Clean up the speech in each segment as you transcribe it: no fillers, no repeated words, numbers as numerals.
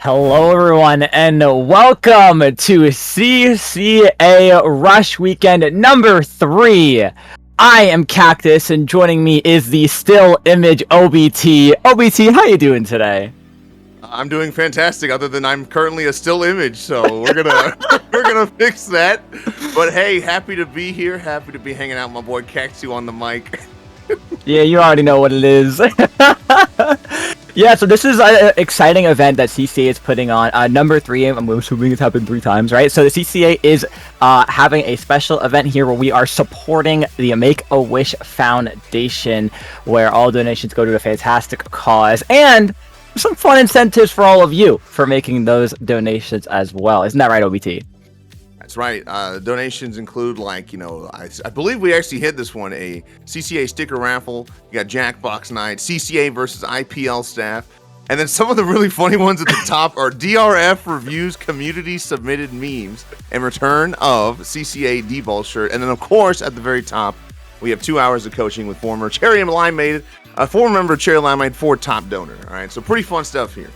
Hello everyone and welcome to CCA Rush Weekend number 3. I am Cactus and joining me is the still image OBT. OBT, how you doing today? I'm doing fantastic, other than I'm currently a still image, so we're gonna fix that. But hey, happy to be here, happy to be hanging out with my boy Cactus on the mic. Yeah, you already know what it is. Yeah, so this is an exciting event that CCA is putting on. Number 3, I'm assuming it's happened 3 times, right? So the CCA is having a special event here where we are supporting the Make-A-Wish Foundation, where all donations go to a fantastic cause, and some fun incentives for all of you for making those donations as well. Isn't that right, OBT? That's right. Donations include, like, I believe we actually hit this one, a CCA sticker raffle. You got Jackbox night, CCA versus IPL staff, and then some of the really funny ones at the top are DRF reviews community submitted memes and return of CCA D-Ball shirt. And then, of course, at the very top, we have 2 hours of coaching with former Cherry and Limeade, a former member of Cherry Limeade, for top donor. All right, so pretty fun stuff here.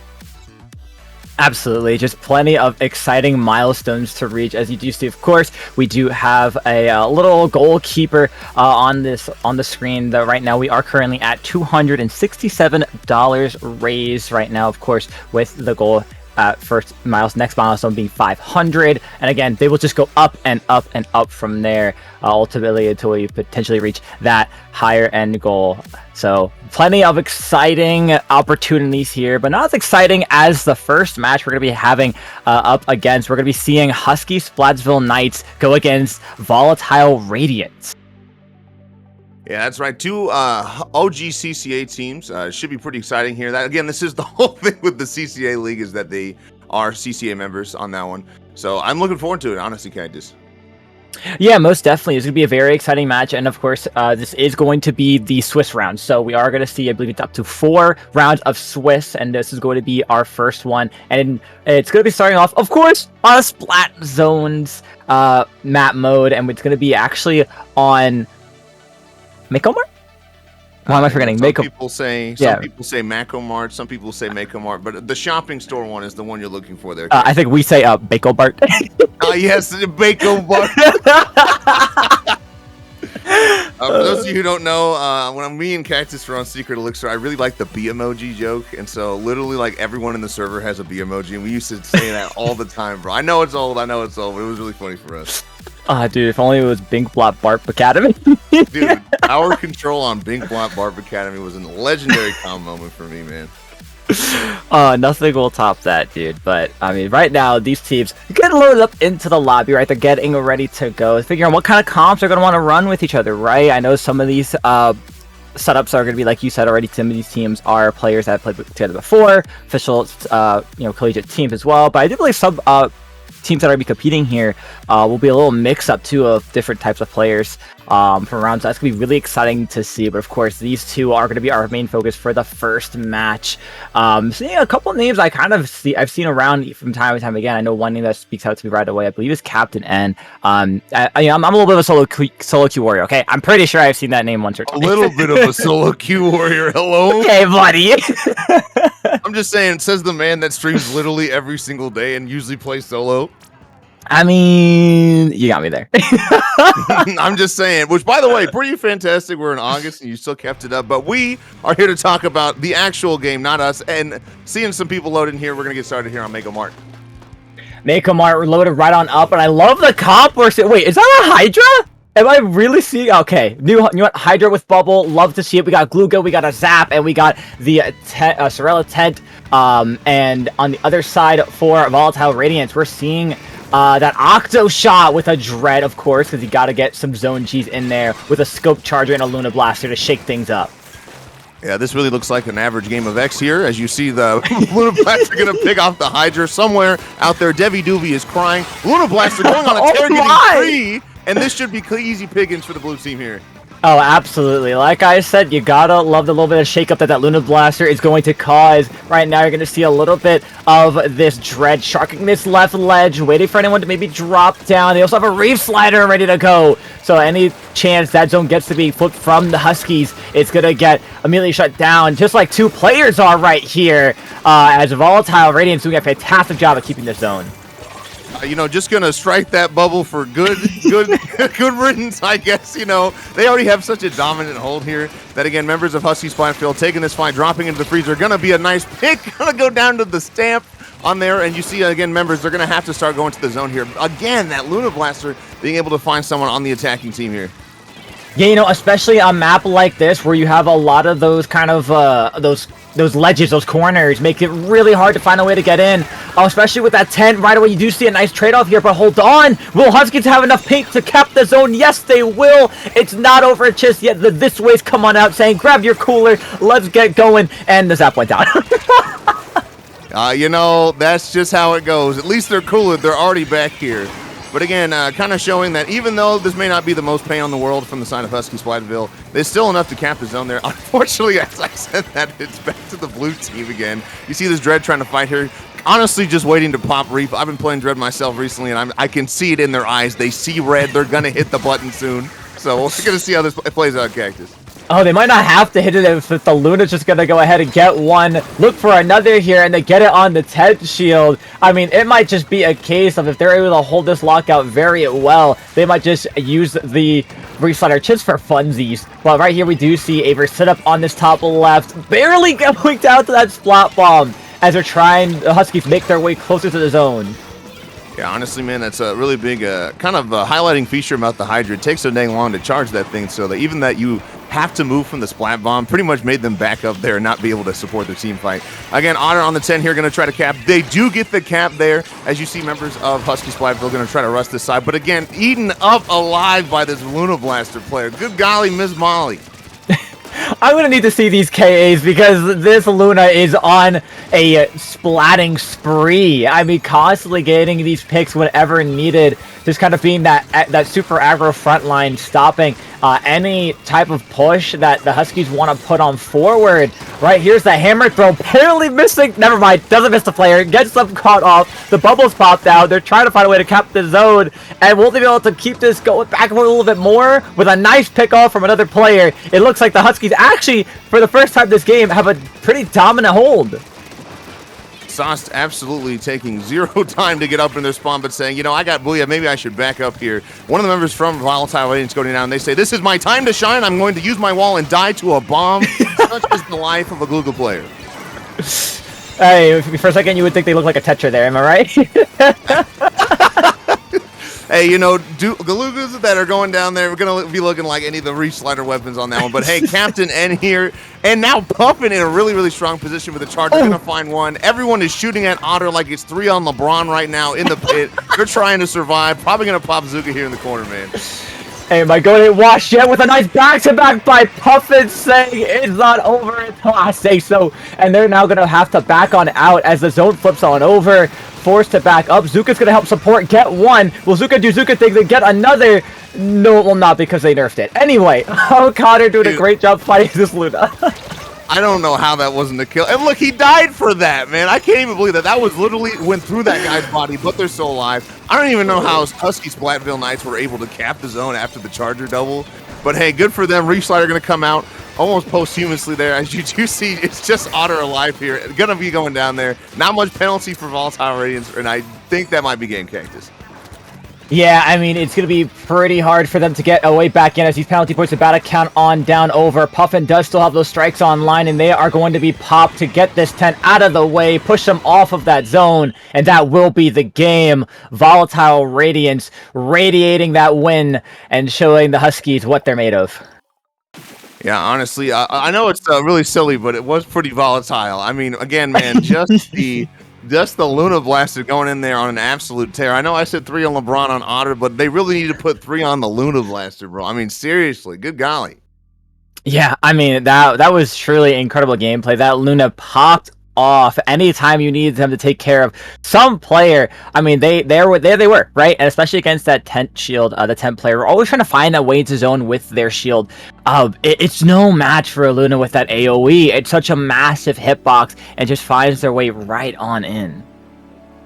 Absolutely, just plenty of exciting milestones to reach. As you do see, of course, we do have a little goalkeeper on the screen. That right now we are currently at $267 raised right now, of course, with the goal next milestone being 500, and again they will just go up and up and up from there, ultimately until we potentially reach that higher end goal. So plenty of exciting opportunities here, but not as exciting as the first match we're going to be having up against. We're going to be seeing Husky Splatsville Knights go against Volatile Radiance. Yeah, that's right. 2 OG CCA teams. Should be pretty exciting here. That, again, this is the whole thing with the CCA League, is that they are CCA members on that one. So I'm looking forward to it, honestly, Cactus. Yeah, most definitely. It's going to be a very exciting match. And of course, this is going to be the Swiss round. So we are going to see, I believe it's up to 4 rounds of Swiss. And this is going to be our first one. And it's going to be starting off, of course, on a Splat Zones map mode. And it's going to be actually on Make-A-Mart? Why am I forgetting? Some people say Mac-O-Mart, some people say Make-A-Mart, but the shopping store one is the one you're looking for there. I think we say Backless. Yes, Backless. For those of you who don't know, when me and Cactus are on Secret Elixir, I really like the bee emoji joke, and so literally like everyone in the server has a bee emoji, and we used to say that all the time, bro. I know it's old, but it was really funny for us. Dude, if only it was Binkblop Barp Academy. Dude, our control on Binkblop Barp Academy was a legendary calm moment for me, man. Nothing will top that, dude. But I mean, right now these teams get loaded up into the lobby, right? They're getting ready to go, figuring out what kind of comps they're going to want to run with each other, right? I know some of these setups are going to be, like you said already, some of these teams are players that have played together before, official collegiate teams as well. But I do believe some teams that are going to be competing here will be a little mix up too of different types of players from rounds. So that's going to be really exciting to see. But of course, these two are going to be our main focus for the first match. Seeing a couple names I've seen around from time to time again. I know one name that speaks out to me right away, I believe, is Captain N. I'm a little bit of a solo queue warrior, okay? I'm pretty sure I've seen that name once or twice. A little bit of a solo queue warrior. Hello? Okay, buddy. I'm just saying, it says the man that streams literally every single day and usually plays solo. I mean, you got me there. I'm just saying, which, by the way, pretty fantastic. We're in August and you still kept it up, but we are here to talk about the actual game, not us. And seeing some people load in here, we're going to get started here on Make-A-Mart. Make-A-Mart loaded right on up, and I love the comp. Wait, is that a Hydra? Am I really seeing? Okay, you know what? Hydra with Bubble, love to see it. We got Gluga, we got a Zap, and we got the Sorella Tent. And on the other side for Volatile Radiance, we're seeing that Octo Shot with a Dread, of course, because you got to get some Zone G's in there with a Scope Charger and a Luna Blaster to shake things up. Yeah, this really looks like an average game of X here. As you see, the Luna Blaster going to pick off the Hydra somewhere out there. Devi Doovie is crying. Luna Blaster going on a tear, getting free. And this should be easy pickings for the blue team here. Oh, absolutely. Like I said, you gotta love the little bit of shakeup that Luna Blaster is going to cause. Right now, you're gonna see a little bit of this Dread sharking this left ledge, waiting for anyone to maybe drop down. They also have a Reef Slider ready to go. So any chance that zone gets to be flipped from the Huskies, it's gonna get immediately shut down, just like 2 players are right here. As Volatile, Radiance doing a fantastic job of keeping this zone. You know, just gonna strike that bubble for good good riddance, I guess. You know, they already have such a dominant hold here that, again, members of Husky Splatsville taking this fight, dropping into the freezer, gonna be a nice pick, gonna go down to the stamp on there, and you see, again, members, they're gonna have to start going to the zone here. Again, that Luna Blaster being able to find someone on the attacking team here. Yeah, you know, especially a map like this where you have a lot of those kind of those ledges, those corners, make it really hard to find a way to get in. Especially with that tent right away, you do see a nice trade-off here, but hold on. Will Huskies have enough pink to cap the zone? Yes, they will. It's not over just yet. The This Way's come on out saying, grab your cooler, let's get going, and the zap went down. You know, that's just how it goes. At least they're cooler. They're already back here. But again, kind of showing that even though this may not be the most pain on the world from the side of Husky Splatsville, there's still enough to cap the zone there. Unfortunately, as I said that, it's back to the blue team again. You see this Dread trying to fight here. Honestly, just waiting to pop Reef. I've been playing Dread myself recently, and I can see it in their eyes. They see red. They're going to hit the button soon. So we're going to see how this plays out, Cactus. Oh, they might not have to hit it if the Luna's just gonna go ahead and get one. Look for another here, and they get it on the tent shield. I mean, it might just be a case of if they're able to hold this lockout very well, they might just use the Reslider chips for funsies. But right here, we do see Aver sit up on this top left, barely going down to that splat bomb as they're trying the Huskies make their way closer to the zone. Yeah, honestly, man, that's a really big kind of highlighting feature about the Hydra. It takes so dang long to charge that thing, so that even that you have to move from the splat bomb pretty much made them back up there and not be able to support their team fight. Again, Otter on the 10 here, going to try to cap. They do get the cap there. As you see, members of Husky Splatsville going to try to rush this side. But again, eaten up alive by this Luna Blaster player. Good golly, Miss Molly. I'm gonna need to see these KAs because this Luna is on a splatting spree. I mean, constantly getting these picks whenever needed, just kind of being that super aggro front line, stopping any type of push that the Huskies want to put on forward. Right, here's the hammer throw, barely missing. Never mind, doesn't miss the player, gets them caught off. The bubbles popped out. They're trying to find a way to cap the zone, and will they be able to keep this going back and forth a little bit more with a nice pick off from another player? It looks like the Huskies actually, for the first time this game, have a pretty dominant hold. Sauce absolutely taking zero time to get up in their spawn, but saying, you know, I got Booyah, maybe I should back up here. One of the members from Volatile Radiance going down, they say, this is my time to shine. I'm going to use my wall and die to a bomb. Such is the life of a Google player. Hey, for a second you would think they look like a Tetra there, am I right? Hey, you know, Galugas that are going down there, we're going to be looking like any of the Reach Slider weapons on that one. But hey, Captain N here, and now Puffin in a really, really strong position with the charge. They're going to find one. Everyone is shooting at Otter like it's 3 on LeBron right now in the pit. They're trying to survive. Probably going to pop Zuka here in the corner, man. Hey, am I going to wash yet with a nice back-to-back by Puffin saying it's not over until I say so. And they're now going to have to back on out as the zone flips on over. Forced to back up. Zuka's going to help support. Get one. Will Zuka do Zuka things and get another? No, it will not because they nerfed it. Anyway, Connor doing a great job fighting this Luna. I don't know how that wasn't a kill. And look, he died for that, man. I can't even believe that. That was literally went through that guy's body, but they're still alive. I don't even know how Husky Splatsville Knights were able to cap the zone after the Charger double. But hey, good for them. Reef Slider going to come out almost posthumously there. As you do see, it's just Otter alive here. Going to be going down there. Not much penalty for Volatile Radiance, and I think that might be Game Cactus. Yeah, I mean, it's going to be pretty hard for them to get a way back in as these penalty points about to count on down over. Puffin does still have those strikes online, and they are going to be popped to get this tent out of the way, push them off of that zone, and that will be the game. Volatile Radiance radiating that win and showing the Huskies what they're made of. Yeah, honestly, I know it's really silly, but it was pretty volatile. I mean, again, man, just the Luna Blaster going in there on an absolute tear. I know I said 3 on LeBron on Otter, but they really need to put 3 on the Luna Blaster, bro. I mean, seriously, good golly. Yeah, I mean, that was truly incredible gameplay. That Luna popped off anytime you need them to take care of some player. I mean, there they were, right? And especially against that tent shield, the tent player, we're always trying to find that way into zone with their shield. It's no match for Luna with that AoE. It's such a massive hitbox and just finds their way right on in.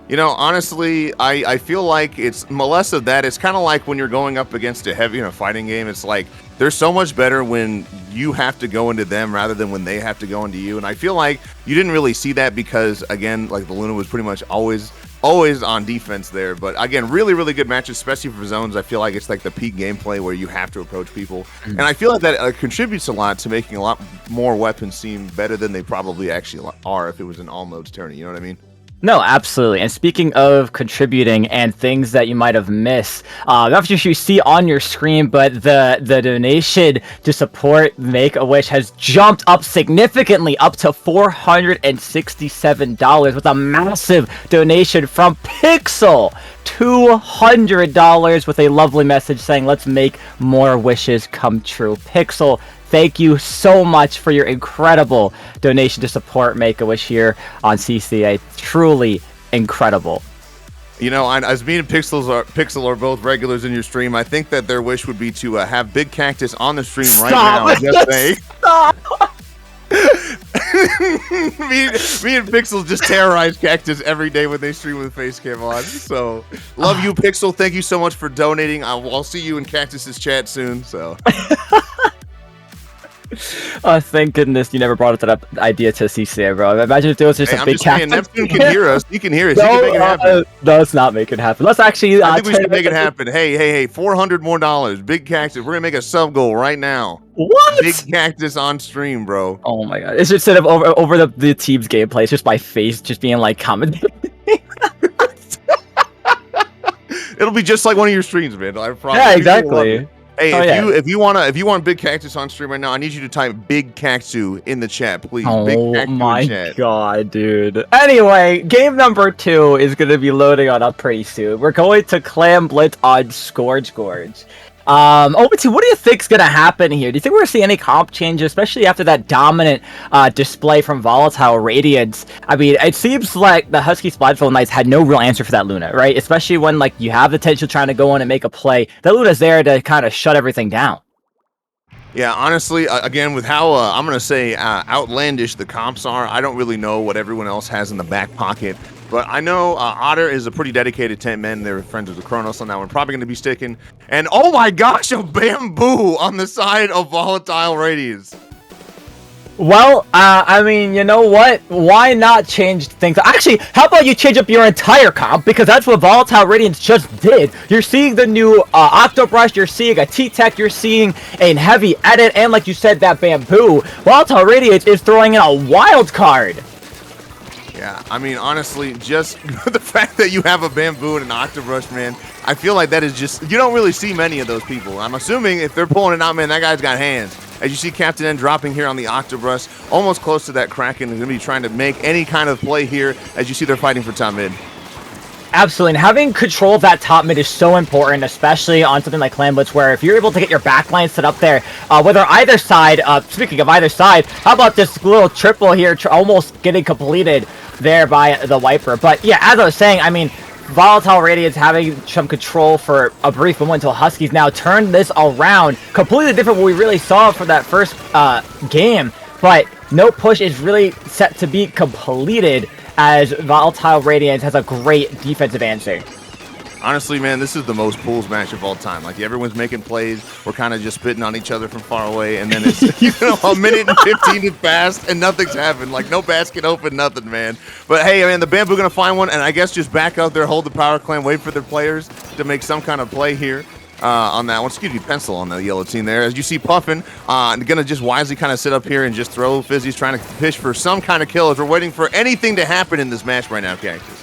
You know, honestly, I feel like it's less of that. It's kind of like when you're going up against a heavy in a fighting game. It's like they're so much better when you have to go into them rather than when they have to go into you. And I feel like you didn't really see that because, again, like the Luna was pretty much always on defense there. But again, really, really good matches, especially for zones. I feel like it's like the peak gameplay where you have to approach people. And I feel like that contributes a lot to making a lot more weapons seem better than they probably actually are if it was an all modes tourney. You know what I mean? No, absolutely. And speaking of contributing and things that you might have missed, not sure if you see on your screen, but the donation to support Make-A-Wish has jumped up significantly, up to $467 with a massive donation from Pixel. $200 with a lovely message saying, let's make more wishes come true. Pixel, thank you so much for your incredible donation to support Make-A-Wish here on CCA. Truly incredible. You know, as me and Pixel are both regulars in your stream, I think that their wish would be to have Big Cactus on the stream right now. Just saying. Stop. me and Pixel just terrorize Cactus every day when they stream with face cam on. So, love you, Pixel. Thank you so much for donating. I'll see you in Cactus's chat soon. So. Oh, thank goodness you never brought that idea to CCA, bro. Imagine if there was just a big Cactus. Neptune can hear us. He can hear us. He can make it happen. No, let's not make it happen. Let's actually. I think we should make it happen. Hey, $400 more. Big Cactus. We're gonna make a sub goal right now. What? Big Cactus on stream, bro. Oh my god! It's just instead of over the team's gameplay, it's just my face just being like commenting. It'll be just like one of your streams, man. I promise. Yeah, exactly. Hey, if you want Big Cactus on stream right now, I need you to type Big Cactus in the chat, please. Big Cactus my in the chat. god, dude. Anyway, game number 2 is gonna be loading on up pretty soon. We're going to Clam Blitz on Scourge Gorge. OBT, what do you think's gonna happen here? Do you think we're gonna see any comp changes, especially after that dominant display from Volatile Radiance? I mean, it seems like the Husky Splatsville Knights had no real answer for that Luna, right? Especially when like you have the potential trying to go in and make a play. That Luna's there to kind of shut everything down. Yeah, honestly, again, with how I'm gonna say outlandish the comps are, I don't really know what everyone else has in the back pocket. But I know Otter is a pretty dedicated 10 men. They're friends with the Kronos on that one. Probably going to be sticking. And oh my gosh, a bamboo on the side of Volatile Radiance. Well, I mean, you know what? Why not change things? Actually, how about you change up your entire comp? Because that's what Volatile Radiance just did. You're seeing the new Octobrush, you're seeing a T-Tech, you're seeing a heavy edit, and like you said, that bamboo. Volatile Radiance is throwing in a wild card. Yeah, I mean, honestly, just the fact that you have a bamboo and an Octobrush, man, I feel like that is just, you don't really see many of those people. I'm assuming if they're pulling it out, man, that guy's got hands. As you see Captain N dropping here on the Octobrush, almost close to that Kraken. They're going to be trying to make any kind of play here. As you see, they're fighting for top mid. Absolutely, and having control of that top mid is so important, especially on something like Clam Blitz, where if you're able to get your backline set up there, whether either side, speaking of either side, how about this little triple here, almost getting completed there by the Wiper. But yeah, as I was saying, I mean, Volatile Radiance having some control for a brief moment until Huskies now turned this around. Completely different what we really saw for that first game, but no push is really set to be completed as Volatile Radiance has a great defensive answer. Honestly, man, this is the most pools match of all time. Like, everyone's making plays. We're kind of just spitting on each other from far away, and then it's, you know, a minute and 15 is passed, and nothing's happened. Like, no basket open, nothing, man. But, hey, man, the Bamboo going to find one, and I guess just back out there, hold the power clan, wait for their players to make some kind of play here on that one. Excuse me, pencil on the yellow team there. As you see Puffin, going to just wisely kind of sit up here and just throw Fizzy's trying to fish for some kind of kill as we're waiting for anything to happen in this match right now, Cactus.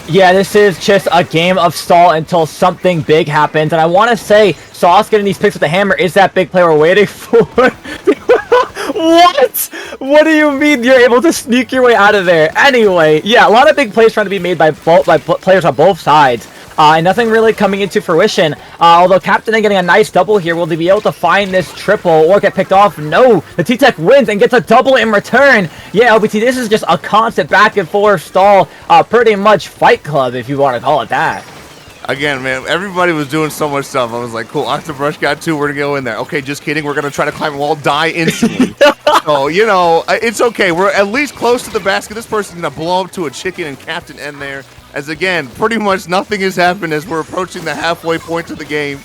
Yeah, this is just a game of stall until something big happens. And I want to say, Sauce getting these picks with the hammer is that big play we're waiting for. What? What do you mean you're able to sneak your way out of there? Anyway, yeah, a lot of big plays trying to be made by players on both sides. And nothing really coming into fruition. Although Captain getting a nice double here, will they be able to find this triple or get picked off? No, the T-Tech wins and gets a double in return. Yeah, LBT, this is just a constant back and forth stall, pretty much Fight Club, if you want to call it that. Again, man, everybody was doing so much stuff. I was like, cool, Octobrush got 2, we're going to go in there. Okay, just kidding. We're going to try to climb a wall, die instantly. So, you know, it's okay. We're at least close to the basket. This person's going to blow up to a chicken and Captain end there. As, again, pretty much nothing has happened as we're approaching the halfway point of the game.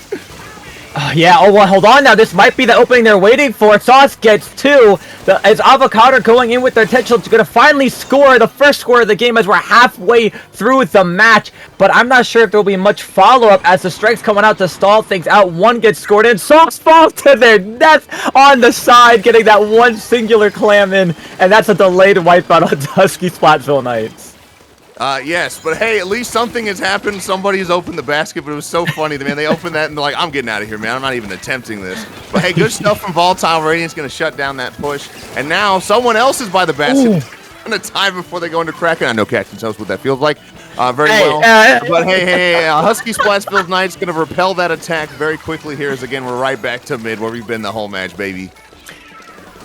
Yeah, oh, well, hold on now. This might be the opening they're waiting for. Sauce gets 2. As Avocado going in with their potential to going to finally score the first score of the game as we're halfway through the match. But I'm not sure if there will be much follow-up as the strikes coming out to stall things out. One gets scored in. Sauce falls to their death on the side, getting that one singular clam in. And that's a delayed wipeout on Husky Splatsville Knights. Yes, but hey, at least something has happened. Somebody has opened the basket, but it was so funny. Man, they opened that and they're like, I'm getting out of here, man. I'm not even attempting this. But hey, good stuff from Volatile. Radiance going to shut down that push. And now someone else is by the basket. Going to time before they go into Kraken. I know Captain knows what that feels like very well. But hey, Husky Splatsville Knights going to repel that attack very quickly here as, again, we're right back to mid where we've been the whole match, baby.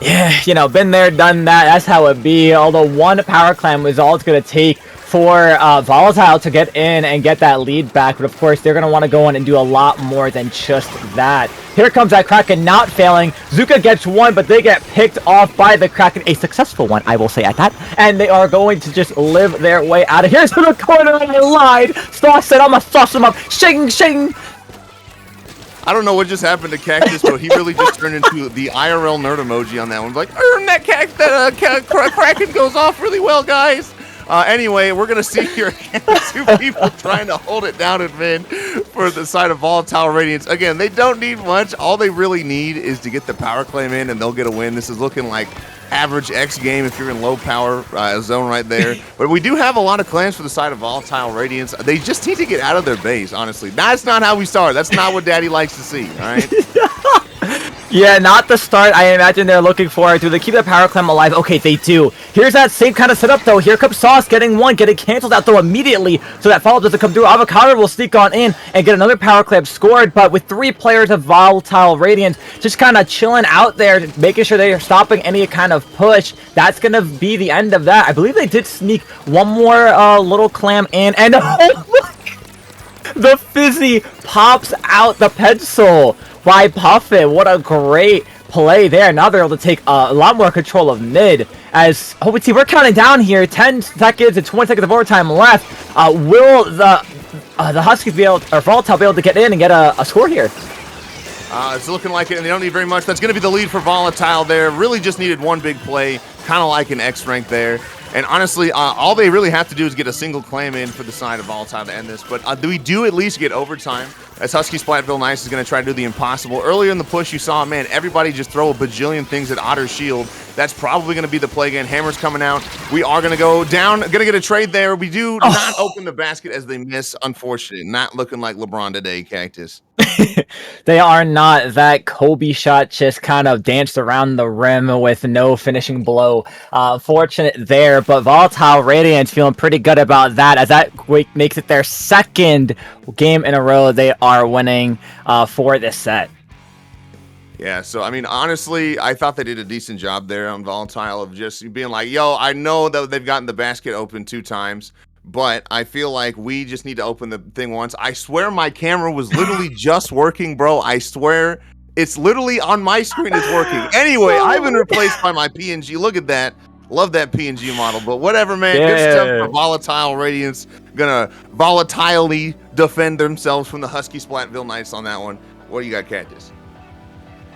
Yeah, you know, been there, done that. That's how it be. Although one power clam was all it's going to take for Volatile to get in and get that lead back. But of course, they're going to want to go in and do a lot more than just that. Here comes that Kraken not failing. Zuka gets 1, but they get picked off by the Kraken. A successful one, I will say at that. And they are going to just live their way out of here. To the corner, and I lied. Sauce said, I'm going to sauce them up. Shing, shing. I don't know what just happened to Cactus, but he really just turned into the IRL nerd emoji on that one. Like, that Kraken goes off really well, guys. Anyway, we're going to see here again 2 people trying to hold it down in mid for the side of Volatile Radiance. Again, they don't need much. All they really need is to get the power claim in, and they'll get a win. This is looking like average X game if you're in low power zone right there. But we do have a lot of claims for the side of Volatile Radiance. They just need to get out of their base, honestly. That's not how we start. That's not what Daddy likes to see, all right? Yeah, not the start I imagine they're looking for. Do they keep the power clam alive? Okay, they do. Here's that same kind of setup, though. Here comes Sauce getting 1, getting canceled out, though, immediately. So that follow-up doesn't come through. Avocado will sneak on in and get another power clam scored. But with 3 players of Volatile Radiance just kind of chilling out there, making sure they are stopping any kind of push, that's going to be the end of that. I believe they did sneak one more little clam in. And the Fizzy pops out the pencil by Puffin. What a great play there. Now they're able to take a lot more control of mid. As we're counting down here. 10 seconds and 20 seconds of overtime left. Will the Huskies be able, or Volatile be able to get in and get a score here? It's looking like it, and they don't need very much. That's going to be the lead for Volatile there. Really just needed one big play, kind of like an X rank there. And honestly, all they really have to do is get a single claim in for the side of Volatile to end this. But we do at least get overtime, as Husky Splatsville Knights is going to try to do the impossible. Earlier in the push, you saw, man, everybody just throw a bajillion things at Otter's shield. That's probably going to be the play again. Hammer's coming out. We are going to go down. Going to get a trade there. We do not open the basket as they miss. Unfortunately, not looking like LeBron today, Cactus. They are not. That Kobe shot just kind of danced around the rim with no finishing blow. Fortunate there, but Volatile Radiance feeling pretty good about that, as that makes it their second game in a row they are winning for this set. Yeah, so, I mean, honestly, I thought they did a decent job there on Volatile of just being like, yo, I know that they've gotten the basket open 2 times, but I feel like we just need to open the thing once. I swear my camera was literally just working, bro. I swear it's literally on my screen it's working. Anyway, I've been replaced by my PNG. Look at that. Love that PNG model, but whatever, man. Yeah. Good stuff for Volatile Radiance. Gonna volatilely defend themselves from the Husky Splatsville Knights on that one. What do you got, Cactus?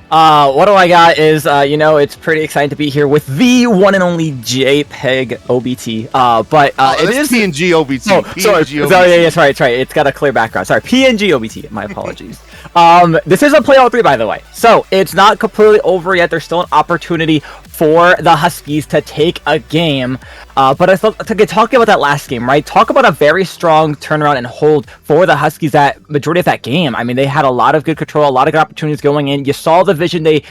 What do I got is, you know, it's pretty exciting to be here with the one and only JPEG OBT. It is PNG OBT. Oh, PNG sorry. OBT. Sorry, yeah, it's right. It's got a clear background. Sorry, PNG OBT. My apologies. This is a play all 3, by the way. So it's not completely over yet. There's still an opportunity for the Huskies to take a game. But I thought, talking about that last game, right? Talk about a very strong turnaround and hold for the Huskies that majority of that game. I mean, they had a lot of good control, a lot of good opportunities going in. You saw the vision they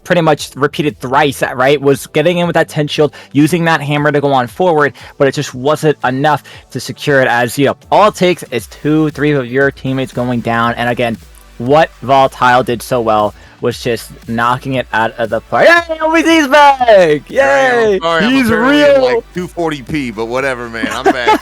pretty much repeated thrice, right? Was getting in with that 10 shield, using that hammer to go on forward, but it just wasn't enough to secure it, as, all it takes is 2-3 of your teammates going down. And again, what Volatile did so well was just knocking it out of the park. Yay, OBZ's back! Yay! He's real! Like 240p, but whatever, man. I'm back.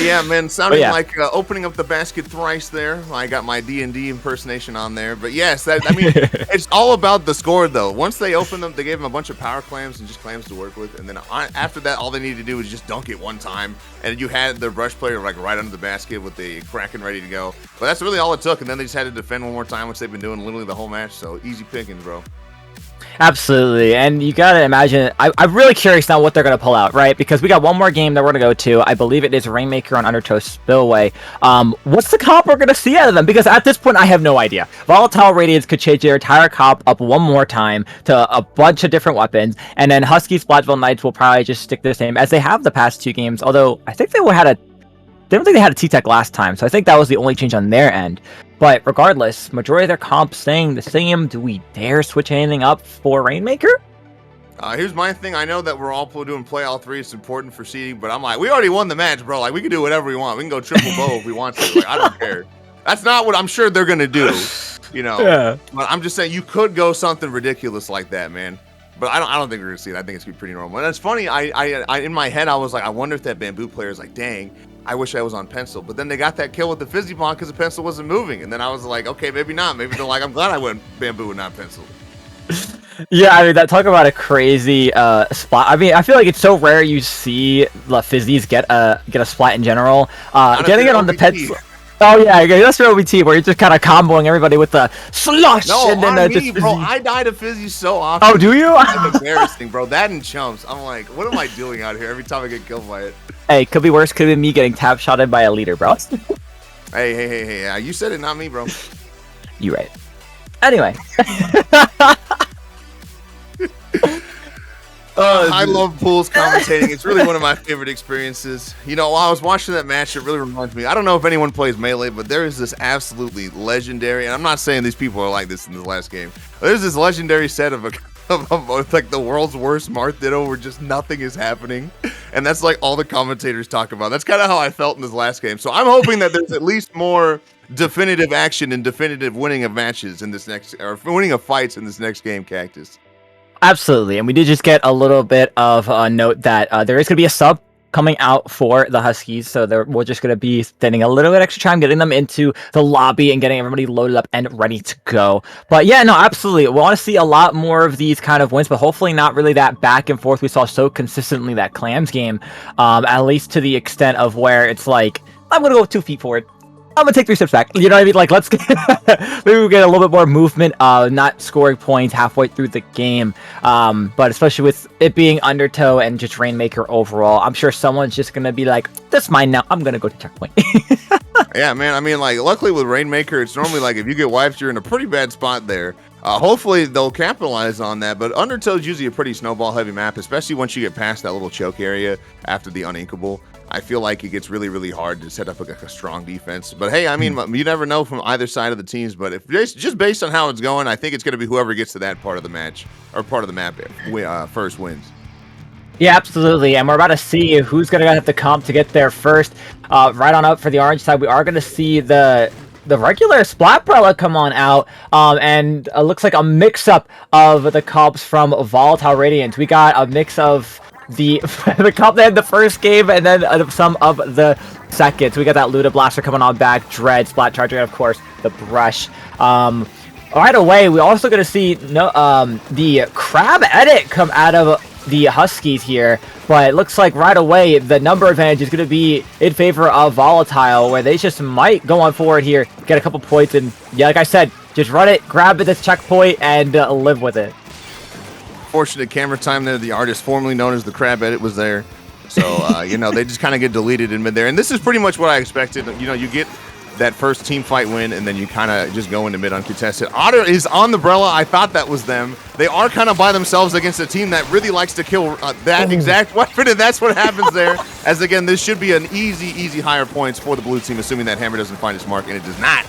Yeah, man, sounding like opening up the basket thrice there. I got my D&D impersonation on there. But yes, it's all about the score, though. Once they opened them, they gave them a bunch of power clams and just clams to work with. And then after that, all they needed to do was just dunk it one time. And you had the rush player like right under the basket with the Kraken ready to go. But that's really all it took. And then they just had to defend one more time, which they've been doing literally the whole match. So easy pickings, bro. Absolutely, and you gotta imagine, I'm really curious now what they're gonna pull out, right? Because we got one more game that we're gonna go to. I believe it is Rainmaker on Undertow Spillway. What's the comp we're gonna see out of them? Because at this point, I have no idea. Volatile Radiance could change their entire comp up one more time to a bunch of different weapons, and then Husky Splatsville Knights will probably just stick the same as they have the past 2 games, although I think they don't think they had a T-Tech last time, so I think that was the only change on their end. But regardless, majority of their comps staying the same. Do we dare switch anything up for Rainmaker? Here's my thing. I know that we're all doing play all 3. It's important for seeding, but I'm like, we already won the match, bro. Like, we can do whatever we want. We can go triple bow if we want to. Like, I don't care. That's not what I'm sure they're gonna do, Yeah. But I'm just saying you could go something ridiculous like that, man. But I don't think we're gonna see it. I think it's gonna be pretty normal. And it's funny. I in my head I was like, I wonder if that bamboo player is like, dang, I wish I was on pencil. But then they got that kill with the fizzy bomb because the pencil wasn't moving. And then I was like, okay, maybe not. Maybe they're like, I'm glad I went bamboo and not pencil. Yeah, I mean, talk about a crazy splat. I mean, I feel like it's so rare you see the fizzies get a splat in general. Getting it on the pencil. Oh yeah, that's your OBT where you're just kind of comboing everybody with the slush. No, and then on me, bro. I die to fizzy so often. Oh, do you? It's embarrassing, bro. That and chumps. I'm like, what am I doing out here every time I get killed by it? Hey, could be worse. Could be me getting tap shotted by a leader, bro. Hey. You said it, not me, bro. You right. Anyway. I love pools commentating. It's really one of my favorite experiences. While I was watching that match, it really reminds me. I don't know if anyone plays Melee, but there is this absolutely legendary, and I'm not saying these people are like this in the last game. There's this legendary set of like the world's worst Marth Ditto where just nothing is happening. And that's like all the commentators talk about. That's kind of how I felt in this last game. So I'm hoping that there's at least more definitive action and definitive winning of matches in this next, or winning of fights in this next game, Cactus. Absolutely, and we did just get a little bit of a note that there is going to be a sub coming out for the Huskies, so we're just going to be spending a little bit extra time getting them into the lobby and getting everybody loaded up and ready to go. But yeah, no, absolutely, we want to see a lot more of these kind of wins, but hopefully not really that back and forth we saw so consistently that Clams game, at least to the extent of where it's like, I'm going to go 2 feet forward, I'm gonna take 3 steps back. You know what I mean? Like, let's get maybe we get a little bit more movement, not scoring points halfway through the game. But especially with it being Undertow and just Rainmaker overall, I'm sure someone's just gonna be like, "That's mine now. I'm gonna go to checkpoint." Yeah, man. I mean, like, luckily with Rainmaker, it's normally like if you get wiped, you're in a pretty bad spot there. Hopefully they'll capitalize on that. But Undertow's usually a pretty snowball-heavy map, especially once you get past that little choke area after the uninkable. I feel like it gets really, really hard to set up a strong defense. But hey, I mean, you never know from either side of the teams. But if just based on how it's going, I think it's going to be whoever gets to that part of the match or part of the map first wins. Yeah, absolutely. And we're about to see who's going to have the comp to get there first. Right on up for the orange side, we are going to see the regular Splatbrella come on out, and it looks like a mix-up of the comps from Volatile Radiance. We got a mix of the comp that had the first game, and then some of the second. So we got that Luda Blaster coming on back, Dread, Splat Charger, and of course the Brush. Right away, we're also going to see the Crab Edit come out of the Huskies here, but it looks like right away the number advantage is going to be in favor of Volatile, where they just might go on forward here, get a couple points, and yeah, like I said, just run it, grab it, this checkpoint, and live with it. Fortunate camera time there. The artist formerly known as the Crab Edit was there, so they just kind of get deleted in mid there, and this is pretty much what I expected. You get that first team fight win, and then you kind of just go into mid uncontested. Otter is on the Brella. I thought that was them. They are kind of by themselves against a team that really likes to kill that exact weapon, and that's what happens there. As again, this should be an easy higher points for the blue team, assuming that hammer doesn't find its mark, and it does not.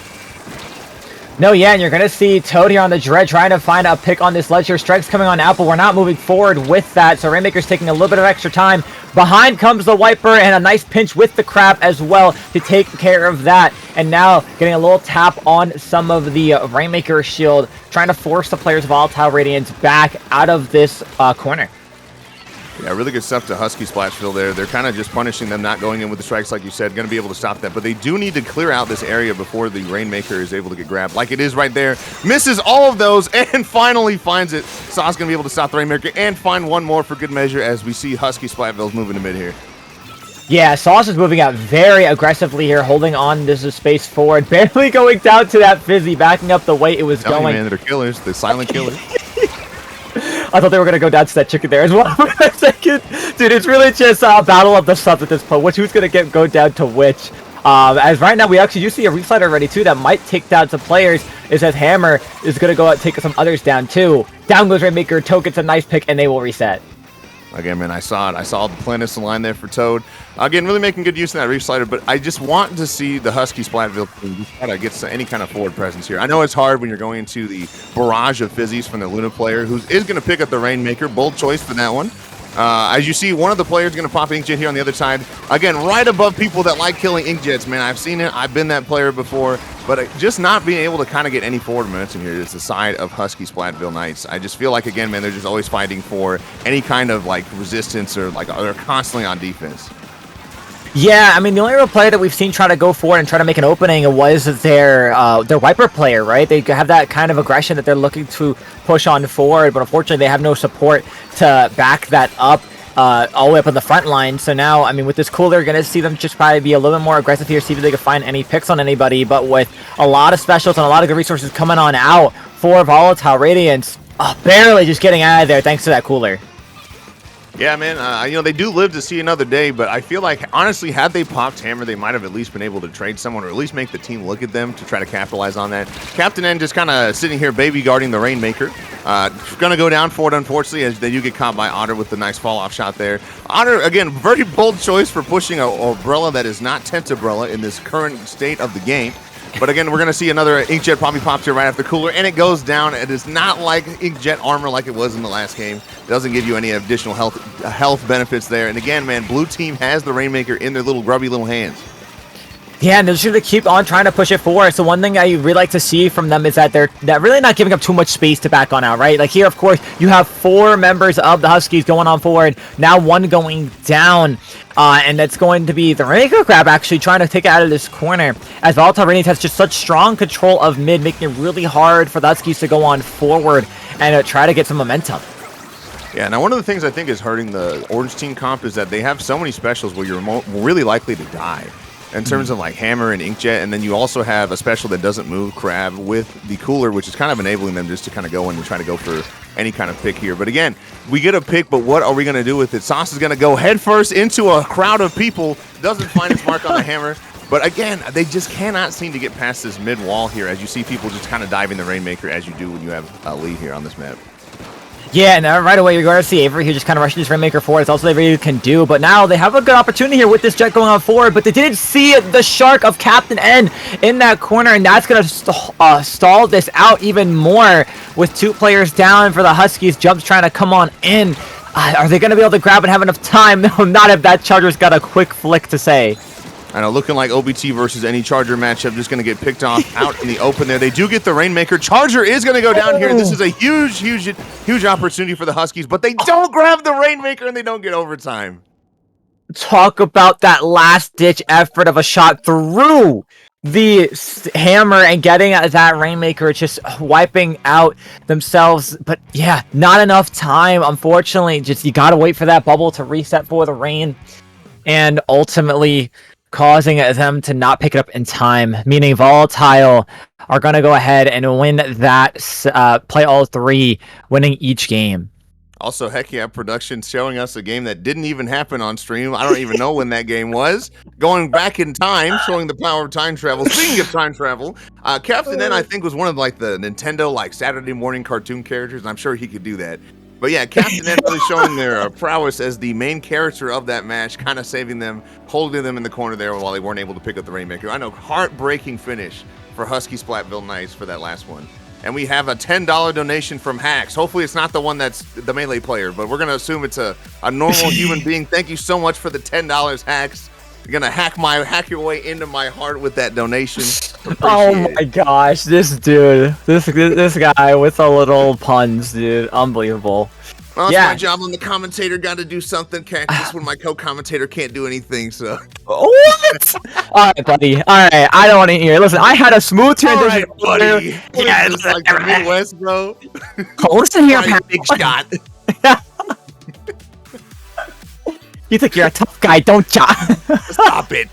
No, yeah, and you're going to see Toad here on the Dread trying to find a pick on this ledge here. Strikes coming on Apple. We're not moving forward with that, so Rainmaker's taking a little bit of extra time. Behind comes the Wiper, and a nice pinch with the Crab as well to take care of that. And now getting a little tap on some of the Rainmaker shield, trying to force the players of Volatile Radiance back out of this corner. Yeah, really good stuff to Husky Splatsville there. They're kind of just punishing them, not going in with the strikes, like you said, going to be able to stop that. But they do need to clear out this area before the Rainmaker is able to get grabbed, like it is right there. Misses all of those and finally finds it. Sauce going to be able to stop the Rainmaker and find one more for good measure as we see Husky Splatsville's moving to mid here. Yeah, Sauce is moving out very aggressively here, holding on to space forward, barely going down to that Fizzy, backing up the way it was going. Man, they're killers, the silent killers. I thought they were going to go down to that chicken there as well for a second. Dude, it's really just a battle of the subs at this point. Who's going to go down to which. As right now, we actually do see a reslide already, too, that might take down some players. It says Hammer is going to go out and take some others down, too. Down goes Rainmaker. Toad gets a nice pick, and they will reset. Again, man, I saw it. I saw the Planis line there for Toad. Again, really making good use of that reef slider, but I just want to see the Husky Splatsville team try to get any kind of forward presence here. I know it's hard when you're going into the barrage of fizzies from the Luna player, who is going to pick up the Rainmaker. Bold choice for that one. As you see, one of the players going to pop Inkjet here on the other side. Again, right above people that like killing Inkjets, man. I've seen it. I've been that player before. But just not being able to kind of get any forward momentum here is the side of Husky Splatsville Knights. I just feel like, again, man, they're just always fighting for any kind of, like, resistance or, like, they're constantly on defense. Yeah, I mean, the only real player that we've seen try to go forward and try to make an opening was their Wiper player, right? They have that kind of aggression that they're looking to push on forward, but unfortunately they have no support to back that up all the way up on the front line. So now, I mean, with this cooler, you're going to see them just probably be a little bit more aggressive here, see if they can find any picks on anybody, but with a lot of specials and a lot of good resources coming on out for Volatile Radiance, barely just getting out of there thanks to that cooler. Yeah, man, you know, they do live to see another day, but I feel like, honestly, had they popped Hammer, they might have at least been able to trade someone or at least make the team look at them to try to capitalize on that. Captain N just kind of sitting here baby guarding the Rainmaker. Going to go down for it, unfortunately, as they do get caught by Otter with the nice fall-off shot there. Otter, again, very bold choice for pushing a umbrella that is not Tentumbrella in this current state of the game. But again, we're going to see another Inkjet probably pops here right after Cooler, and it goes down. It is not like Inkjet armor like it was in the last game. It doesn't give you any additional health benefits there. And again, man, blue team has the Rainmaker in their little grubby little hands. Yeah, and they're just going to keep on trying to push it forward. So one thing I really like to see from them is that they're really not giving up too much space to back on out, right? Like here, of course, you have 4 members of the Huskies going on forward. Now 1 going down. And that's going to be the Rainmaker Crab actually trying to take it out of this corner. As Volatile Radiance has just such strong control of mid, making it really hard for the Huskies to go on forward and try to get some momentum. Yeah, now one of the things I think is hurting the Orange Team comp is that they have so many specials where you're really likely to die. In terms of like Hammer and Inkjet, and then you also have a special that doesn't move, Crab, with the Cooler, which is kind of enabling them just to kind of go in and try to go for any kind of pick here. But again, we get a pick, but what are we going to do with it? Sauce is going to go headfirst into a crowd of people, doesn't find his mark on the Hammer. But again, they just cannot seem to get past this mid wall here as you see people just kind of diving the Rainmaker as you do when you have a lead here on this map. Yeah, and right away you're going to see Avery here just kind of rushing this Rainmaker forward. It's also Avery can do, but now they have a good opportunity here with this jet going on forward, but they didn't see the shark of Captain N in that corner, and that's going to stall this out even more with 2 players down for the Huskies. Jump's trying to come on in. Are they going to be able to grab and have enough time? No, not if that Charger's got a quick flick to say. I know, looking like OBT versus any Charger matchup, just going to get picked off out in the open there. They do get the Rainmaker. Charger is going to go down here. This is a huge opportunity for the Huskies, but they don't grab the Rainmaker and they don't get overtime. Talk about that last-ditch effort of a shot through the Hammer and getting that Rainmaker, just wiping out themselves. But yeah, not enough time, unfortunately. Just you got to wait for that bubble to reset for the rain, and ultimately causing them to not pick it up in time, meaning Volatile are going to go ahead and win that, play all 3, winning each game. Also, Heck Yeah Productions showing us a game that didn't even happen on stream. I don't even know when that game was. Going back in time, showing the power of time travel. Speaking of time travel, Captain N, I think, was one of like the Nintendo like Saturday morning cartoon characters, and I'm sure he could do that. But yeah, Captain N really showing their prowess as the main character of that match, kind of saving them, holding them in the corner there while they weren't able to pick up the Rainmaker. I know, heartbreaking finish for Husky Splatsville Knights for that last one. And we have a $10 donation from Hacks. Hopefully it's not the one that's the melee player, but we're going to assume it's a normal human being. Thank you so much for the $10, Hacks. You're going to hack your way into my heart with that donation. Oh my gosh, this dude. This guy with the little puns, dude. Unbelievable. Well, it's my job on the commentator. Got to do something, Cactus, when my co-commentator can't do anything, so. What? Alright, buddy. Alright, I don't want to hear it. Listen, I had a smooth transition. Alright, buddy. Yeah, it's like the Midwest, bro. Listen here, Pat. Big shot. You think you're a tough guy, don't ya? Stop it.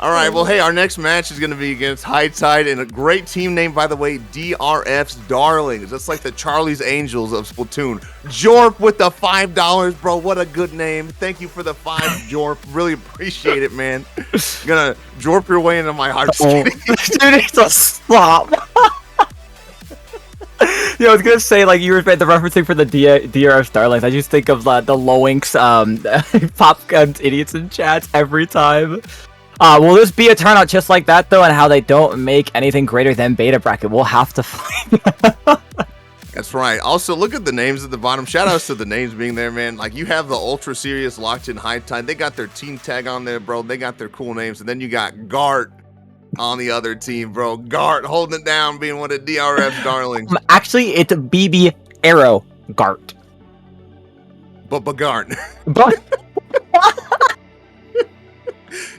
All right, well, hey, our next match is going to be against High Tide and a great team name, by the way, DRF's Darlings. That's like the Charlie's Angels of Splatoon. Jorp with the $5, bro. What a good name. Thank you for the 5, Jorp. Really appreciate it, man. Gonna Jorp your way into my heart. Dude, it's a stop. I was gonna say, like, you were the referencing for the DRF Darlings. I just think of the Loinks, pop idiots in chats every time. Will this be a turnout just like that, though, and how they don't make anything greater than beta bracket? We'll have to find out. That's right. Also, look at the names at the bottom. Shout outs to the names being there, man. Like, you have the Ultra Serious Locked In High Tide. They got their team tag on there, bro. They got their cool names. And then you got Gart on the other team, bro. Gart holding it down, being one of DRF's Darlings. Actually, it's BB Arrow Gart. But Gart. But...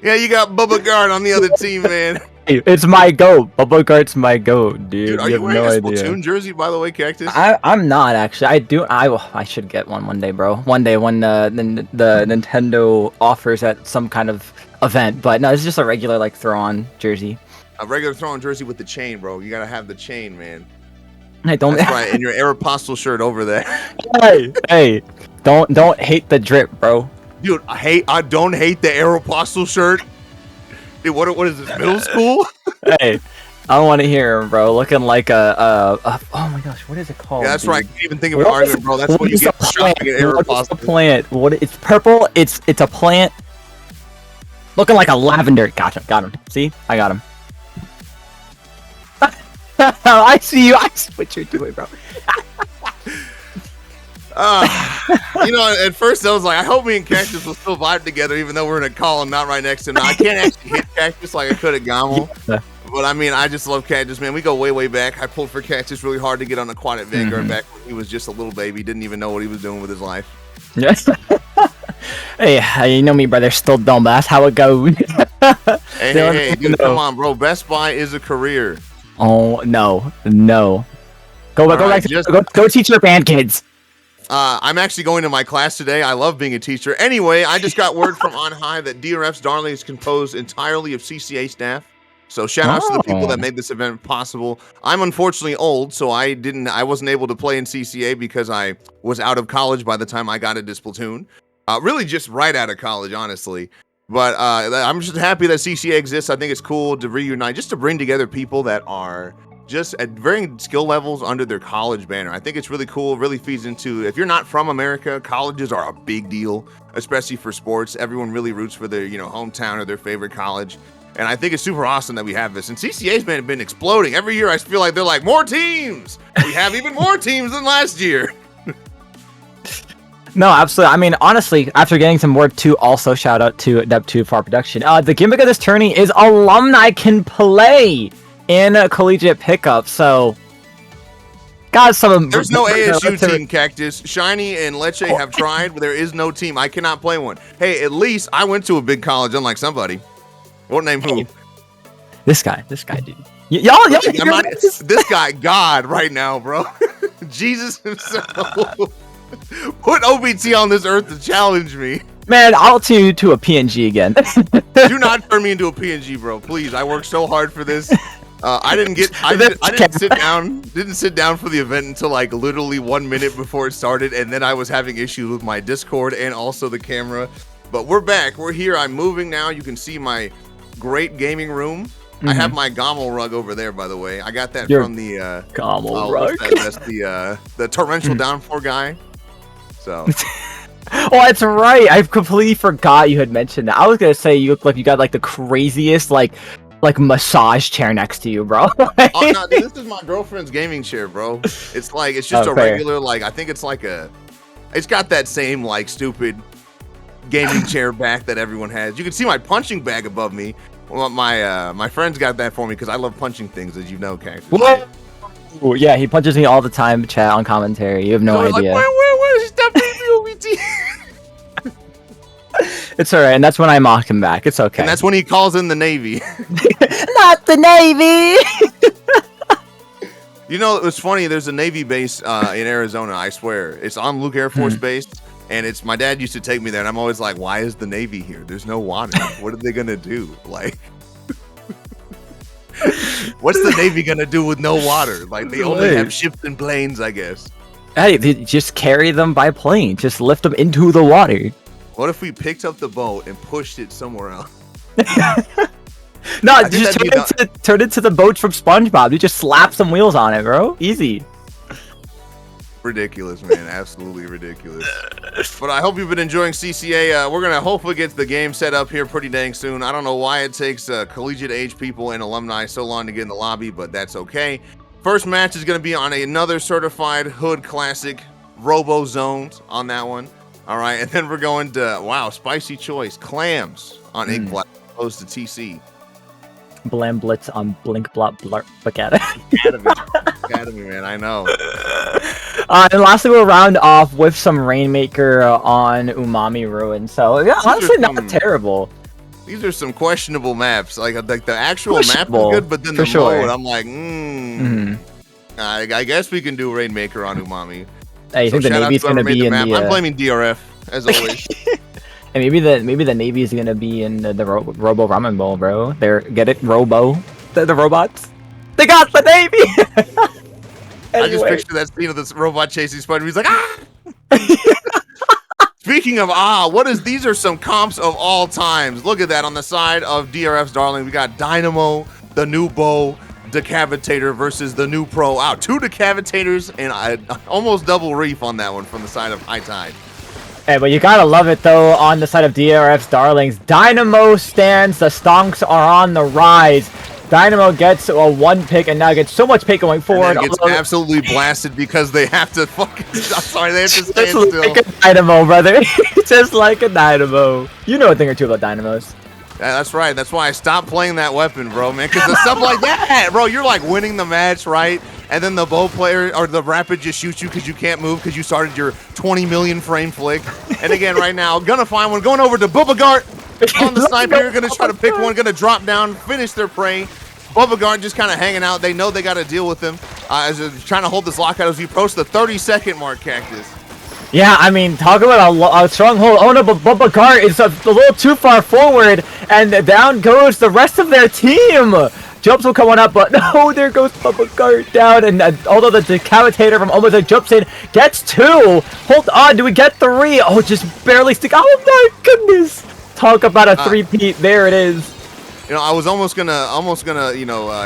Yeah, you got Bubba Guard on the other team, man. Hey, it's my goat. Bubba Guard's my goat, dude. Are you wearing a Splatoon jersey, by the way, Cactus? I'm not, actually. I should get one day, bro. One day when the Nintendo offers at some kind of event. But no, it's just a regular, like, throw-on jersey. A regular throw-on jersey with the chain, bro. You gotta have the chain, man. I don't. That's right, and your Aeropostale shirt over there. Hey, don't hate the drip, bro. Dude, I don't hate the Aeropostale shirt. Dude, what is this, middle school? Hey, I don't want to hear him, bro. Looking like oh my gosh, what is it called? Yeah, that's right. I can't even think of an argument, bro. That's what you get for shopping at Aeropostale. What's the plant? It's purple. It's a plant. Looking like a lavender. Gotcha. Got him. See? I got him. I see you. I see what you're doing, bro. You know, at first I was like, I hope me and Cactus will still vibe together, even though we're in a call and not right next to him. Now, I can't actually hit Cactus like I could at Gommel. Yeah. But I mean, I just love Cactus, man. We go way back. I pulled for Cactus really hard to get on Aquatic Vanguard back when he was just a little baby, didn't even know what he was doing with his life. Yes. Hey, you know me, brother. Still dumb, but that's how it goes. hey, dude, come on, bro. Best Buy is a career. Oh no. Go teach your band kids. I'm actually going to my class today. I love being a teacher. Anyway, I just got word from on high that DRF's Darling is composed entirely of CCA staff. So shout outs to the people that made this event possible. I'm unfortunately old, so I wasn't able to play in CCA because I was out of college by the time I got into Splatoon. Really just right out of college, honestly. But I'm just happy that CCA exists. I think it's cool to reunite, just to bring together people that are just at varying skill levels under their college banner. I think it's really cool. Really feeds into, if you're not from America, colleges are a big deal, especially for sports. Everyone really roots for their, hometown or their favorite college. And I think it's super awesome that we have this. And CCA's been exploding. Every year I feel like they're like, more teams. We have even more teams than last year. No, absolutely. I mean, honestly, after getting some word too, also shout out to Adept2 for our production. The gimmick of this tourney is alumni can play in a collegiate pickup, so got some. There's no ASU team, Cactus. Shiny and Leche have tried, but there is no team. I cannot play one. Hey, at least I went to a big college, unlike somebody. What name who? This guy, dude. Y'all, this guy, God, right now, bro. Jesus himself. Put OBT on this earth to challenge me. Man, I'll tune you to a PNG again. Do not turn me into a PNG, bro. Please, I worked so hard for this. I didn't sit down for the event until like literally 1 minute before it started, and then I was having issues with my Discord and also the camera. But we're back. We're here. I'm moving now. You can see my great gaming room. I have my Gommel rug over there, by the way. I got that from the Gommel rug. That's the torrential downpour guy. So. Oh, that's right. I completely forgot you had mentioned that. I was gonna say you look like you got like the craziest like like massage chair next to you, bro. Oh no, dude, this is my girlfriend's gaming chair, bro. It's like it's just Oh, a fair. regular, like I think it's like a. It's got that same like stupid gaming chair back that everyone has. You can see my punching bag above me. Well, my friend's got that for me because I love punching things, as you know, Cactus. What? Ooh, yeah, he punches me all the time, chat on commentary. You have no So idea. Like, where is that baby OBT? It's alright, and that's when I mock him back. It's okay. And that's when he calls in the Navy. Not the Navy! You know, it's funny. There's a Navy base in Arizona. I swear, it's on Luke Air Force Base, and it's my dad used to take me there, and I'm always like, "Why is the Navy here? There's no water. What are they gonna do? Like, what's the Navy gonna do with no water? Like, they only have ships and planes, I guess." Hey, just carry them by plane. Just lift them into the water. What if we picked up the boat and pushed it somewhere else? No, just turn it to the boat from SpongeBob. You just slap some wheels on it, bro. Easy. Ridiculous, man. Absolutely ridiculous. But I hope you've been enjoying CCA. We're going to hopefully get the game set up here pretty dang soon. I don't know why it takes collegiate age people and alumni so long to get in the lobby, but that's okay. First match is going to be on another certified Hood Classic Robo Zones on that one. All right. And then we're going to, wow, spicy choice. Clams on Ink Blast opposed to TC. Blam Blitz on Blink Blop Blarp Academy. Academy, man, I know. And lastly, we'll round off with some Rainmaker on Umami Ruin. So, yeah, honestly, not terrible. These are some questionable maps. Like the actual map is good, but then the mode, I'm like, I guess we can do Rainmaker on Umami. Hey, you think the Navy's going to be in the... I'm blaming DRF, as always. And maybe the Navy is gonna be in the Robo Ramen Bowl, bro. Get it, Robo, the robots. They got the Navy. Anyway. I just picture that scene of this robot chasing Spider. He's like, ah. Speaking of these are some comps of all times. Look at that on the side of DRF's darling. We got Dynamo, the new bow, Decavitator versus the new pro. Wow, 2 Decavitators and almost double reef on that one from the side of High Tide. Hey, but you gotta love it though on the side of DRF's darlings. Dynamo stands, the stonks are on the rise. Dynamo gets a 1 pick and now gets so much pick going forward. And gets absolutely blasted because they have to fucking. I'm sorry, they have to stand still. Like a Dynamo, brother. Just like a Dynamo. You know a thing or two about Dynamos. Yeah, that's right. That's why I stopped playing that weapon, bro, man. Because it's stuff like that, bro. You're like winning the match, right? And then the bow player or the rapid just shoots you because you can't move because you started your 20 million frame flick. And again, right now, gonna find one. Going over to Bubba Gart on the sniper. Gonna try to pick one. Gonna drop down, finish their prey. Bubba Gart just kind of hanging out. They know they got to deal with him as they're trying to hold this lockout as we approach the 30-second mark, Cactus. Yeah, I mean, talk about a stronghold. Oh no, but Bubba Gart is a little too far forward, and down goes the rest of their team. Jumps will come on up, but no, there goes Bubba Gart down, and although the Decavitator from Omaza jumps in, gets 2. Hold on, do we get 3? Oh, just barely stick. Oh my goodness! Talk about a 3-peat. There it is. You know, I was almost gonna,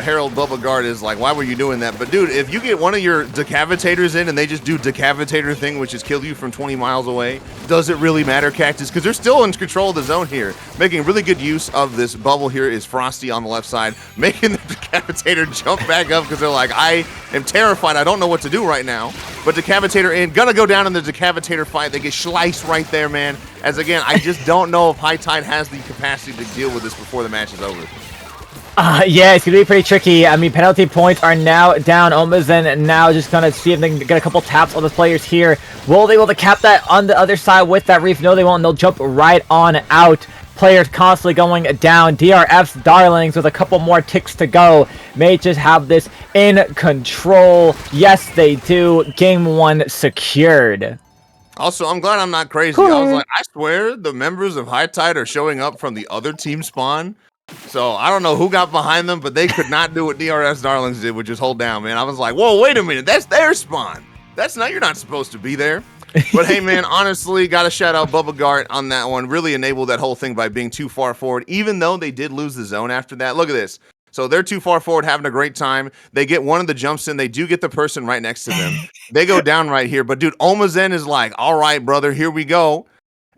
herald Bubba Gart is like, why were you doing that? But dude, if you get one of your Decavitators in and they just do Decavitator thing, which is kill you from 20 miles away, does it really matter, Cactus? Because they're still in control of the zone here. Making really good use of this bubble here is Frosty on the left side, making the Decavitator jump back up because they're like, I am terrified. I don't know what to do right now. But Decavitator in, gonna go down in the Decavitator fight. They get sliced right there, man. As again, I just don't know if High Tide has the capacity to deal with this before the match is over. Yeah, it's gonna be pretty tricky. I mean, penalty points are now down. Omazen now just gonna see if they can get a couple taps on the players here. Will they be able to cap that on the other side with that reef? No, they won't. They'll jump right on out. Players constantly going down. DRF's darlings with a couple more ticks to go may just have this in control. Yes, they do. Game 1 secured. Also, I'm glad I'm not crazy. I was like, I swear the members of High Tide are showing up from the other team spawn. So I don't know who got behind them, but they could not do what DRS Darlings did, which is hold down, man. I was like, whoa, wait a minute. That's their spawn. You're not supposed to be there. But hey, man, honestly, got to shout out Bubba Gart on that one. Really enabled that whole thing by being too far forward, even though they did lose the zone after that. Look at this. So they're too far forward, having a great time. They get one of the jumps in. They do get the person right next to them. They go down right here. But, dude, Omazen is like, all right, brother, here we go.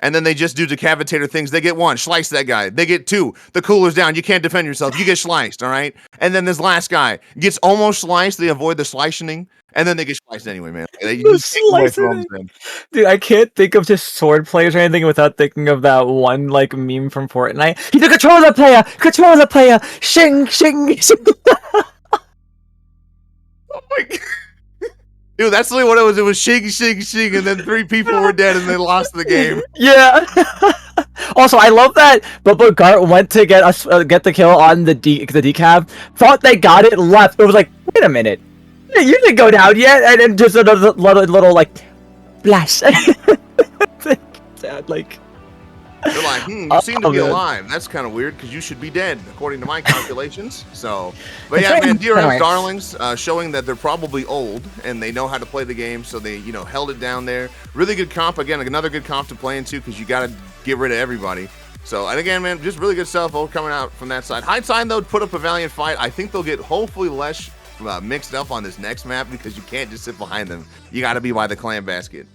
And then they just do decapitator things. They get 1, slice that guy. They get 2, the cooler's down. You can't defend yourself. You get sliced, all right? And then this last guy gets almost sliced. They avoid the slicing, and then they get sliced anyway, man. They just take away from them. Dude, I can't think of just sword players or anything without thinking of that one like meme from Fortnite. He took control of the player! Control of the player! Shing, shing, shing! Oh my god. Dude, that's literally what it was. It was shing, shing, shing, and then 3 people were dead and they lost the game. Yeah. Also, I love that Bubba Gart went to get the kill on the decap, thought they got it, left. It was like, wait a minute. You didn't go down yet, and then just a little like splash. Like, they're like, you seem to be alive. That's kind of weird because you should be dead according to my calculations. So, but yeah, man, DRM's darlings, showing that they're probably old and they know how to play the game. So they, held it down there. Really good comp. Again, another good comp to play into because you got to get rid of everybody. So, and again, man, just really good stuff coming out from that side. High Tide, though, put up a valiant fight. I think they'll get hopefully less mixed up on this next map because you can't just sit behind them. You got to be by the clan basket.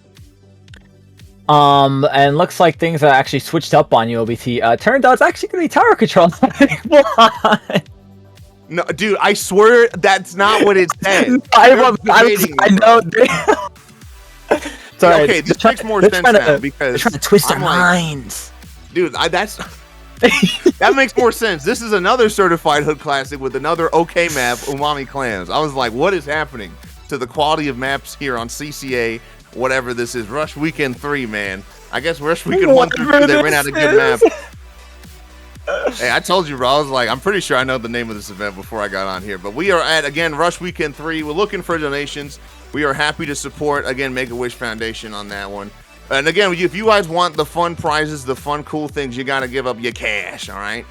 And looks like things are actually switched up on UOBT. Turned out it's actually going to be tower control. No, dude, I swear that's not what it said. I know. Sorry, okay, this makes more sense now because they're trying to twist our minds. Dude, that makes more sense. This is another certified Hood Classic with another okay map, Umami Clans. I was like, what is happening to the quality of maps here on CCA? Whatever this is, Rush Weekend 3, man. I guess Rush Weekend 1 through 2, they ran out of good maps. Hey, I told you, bro. I was like, I'm pretty sure I know the name of this event before I got on here. But we are at, again, Rush Weekend 3. We're looking for donations. We are happy to support, again, Make-A-Wish Foundation on that one. And again, if you guys want the fun prizes, the fun, cool things, you got to give up your cash, all right?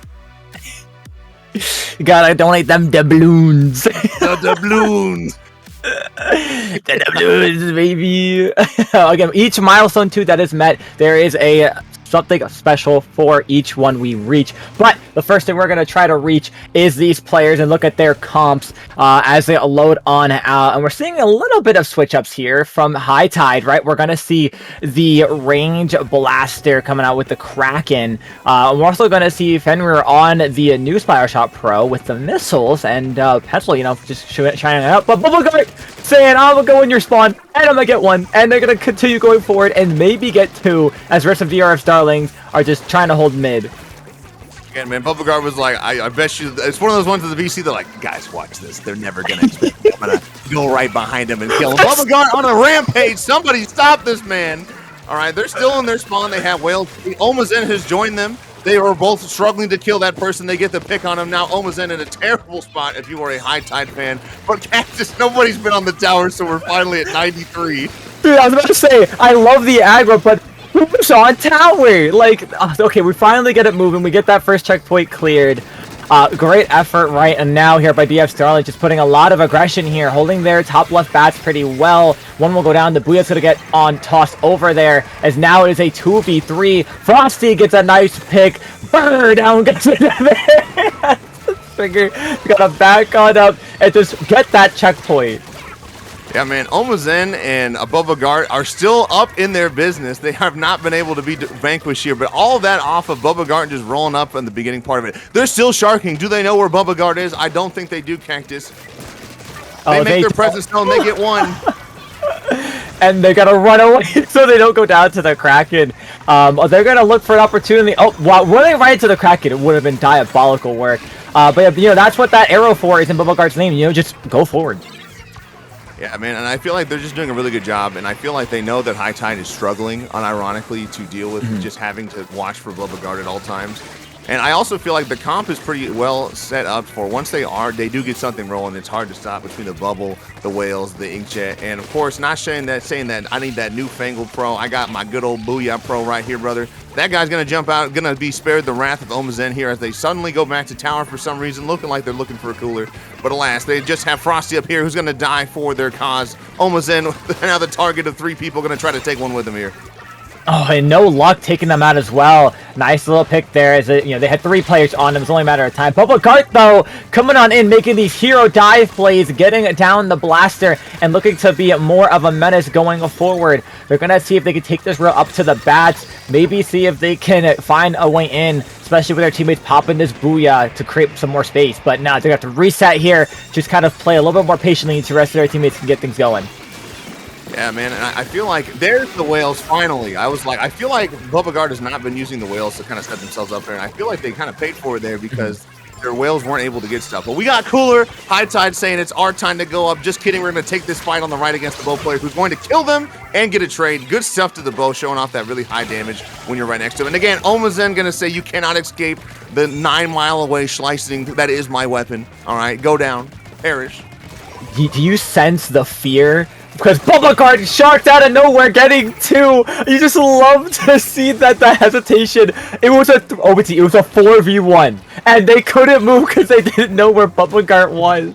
You got to donate them doubloons. The doubloons. The doubloons, baby. Again, each milestone too that is met, there is something special for each one we reach. But the first thing we're going to try to reach is these players and look at their comps as they load on out. And we're seeing a little bit of switch ups here from High Tide, right? We're going to see the range blaster coming out with the Kraken. We're also going to see Fenrir on the new Spire Shot Pro with the missiles, and Pencil, just shining it up. But Bubblegart saying, I'm going to go in your spawn, and I'm going to get one. And they're going to continue going forward and maybe get 2 as rest of DRF's darlings are just trying to hold mid. Yeah, man, Bubblegard was like, I bet you, it's one of those ones in the VC, they're like, guys, watch this. They're never going to expect me. I'm going to go right behind him and kill him. Bubblegard on a rampage. Somebody stop this man. All right, they're still in their spawn. They have whales. Omazen has joined them. They were both struggling to kill that person. They get the pick on him. Now Omazen in a terrible spot if you are a High Tide fan. But Cactus, nobody's been on the tower, so we're finally at 93. Dude, I was about to say, I love the aggro, but who's on tower? Like, okay, we finally get it moving. We get that first checkpoint cleared. Great effort right and now here by DF Starlight, just putting a lot of aggression here, holding their top left bats pretty well. One will go down. The Booyah's gonna get on tossed over there as now it is a 2v3. Frosty gets a nice pick. Burr down gets it there. Figure gotta back on up and just get that checkpoint. Yeah, man, Omazen and Bubblegart are still up in their business. They have not been able to be vanquished here, but all of that off of Bubblegart just rolling up in the beginning part of it. They're still sharking. Do they know where Bubblegart is? I don't think they do, Cactus. They make their presence known. They get 1. And they're gonna run away so they don't go down to the Kraken. They're gonna look for an opportunity. Oh, wow, running right into the Kraken, it would have been diabolical work. But that's what that arrow for is in Bubblegart's name. Just go forward. Yeah, man, and I feel like they're just doing a really good job, and I feel like they know that High Tide is struggling, unironically, to deal with just having to watch for Bubblegart at all times. And I also feel like the comp is pretty well set up for once they do get something rolling, it's hard to stop between the Bubble, the Whales, the Inkjet, and of course, not saying that I need that newfangled Pro. I got my good old Booyah Pro right here, brother. That guy's going to jump out, going to be spared the wrath of Omazen here as they suddenly go back to tower for some reason, looking like they're looking for a cooler. But alas, they just have Frosty up here who's going to die for their cause. Omazen, now the target of 3 people, going to try to take one with him here. Oh, and no luck taking them out as well. Nice little pick there. As it, they had 3 players on them. It was only a matter of time. Bubba Gart, though, coming on in, making these hero dive plays, getting down the blaster, and looking to be more of a menace going forward. They're going to see if they can take this route up to the bats. Maybe see if they can find a way in, especially with their teammates popping this booyah to create some more space. But now they're going to have to reset here, just kind of play a little bit more patiently until the rest of their teammates can get things going. Yeah, man, and I feel like there's the whales finally. I feel like Bubba Guard has not been using the whales to kind of set themselves up there, and I feel like they kind of paid for it there because their whales weren't able to get stuff. But we got Cooler, High Tide saying it's our time to go up. Just kidding, we're going to take this fight on the right against the bow player who's going to kill them and get a trade. Good stuff to the bow, showing off that really high damage when you're right next to him. And again, Omazen going to say you cannot escape the 9-mile away slicing. That is my weapon. All right, go down, perish. Do you sense the fear? Because Bubba Guard sharked out of nowhere getting 2. You just love to see that the hesitation. It was a OBT. It was a 4v1, and they couldn't move because they didn't know where Bubba Guard was.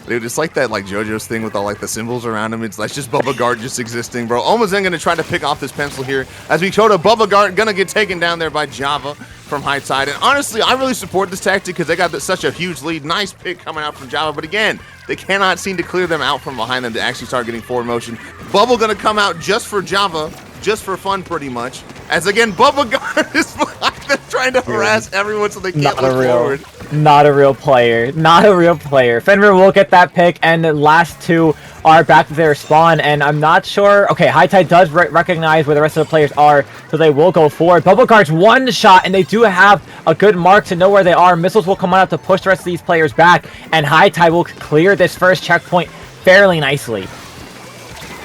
Dude, it's like that JoJo's thing with all the symbols around him. It's like just Bubba Guard just existing, bro. Omazen gonna try to pick off this pencil here. As we showed Bubba Guard gonna get taken down there by Java from High Tide. And honestly, I really support this tactic because they got such a huge lead. Nice pick coming out from Java, but again, they cannot seem to clear them out from behind them to actually start getting forward motion. Bubble gonna come out just for Java, just for fun pretty much. As again, Bubba Guard is behind them trying to harass everyone so they can't look forward. Not a real player. Not a real player. Fenrir will get that pick, and the last 2 are back to their spawn, and I'm not sure. Okay, High Tide does recognize where the rest of the players are, so they will go forward. Bubba Guard's 1 shot, and they do have a good mark to know where they are. Missiles will come out to push the rest of these players back, and High Tide will clear this first checkpoint fairly nicely.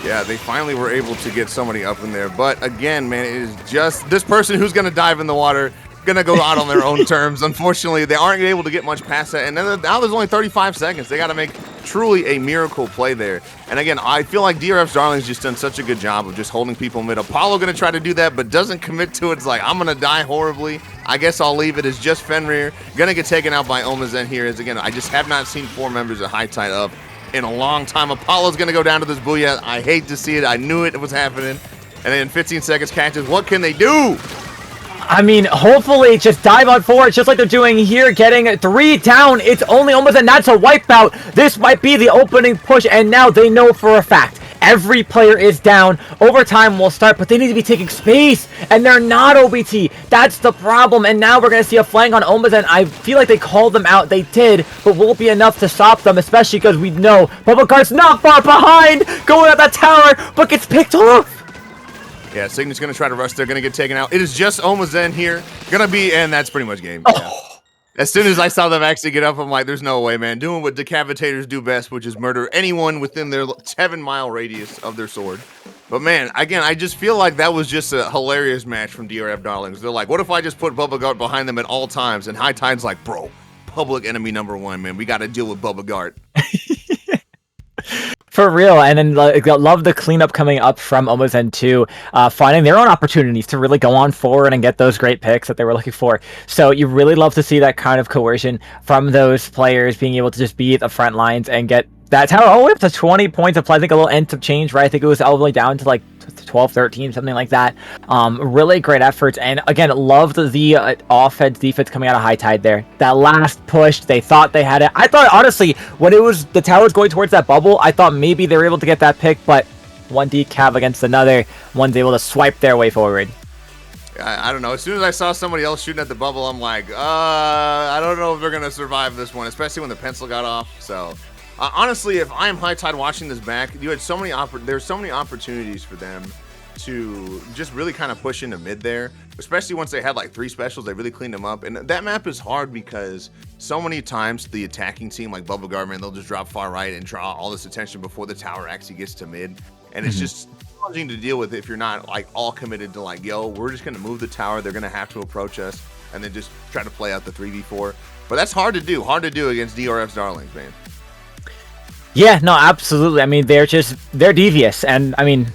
Yeah, they finally were able to get somebody up in there, but again, man, it is just this person who's going to dive in the water. Gonna go out on their own terms. Unfortunately, they aren't able to get much past that, and then now there's only 35 seconds. They got to make truly a miracle play there. And again, I feel like DRF's Darling's just done such a good job of just holding people mid. Apollo gonna try to do that, but doesn't commit to it. It's like, I'm gonna die horribly. I guess I'll leave it as just Fenrir. Gonna get taken out by Omazen here. As again, I just have not seen 4 members of High Tide up in a long time. Apollo's gonna go down to this booyah. I hate to see it. I knew it was happening. And then 15 seconds catches. What can they do? I mean, hopefully just dive on forward, just like they're doing here, getting 3 down. It's only almost, and that's a wipeout. This might be the opening push, and now they know for a fact every player is down. Overtime will start, but they need to be taking space, and they're not OBT. That's the problem, and now we're going to see a flank on Omazen. I feel like they called them out. They did, but won't be enough to stop them, especially because we know Bubba Guard's not far behind, going at that tower, but gets picked off. Yeah, Cygnet's going to try to rush. They're going to get taken out. It is just Omazen here. Going to be, and that's pretty much game. Yeah. As soon as I saw them actually get up, I'm like, there's no way, man. Doing what decapitators do best, which is murder anyone within their 7-mile radius of their sword. But man, again, I just feel like that was just a hilarious match from DRF Darlings. They're like, what if I just put Bubba Guard behind them at all times? And High Tide's like, bro, public enemy #1, man. We got to deal with Bubba Guard. For real, and then love the cleanup coming up from Omazen too, finding their own opportunities to really go on forward and get those great picks that they were looking for. So you really love to see that kind of coercion from those players being able to just be at the front lines and get that tower all the way up to 20 points of play. I think a little end of change, right? I think it was all the way down to like 12, 13, something like that. Really great efforts, and again, loved the offense, defense coming out of High Tide there. That last push, they thought they had it. I thought, honestly, when it was the towers going towards that bubble, I thought maybe they were able to get that pick, but one decav against another, one's able to swipe their way forward. I don't know. As soon as I saw somebody else shooting at the bubble, I'm like, I don't know if they're going to survive this one, especially when the pencil got off. So honestly, if I'm High Tide watching this back, you had so many there's so many opportunities for them to just really kind of push into mid there, especially once they had like 3 specials. They really cleaned them up, and that map is hard because so many times the attacking team like Bubba Guard, man, they'll just drop far right and draw all this attention before the tower actually gets to mid, and it's just challenging to deal with if you're not like all committed to like, yo, we're just going to move the tower, they're going to have to approach us, and then just try to play out the 3v4. But that's hard to do against DRF's Darlings, man. Yeah, no, absolutely. I mean, they're devious, and I mean,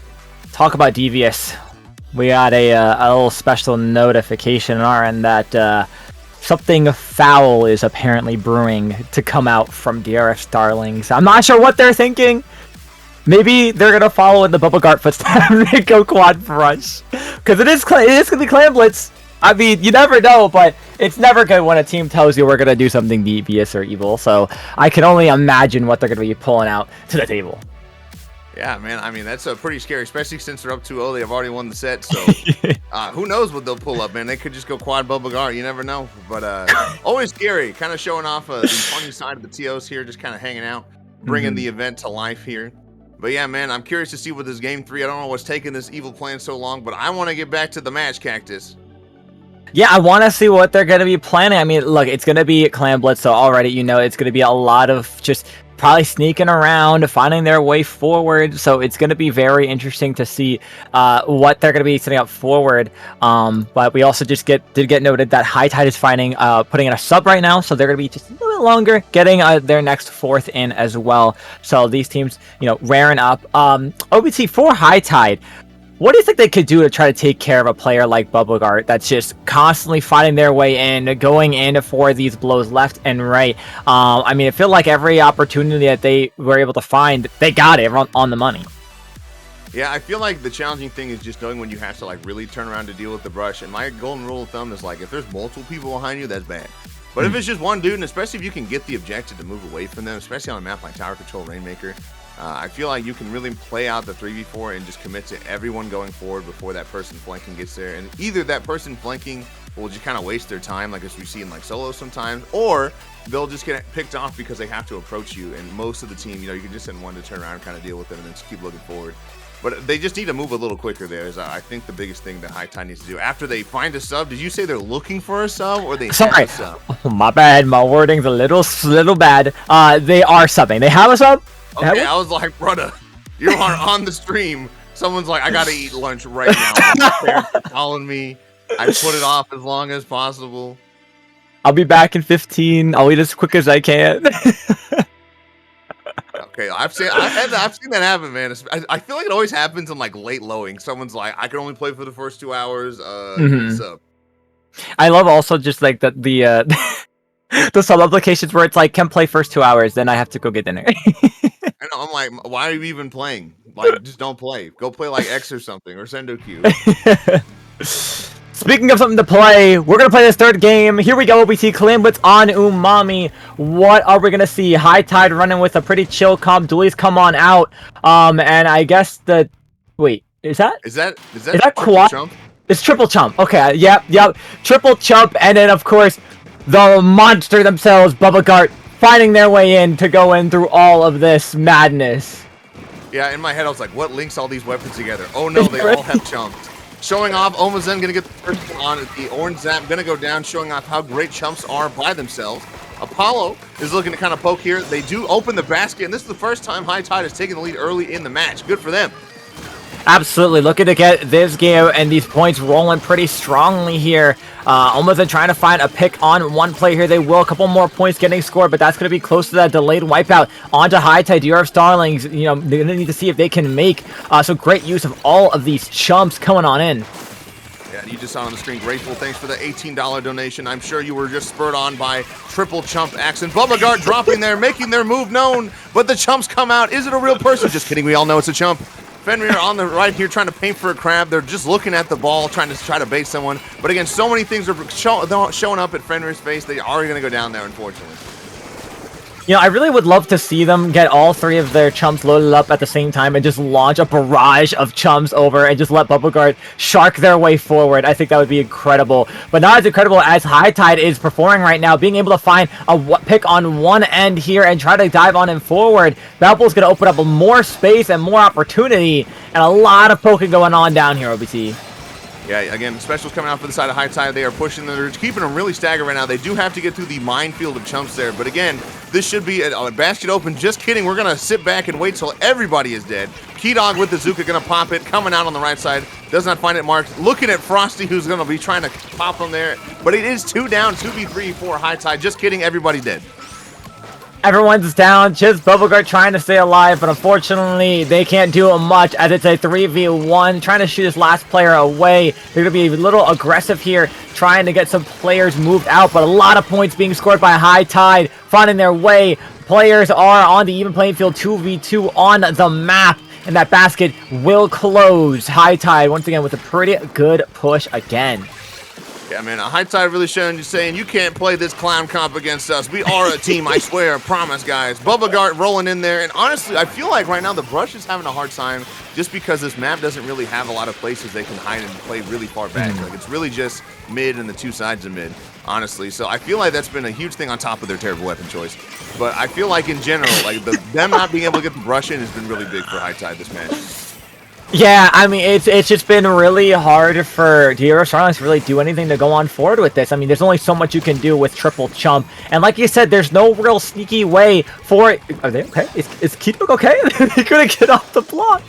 talk about devious. We got a little special notification on our end that something foul is apparently brewing to come out from DRF Darlings. I'm not sure what they're thinking, Maybe they're gonna follow in the Bubble Guard footsteps and go quad rush, because it is gonna be Clan Blitz. I mean, you never know, but it's never good when a team tells you we're gonna do something devious or evil. So I can only imagine what they're gonna be pulling out to the table. Yeah, man. I mean, that's pretty scary, especially since they're up 2-0. They've already won the set, so who knows what they'll pull up, man. They could just go quad Bubble Guard. You never know. But always scary. Kind of showing off the funny side of the TOs here, just kind of hanging out, bringing the event to life here. But yeah, man, I'm curious to see what this game 3. I don't know what's taking this evil plan so long, but I want to get back to the match, Cactus. Yeah, I want to see what they're going to be planning. I mean, look, it's going to be Clan Blitz, so already, you know, it's going to be a lot of just probably sneaking around, finding their way forward. So it's going to be very interesting to see what they're going to be setting up forward. But we also just did get noted that High Tide is putting in a sub right now, so they're going to be just a little bit longer, getting their next 4th in as well. So these teams, you know, raring up. OBT for High Tide. What do you think they could do to try to take care of a player like Bubblegart that's just constantly fighting their way in, going in for these blows left and right? I mean, I feel like every opportunity that they were able to find, they got it on the money. Yeah, I feel like the challenging thing is just knowing when you have to like really turn around to deal with the brush. And my golden rule of thumb is like, if there's multiple people behind you, that's bad. But if it's just one dude, and especially if you can get the objective to move away from them, especially on a map like Tower Control Rainmaker, I feel like you can really play out the 3v4 and just commit to everyone going forward before that person flanking gets there. And either that person flanking will just kind of waste their time, like as we see in like solos sometimes, or they'll just get picked off because they have to approach you. And most of the team, you know, you can just send one to turn around and kind of deal with them and then just keep looking forward. But they just need to move a little quicker there is I think the biggest thing that High Tide needs to do. After they find a sub, did you say they're looking for a sub or they have a sub? Oh, my bad. My wording's a little bad. They are subbing. They have a sub? Okay, I was like, brother, you're on the stream. Someone's like, I gotta eat lunch right now. My parents are calling me. I put it off as long as possible. I'll be back in 15. I'll eat as quick as I can. Okay, I've seen that happen, man. I feel like it always happens in like late lowing. Someone's like, I can only play for the first 2 hours. Sub. I love also just like the the sub applications where it's like, can play first 2 hours, then I have to go get dinner. I know, I'm like, why are you even playing? Like, just don't play. Go play like X or something or Sendoku. Speaking of something to play, we're going to play this 3rd game. Here we go, OBT Clan Blitz on Umami. What are we going to see? High Tide running with a pretty chill comp. Doolies come on out. And I guess the... Wait, is that quad chump? It's triple chump. Okay, yep. Triple chump, and then, of course, the monster themselves, Bubblegart, finding their way in to go in through all of this madness. Yeah, in my head, I was like, what links all these weapons together? Oh, no, they all have chumps. Showing off, Omazen going to get the first one on it. The orange zap going to go down, showing off how great chumps are by themselves. Apollo is looking to kind of poke here. They do open the basket, and this is the first time High Tide has taken the lead early in the match. Good for them. Absolutely, looking to get this game and these points rolling pretty strongly here. Almost trying to find a pick on one play here. They will. A couple more points getting scored, but that's going to be close to that delayed wipeout. Onto High Tide. DRF Starlings, you know, they're going to need to see if they can make so great use of all of these chumps coming on in. Yeah, you just saw on the screen. Grateful. Thanks for the $18 donation. I'm sure you were just spurred on by triple chump accent. Bubblegart dropping there, making their move known, but the chumps come out. Is it a real person? Just kidding. We all know it's a chump. Fenrir on the right here trying to paint for a crab. They're just looking at the ball, trying to bait someone. But again, so many things are showing up at Fenrir's face. They are going to go down there, unfortunately. You know, I really would love to see them get all 3 of their chumps loaded up at the same time and just launch a barrage of chumps over and just let Bubblegart shark their way forward. I think that would be incredible. But not as incredible as High Tide is performing right now, being able to find a pick on one end here and try to dive on him forward. Battlepool's going to open up more space and more opportunity, and a lot of poking going on down here, OBT. Yeah, again, specials coming out for the side of High Tide. They are pushing them. They're keeping them really staggered right now. They do have to get through the minefield of chumps there. But again, this should be a basket open. Just kidding. We're going to sit back and wait till everybody is dead. Keydog with the Zuka going to pop it. Coming out on the right side. Does not find it marked. Looking at Frosty, who's going to be trying to pop them there. But it is 2 down, 2v3 for High Tide. Just kidding. Everybody dead. Everyone's down, just Bubblegart trying to stay alive, but unfortunately they can't do much as it's a 3v1, trying to shoot this last player away. They're going to be a little aggressive here, trying to get some players moved out, but a lot of points being scored by High Tide, finding their way players are on the even playing field, 2v2 on the map, and that basket will close. High Tide once again with a pretty good push again. Yeah, man, High Tide really showing you, saying you can't play this clown comp against us. We are a team, I swear, I promise, guys. Bubba Guard rolling in there, and honestly, I feel like right now the Brush is having a hard time just because this map doesn't really have a lot of places they can hide and play really far back. Like, it's really just mid and the two sides of mid, honestly. So I feel like that's been a huge thing on top of their terrible weapon choice. But I feel like in general, like them not being able to get the Brush in has been really big for High Tide this match. Yeah, I mean, it's just been really hard for DRF Starlings to really do anything to go on forward with this. I mean, there's only so much you can do with triple chump. And like you said, there's no real sneaky way for it. Are they okay? Is Keatuk okay? He couldn't get off the block.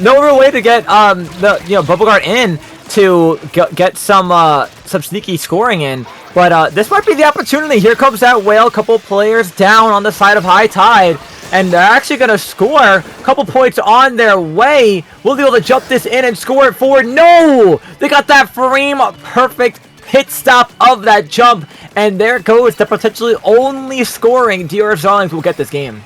No real way to get Bubblegard in to get some sneaky scoring in. But this might be the opportunity. Here comes that whale. Couple players down on the side of High Tide. And they're actually going to score a couple points on their way. Will they be able to jump this in and score it forward? No! They got that frame perfect hit stop of that jump. And there goes the potentially only scoring DRF Starlings will get this game.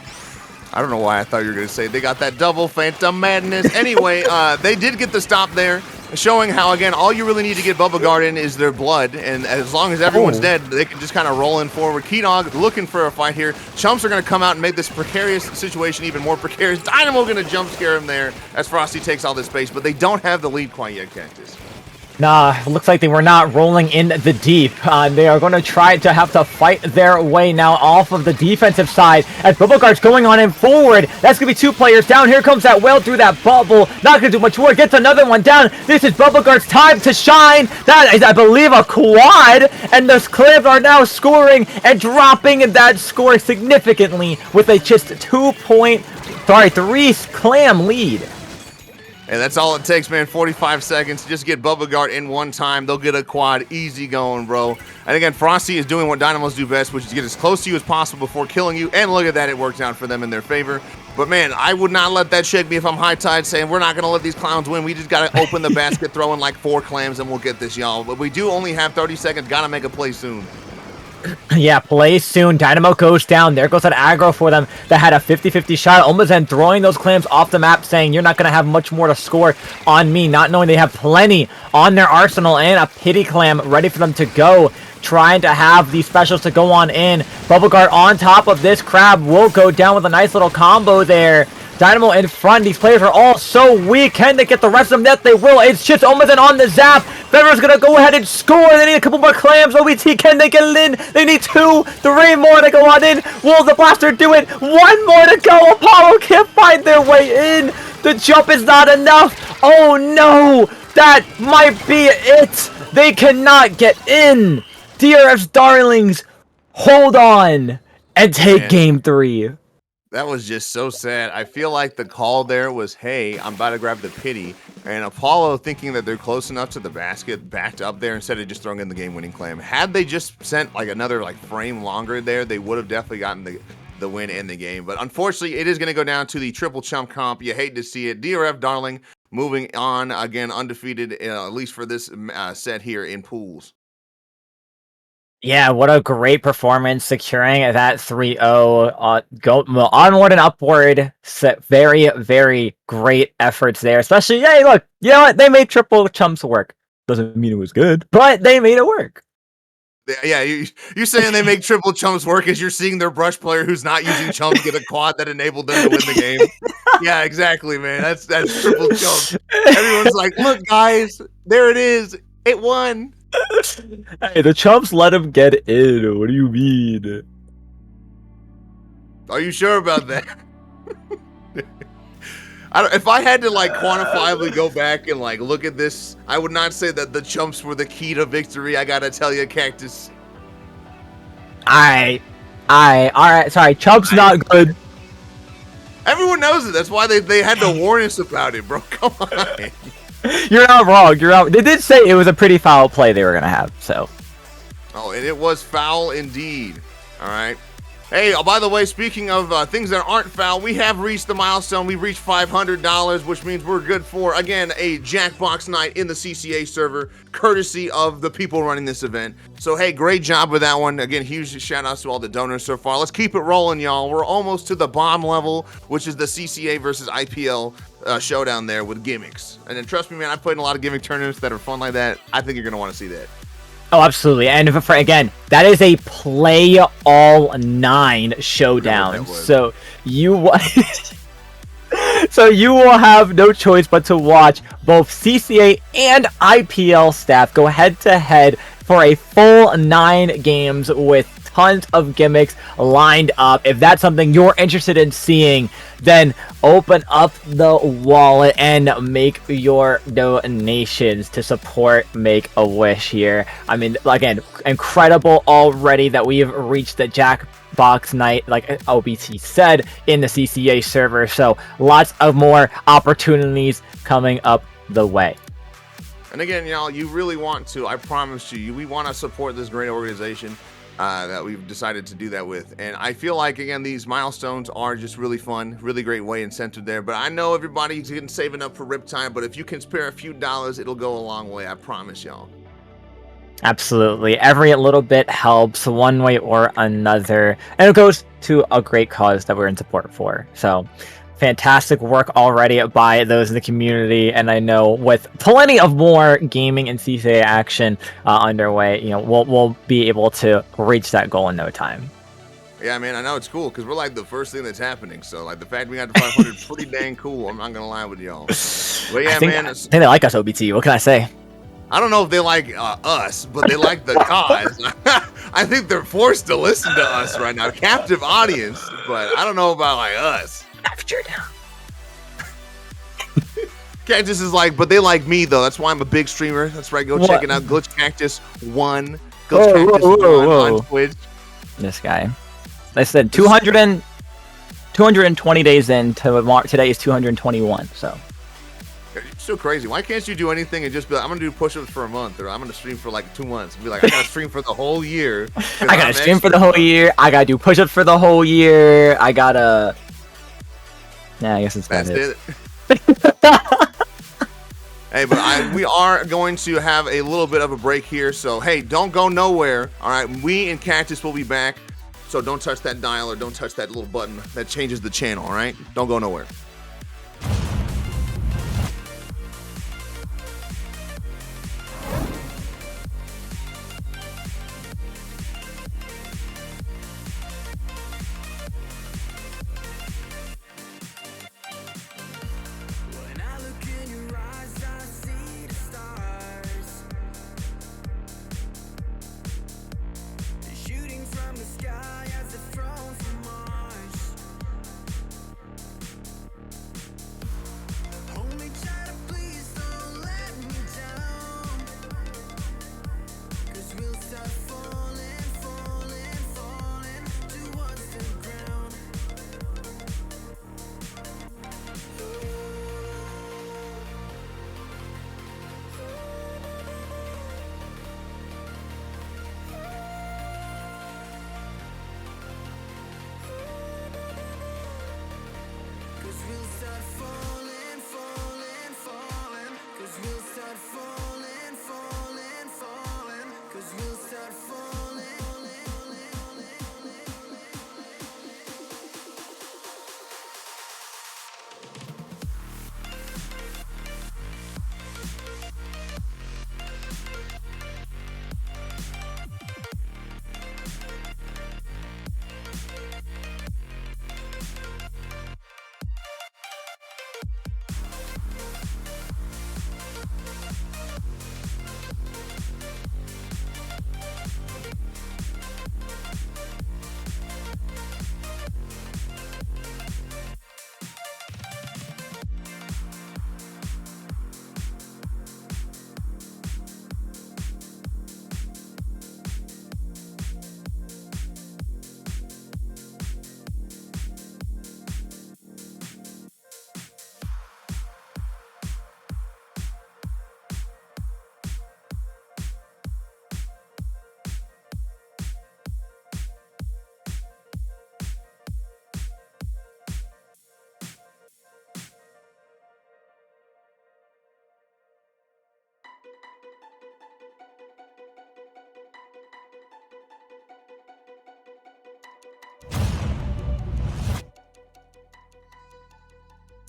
I don't know why I thought you were going to say they got that double Phantom Madness. Anyway, they did get the stop there, showing how, again, all you really need to get Bubba Guard in is their blood, and as long as everyone's dead, they can just kind of roll in forward. Keydog looking for a fight here. Chumps are going to come out and make this precarious situation even more precarious. Dynamo going to jump scare him there as Frosty takes all this space, but they don't have the lead quite yet, Cactus. Nah, looks like they were not rolling in the deep. They are going to try to have to fight their way now off of the defensive side as Bubblegard's going on in forward. That's going to be two players down. Here comes that whale through that bubble. Not going to do much more. Gets another one down. This is Bubblegard's time to shine. That is, I believe, a quad. And the Clips are now scoring and dropping that score significantly with a just 3 clam lead. And that's all it takes, man. 45 seconds. Just get Bubba Guard in one time. They'll get a quad. Easy going, bro. And again, Frosty is doing what Dynamos do best, which is get as close to you as possible before killing you. And look at that. It worked out for them in their favor. But, man, I would not let that shake me if I'm High Tide saying we're not going to let these clowns win. We just got to open the basket, throw in like 4 clams, and we'll get this, y'all. But we do only have 30 seconds. Got to make a play soon. Yeah, play soon. Dynamo goes down. There goes that aggro for them that had a 50-50 shot. Omazen throwing those clams off the map, saying you're not going to have much more to score on me, not knowing they have plenty on their arsenal and a pity clam ready for them to go. Trying to have these specials to go on in. Bubblegard on top of this crab will go down with a nice little combo there. Dynamo in front. These players are all so weak. Can they get the rest of them? Yes, they will. It's just Omazen on the zap. Fever's going to go ahead and score. They need a couple more clams. OBT, can they get it in? They need 2, 3 more to go on in. Will the blaster do it? 1 more to go. Apollo can't find their way in. The jump is not enough. Oh, no. That might be it. They cannot get in. DRF's darlings, hold on and take game 3. That was just so sad. I feel like the call there was, hey, I'm about to grab the pity. And Apollo, thinking that they're close enough to the basket, backed up there instead of just throwing in the game-winning clam. Had they just sent like another frame longer there, they would have definitely gotten the win in the game. But unfortunately, it is going to go down to the triple chump comp. You hate to see it. DRF Darling moving on, again, undefeated, at least for this set here in pools. Yeah, what a great performance, securing that 3-0. Go onward and upward. Very, very great efforts there. Especially, hey, look, you know what? They made triple chumps work. Doesn't mean it was good, but they made it work. Yeah, you're saying they make triple chumps work as you're seeing their brush player who's not using chumps get a quad that enabled them to win the game. Yeah, exactly, man. That's triple chumps. Everyone's like, look, guys, there it is. It won. Hey, the chumps let him get in. What do you mean? Are you sure about that? If I had to quantifiably go back and look at this, I would not say that the chumps were the key to victory. I gotta tell you, Cactus. All right. Sorry, chumps not good. Everyone knows it. That's why they had to warn us about it, bro. Come on. You're not wrong. You're not. They did say it was a pretty foul play they were gonna have. So. Oh, and it was foul indeed. All right. Hey, by the way, speaking of things that aren't foul, we have reached the milestone. We've reached $500, which means we're good for, again, a Jackbox night in the CCA server, courtesy of the people running this event. So, hey, great job with that one. Again, huge shout outs to all the donors so far. Let's keep it rolling, y'all. We're almost to the bomb level, which is the CCA versus IPL showdown there with gimmicks. And then trust me, man, I've played in a lot of gimmick tournaments that are fun like that. I think you're going to want to see that. Oh, absolutely. And again, that is a play all 9 showdown. So you so you will have no choice but to watch both CCA and IPL staff go head to head for a full 9 games with tons of gimmicks lined up. If that's something you're interested in seeing, then open up the wallet and make your donations to support Make-A-Wish here. I mean, again, incredible already that we've reached the Jackbox night, like OBT said, in the CCA server. So lots of more opportunities coming up the way. And again, y'all, you really want to, I promise you, we want to support this great organization that we've decided to do that with. And I feel like, again, these milestones are just really fun, really great way incentive there. But I know everybody's getting saving up for Riptide, but if you can spare a few dollars, it'll go a long way. I promise y'all. Absolutely. Every little bit helps one way or another. And it goes to a great cause that we're in support for. So fantastic work already by those in the community, and I know with plenty of more gaming and CCA action underway, you know, we'll be able to reach that goal in no time. Yeah, man, I know it's cool because we're like the first thing that's happening. So like the fact we got to 500 is pretty dang cool. I'm not gonna lie with y'all. But yeah, I think they like us, OBT. What can I say? I don't know if they like us, but they like the cause. I think they're forced to listen to us right now, captive audience. But I don't know about like us. Cactus is like, but they like me though. That's why I'm a big streamer. That's right. Go check it out. Glitch Cactus 1. Glitch Cactus 1 on Twitch. This guy. They said 220 days in. Today is 221. So. It's so crazy. Why can't you do anything and just be like, I'm gonna do push-ups for a month, or I'm gonna stream for like 2 months? Be like, I gotta stream for the whole year. I gotta stream for the whole year. I gotta do push-ups for the whole year. I gotta. Yeah, I guess that's it. Hey, but we are going to have a little bit of a break here, so hey, don't go nowhere. All right, we and Cactus will be back, so don't touch that dial or don't touch that little button that changes the channel. All right, don't go nowhere.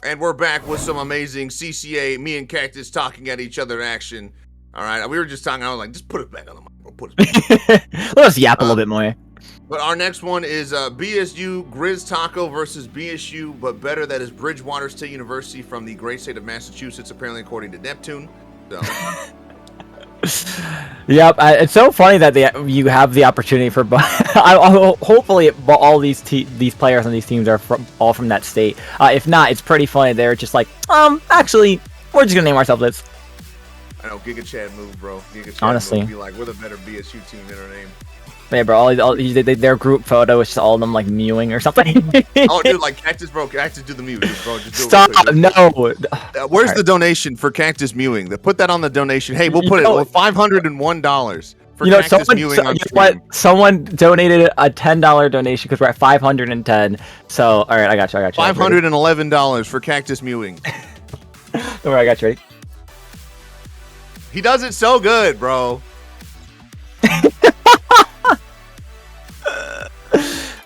And we're back with some amazing CCA, me and Cactus talking at each other action. All right, we were just talking. I was like, just put it back on the mic, bro. Put it back. Let us yap a little bit more. But our next one is BSU Grizztaco versus BSU, but better. That is Bridgewater State University from the great state of Massachusetts, apparently, according to Neptune. So. Yep, it's so funny that you have the opportunity for. Hopefully, all these players on these teams are all from that state. If not, it's pretty funny. They're just like, actually, we're just gonna name ourselves this. I know, Giga Chad move, bro. Giga Chad honestly, move, be like, we're the better BSU team in our name. Yeah, bro. Their group photo is just all of them like mewing or something. Oh, dude, like Cactus, bro. Cactus, do the mew, bro. Just do Stop! It no. Where's the donation for Cactus mewing? Put that on the donation. Hey, we'll put it $501 for Cactus mewing on stream. Someone donated a $10 donation because we're at 510. So, all right, I got you. $511 for Cactus mewing. All right, I got you. Ready? He does it so good, bro.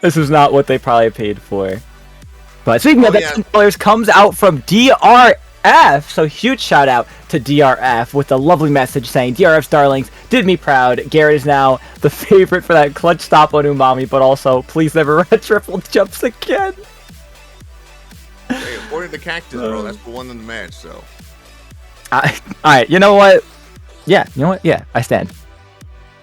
This is not what they probably paid for. But speaking of that, $10 comes out from DRF. So huge shout out to DRF with a lovely message saying, DRF's darlings did me proud. Garrett is now the favorite for that clutch stop on Umami, but also please never run triple jumps again. Hey, according to Cactus, bro, that's the one in the match, so. Alright, you know what? Yeah, you know what? Yeah, I stand.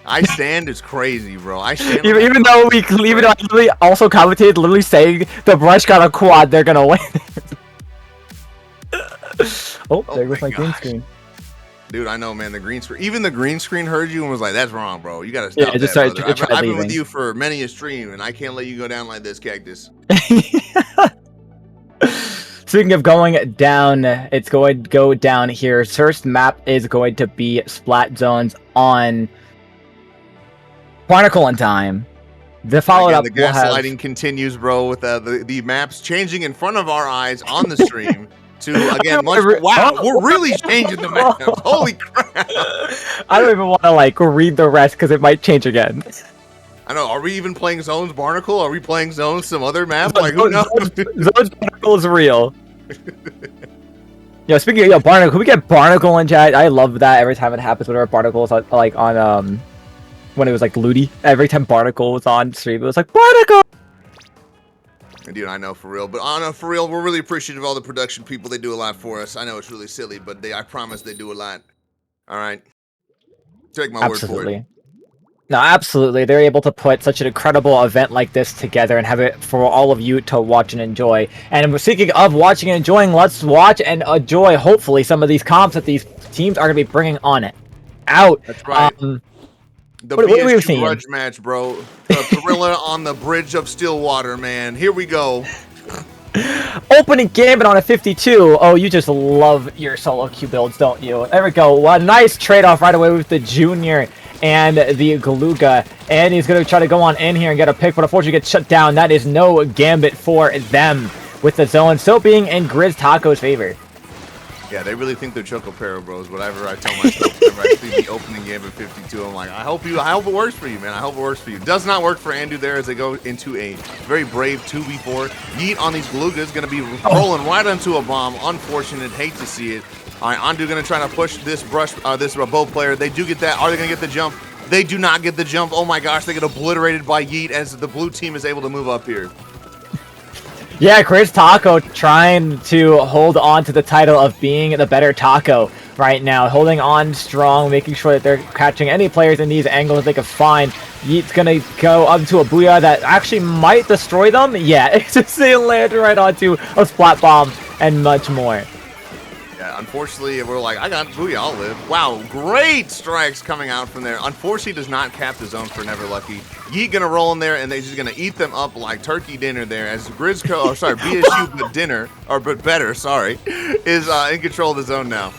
I stand is crazy, bro. I stand. Even though I literally also commentated, literally saying the brush got a quad, they're gonna win. There goes my green screen. Dude, I know, man. The green screen, even the green screen heard you and was like, "That's wrong, bro. You gotta stop that." I've been with you for many a stream, and I can't let you go down like this, Cactus. Speaking of going down, it's going to go down here. First map is going to be Splat Zones on Barnacle in time. The follow up. The gaslighting continues, bro, with the maps changing in front of our eyes on the stream. To again, wow, we're really changing the maps. Holy crap! I don't even want to read the rest because it might change again. I know. Are we even playing Zones Barnacle? Are we playing Zones some other map? Like who knows? Zones Barnacle is real. Yo, speaking of Barnacle, can we get Barnacle in chat? I love that every time it happens. Whenever Barnacle is on when it was Ludi, every time Barnacle was on stream, it was like Barnacle. Dude, I know, for real. But for real, we're really appreciative of all the production people. They do a lot for us. I know it's really silly, but I promise they do a lot. All right. Take my word for it. No, absolutely. They're able to put such an incredible event like this together and have it for all of you to watch and enjoy. And speaking of watching and enjoying, let's watch and enjoy, hopefully, some of these comps that these teams are going to be bringing on it. Out. That's right. The BSU grudge match, bro. The gorilla on the bridge of Stillwater, man. Here we go. Opening gambit on a 52. Oh, you just love your solo queue builds, don't you? There we go. A nice trade-off right away with the Junior and the Galuga. And he's going to try to go on in here and get a pick, but unfortunately gets shut down. That is no gambit for them, with the zone still being in Grizztaco's favor. Yeah, they really think they're Choco Pero Bros. Whatever I tell myself, whenever I see the opening game of 52, I'm like, I hope it works for you, man. I hope it works for you. Does not work for Andu there as they go into a very brave 2v4. Yeet on these Galugas, going to be rolling right onto a bomb. Unfortunate, hate to see it. All right, Andu going to try to push this bow player. They do get that. Are they going to get the jump? They do not get the jump. Oh my gosh, they get obliterated by Yeet as the blue team is able to move up here. Yeah, Grizztaco trying to hold on to the title of being the better taco right now. Holding on strong, making sure that they're catching any players in these angles they can find. Yeet's gonna go up to a Booyah that actually might destroy them. Yeah, it's just they land right onto a Splat Bomb and much more. Yeah, unfortunately, we're like, I got Booyah, I'll live. Wow, great strikes coming out from there. Unfortunately, does not cap the zone for Never Lucky. Yeet gonna roll in there, and they're just gonna eat them up like turkey dinner there as BSU, but better, is in control of the zone now.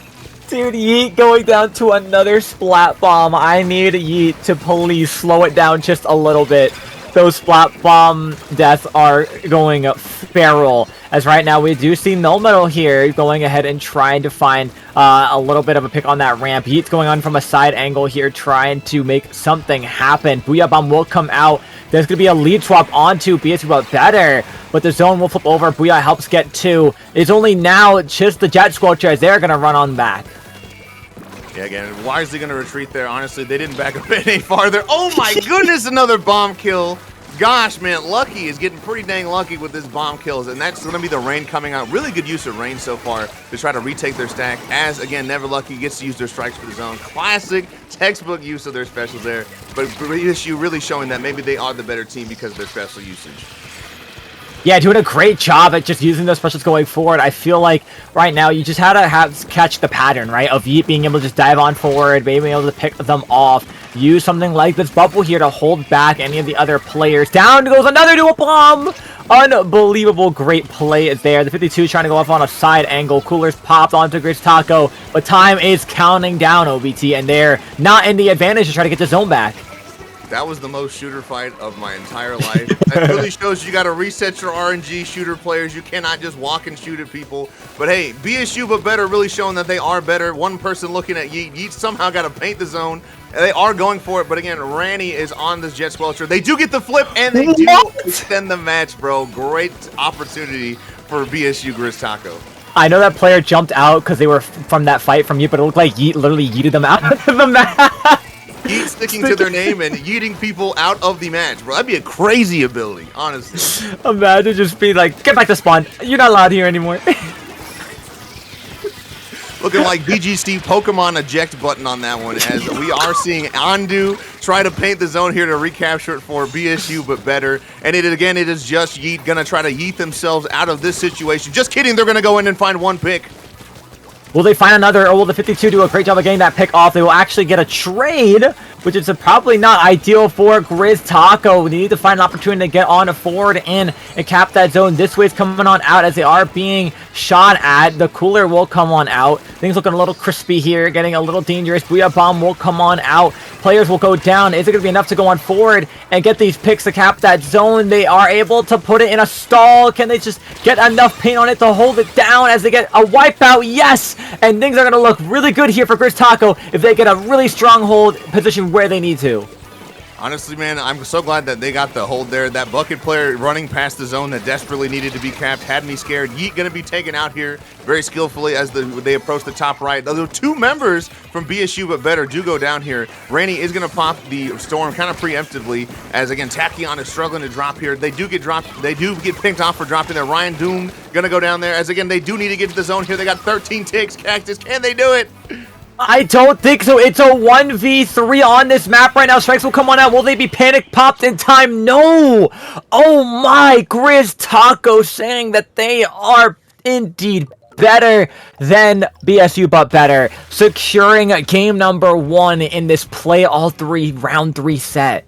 Dude, Yeet going down to another Splat Bomb. I need Yeet to please slow it down just a little bit. Those Splat Bomb deaths are going feral. As right now we do see Null Metal here going ahead and trying to find a little bit of a pick on that ramp. Yeet's going on from a side angle here trying to make something happen. Booyah Bomb will come out There's going to be a lead swap onto BSU, but better. But the zone will flip over. Booyah helps get 2. It's only now just the Jet Squelcher as they're going to run on back. Yeah, again, wisely going to retreat there. Honestly, they didn't back up any farther. Oh my goodness, another bomb kill. Gosh, man, Lucky is getting pretty dang lucky with his bomb kills, and that's going to be the Rain coming out. Really good use of Rain so far to try to retake their stack, as, again, Never Lucky gets to use their strikes for the zone. Classic, textbook use of their specials there, but BSU really showing that maybe they are the better team because of their special usage. Yeah, doing a great job at just using those specials going forward. I feel like right now you just had to catch the pattern, right, of Yeet being able to just dive on forward, being able to pick them off, use something like this bubble here to hold back any of the other players. Down goes another dual bomb! Unbelievable great play there. The 52 is trying to go off on a side angle. Coolers popped onto Grizztaco, but time is counting down, OBT, and they're not in the advantage to try to get the zone back. That was the most shooter fight of my entire life. That really shows you got to reset your RNG shooter players. You cannot just walk and shoot at people. But hey, BSU but better, really showing that they are better. One person looking at Yeet. Yeet somehow got to paint the zone. They are going for it, but again, Ranny is on this Jet Squelcher. They do get the flip, and they do extend the match, bro. Great opportunity for BSU Grizztaco. I know that player jumped out because they were from that fight from Yeet, but it looked like Yeet literally yeeted them out of the match. Yeet sticking to their name and yeeting people out of the match, bro. That'd be a crazy ability, honestly. Imagine just being like, get back to spawn. You're not allowed here anymore. Looking like BG Steve Pokemon eject button on that one, as we are seeing Andu try to paint the zone here to recapture it for BSU, but better. And it is just Yeet gonna try to yeet themselves out of this situation. Just kidding, they're gonna go in and find one pick. Will they find another, or will the 52 do a great job of getting that pick off? They will actually get a trade, which is probably not ideal for Grizztaco. They need to find an opportunity to get on forward and cap that zone. This way is coming on out as they are being shot at. The cooler will come on out. Things looking a little crispy here, getting a little dangerous. Booyah Bomb will come on out. Players will go down. Is it going to be enough to go on forward and get these picks to cap that zone? They are able to put it in a stall. Can they just get enough paint on it to hold it down as they get a wipeout? Yes! And things are going to look really good here for Grizztaco if they get a really strong hold position where they need to. Honestly, man, I'm so glad that they got the hold there. That bucket player running past the zone that desperately needed to be capped had me scared. Yeet going to be taken out here very skillfully as they approach the top right. The 2 members from BSU but better do go down here. Rainy is going to pop the storm kind of preemptively as, again, Tachyon is struggling to drop here. They do get dropped. They do get picked off for dropping there. Ryan Doom going to go down there as, again, they do need to get to the zone here. They got 13 ticks. Cactus, can they do it? I don't think so. It's a 1v3 on this map right now. Strikes will come on out. Will they be panic popped in time? No! Oh my, Grizztaco saying that they are indeed better than BSU, but better. Securing game number 1 in this play all 3 round 3 set.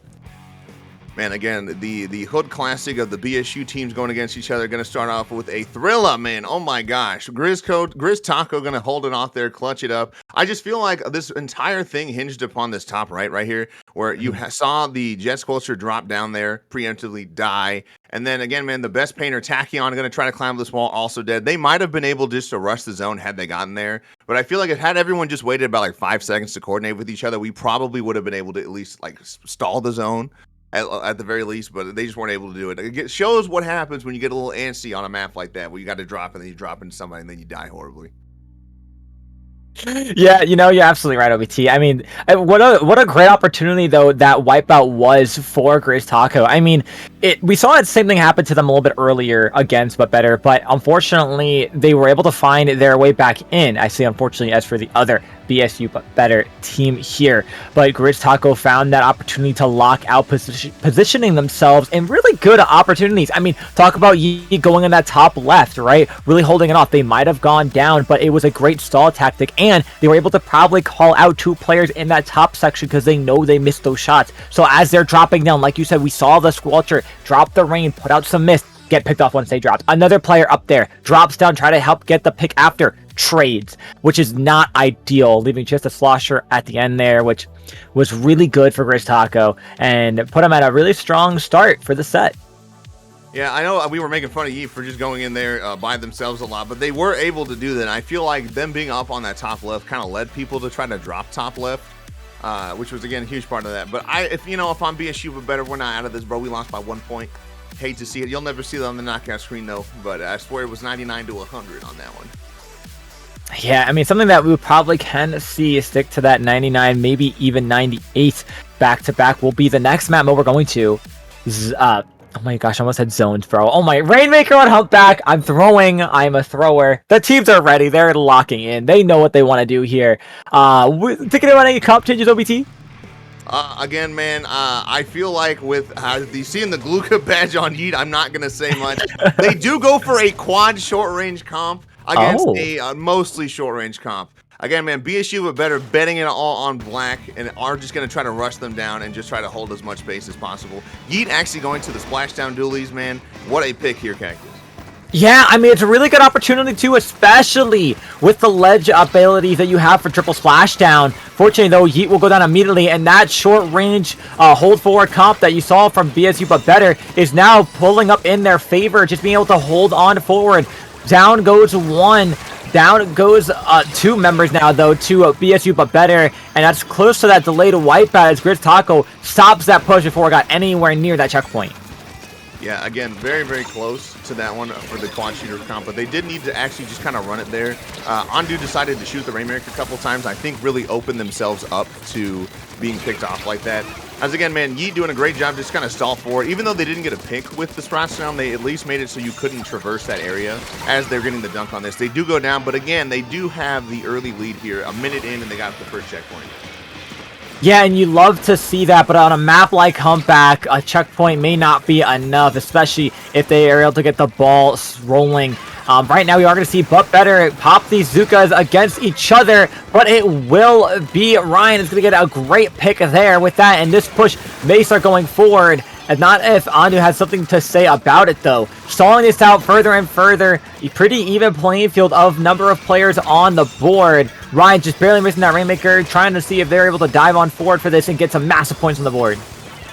Man, again, the Hood Classic of the BSU teams going against each other going to start off with a thriller, man. Oh my gosh. Grizztaco going to hold it off there, clutch it up. I just feel like this entire thing hinged upon this top right here, where you saw the Jet Squelcher drop down there, preemptively die. And then again, man, the best painter, Tachyon, going to try to climb this wall, also dead. They might have been able just to rush the zone had they gotten there. But I feel like if had everyone just waited about like 5 seconds to coordinate with each other, we probably would have been able to at least like stall the zone. At the very least, but they just weren't able to do it. It shows what happens when you get a little antsy on a map like that, where you got to drop and then you drop into somebody and then you die horribly. Yeah, you know, you're absolutely right, OBT. I mean, what a great opportunity, though, that wipeout was for Grizztaco. I mean, we saw that same thing happen to them a little bit earlier against But Better, but unfortunately, they were able to find their way back in. I say unfortunately as for the other BSU But Better team here. But Grizztaco found that opportunity to lock out, positioning themselves in really good opportunities. I mean, talk about Yeet going in that top left, right? Really holding it off. They might have gone down, but it was a great stall tactic, and they were able to probably call out 2 players in that top section because they know they missed those shots. So as they're dropping down, like you said, we saw the Squelcher drop the rain, put out some mist, get picked off once they dropped. Another player up there drops down, try to help get the pick after, trades, which is not ideal, leaving just a slosher at the end there, which was really good for Grizztaco and put them at a really strong start for the set. Yeah, I know we were making fun of Yeet for just going in there by themselves a lot, but they were able to do that. And I feel like them being up on that top left kind of led people to try to drop top left. which was again a huge part of that. But if I'm BSU but better, we're not out of this, bro. We lost by 1 point. Hate to see it. You'll never see that on the knockout screen though. But I swear it was 99 to 100 on that one. Yeah, I mean, something that we probably can see stick to that 99, maybe even 98 back-to-back will be the next map mode we're going to. Oh my gosh, I almost said zoned, bro. Oh my, Rainmaker on Humpback. I'm throwing. I'm a thrower. The teams are ready. They're locking in. They know what they want to do here. Thinking about any comp changes, OBT? Again, man, I feel like with seeing the Gluka badge on Yeet, I'm not going to say much. They do go for a quad short-range comp against a mostly short-range comp. Again, man, BSU but better betting it all on black and are just going to try to rush them down and just try to hold as much space as possible. Yeet actually going to the splashdown dualies, man. What a pick here, Cactus. Yeah, I mean, it's a really good opportunity too, especially with the ledge ability that you have for triple splashdown. Fortunately, though, Yeet will go down immediately, and that short-range hold forward comp that you saw from BSU but better is now pulling up in their favor, just being able to hold on forward. Down goes one. Down goes 2 members now, though, to BSU but better, and that's close to that delayed wipeout as Grizztaco stops that push before it got anywhere near that checkpoint. Yeah, again, very, very close to that one for the quad shooter comp, but they did need to actually just kind of run it there. Ondu decided to shoot the Rainmaker a couple times, I think really opened themselves up to being picked off like that. As again, man, Yeet doing a great job just kind of stall forward. Even though they didn't get a pick with the Splatsville, they at least made it so you couldn't traverse that area as they're getting the dunk on this. They do go down, but again, they do have the early lead here, a minute in, and they got the first checkpoint. Yeah, and you love to see that, but on a map like Humpback, a checkpoint may not be enough, especially if they are able to get the ball rolling. Right now, we are going to see but better pop these Zukas against each other, but it will be Ryan is going to get a great pick there with that, and this push may start going forward. And not if Andu has something to say about it, though. Stalling this out further and further. A pretty even playing field of number of players on the board. Ryan just barely missing that Rainmaker, trying to see if they're able to dive on forward for this and get some massive points on the board.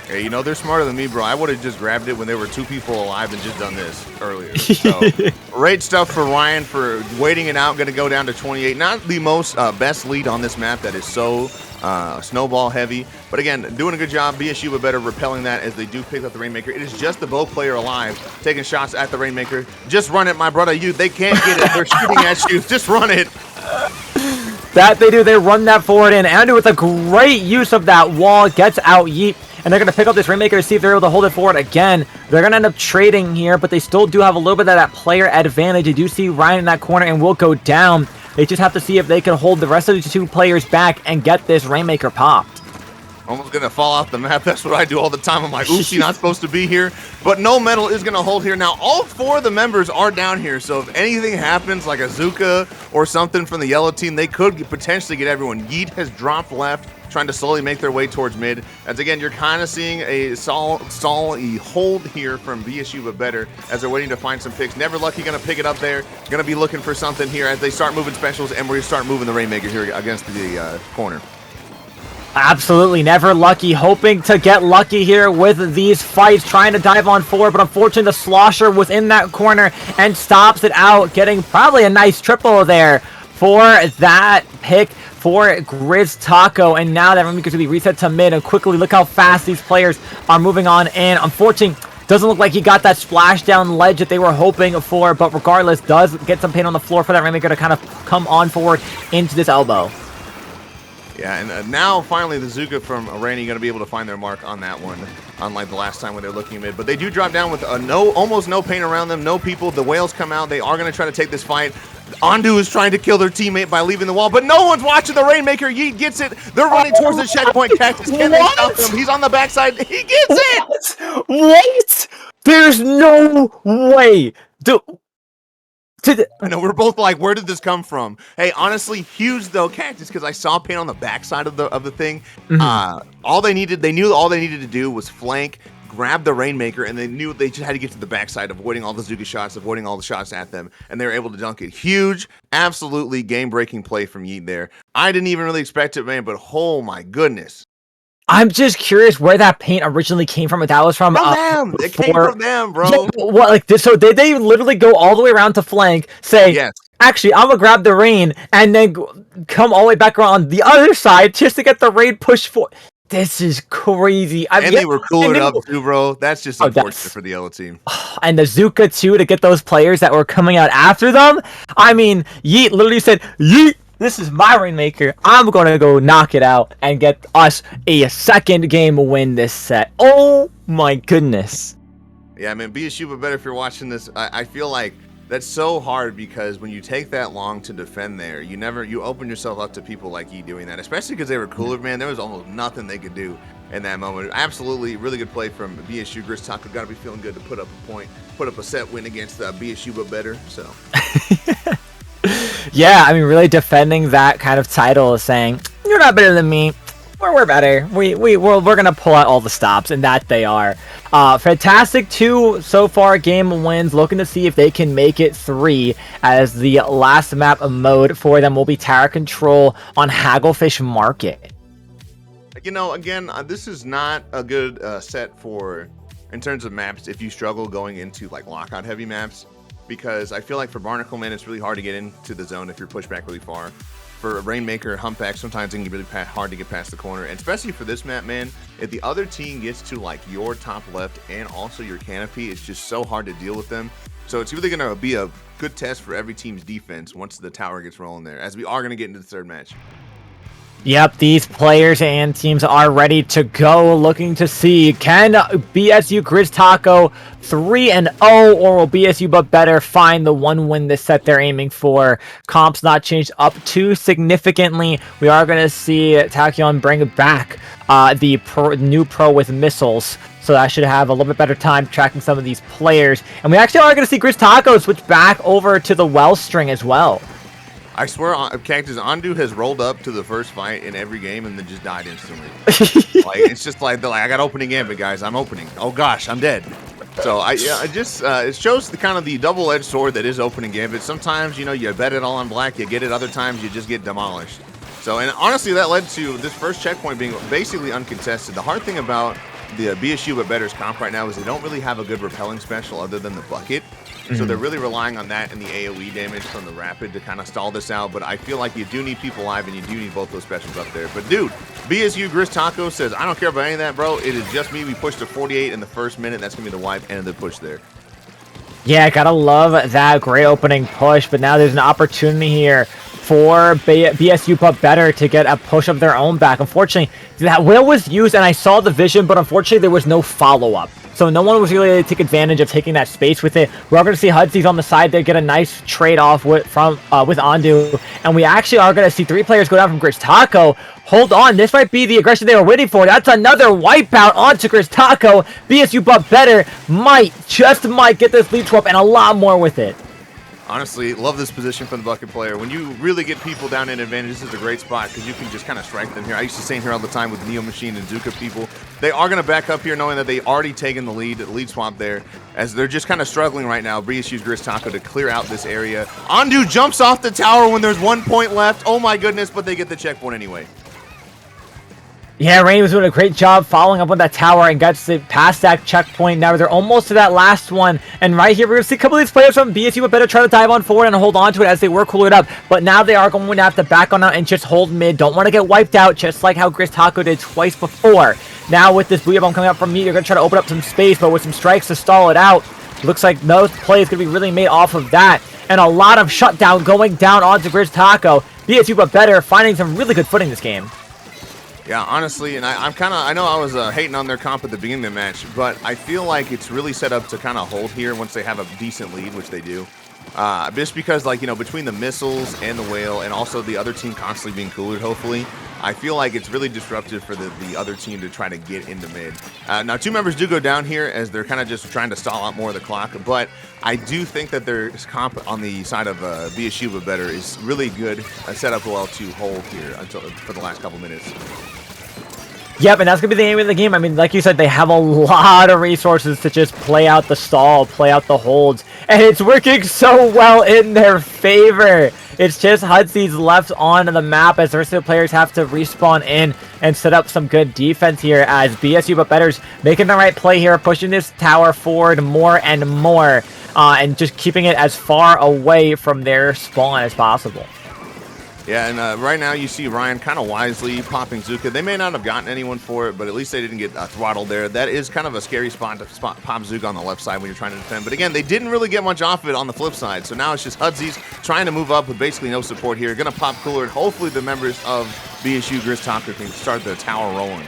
Hey, they're smarter than me, bro. I would have just grabbed it when there were 2 people alive and just done this earlier. So, great stuff for Ryan for waiting it out. Going to go down to 28. Not the most best lead on this map that is so snowball heavy. But again, doing a good job. BSU but better repelling that as they do pick up the Rainmaker. It is just the bow player alive taking shots at the Rainmaker. Just run it, my brother. They can't get it. They're shooting at you. Just run it. That they do. They run that forward, and Andu with a great use of that wall gets out Yeet. And they're going to pick up this Rainmaker to see if they're able to hold it forward again. They're going to end up trading here, but they still do have a little bit of that player advantage. They do see Ryan in that corner and will go down. They just have to see if they can hold the rest of the 2 players back and get this Rainmaker popped. Almost going to fall off the map. That's what I do all the time. I'm like, oops, you're not supposed to be here. But no metal is going to hold here. Now, all 4 of the members are down here. So if anything happens, like a Zuka or something from the yellow team, they could potentially get everyone. Yeet has dropped left, trying to slowly make their way towards mid. As again, you're kind of seeing a hold here from BSU but better as they're waiting to find some picks. Never Lucky going to pick it up there. Going to be looking for something here as they start moving specials, and we're going to start moving the Rainmaker here against the corner. Absolutely, Never Lucky, hoping to get lucky here with these fights, trying to dive on forward, but unfortunately the Slosher was in that corner and stops it out, getting probably a nice triple there for that pick for Grizztaco. And now that Rainmaker's going to be reset to mid, and quickly look how fast these players are moving on in. Unfortunately, doesn't look like he got that splashdown ledge that they were hoping for, but regardless, does get some pain on the floor for that Rainmaker to kind of come on forward into this elbow. Yeah, and now finally the Zuka from Rainy going to be able to find their mark on that one, unlike the last time when they're looking mid. But they do drop down with almost no pain around them, no people. The whales come out. They are going to try to take this fight. Ondu is trying to kill their teammate by leaving the wall, but no one's watching the Rainmaker. Yeet gets it. They're running towards the checkpoint. Cactus, can they stop him? He's on the backside. He gets it! What? There's no way. I know, we're both like, where did this come from? Hey, honestly, huge though, Cactus, because I saw pain on the backside of the thing. Mm-hmm. They knew all they needed to do was flank, grab the Rainmaker, and they knew they just had to get to the backside, avoiding all the Zuka shots, avoiding all the shots at them, and they were able to dunk it. Huge, absolutely game-breaking play from Yeet there. I didn't even really expect it, man, but oh my goodness. I'm just curious where that paint originally came from. If that was from them. It came from them, bro. Yeah, what, like this? So did they literally go all the way around to flank? Say, yes. actually, I'm gonna grab the rain and then come all the way back around the other side just to get the raid push for. This is crazy. And they were cooling up too, bro. That's just unfortunate that's for the yellow team. and the Zuka too to get those players that were coming out after them. I mean, Yeet literally said, "Yeet, this is my Rainmaker. I'm gonna go knock it out and get us a second game win this set." Oh my goodness. Yeah, man, BSU, but better if you're watching this. I feel like that's so hard because when you take that long to defend there, you open yourself up to people like you doing that, especially because they were cooler, man. There was almost nothing they could do in that moment. Absolutely, really good play from BSU. Grizztaco got to be feeling good to put up a point, put up a set win against BSU, but better. So. Yeah, I mean, really defending that kind of title, saying you're not better than me. We're better. We're gonna pull out all the stops, and that they are. Fantastic 2 so far game wins. Looking to see if they can make it 3, as the last map mode for them will be Tower Control on Hagglefish Market. You know, again, this is not a good set for, in terms of maps, if you struggle going into like lockout heavy maps, because I feel like for Barnacle, man, it's really hard to get into the zone if you're pushed back really far. For a Rainmaker, Humpback, sometimes it can be really hard to get past the corner. And especially for this map, man, if the other team gets to like your top left and also your canopy, it's just so hard to deal with them. So it's really going to be a good test for every team's defense once the tower gets rolling there, as we are going to get into the third match. Yep, these players and teams are ready to go, looking to see, can BSU Grizztaco 3-0, or will BSU but better find the one win this set they're aiming for? Comps not changed up too significantly. We are going to see Tachyon bring back the new pro with missiles, so that should have a little bit better time tracking some of these players. And we actually are going to see Grizztaco switch back over to the well string as well. I swear, Cactus Andu has rolled up to the first fight in every game and then just died instantly. Like, it's just like, I got opening gambit, guys. I'm opening. Oh gosh, I'm dead. So it shows the kind of the double-edged sword that is opening gambit. Sometimes, you know, you bet it all on black, you get it. Other times, you just get demolished. So, and honestly, that led to this first checkpoint being basically uncontested. The hard thing about the BSU but better's comp right now is they don't really have a good repelling special other than the bucket. So they're really relying on that and the AoE damage from the rapid to kind of stall this out. But I feel like you do need people alive and you do need both those specials up there. But dude, BSU Grizztaco says, I don't care about any of that, bro. It is just me. We pushed to 48 in the first minute. That's going to be the wipe and the push there. Yeah, gotta love that great opening push. But now there's an opportunity here for BSU but better to get a push of their own back. Unfortunately, that whale was used and I saw the vision, but unfortunately there was no follow-up. So no one was really able to take advantage of taking that space with it. We're going to see Husky's on the side there get a nice trade-off with Andu. And we actually are going to see 3 players go down from Grizztaco. Hold on, this might be the aggression they were waiting for. That's another wipeout onto Grizztaco. BSU but better just might get this lead swap and a lot more with it. Honestly, love this position from the bucket player. When you really get people down in advantage, this is a great spot because you can just kind of strike them here. I used to stand here all the time with Neo Machine and Zuka people. They are going to back up here knowing that they already taken the lead swap there, as they're just kind of struggling right now. BSU's Grizztaco to clear out this area. Andu jumps off the tower when there's 1 point left. Oh my goodness, but they get the checkpoint anyway. Yeah, Rain was doing a great job following up on that tower and got past that checkpoint. Now they're almost to that last one. And right here, we're going to see a couple of these players from BSU but better try to dive on forward and hold on to it as they were cooling up. But now they are going to have to back on out and just hold mid. Don't want to get wiped out, just like how Grizztaco did twice before. Now with this Booyah Bomb coming up from me, you're going to try to open up some space, but with some strikes to stall it out. Looks like most plays going to be really made off of that. And a lot of shutdown going down onto Grizztaco. BSU but better finding some really good footing this game. Yeah, honestly, and I know I was hating on their comp at the beginning of the match, but I feel like it's really set up to kind of hold here once they have a decent lead, which they do. Just because, like, you know, between the missiles and the whale and also the other team constantly being coolered, hopefully, I feel like it's really disruptive for the other team to try to get into mid. Now, 2 members do go down here as they're kind of just trying to stall out more of the clock, but I do think that their comp on the side of BSU but better is really good, set up well to hold here for the last couple minutes. Yep, and that's going to be the aim of the game. I mean, like you said, they have a lot of resources to just play out the stall, play out the holds, and it's working so well in their favor. It's just Husky's left on the map as the rest of the players have to respawn in and set up some good defense here as BSU but better's making the right play here, pushing this tower forward more and more, and just keeping it as far away from their spawn as possible. Yeah, and right now you see Ryan kind of wisely popping Zuka. They may not have gotten anyone for it, but at least they didn't get throttled there. That is kind of a scary spot to pop Zuka on the left side when you're trying to defend. But again, they didn't really get much off of it on the flip side. So now it's just Hudsies trying to move up with basically no support here. Going to pop Cooler, and hopefully the members of BSU Grizztaco can start the tower rolling.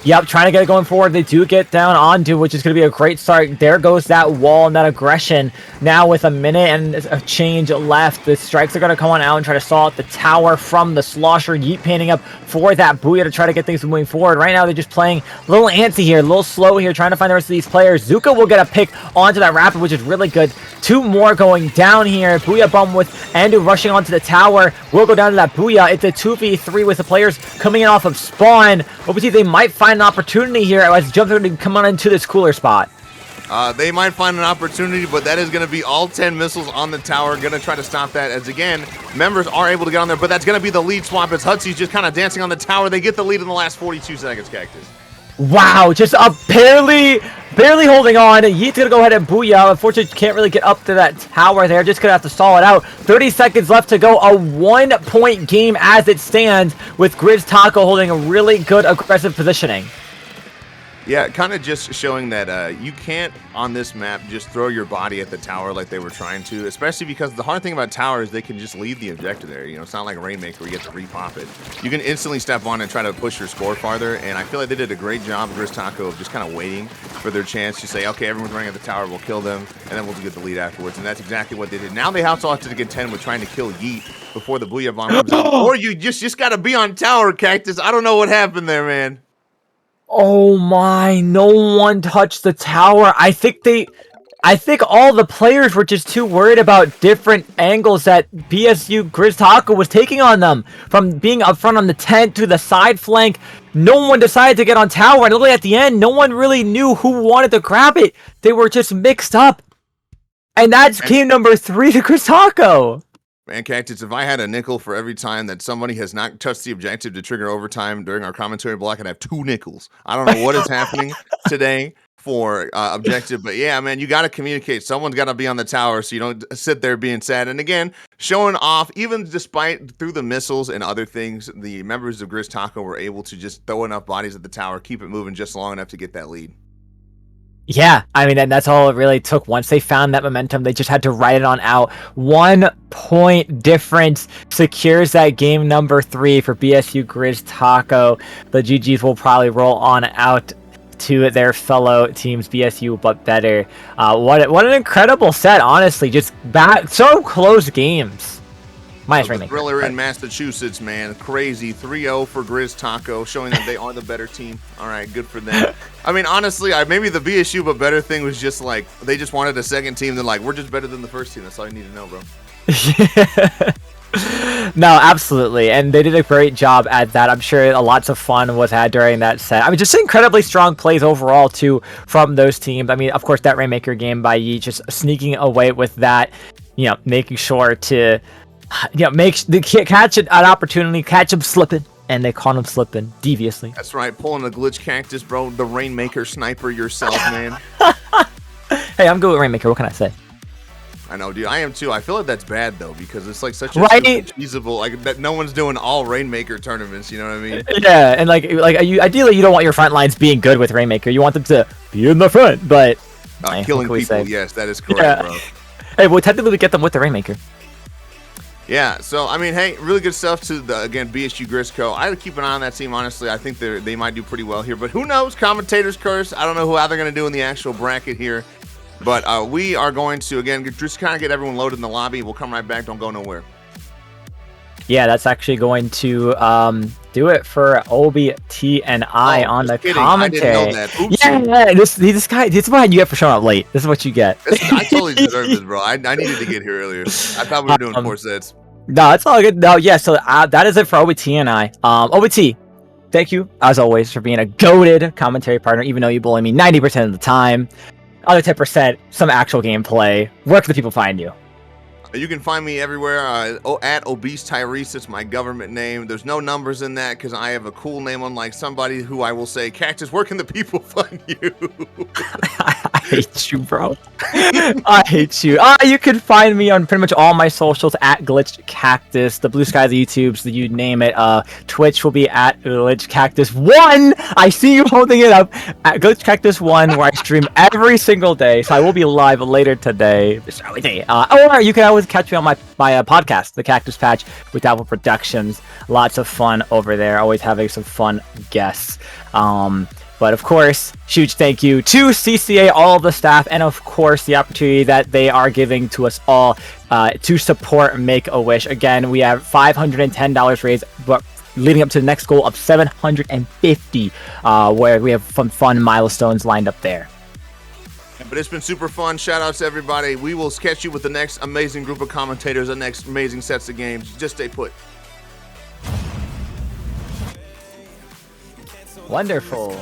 Yep, trying to get it going forward. They do get down onto, which is going to be a great start. There goes that wall and that aggression. Now with a minute and a change left, the strikes are going to come on out and try to stall out the tower from the Slosher. Yeet painting up for that Booyah to try to get things moving forward. Right now, they're just playing a little antsy here, a little slow here, trying to find the rest of these players. Zuka will get a pick onto that Rapid, which is really good. Two more going down here. Booyah bomb with Andu rushing onto the tower. Will go down to that Booyah. It's a 2v3 with the players coming in off of spawn. Obviously, they might find an opportunity here as Jump's going to come on into this cooler spot. They might find an opportunity, but that is going to be all 10 missiles on the tower. Going to try to stop that as, again, members are able to get on there, but that's going to be the lead swap as Hutsy's just kind of dancing on the tower. They get the lead in the last 42 seconds, Cactus. Wow, just barely holding on. Yeet's going to go ahead and Booyah. Unfortunately, can't really get up to that tower there. Just going to have to stall it out. 30 seconds left to go. A 1-point game as it stands with Grizztaco holding a really good aggressive positioning. Yeah, kind of just showing that you can't, on this map, just throw your body at the tower like they were trying to, especially because the hard thing about towers, they can just leave the objective there. You know, it's not like Rainmaker where you get to repop it. You can instantly step on and try to push your score farther, and I feel like they did a great job, Grizztaco, of just kind of waiting for their chance to say, okay, everyone's running at the tower, we'll kill them, and then we'll get the lead afterwards, and that's exactly what they did. Now they also have to contend with trying to kill Yeet before the Booyah bomb comes out, or you just got to be on tower, Cactus. I don't know what happened there, man. Oh my, no one touched the tower. I think all the players were just too worried about different angles that BSU Grizztaco was taking on them. From being up front on the tent to the side flank, no one decided to get on tower. And literally at the end, no one really knew who wanted to grab it. They were just mixed up. And that's game number 3 to Grizztaco. Man, Cactus, if I had a nickel for every time that somebody has not touched the objective to trigger overtime during our commentary block, I'd have 2 nickels. I don't know what is happening today for objective, but yeah, man, you got to communicate. Someone's got to be on the tower so you don't sit there being sad. And again, showing off, even despite through the missiles and other things, the members of Grizztaco were able to just throw enough bodies at the tower, keep it moving just long enough to get that lead. Yeah, I mean, and that's all it really took. Once they found that momentum, they just had to ride it on out. 1 point difference secures that game number 3 for BSU Grizztaco. The GGs will probably roll on out to their fellow teams, BSU but better. What an incredible set, honestly. Just so close games. Minus Rainmaker. Thriller in Massachusetts, man. Crazy. 3-0 for Grizztaco, showing that they are the better team. All right, good for them. I mean, honestly, maybe the BSU but better thing was just like, they just wanted a second team. They're like, we're just better than the first team. That's all you need to know, bro. No, absolutely. And they did a great job at that. I'm sure lots of fun was had during that set. I mean, just incredibly strong plays overall, too, from those teams. I mean, of course, that Rainmaker game by Yi, just sneaking away with that, you know, making sure to... Yeah, catch an opportunity, catch him slipping, and they caught him slipping deviously. That's right, pulling a glitch Cactus, bro. The Rainmaker sniper yourself, man. Hey, I'm good with Rainmaker. What can I say? I know, dude. I am too. I feel like that's bad though, because it's like such a right? feasible, like that. No one's doing all Rainmaker tournaments. You know what I mean? Yeah, and ideally, you don't want your front lines being good with Rainmaker. You want them to be in the front, but killing people. Say? Yes, that is correct, bro. Hey, well, technically, we get them with the Rainmaker. Yeah, so, I mean, hey, really good stuff to, again, BSU Grizzco. I would keep an eye on that team, honestly. I think they might do pretty well here. But who knows? Commentator's curse. I don't know how they're going to do in the actual bracket here. But we are going to, again, just kind of get everyone loaded in the lobby. We'll come right back. Don't go nowhere. Yeah, that's actually going to do it for Obi, T, and I on the commentary. I didn't know that. Yeah, this guy, this is what you get for showing up late. This is what you get. I totally deserve this, bro. I needed to get here earlier. I thought we were doing 4 sets. No, it's all good. No, yeah, so that is it for OBT and I. OBT, thank you, as always, for being a goated commentary partner, even though you bully me 90% of the time. Other 10%, some actual gameplay. Where can the people find you? You can find me everywhere at Obese Tyrese. That's my government name. There's no numbers in that because I have a cool name, unlike somebody who I will say, Cactus, where can the people find you? I hate you, bro. I hate you. You can find me on pretty much all my socials at Glitch Cactus, the Blue Sky, the YouTubes, you name it. Twitch will be at Glitch Cactus 1. I see you holding it up at Glitch Cactus 1, where I stream every single day. So I will be live later today. Or you can always catch me on my podcast, The Cactus Patch, with Apple Productions. Lots of fun over there. Always having some fun guests. But of course, huge thank you to CCA, all of the staff, and of course the opportunity that they are giving to us all to support Make-A-Wish. Again, we have $510 raised, but leading up to the next goal of $750, where we have some fun milestones lined up there. But it's been super fun. Shout outs to everybody. We will catch you with the next amazing group of commentators, the next amazing sets of games. Just stay put. Wonderful.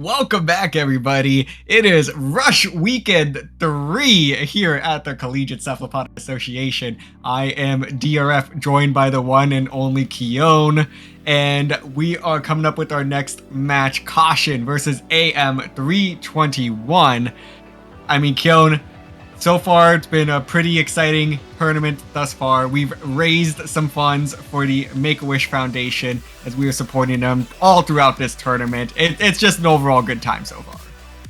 Welcome back, everybody. It is Rush Weekend 3 here at the Collegiate Cephalopod Association. I am DRF, joined by the one and only Keone, and we are coming up with our next match, Caution versus AM 321. I mean, Keone, so far, it's been a pretty exciting tournament thus far. We've raised some funds for the Make-A-Wish Foundation as we are supporting them all throughout this tournament. It's just an overall good time so far.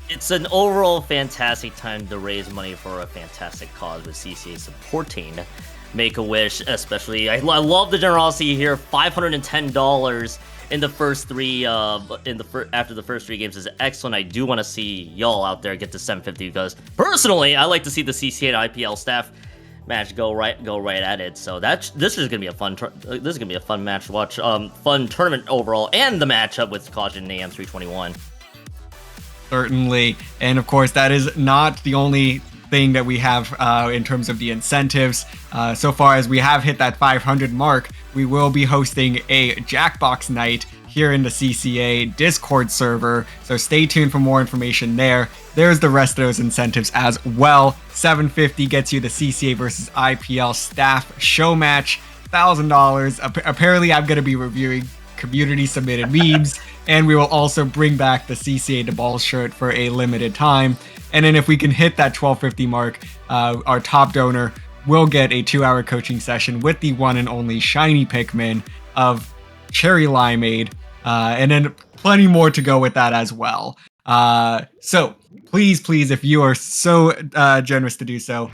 It's an overall fantastic time to raise money for a fantastic cause with CCA supporting Make-A-Wish, especially. I love the generosity here. $510 in the first three, after the first 3 games is excellent. I do want to see y'all out there get to 750 because personally, I like to see the CCA and IPL staff match go right at it. So this is gonna be a fun match to watch, fun tournament overall, and the matchup with Caution and AM 321. Certainly, and of course, that is not the only thing that we have in terms of the incentives. So far as we have hit that 500 mark, we will be hosting a Jackbox night here in the CCA Discord server, so stay tuned for more information there. There's the rest of those incentives as well. $750 gets you the CCA versus IPL staff show match. $1,000. Apparently, I'm going to be reviewing community submitted memes, and we will also bring back the CCA the Ball shirt for a limited time. And then if we can hit that 1250 mark, our top donor will get a 2-hour coaching session with the one and only Shiny Pikmin of Cherry Limeade, and then plenty more to go with that as well. So please, if you are so generous to do so,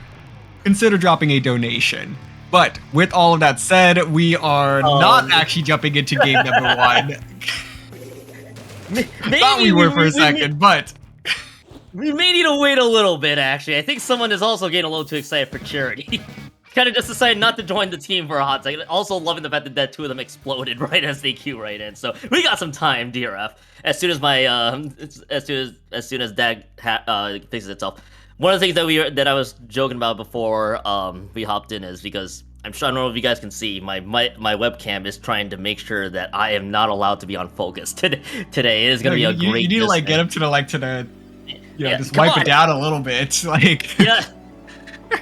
consider dropping a donation. But with all of that said, we are not actually jumping into game number 1. Thought we were for a second, but we may need to wait a little bit, actually. I think someone is also getting a little too excited for charity. Kind of just decided not to join the team for a hot second. Also loving the fact that 2 of them exploded right as they queue right in. So we got some time, DRF. As soon as my as soon as that fixes itself. One of the things that I was joking about before we hopped in is because I don't know if you guys can see, my webcam is trying to make sure that I am not allowed to be on focus today. It is gonna be a great. You need to get up to the just wipe it down a little bit, Yeah,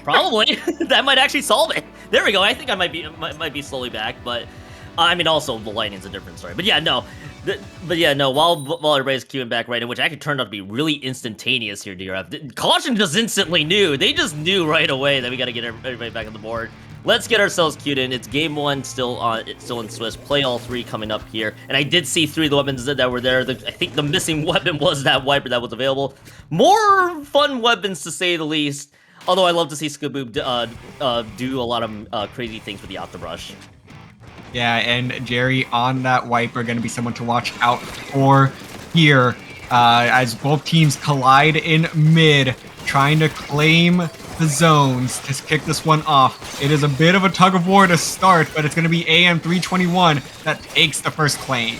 probably that might actually solve it. There we go. I think I might be slowly back, but I mean, also the lighting's a different story. But yeah, no. While everybody's queuing back right in, which actually turned out to be really instantaneous here, DRF. Caution just instantly knew. They just knew right away that we got to get everybody back on the board. Let's get ourselves queued in. It's game 1 still in Swiss. Play all 3 coming up here. And I did see 3 of the weapons that were there. I think the missing weapon was that wiper that was available. More fun weapons to say the least. Although I love to see Skaboob do a lot of crazy things with the Octobrush. Yeah, and Jerry on that wiper going to be someone to watch out for here as both teams collide in mid, trying to claim the zones to kick this one off. It is a bit of a tug of war to start, but it's going to be AM 321 that takes the first claim.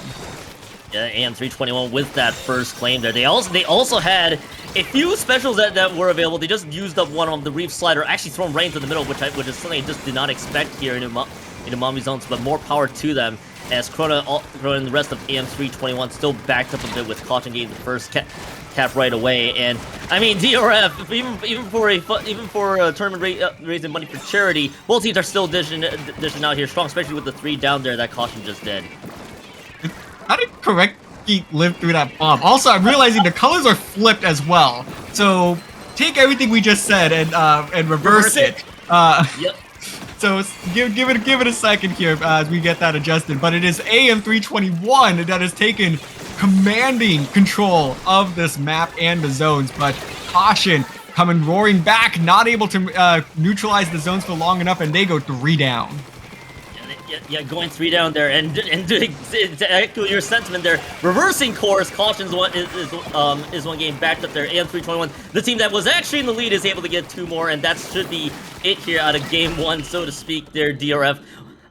Yeah, AM 321 with that first claim there. They also had a few specials that were available. They just used up one of them, the Reef Slider, actually thrown right into the middle, which is something I just did not expect here in Umami zones, but more power to them, as Corona and the rest of AM 321 still backed up a bit with Caution getting the first cap right away. And I mean, DRF, even for a tournament raising money for charity, both teams are still dishing out here strong, especially with the 3 down there that Caution just did. How did Correctly live through that bomb? Also, I'm realizing the colors are flipped as well. So take everything we just said and reverse it. Yep. So give it a second here as we get that adjusted. But it is AM 321 that has taken commanding control of this map and the zones. But Caution coming roaring back, not able to neutralize the zones for long enough, and they go 3 down. Yeah, going 3 down there, and doing to echo your sentiment there, reversing course. Caution's is one game backed up there. AM 321, the team that was actually in the lead, is able to get 2 more, and that should be it here out of game 1, so to speak. There, DRF.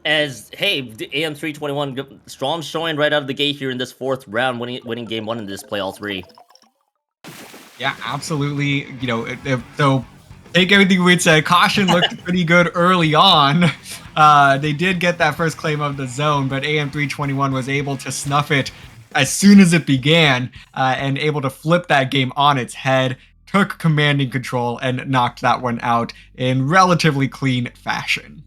As hey, AM 321 strong showing right out of the gate here in this 4th round, winning game 1 in this play all 3. Yeah, absolutely. So take everything we'd said. Caution looked pretty good early on. They did get that first claim of the zone, but AM 321 was able to snuff it as soon as it began, and able to flip that game on its head, took commanding control, and knocked that one out in relatively clean fashion.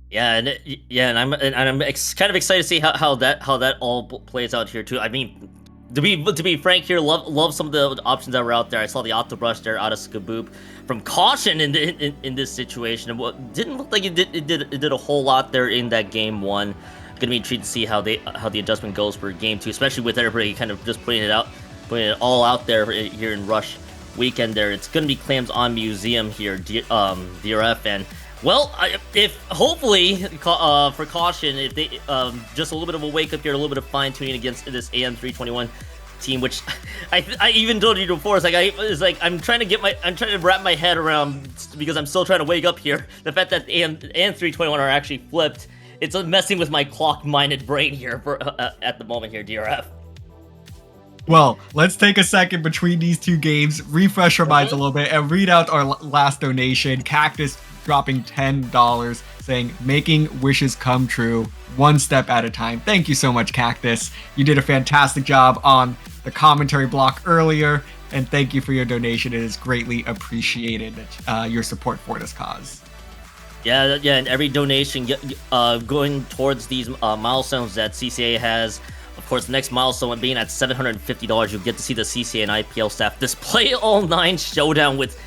Yeah, and I'm kind of excited to see how that all plays out here too. I mean, to be frank here, love some of the options that were out there. I saw the Octo Brush there out of Skaboop from Caution in this situation, and what didn't look like it did a whole lot there in that game one. Gonna be intrigued to see how the adjustment goes for game two, especially with everybody kind of just putting it all out there here in Rush Weekend. There, it's gonna be Clams on Museum here, DRF, and well, if hopefully for Caution, if they just a little bit of a wake up here, a little bit of fine tuning against this AM321 team, which I even told you before. It's like I'm trying to wrap my head around, because I'm still trying to wake up here. The fact that AM321 are actually flipped, it's messing with my clock-minded brain here at the moment here, DRF. Well, let's take a second between these two games, refresh our minds a little bit, and read out our last donation. Cactus dropping $10, saying, making wishes come true, one step at a time. Thank you so much, Cactus. You did a fantastic job on the commentary block earlier, and thank you for your donation. It is greatly appreciated, your support for this cause. Yeah, and every donation going towards these milestones that CCA has. Of course, the next milestone being at $750, you'll get to see the CCA and IPL staff display all 9 showdown with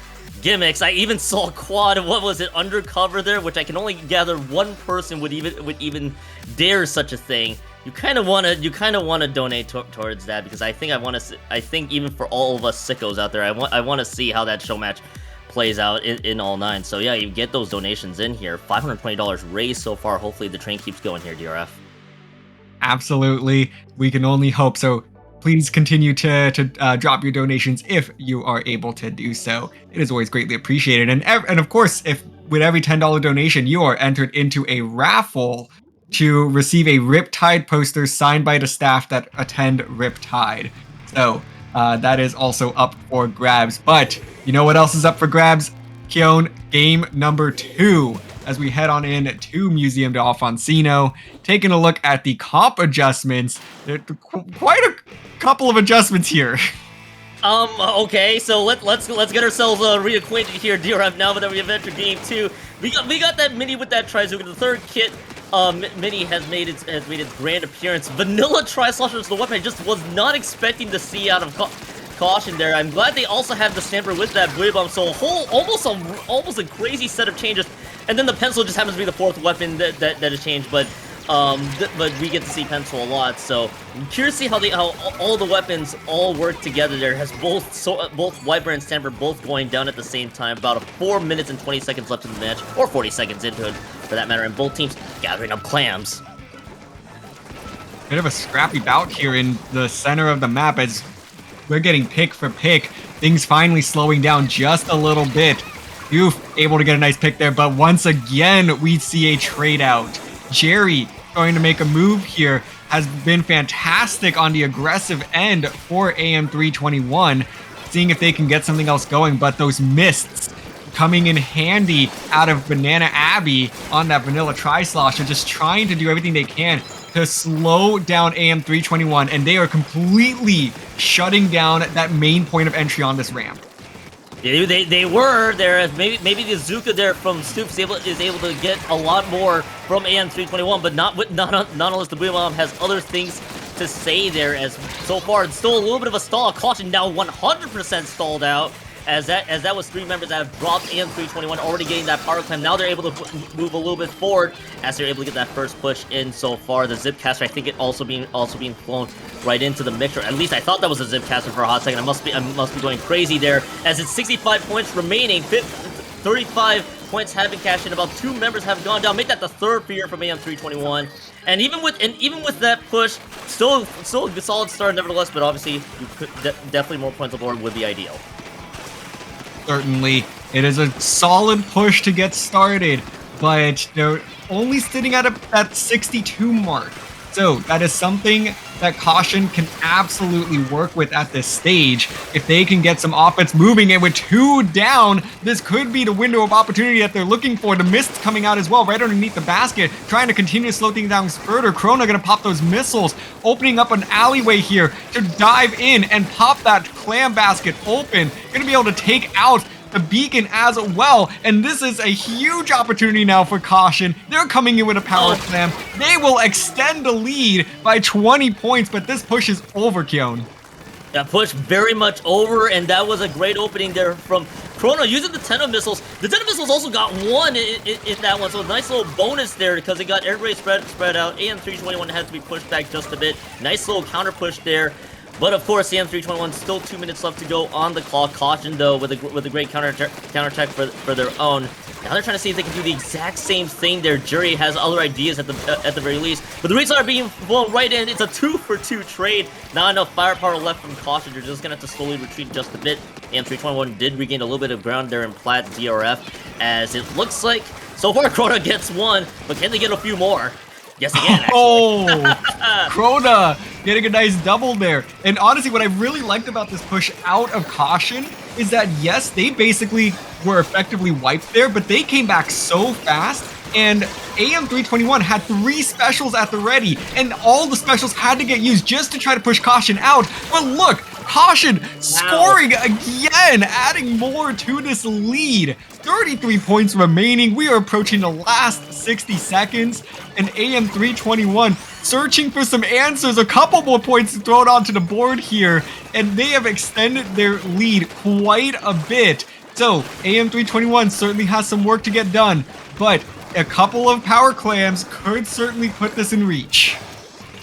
gimmicks. I even saw Quad, what was it, undercover there, which I can only gather one person would even dare such a thing. You kind of want to donate towards that, because I think even for all of us sickos out there, I want to see how that show match plays out in all 9. So yeah, you get those donations in here. $520 raised so far. Hopefully the train keeps going here, DRF. Absolutely. We can only hope. So please continue to drop your donations if you are able to do so. It is always greatly appreciated. And of course, if with every $10 donation, you are entered into a raffle to receive a Riptide poster signed by the staff that attend Riptide. So that is also up for grabs. But you know what else is up for grabs? Keon, game number 2. As we head on in to Museum de Alfonsino, taking a look at the comp adjustments. There are quite a couple of adjustments here. Okay, so let's get ourselves reacquainted here, DRF. Now that we have entered game 2, we got that mini with that Trizuka. The third kit mini has made its grand appearance. Vanilla Tri-Slosher is the weapon I just was not expecting to see out of Caution there. I'm glad they also have the Stamper with that Buoy Bomb, so almost a crazy set of changes. And then the Pencil just happens to be the 4th weapon that has changed, but we get to see Pencil a lot. So I'm curious to see how all the weapons all work together. There has both Viper and Stamper both going down at the same time. About 4 minutes and 20 seconds left in the match, or 40 seconds into it for that matter, and both teams gathering up clams. Bit of a scrappy bout here in the center of the map as we're getting pick for pick. Things finally slowing down just a little bit. Goof able to get a nice pick there, but once again, we see a trade out. Jerry going to make a move here, has been fantastic on the aggressive end for AM321, seeing if they can get something else going, but those mists coming in handy out of Banana Abbey on that Vanilla Tri-Slosh are just trying to do everything they can to slow down AM321, and they are completely shutting down that main point of entry on this ramp. They were there. Maybe the Zuka there from Stoops is able to get a lot more from AM321, but not unless the Buoy Bomb has other things to say there. As so far, it's still a little bit of a stall. Caution now 100% stalled out. As that was 3 members that have dropped AM321, already getting that power climb. Now they're able to move a little bit forward as they're able to get that first push in so far. The Zipcaster, I think it also being flown right into the mixer. At least I thought that was a Zipcaster for a hot second. I must be going crazy there. As it's 65 points remaining, 35 points have been cashed in. About 2 members have gone down. Make that the 3rd fear from AM321. And even with that push, still a solid start nevertheless. But obviously, definitely more points aboard would be ideal. Certainly, it is a solid push to get started, but they're only sitting at that 62 mark. So that is something that Caution can absolutely work with at this stage. If they can get some offense moving, and with 2 down, this could be the window of opportunity that they're looking for. The mist coming out as well, right underneath the basket, trying to continue to slow things down further. Krona gonna pop those missiles, opening up an alleyway here to dive in and pop that clam basket open. Gonna be able to take out the beacon as well, and this is a huge opportunity now for Caution. They're coming in with a power slam. They will extend the lead by 20 points, but this push is over, Keon. That push very much over, and that was a great opening there from Krona using the Tenno missiles. The Tenno missiles also got 1 in that one, so a nice little bonus there because it got everybody spread out. AM321 had to be pushed back just a bit. Nice little counter push there. But of course, the AM321 still 2 minutes left to go on the clock. Caution though with a great counterattack for their own. Now they're trying to see if they can do the exact same thing there. Jury has other ideas at the very least, but the reasons are being blown right in. It's a 2-for-2 trade. Not enough firepower left from Caution. They're just gonna have to slowly retreat just a bit. AM321 did regain a little bit of ground there in Plat DRF, as it looks like so far Krona gets 1, but can they get a few more? Yes, again, actually. Oh, Krona getting a nice double there. And honestly, what I really liked about this push out of Caution is that, yes, they basically were effectively wiped there, but they came back so fast. And AM321 had 3 specials at the ready, and all the specials had to get used just to try to push Caution out. But look, Caution scoring again, adding more to this lead. 33 points remaining. We are approaching the last 60 seconds, and AM321 searching for some answers. A couple more points thrown onto the board here, and they have extended their lead quite a bit. So AM321 certainly has some work to get done, but a couple of power clams could certainly put this in reach.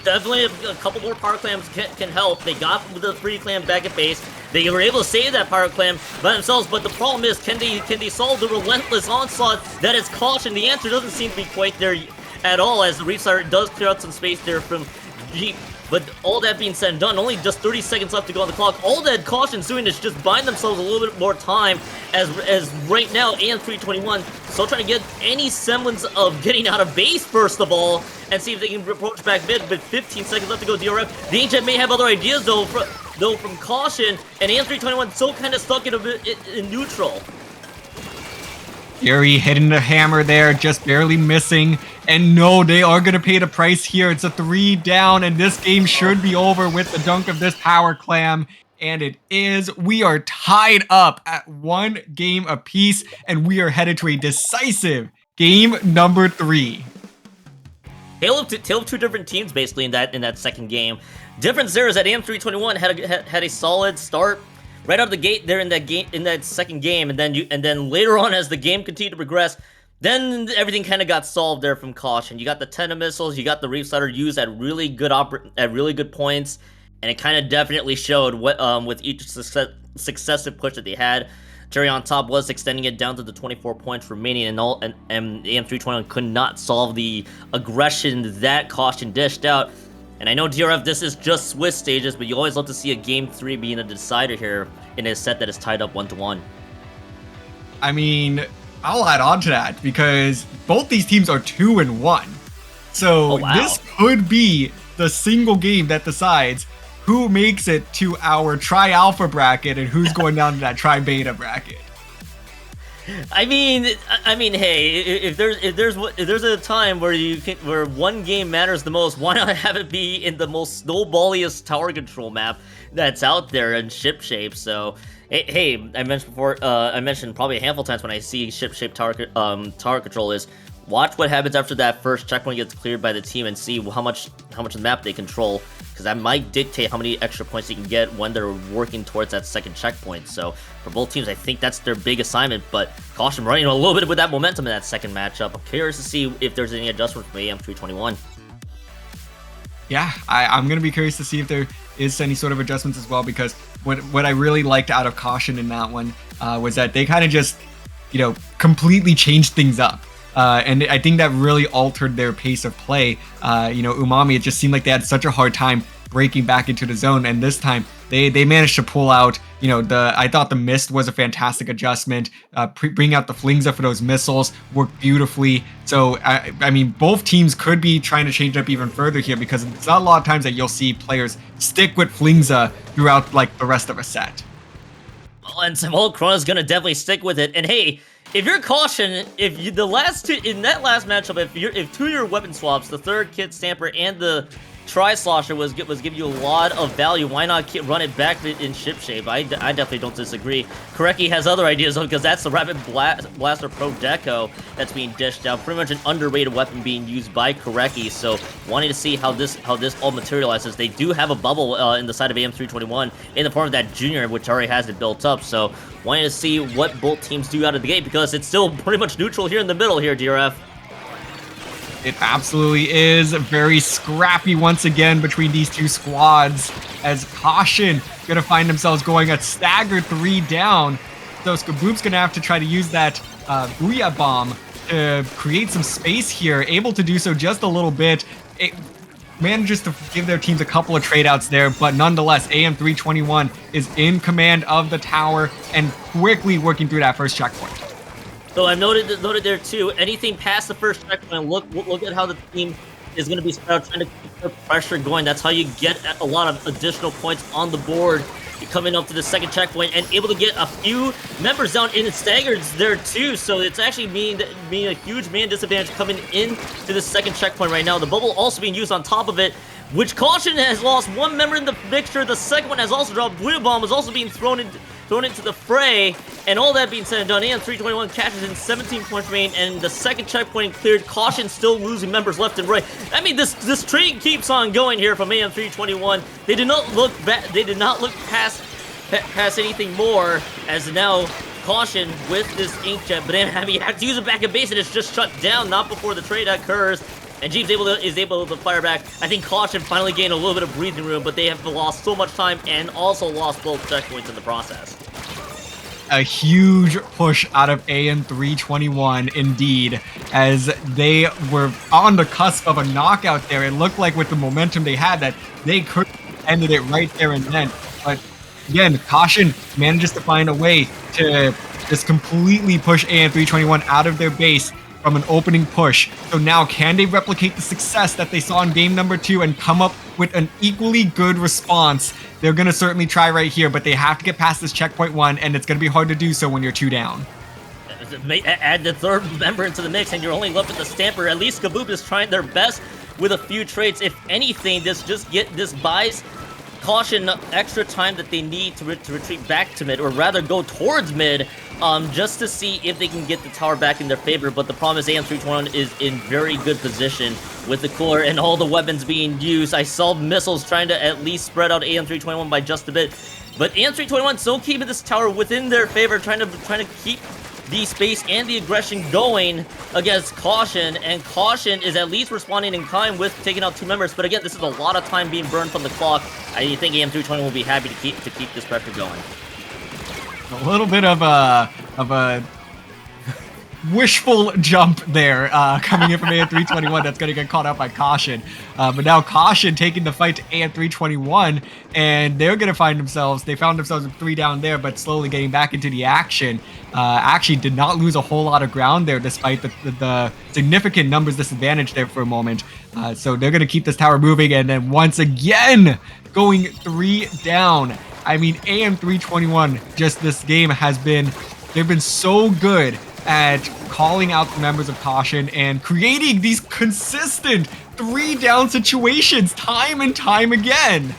Definitely a couple more power clams can help. They got the 3 clam back at base. They were able to save that power clam by themselves, but the problem is, can they solve the relentless onslaught that is Caution? The answer doesn't seem to be quite there at all, as the restart does clear out some space there from Jeep. But all that being said and done, only just 30 seconds left to go on the clock. All that Caution's doing is just buying themselves a little bit more time, as right now AM321 still trying to get any semblance of getting out of base first of all, and see if they can approach back mid. But 15 seconds left to go. DRF, the Ancient may have other ideas though from Caution, and AM321 still kind of stuck in neutral. Fury hitting the hammer there, just barely missing. And no, they are going to pay the price here. It's a 3 down, and this game should be over with the dunk of this power clam. And it is. We are tied up at 1 game apiece, and we are headed to a decisive game number 3. Tale of 2 different teams basically in that second game. Difference there is that AM321 had a solid start right out of the gate there in that second game, and then later on as the game continued to progress, then everything kind of got solved there from Caution. You got the Tenno missiles, you got the Reef Slider used at really good points, and it kind of definitely showed with each successive push that they had. Cherry on top was extending it down to the 24 points remaining, and AM321 could not solve the aggression that Caution dished out. And I know DRF, this is just Swiss stages, but you always love to see a game 3 being a decider here in a set that is tied up 1-1. I mean, I'll add on to that because both these teams are 2-1. So this could be the single game that decides who makes it to our tri-alpha bracket and who's going down to that tri-beta bracket. I mean, hey, if there's a time where one game matters the most, why not have it be in the most snowballiest tower control map that's out there in ship shape? So, hey, I mentioned probably a handful of times when I see ship shape tower control is watch what happens after that first checkpoint gets cleared by the team and see how much of the map they control, because that might dictate how many extra points they can get when they're working towards that second checkpoint. So for both teams, I think that's their big assignment, but Caution running a little bit with that momentum in that second matchup. I'm curious to see if there's any adjustment from AM321. Yeah, I'm going to be curious to see if there is any sort of adjustments as well, because what I really liked out of Caution in that one was that they kind of just, completely changed things up. And I think that really altered their pace of play. Umami, it just seemed like they had such a hard time breaking back into the zone. And this time, they managed to pull out, you know, I thought the mist was a fantastic adjustment. Bringing out the Flingza for those missiles worked beautifully. So, I mean, both teams could be trying to change up even further here, because it's not a lot of times that you'll see players stick with Flingza throughout, like, the rest of a set. Well, and Simone Chrona's gonna definitely stick with it. And hey, if you're Caution, if you, the last two in that last matchup, if two of your weapon swaps, the third Kid Stamper and the Tri-Slosher was giving you a lot of value, why not run it back in ship shape? I definitely don't disagree. Koreki has other ideas though, because that's the Rapid Blaster Pro Deco that's being dished out. Pretty much an underrated weapon being used by Koreki. So wanting to see how this all materializes. They do have a bubble in the side of AM321 in the form of that Junior, which already has it built up. So wanting to see what both teams do out of the gate, because it's still pretty much neutral here in the middle here, DRF. It absolutely is very scrappy once again between these two squads, as Caution gonna find themselves going a staggered 3 down. So Skaboop's gonna have to try to use that Booyah Bomb to create some space here, able to do so just a little bit. It manages to give their teams a couple of trade outs there, but nonetheless, AM321 is in command of the tower and quickly working through that first checkpoint. So I've noted there too, anything past the first checkpoint, look at how the team is going to be spread out, trying to keep the pressure going. That's how you get a lot of additional points on the board. You're coming up to the second checkpoint and able to get a few members down in the staggers there too. So it's actually being a huge man disadvantage coming into the second checkpoint right now. The bubble also being used on top of it, which Caution has lost one member in the mixture. The second one has also dropped. Blue Bomb is also being thrown into the fray, and all that being said and done, AM321 catches in 17 points remain, and the second checkpoint cleared. Caution still losing members left and right. I mean, this train keeps on going here from AM321. They did not look back. They did not look past anything more, as now Caution with this inkjet, but then you have to use it back at base, and it's just shut down. Not before the trade occurs. And Jeeves is able to fire back. I think Caution finally gained a little bit of breathing room, but they have lost so much time and also lost both checkpoints in the process. A huge push out of AM321 indeed, as they were on the cusp of a knockout there. It looked like with the momentum they had that they could have ended it right there and then. But again, Caution manages to find a way to just completely push AM321 out of their base from an opening push. So now, can they replicate the success that they saw in game number 2 and come up with an equally good response? They're going to certainly try right here, but they have to get past this checkpoint 1, and it's going to be hard to do so when you're 2 down. Add the third member into the mix, and you're only left with the Stamper. At least Skaboop is trying their best with a few trades. If anything, this buys Caution extra time that they need to retreat back to mid, or rather go towards mid, just to see if they can get the tower back in their favor. But the problem is AM321 is in very good position with the cooler and all the weapons being used. I saw missiles trying to at least spread out AM321 by just a bit, but AM321 still keeping this tower within their favor, trying to keep the space and the aggression going against Caution, and Caution is at least responding in kind with taking out 2 members. But again, this is a lot of time being burned from the clock. I think AM320 will be happy to keep this pressure going. A little bit of a wishful jump there coming in from AM321 that's going to get caught out by Caution. But now Caution taking the fight to AM321, and they're going to find themselves, they found themselves with 3 down there, but slowly getting back into the action. Actually did not lose a whole lot of ground there despite the significant numbers disadvantage there for a moment. So they're going to keep this tower moving, and then once again going 3 down. I mean, AM321, just this game they've been so good at calling out the members of Caution and creating these consistent 3 down situations time and time again.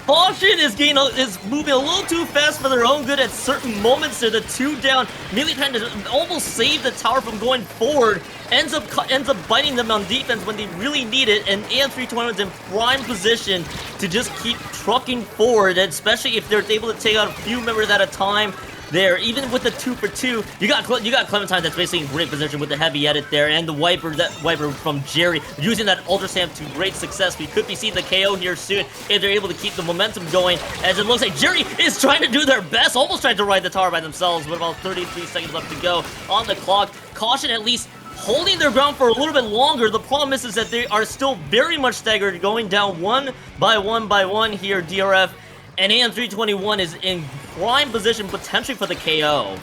Caution is moving a little too fast for their own good at certain moments there. The 2 down, nearly trying to almost save the tower from going forward, ends up biting them on defense when they really need it, and AM321 is in prime position to just keep trucking forward, especially if they're able to take out a few members at a time. There, even with the 2 for 2, you got Clementine that's basically in great position with the heavy edit there, and the wiper from Jerry using that Ultra Stamp to great success. We could be seeing the KO here soon if they're able to keep the momentum going, as it looks like Jerry is trying to do their best, almost trying to ride the tower by themselves with about 33 seconds left to go on the clock. Caution at least holding their ground for a little bit longer. The problem is that they are still very much staggered, going down one by one here, DRF. And AM321 is in prime position potentially for the KO.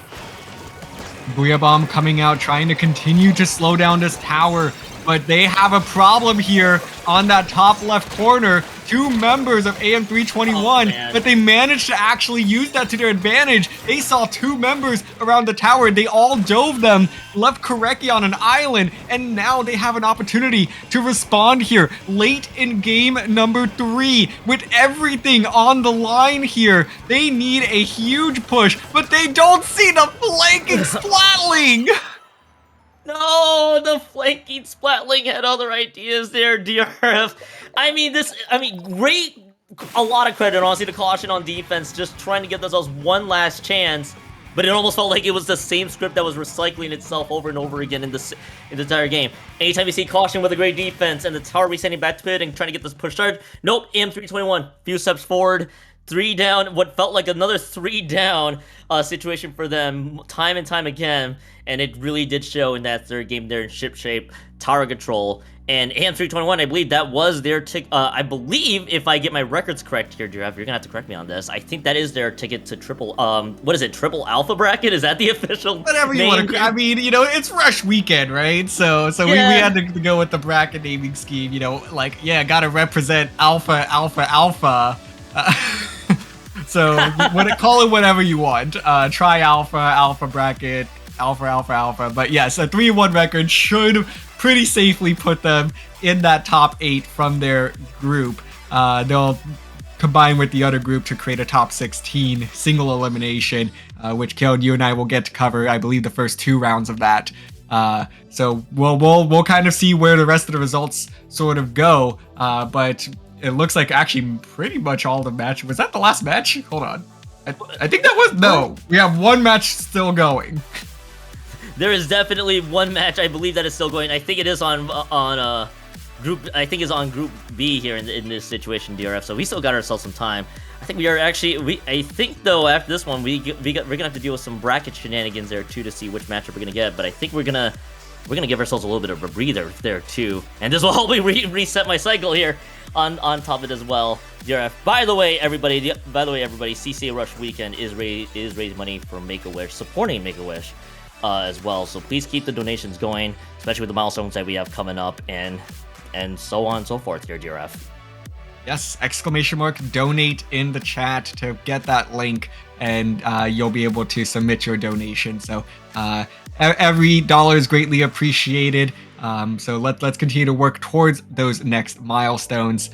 Booyah Bomb coming out, trying to continue to slow down this tower, but they have a problem here on that top left corner. 2 members of AM321, but they managed to actually use that to their advantage. They saw 2 members around the tower. They all dove them, left Koreki on an island, and now they have an opportunity to respond here late in game number 3 with everything on the line here. They need a huge push, but they don't see the flanking Splatling. No, the flanking Splatling had other ideas there, DRF. I mean, great, a lot of credit, honestly, to Caution on defense, just trying to give themselves one last chance, but it almost felt like it was the same script that was recycling itself over and over again in the entire game. Anytime you see Caution with a great defense and the tower resetting back to it and trying to get this push started, nope, AM321, few steps forward, 3 down, what felt like another 3 down situation for them time and time again, and it really did show in that third game there in ship shape, tower control, and AM321, I believe that was their I believe, if I get my records correct here, Jeff, you're gonna have to correct me on this, I think that is their ticket to triple, what is it, triple alpha bracket? Is that the official Whatever you want to, I mean, you know, it's Rush Weekend, right? So yeah. we had to go with the bracket naming scheme, you know, like, yeah, gotta represent alpha. So call it whatever you want. Try alpha bracket, alpha. But yes, a 3-1 record should pretty safely put them in that top 8 from their group. They'll combine with the other group to create a top 16 single elimination, which Kale, you and I will get to cover, I believe, the first 2 rounds of that. So we'll kind of see where the rest of the results sort of go. But it looks like actually pretty much all the match. Was that the last match? Hold on. I think that was, no. We have 1 match still going. There is definitely 1 match, I believe, that is still going. I think it is on group. I think it's on Group B here in this situation, DRF. So we still got ourselves some time. I think we are actually. I think though after this one, we're gonna have to deal with some bracket shenanigans there too to see which matchup we're gonna get. But I think we're gonna give ourselves a little bit of a breather there too, and this will help me reset my cycle here on top of it as well. DRF. By the way, everybody, CCA Rush Weekend is raising money for Make-A-Wish, supporting Make-A-Wish. As well, so please keep the donations going, especially with the milestones that we have coming up, and so on and so forth here, DRF. Yes, ! donate in the chat to get that link, and you'll be able to submit your donation. So every dollar is greatly appreciated. So let's continue to work towards those next milestones.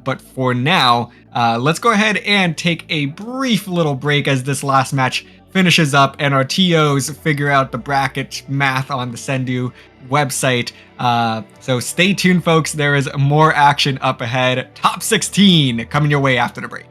But for now, let's go ahead and take a brief little break as this last match finishes up and our TOs figure out the bracket math on the Sendu website. So stay tuned, folks. There is more action up ahead. Top 16 coming your way after the break.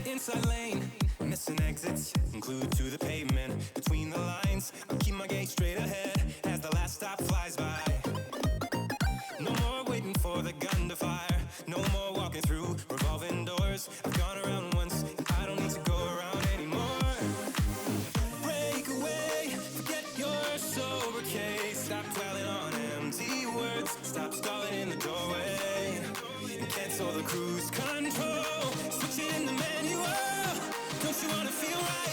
Inside lane, missing exits, glued to the pavement. Between the lines, I'll keep my gaze straight ahead as the last stop flies by. No more waiting for the gun to fire. No more walking through revolving doors. I've gone around once, I don't need to go around anymore. Break away, forget your sober case. Stop dwelling on empty words. Stop stalling in the doorway. And cancel the cruise control. Switch it in the manual. Don't you wanna feel right?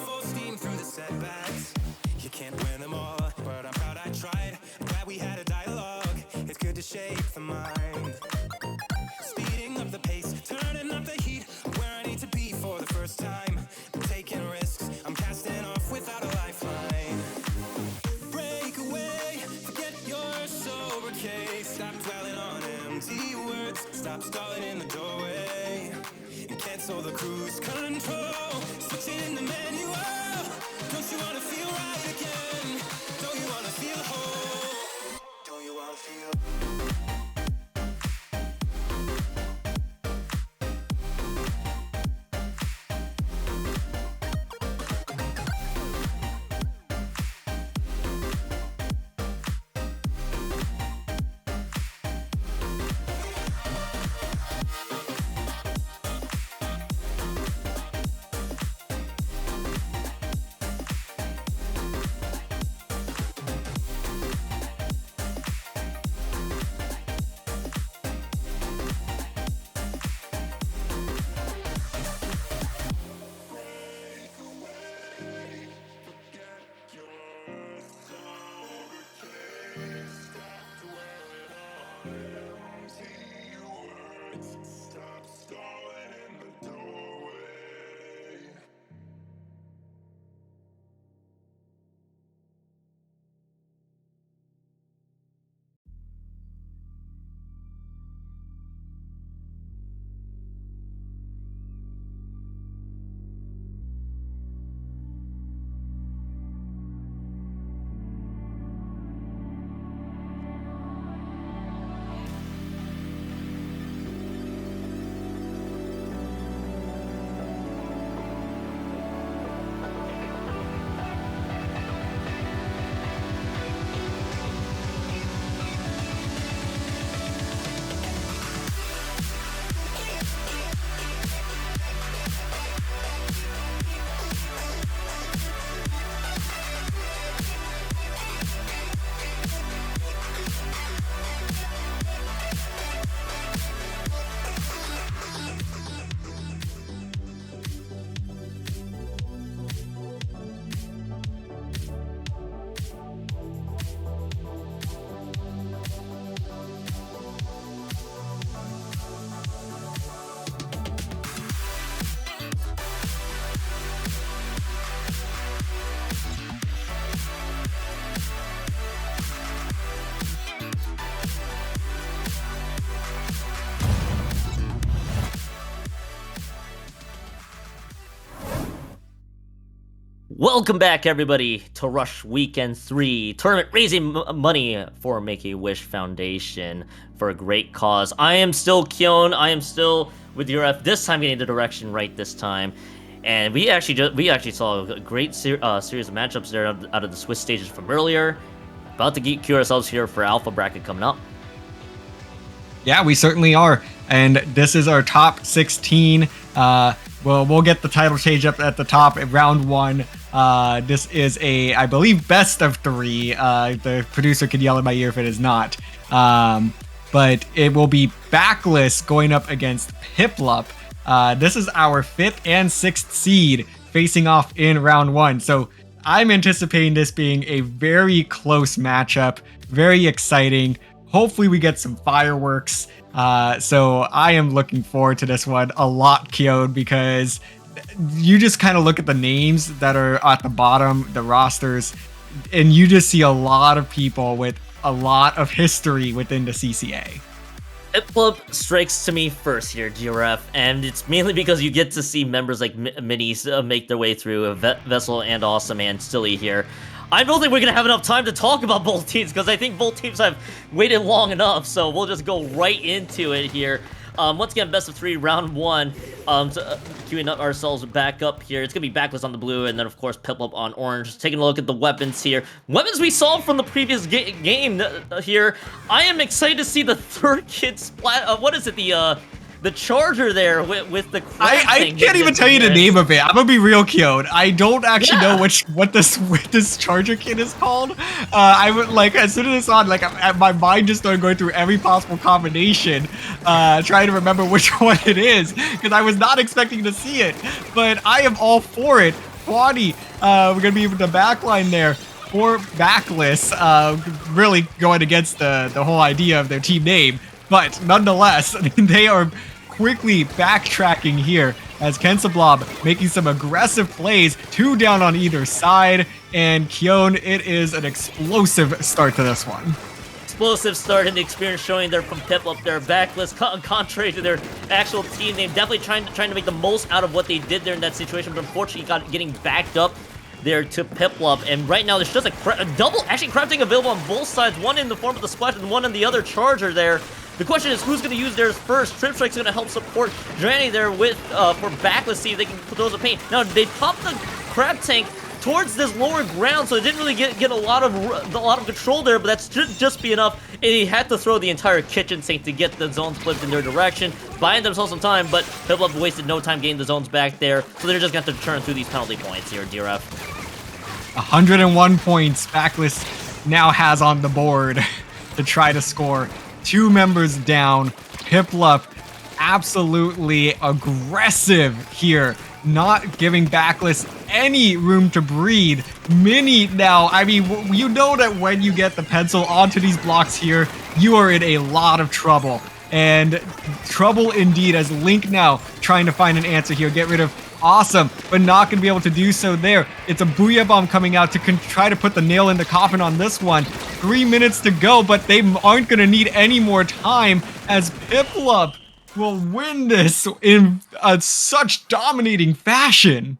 Full steam through the setbacks. You can't win them all, but I'm proud I tried. I'm glad we had a dialogue. It's good to shape the mind. Speeding up the pace, turning up the heat. Where I need to be for the first time. I'm taking risks, I'm casting off without a lifeline. Break away, forget your sober case. Stop dwelling on empty words. Stop stalling in the doorway. And cancel the cruise control. Switch it in the manual. Don't you wanna feel right again? Don't you wanna feel whole? Don't you wanna feel? Welcome back, everybody, to Rush Weekend 3, tournament raising money for Make-A-Wish Foundation for a great cause. I am still Kyon, I am still with URF, this time getting the direction right this time. And we actually saw a great series of matchups there out of the Swiss stages from earlier. About to cue ourselves here for Alpha Bracket coming up. Yeah, we certainly are. And this is our top 16. We'll get the title change up at the top at round 1. This is a, I believe, best of 3. The producer could yell in my ear if it is not. But it will be Backless going up against Piplup. This is our 5th and 6th seed facing off in round 1. So I'm anticipating this being a very close matchup, very exciting. Hopefully we get some fireworks. So I am looking forward to this one a lot, Kyon, because you just kind of look at the names that are at the bottom, the rosters, and you just see a lot of people with a lot of history within the CCA. Piplup strikes to me first here, GRF, and it's mainly because you get to see members like Minis make their way through Vessel and Awesome and Stilly here. I don't think we're going to have enough time to talk about both teams because I think both teams have waited long enough, so we'll just go right into it here. Once again, best of 3, round 1. Queuing up ourselves back up here. It's going to be Backless on the blue, and then, of course, Piplup on orange. Just taking a look at the weapons here. Weapons we saw from the previous game here. I am excited to see the third kid splat. What is it? The charger there with the crab I thing. can't even tell you the name of it. I'm gonna be real, Kyon. I don't actually know what this charger kit is called. I would like as soon as it's on, like my mind just started going through every possible combination, trying to remember which one it is because I was not expecting to see it. But I am all for it. Quadi, we're gonna be with the backline there for Backless, really going against the whole idea of their team name. But nonetheless, they are quickly backtracking here as Kensablob making some aggressive plays, 2 down on either side. And Kyon, it is an explosive start to this one. Explosive start in the experience showing there from Piplup there. Backless, contrary to their actual team name, definitely trying to make the most out of what they did there in that situation, but unfortunately getting backed up there to Piplup. And right now there's just a double, actually crafting available on both sides, one in the form of the splash and one in the other charger there. The question is who's going to use theirs first. Trip Strike's going to help support Dranny there with for Backless, see if they can put those in pain. Now they popped the crab tank towards this lower ground, so it didn't really get a lot of control there, but that should just be enough. And he had to throw the entire kitchen sink to get the zones flipped in their direction, buying themselves some time, but Piplup wasted no time getting the zones back there, so they're just going to have to turn through these penalty points here, DRF. 101 points Backless now has on the board to try to score. 2 members down. Piplup absolutely aggressive here, not giving Backless any room to breathe. Mini now, I mean, you know that when you get the pencil onto these blocks here, you are in a lot of trouble. And trouble indeed as Link now trying to find an answer here. Get rid of Awesome, but not going to be able to do so there. It's a Booyah Bomb coming out to try to put the nail in the coffin on this one. 3 minutes to go, but they aren't going to need any more time as Piplup will win this in such dominating fashion.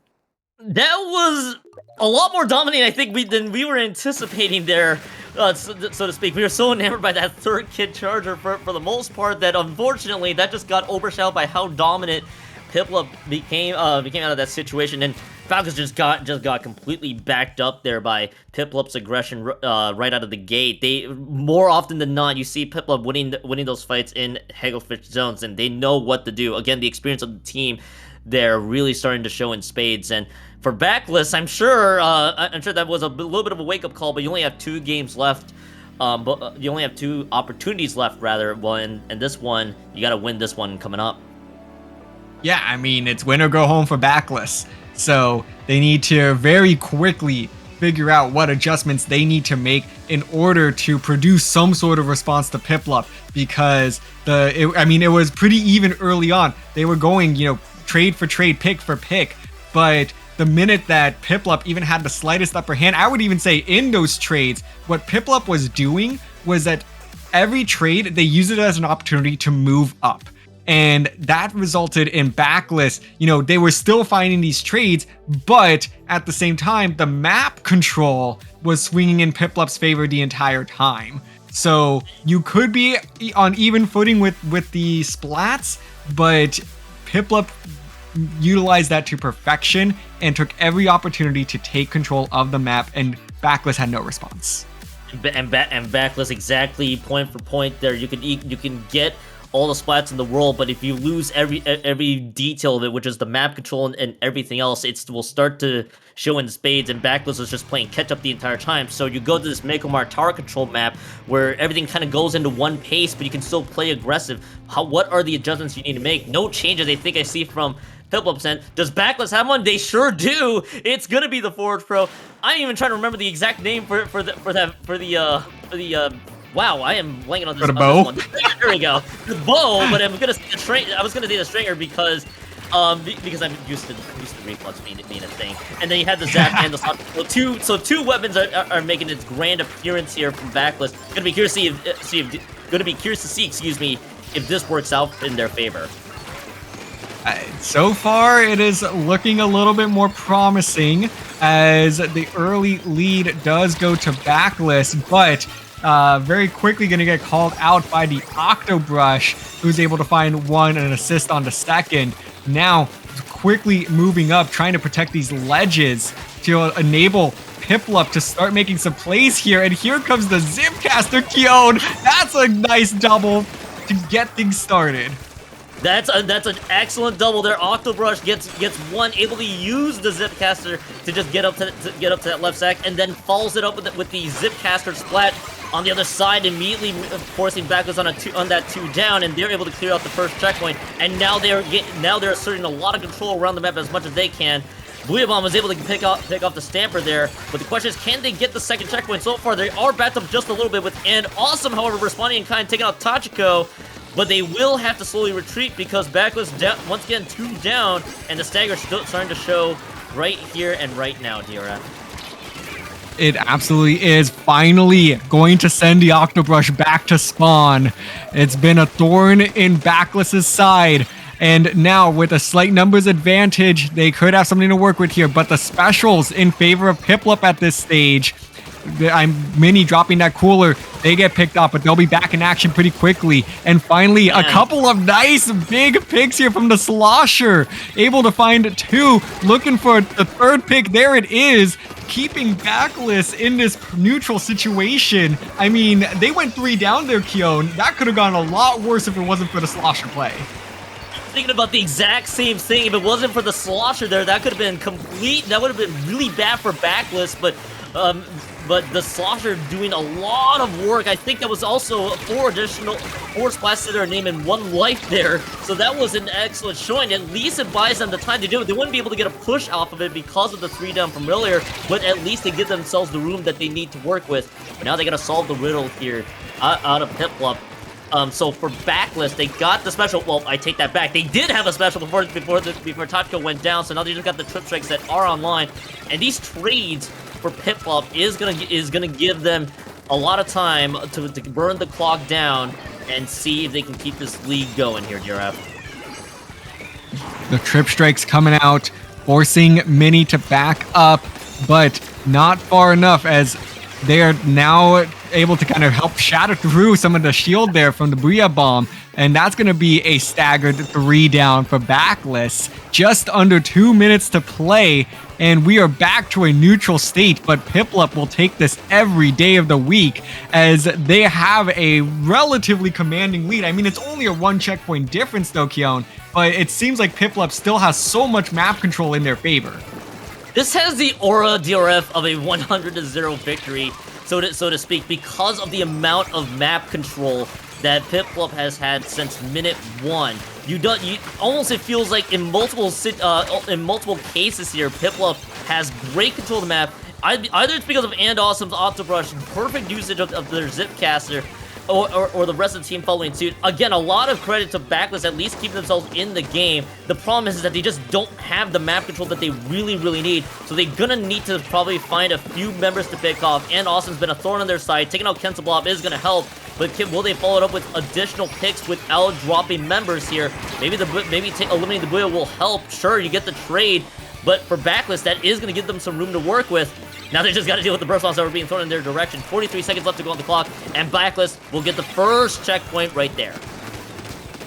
That was a lot more dominating, I think, than we were anticipating there, so to speak. We were so enamored by that third kid charger for the most part that unfortunately that just got overshadowed by how dominant Piplup became out of that situation, and Falcons just got completely backed up there by Piplup's aggression right out of the gate. They more often than not you see Piplup winning those fights in Hagglefish zones, and they know what to do. Again, the experience of the team there really starting to show in spades. And for Backless, I'm sure that was a little bit of a wake up call, but you only have 2 games left. But you only have 2 opportunities left, rather. And this one, you got to win this one coming up. Yeah, I mean, it's win or go home for Backless. So they need to very quickly figure out what adjustments they need to make in order to produce some sort of response to Piplup, because it was pretty even early on. They were going, trade for trade, pick for pick, but the minute that Piplup even had the slightest upper hand, I would even say in those trades, what Piplup was doing was that every trade, they used it as an opportunity to move up. And that resulted in Backless, they were still finding these trades, but at the same time, the map control was swinging in Piplup's favor the entire time. So you could be on even footing with the splats, but Piplup utilized that to perfection and took every opportunity to take control of the map, and Backless had no response. And Backless exactly point for point there. You can get all the splats in the world, but if you lose every detail of it, which is the map control and everything else, it will start to show in spades, and Backless was just playing catch up the entire time. So you go to this Mekomar tower control map where everything kind of goes into one pace, but you can still play aggressive. What are the adjustments you need to make? No changes I think I see from Piplup sent. Does Backless have one? They sure do. It's gonna be the Forge Pro. I'm even trying to remember the exact name for the wow, I am blanking on this, For the bow? one. There we go. The bow, but I'm gonna say I was gonna say the stringer because I'm used to reflux being a thing. And then you had the zap and the slot. So two weapons are making its grand appearance here from Backless. Gonna be curious to see, excuse me, if this works out in their favor. So far, it is looking a little bit more promising as the early lead does go to Backless, but very quickly going to get called out by the Octobrush, who's able to find one and an assist on the second. Now, quickly moving up, trying to protect these ledges to enable Piplup to start making some plays here. And here comes the Zipcaster, Keon. That's a nice double to get things started. That's an excellent double there. Octobrush gets one, able to use the Zipcaster to just get up to that left sack, and then follows it up with the Zipcaster splat on the other side, immediately forcing Backless on that 2 down, and they're able to clear out the first checkpoint. And now they're asserting a lot of control around the map as much as they can. Booyah Bomb was able to pick off the Stamper there, but the question is, can they get the second checkpoint? So far, they are backed up just a little bit with And Awesome, however, responding in kind, taking out Tachiko. But they will have to slowly retreat because Backless once again 2 down, and the stagger still starting to show right here and right now, DRF. It absolutely is finally going to send the Octobrush back to spawn. It's been a thorn in Backless's side. And now, with a slight numbers advantage, they could have something to work with here. But the specials in favor of Piplup at this stage. Mini dropping that cooler. They get picked up, but they'll be back in action pretty quickly. And finally, a couple of nice big picks here from the Slosher. Able to find 2, looking for the 3rd pick. There it is, keeping Backless in this neutral situation. I mean, they went 3 down there, Keon. That could have gone a lot worse if it wasn't for the Slosher play. Thinking about the exact same thing. If it wasn't for the Slosher there, that could have been that would have been really bad for Backless, but the Slosher doing a lot of work. I think that was also 4 splats to their name and 1 life there. So that was an excellent showing. At least it buys them the time to do it. They wouldn't be able to get a push off of it because of the 3 down from earlier, but at least they give themselves the room that they need to work with. But now they got to solve the riddle here out of Piplup. So for Backless, they got the special. Well, I take that back. They did have a special before Tachiko went down. So now they just got the trip strikes that are online, and these trades for Piplup is gonna give them a lot of time to burn the clock down and see if they can keep this league going here, Giraffe. The trip strikes coming out, forcing Mini to back up, but not far enough as they are now able to kind of help shatter through some of the shield there from the Booyah Bomb. And that's going to be a staggered 3 down for Backless. Just under 2 minutes to play, and we are back to a neutral state, but Piplup will take this every day of the week as they have a relatively commanding lead. I mean, it's only a 1 checkpoint difference though, Keon, but it seems like Piplup still has so much map control in their favor. This has the aura, DRF, of a 100-0 victory, so to speak, because of the amount of map control that Piplup has had since minute 1. It feels like in multiple cases here, Piplup has great control of the map. Either it's because of And Awesome's Octobrush, perfect usage of their Zipcaster, or the rest of the team following suit. Again, a lot of credit to Backless at least keeping themselves in the game. The problem is that they just don't have the map control that they really, really need. So they're gonna need to probably find a few members to pick off. And Awesome's been a thorn on their side. Taking out Kenselblob is gonna help. But will they follow it up with additional picks without dropping members here? Maybe eliminating the Booyah will help. Sure, you get the trade. But for Backless, that is going to give them some room to work with. Now they just got to deal with the burst bombs that were being thrown in their direction. 43 seconds left to go on the clock, and Backless will get the first checkpoint right there.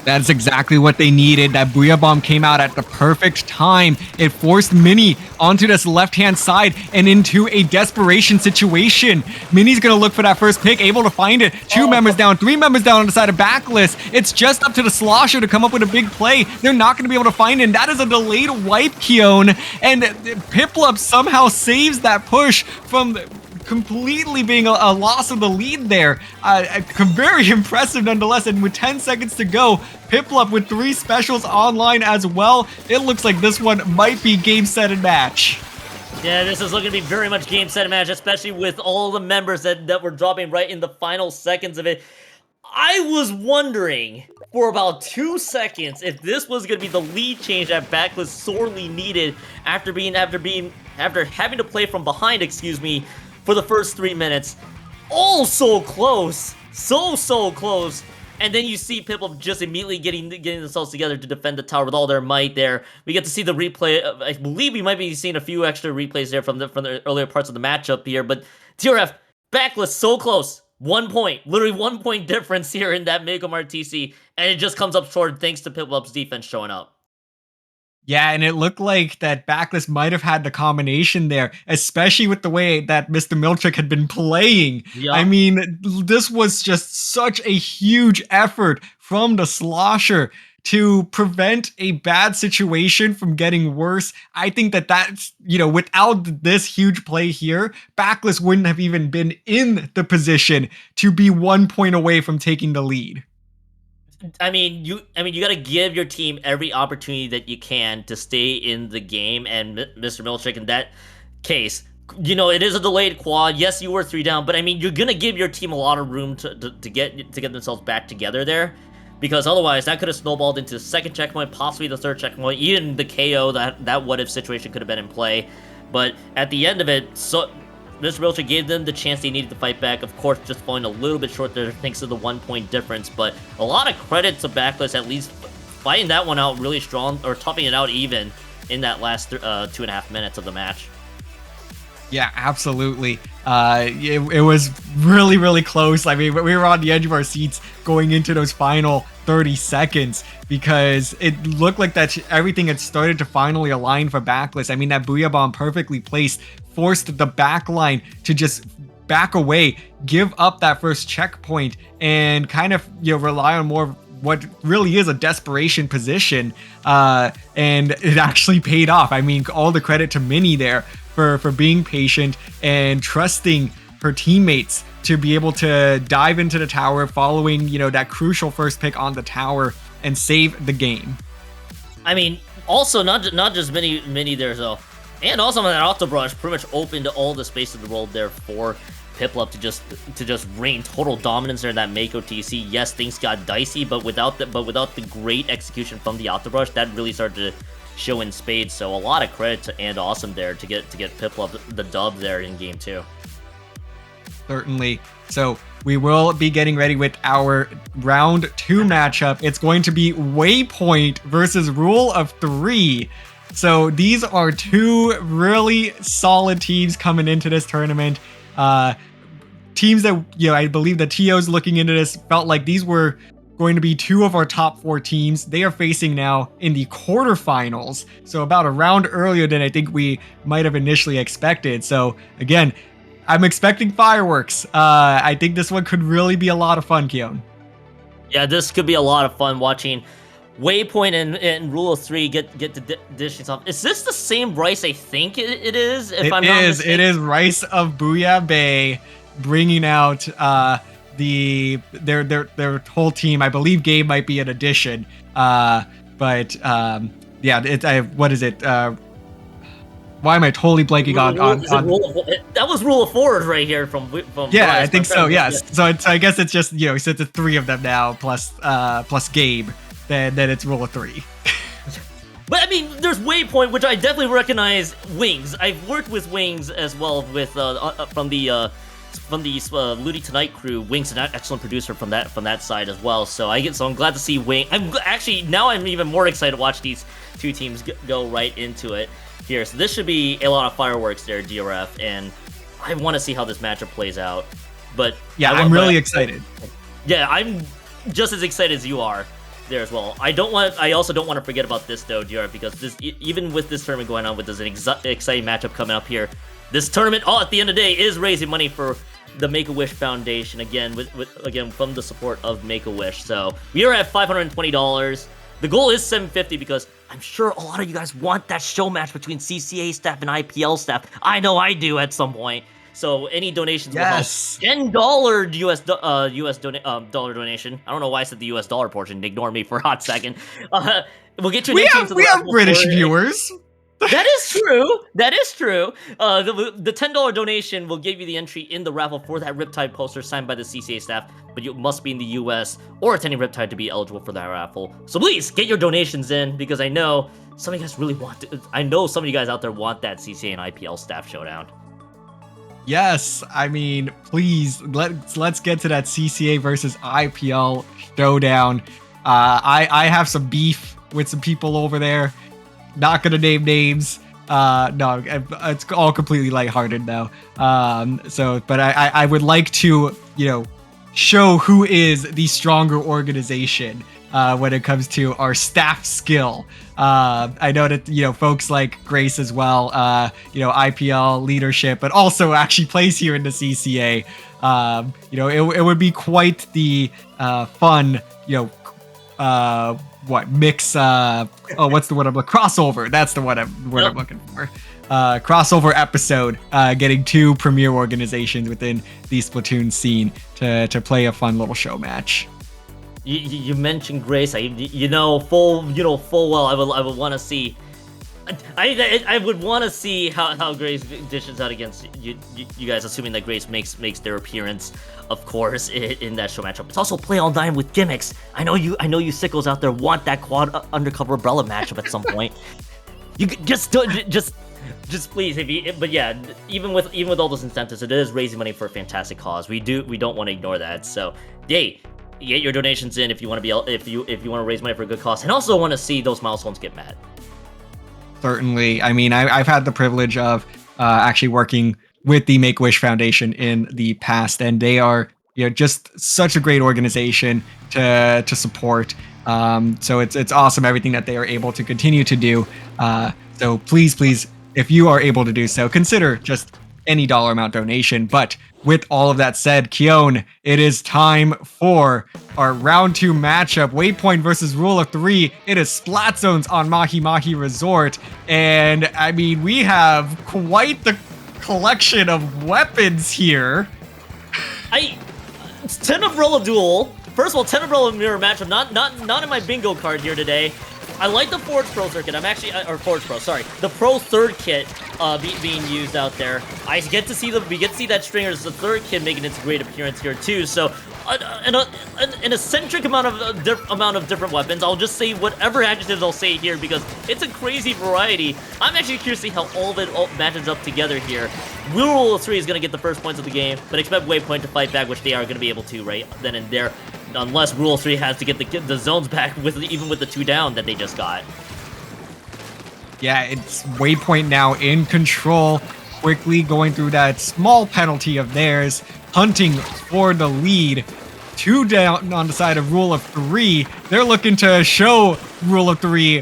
That's exactly what they needed. That Booyah Bomb came out at the perfect time. It forced Mini onto this left-hand side and into a desperation situation. Mini's going to look for that first pick, able to find it. 2 members down, 3 members down on the side of Backless. It's just up to the Slosher to come up with a big play. They're not going to be able to find it, and that is a delayed wipe, Keon. And Piplup somehow saves that push from completely being a loss of the lead there. Very impressive nonetheless. And with 10 seconds to go, Piplup with 3 specials online as well. It looks like this one might be game, set, and match. Yeah, this is looking to be very much game, set, and match, especially with all the members that were dropping right in the final seconds of it. I was wondering for about 2 seconds if this was going to be the lead change that Backless sorely needed after having to play from behind, for the first 3 minutes. Oh, so close. So close. And then you see Piplup just immediately getting themselves together to defend the tower with all their might there. We get to see the replay. I believe we might be seeing a few extra replays there from the earlier parts of the matchup here. But TRF, Backless so close. 1 point. Literally 1 point difference here in that Mega Mart TC. And it just comes up short thanks to Piplup's defense showing up. Yeah, and it looked like that Backless might have had the combination there, especially with the way that Mr. Miltrick had been playing. Yeah. I mean, this was just such a huge effort from the Slosher to prevent a bad situation from getting worse. I think that's, without this huge play here, Backless wouldn't have even been in the position to be 1 point away from taking the lead. You got to give your team every opportunity that you can to stay in the game, and Mr. Milchick, in that case, it is a delayed quad. Yes, you were 3 down, but you're gonna give your team a lot of room to get themselves back together there, because otherwise that could have snowballed into the second checkpoint, possibly the third checkpoint, even the KO. That what if situation could have been in play, but at the end of it, Mr. Milchick gave them the chance they needed to fight back. Of course, just falling a little bit short there thanks to the 1 point difference. But a lot of credit to Backless, at least fighting that one out really strong, or toughing it out even in that last 2.5 minutes of the match. Yeah, absolutely. It was really, really close. I mean, we were on the edge of our seats going into those final 30 seconds because it looked like that everything had started to finally align for Backless. I mean, that Booyah Bomb perfectly placed forced the back line to just back away, give up that first checkpoint, and kind of rely on more of what really is a desperation position. And it actually paid off. I mean, all the credit to Minnie there for being patient and trusting her teammates to be able to dive into the tower following, that crucial first pick on the tower and save the game. I mean, also not just Minnie there though, and also that auto brush pretty much opened all the space in the world there for Piplup to just reign total dominance there in that Mako TC. Yes, things got dicey, but without the great execution from the auto brush, that really started to show in spades. So a lot of credit to And Awesome there to get Piplup the dub there in game 2. Certainly. So we will be getting ready with our round 2 matchup. It's going to be Waypoint versus Rule of 3. So these are 2 really solid teams coming into this tournament. Teams that, I believe the TOs looking into this felt like these were going to be 2 of our top 4 teams. They are facing now in the quarterfinals. So about a round earlier than I think we might have initially expected. So again, I'm expecting fireworks. I think this one could really be a lot of fun, Keon. Yeah, this could be a lot of fun watching Waypoint and Rule of 3 get to dish things off. Is this the same Rice I think it is? If I'm not mistaken? It is Rice of Booyah Bay bringing out their whole team. I believe Gabe might be an addition. What is it? Why am I totally blanking on that was Rule of 4 right here from yeah, Rice, I think so. Yes. Yeah. So I guess it's just since it's 3 of them now plus Gabe, then it's Rule of 3. But I mean, there's Waypoint, which I definitely recognize. Wings. I've worked with Wings as well with from the Ludi Tonight crew. Wings, an excellent producer from that side as well. So I'm glad to see Wing. I'm even more excited to watch these 2 teams go right into it here. So this should be a lot of fireworks there, DRF, and I want to see how this matchup plays out. But yeah, I'm really excited. Yeah, I'm just as excited as you are there as well. I also don't want to forget about this though, DRF, because even with this tournament going on, with this exciting matchup coming up here, this tournament, at the end of the day, is raising money for the Make-A-Wish Foundation, again from the support of Make-A-Wish. So we are at $520. The goal is $750 because I'm sure a lot of you guys want that show match between CCA staff and IPL staff. I know I do at some point. So any donations Yes. will help. $10 dollar donation. I don't know why I said the US dollar portion. Ignore me for a hot second. We'll get you an We entry have into the raffle British for- viewers. That is true. That is true. The $10 donation will give you the entry in the raffle for that Riptide poster signed by the CCA staff, but you must be in the US or attending Riptide to be eligible for that raffle. So please get your donations in, because I know some of you guys really want to, I know some of you guys out there want that CCA and IPL staff showdown. Yes, I mean, please let's get to that CCA versus IPL showdown. I have some beef with some people over there. Not gonna name names. No, it's all completely lighthearted though. But I would like to, show who is the stronger organization when it comes to our staff skill. I know that, folks like Grace as well, IPL leadership, but also actually plays here in the CCA. It would be quite the fun, mix, what's the word I'm looking, crossover. That's the word I'm looking for. Crossover episode, getting two premier organizations within the Splatoon scene to play a fun little show match. You mentioned Grace. Full well. I would want to see. I would want to see how Grace dishes out against you guys, assuming that Grace makes their appearance, of course, in that show matchup. It's also Play All Nine with gimmicks. I know you sickles out there want that quad undercover umbrella matchup at some point. You just please, but yeah, even with all those incentives, it is raising money for a fantastic cause. We don't want to ignore that. So, yay. Get your donations in if you want to if you want to raise money for a good cause, and also want to see those milestones get met. Certainly. I mean, I've had the privilege of actually working with the Make-A-Wish Foundation in the past, and they are just such a great organization to support. So it's awesome everything that they are able to continue to do. So please, if you are able to do so, consider just any dollar amount donation. But with all of that said, Keone, it is time for our round 2 matchup. Waypoint versus Rule of 3. It is Splat Zones on Mahi Mahi Resort. And I mean, we have quite the collection of weapons here. It's 10 Umbrella Duel. First of all, 10 Umbrella Mirror matchup. Not in my bingo card here today. I like the Forge Pro circuit. The Pro third kit being used out there. We get to see that Stringer's the third kit making its great appearance here too. So an eccentric amount of different weapons. I'll just say whatever adjectives I'll say here because it's a crazy variety. I'm actually curious to see how all of it matches up together here. Rule of 3 is going to get the first points of the game, but expect Waypoint to fight back, which they are going to be able to right then and there. Unless Rule 3 has to get the zones back even with the 2 down that they just got. Yeah, it's Waypoint now in control, quickly going through that small penalty of theirs, hunting for the lead. 2 down on the side of Rule of 3. They're looking to show Rule of 3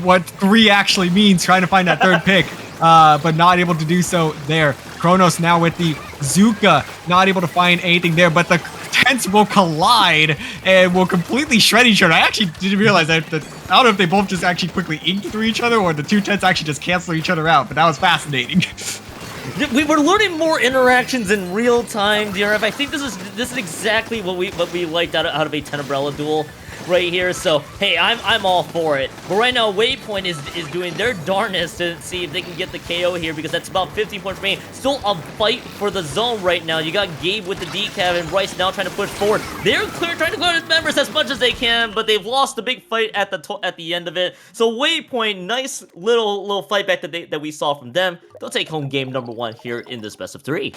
what 3 actually means, trying to find that third pick, but not able to do so there. Kronos now with the Zuka, not able to find anything there, but the tents will collide and will completely shred each other. I actually didn't realize that. I don't know if they both just actually quickly inked through each other or the 2 tents actually just cancel each other out, but that was fascinating. We were learning more interactions in real time, DRF. I think this is exactly what we liked out of a 10 Umbrella duel right here. So hey, I'm all for it. But right now, Waypoint is doing their darnest to see if they can get the KO here because that's about 15 points for me. Still a fight for the zone right now. You got Gabe with the decaf and Bryce now trying to push forward. They're trying to clear his members as much as they can, but they've lost the big fight at the end of it. So Waypoint, nice little fight back that we saw from them. They'll take home game number 1 here in this best of 3.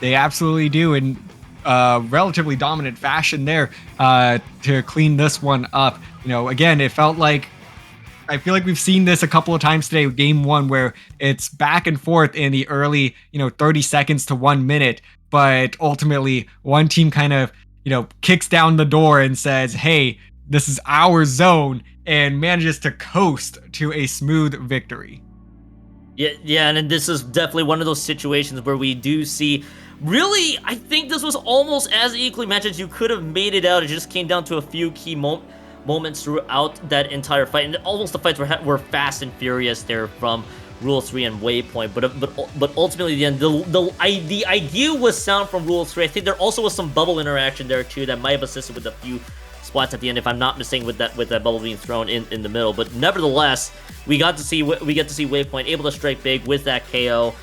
They absolutely do, in relatively dominant fashion there to clean this one up. Again, it felt like, I feel like we've seen this a couple of times today with game 1 where it's back and forth in the early 30 seconds to 1 minute, but ultimately one team kind of kicks down the door and says, hey, this is our zone, and manages to coast to a smooth victory. Yeah, and this is definitely one of those situations where we do see. Really, I think this was almost as equally matched as you could have made it out. It just came down to a few key moments throughout that entire fight, and almost the fights were fast and furious there from Rule 3 and Waypoint, but ultimately the idea was sound from Rule 3. I think there also was some bubble interaction there too that might have assisted with a few splats at the end, if I'm not mistaken, with that bubble being thrown in the middle. But nevertheless, we get to see Waypoint able to strike big with that KO.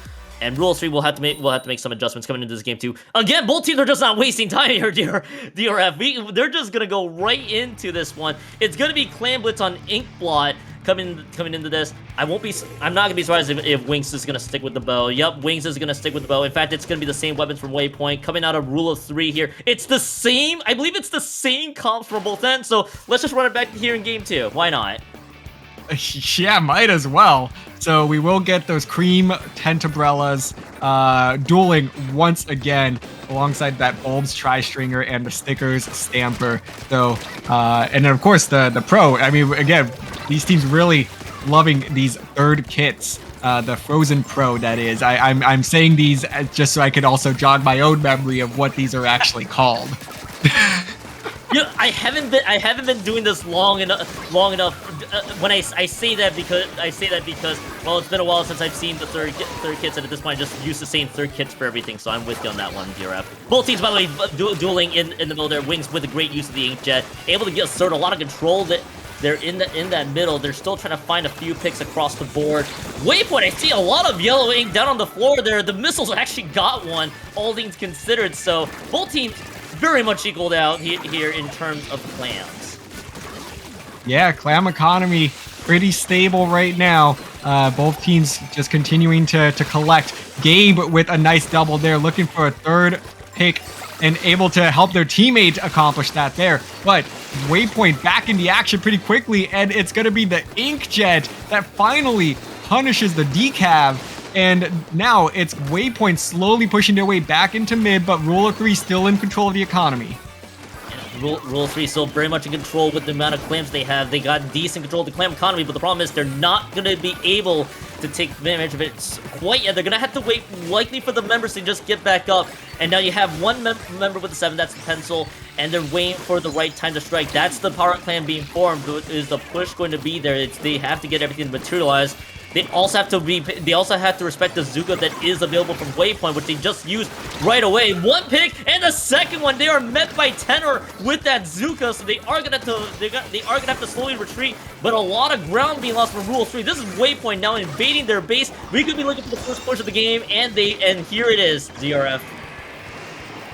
And Rule 3 will have to make some adjustments coming into this game too. Again, both teams are just not wasting time here, DRF. They're just gonna go right into this one. It's gonna be Clan Blitz on Inkblot coming into this. I'm not gonna be surprised if Wings is gonna stick with the bow. Yep, Wings is gonna stick with the bow. In fact, it's gonna be the same weapons from Waypoint coming out of Rule of 3 here. It's the same. I believe it's the same comps from both ends. So let's just run it back here in game 2. Why not? Yeah, might as well. So we will get those cream Tentabrellas dueling once again alongside that Bulbs Tri-Stringer and the Stickers Stamper. So, and then of course the Pro. I mean, again, these teams really loving these third kits. The Frozen Pro, that is. I'm saying these just so I could also jog my own memory of what these are actually called. You know, I haven't been doing this long enough. When I say that because well, it's been a while since I've seen the third kits, and at this point, I just used to saying third kits for everything. So I'm with you on that one, DRF. Both teams, by the way, dueling in the middle there. Wings with a great use of the Inkjet, able to assert a lot of control. That they're in that middle. They're still trying to find a few picks across the board. Waypoint, I see a lot of yellow ink down on the floor there. The missiles actually got one, all things considered. So both teams very much equaled out here in terms of clams. Yeah, clam economy pretty stable right now. Both teams just continuing to collect. Gabe with a nice double there, looking for a third pick and able to help their teammate accomplish that there. But Waypoint back in the action pretty quickly, and it's going to be the Inkjet that finally punishes the decav. And now it's Waypoint slowly pushing their way back into mid, but Rule of 3 still in control of the economy. Rule 3 still very much in control with the amount of clams they have. They got decent control of the clam economy, but the problem is they're not going to be able to take advantage of it quite yet. They're going to have to wait likely for the members to just get back up. And now you have one member with the 7, that's the Pencil, and they're waiting for the right time to strike. That's the power clan being formed. Is the push going to be there? They have to get everything materialized. They also have to respect the Zuka that is available from Waypoint, which they just used right away. One pick and the second one. They are met by Tenor with that Zuka, so they are gonna have to slowly retreat. But a lot of ground being lost from Rule 3. This is Waypoint now invading their base. We could be looking for the first push of the game, and here it is, DRF.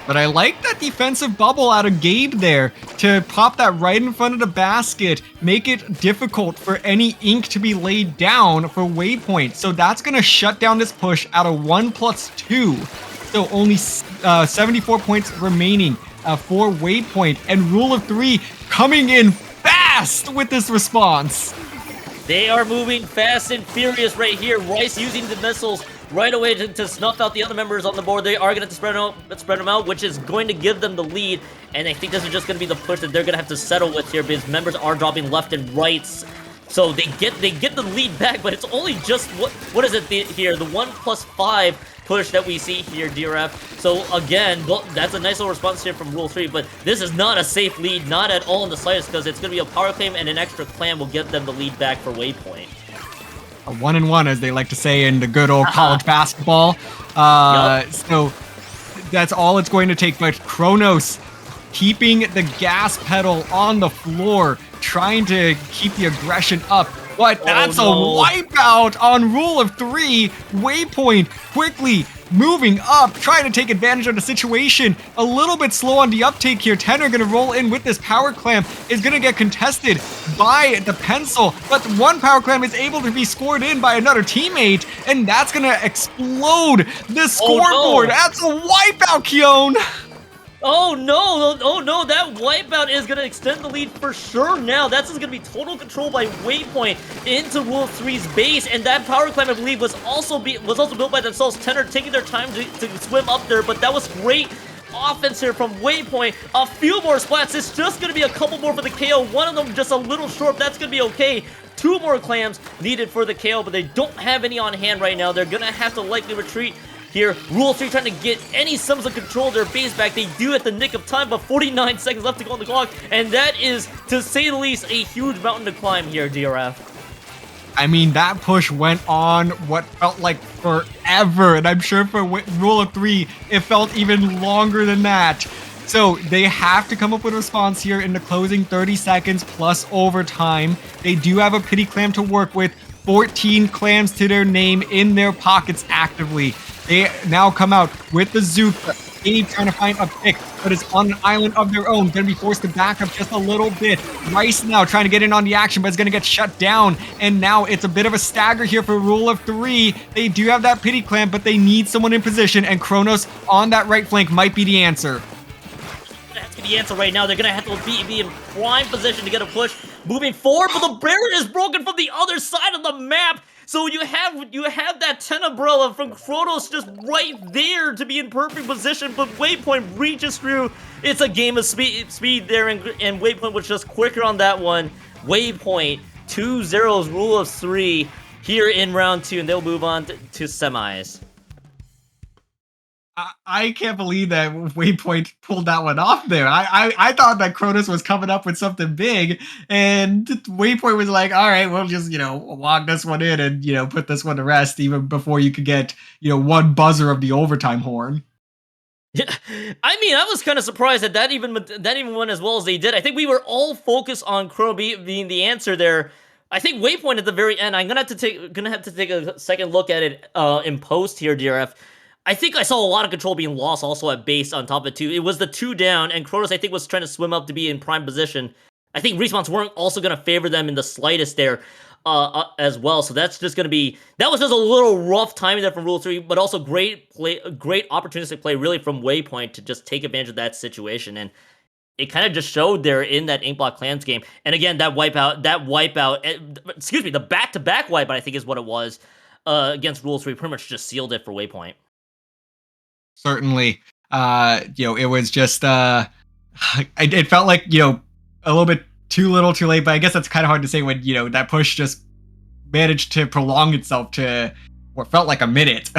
But I like that defensive bubble out of Gabe there to pop that right in front of the basket, make it difficult for any ink to be laid down for Waypoint. So that's going to shut down this push out of 1+2. So only 74 points remaining for Waypoint. And Rule of 3 coming in fast with this response. They are moving fast and furious right here. Rice using the missiles right away to snuff out the other members on the board. They are going to spread them out, which is going to give them the lead. And I think this is just going to be the push that they're going to have to settle with here, because members are dropping left and right. So they get the lead back, but it's only just what is it here? The 1+5 push that we see here, DRF. So again, that's a nice little response here from Rule 3, but this is not a safe lead, not at all in the slightest, because it's going to be a power claim and an extra clam will get them the lead back for Waypoint. A 1-1, as they like to say in the good old college basketball. So that's all it's going to take. But Kronos keeping the gas pedal on the floor, trying to keep the aggression up. But that's a wipeout on Rule of 3. Waypoint quickly moving up, trying to take advantage of the situation. A little bit slow on the uptake here. Tenor gonna roll in with this power clam. Is gonna get contested by the Pencil, but one power clam is able to be scored in by another teammate, and that's gonna explode the scoreboard. That's a wipeout, Keone. Oh no, that wipeout is going to extend the lead for sure now. That's going to be total control by Waypoint into Rule 3's base, and that power climb, I believe, was also built by themselves. Tenor taking their time to swim up there, but that was great offense here from Waypoint. A few more splats. It's just going to be a couple more for the KO. One of them just a little short. That's going to be okay. 2 more clams needed for the KO, but they don't have any on hand right now. They're going to have to likely retreat here. Rule 3 trying to get any sums of control of their base back. They do at the nick of time, but 49 seconds left to go on the clock, and that is, to say the least, a huge mountain to climb here, DRF. I mean, that push went on what felt like forever, and I'm sure for Rule of 3, it felt even longer than that. So they have to come up with a response here in the closing 30 seconds plus overtime. They do have a pity clam to work with, 14 clams to their name in their pockets actively. They now come out with the Zook. Gabe trying to find a pick, but is on an island of their own. Going to be forced to back up just a little bit. Rice now trying to get in on the action, but it's going to get shut down. And now it's a bit of a stagger here for Rule of 3. They do have that pity clam, but they need someone in position, and Kronos on that right flank might be the answer. That's the answer right now. They're gonna have to be in prime position to get a push moving forward, but the barrier is broken from the other side of the map. So you have that 10 umbrella from Kronos just right there to be in perfect position, but Waypoint reaches through. It's a game of speed there, and Waypoint was just quicker on that one. Waypoint 2-0's Rule of 3 here in round 2, and they'll move on to semis. I can't believe that Waypoint pulled that one off there. I thought that Kronos was coming up with something big, and Waypoint was like, all right, we'll just, log this one in and, put this one to rest even before you could get, one buzzer of the overtime horn. Yeah, I mean, I was kind of surprised that even went as well as they did. I think we were all focused on Crow being the answer there. I think Waypoint at the very end, I'm gonna have to take a second look at it in post here, DRF. I think I saw a lot of control being lost also at base on top of it too. It was the 2 down, and Kronos I think was trying to swim up to be in prime position. I think respawns weren't also going to favor them in the slightest there as well. So that's just going to be, that was just a little rough timing there from Rule 3, but also great opportunistic play really from Waypoint to just take advantage of that situation. And it kind of just showed there in that Inkblock Clans game. And again, the back-to-back wipeout I think is what it was against Rule 3 pretty much just sealed it for Waypoint. Certainly, it was just, it felt like, a little bit too little too late, but I guess that's kind of hard to say when, that push just managed to prolong itself to what felt like a minute.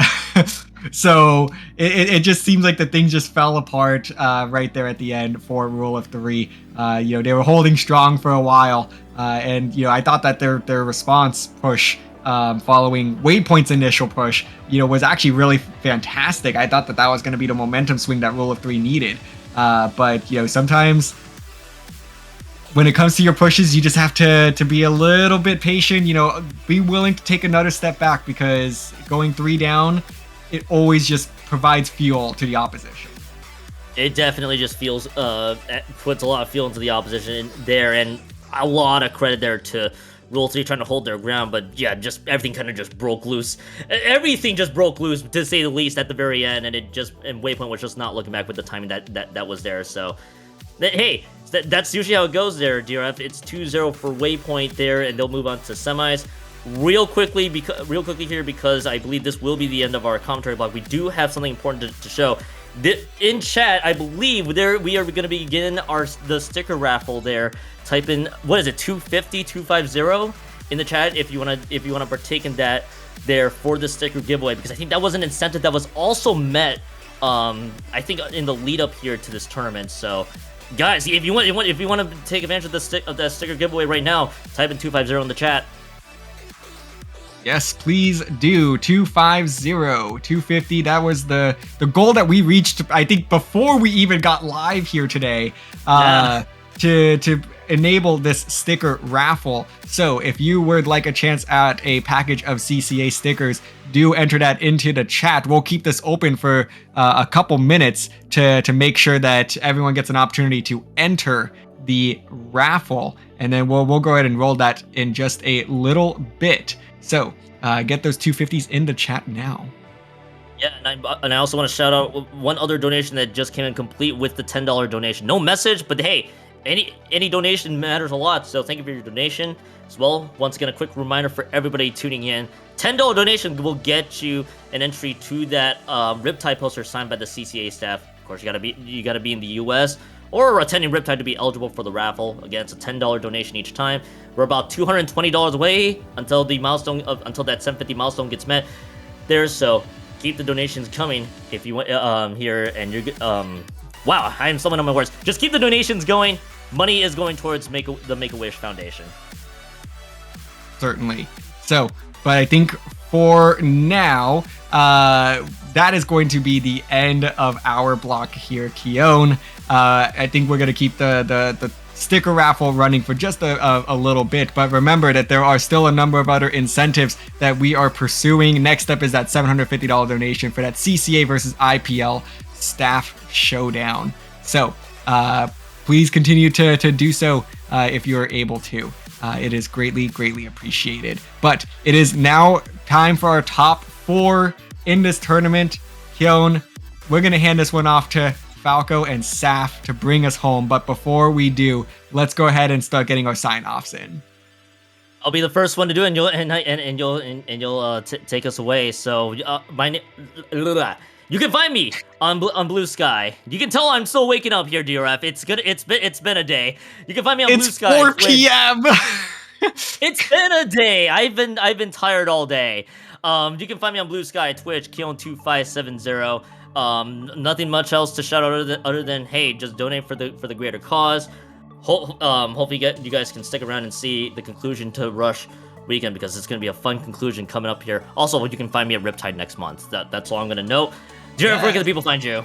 So it just seems like the thing just fell apart right there at the end for Rule of 3. They were holding strong for a while, and, I thought that their response push following Waypoint's initial push, was actually really fantastic. I thought that was going to be the momentum swing that Rule of 3 needed. But, sometimes when it comes to your pushes, you just have to be a little bit patient, be willing to take another step back, because going 3 down, it always just provides fuel to the opposition. It definitely just feels, puts a lot of fuel into the opposition there, and a lot of credit there to Rule 3 trying to hold their ground, but yeah, just everything kind of just broke loose. Everything just broke loose, to say the least, at the very end, and Waypoint was just not looking back with the timing that was there. So, hey, that's usually how it goes there, DRF. It's 2-0 for Waypoint there, and they'll move on to semis. Real quickly here, because I believe this will be the end of our commentary block. We do have something important to show. In chat, I believe we are going to begin the sticker raffle there. Type in, what is it, 250 in the chat if you want to partake in that there for the sticker giveaway, because I think that was an incentive that was also met I think in the lead up here to this tournament. So guys, if you want to take advantage of that sticker giveaway right now, type in 250 in the chat. Yes, please do. 250. That was the goal that we reached, I think, before we even got live here today, to enable this sticker raffle. So if you would like a chance at a package of CCA stickers, do enter that into the chat. We'll keep this open for a couple minutes to make sure that everyone gets an opportunity to enter the raffle, and then we'll go ahead and roll that in just a little bit. So get those 250s in the chat now. Yeah, and I also want to shout out one other donation that just came in complete with the $10 donation. No message, but hey, any donation matters a lot, so thank you for your donation as well. Once again, a quick reminder for everybody tuning in. $10 donation will get you an entry to that Riptide poster signed by the CCA staff. Of course, you gotta be in the US or attending Riptide to be eligible for the raffle. Again, it's a $10 donation each time. We're about $220 away until that 750 milestone gets met there. So keep the donations coming if you want here. And you're wow, I am stumbling on my words. Just keep the donations going. Money is going towards the Make-A-Wish Foundation. Certainly. So, but I think for now, that is going to be the end of our block here, Keone. I think we're going to keep the sticker raffle running for just a little bit, but remember that there are still a number of other incentives that we are pursuing. Next up is that $750 donation for that CCA versus IPL staff showdown. So please continue to do so if you're able to. It is greatly appreciated. But it is now time for our top 4 in this tournament. Keone, we're going to hand this one off to Falco and Saf to bring us home. But before we do, let's go ahead and start getting our sign-offs in. I'll be the first one to do it, and you'll take us away. So you can find me on Blue Sky. You can tell I'm still waking up here, DRF. It's been a day. You can find me on Blue Sky. It's 4 p.m. It's been a day. I've been tired all day. You can find me on Blue Sky, Twitch, Keone2570. Nothing much else to shout out other than hey, just donate for the greater cause. Hopefully you guys can stick around and see the conclusion to Rush Weekend, because it's gonna be a fun conclusion coming up here. Also, you can find me at Riptide next month. That's all I'm gonna note. Where can the people find you?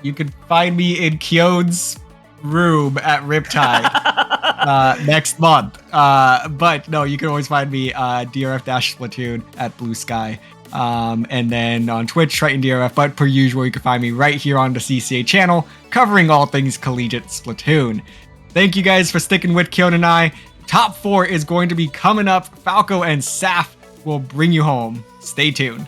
You can find me in Keone's room at Riptide next month. But no, you can always find me DRF-Splatoon at Blue Sky. And then on Twitch, Triton DRF, but per usual, you can find me right here on the CCA channel, covering all things collegiate Splatoon. Thank you guys for sticking with Keone and I. Top 4 is going to be coming up. Falco and Saf will bring you home. Stay tuned.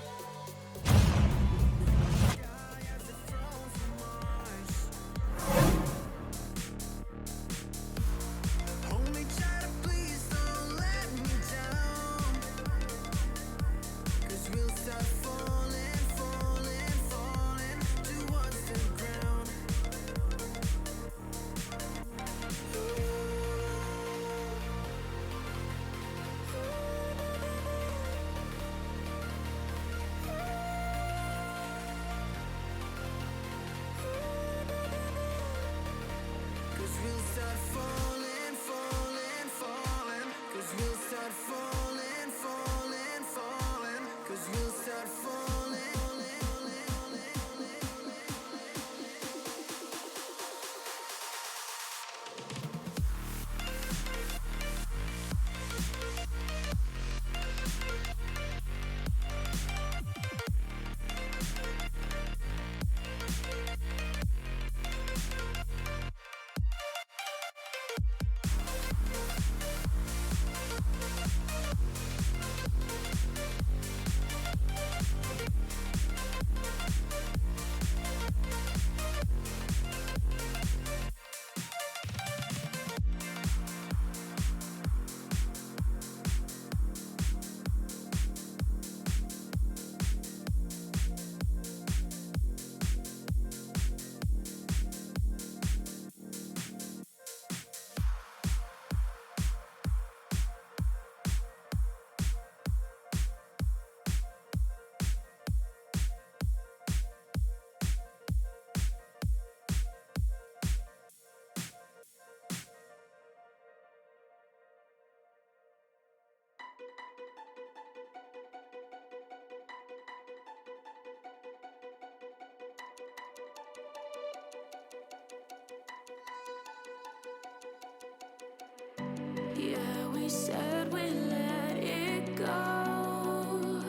Yeah, we said we let it go,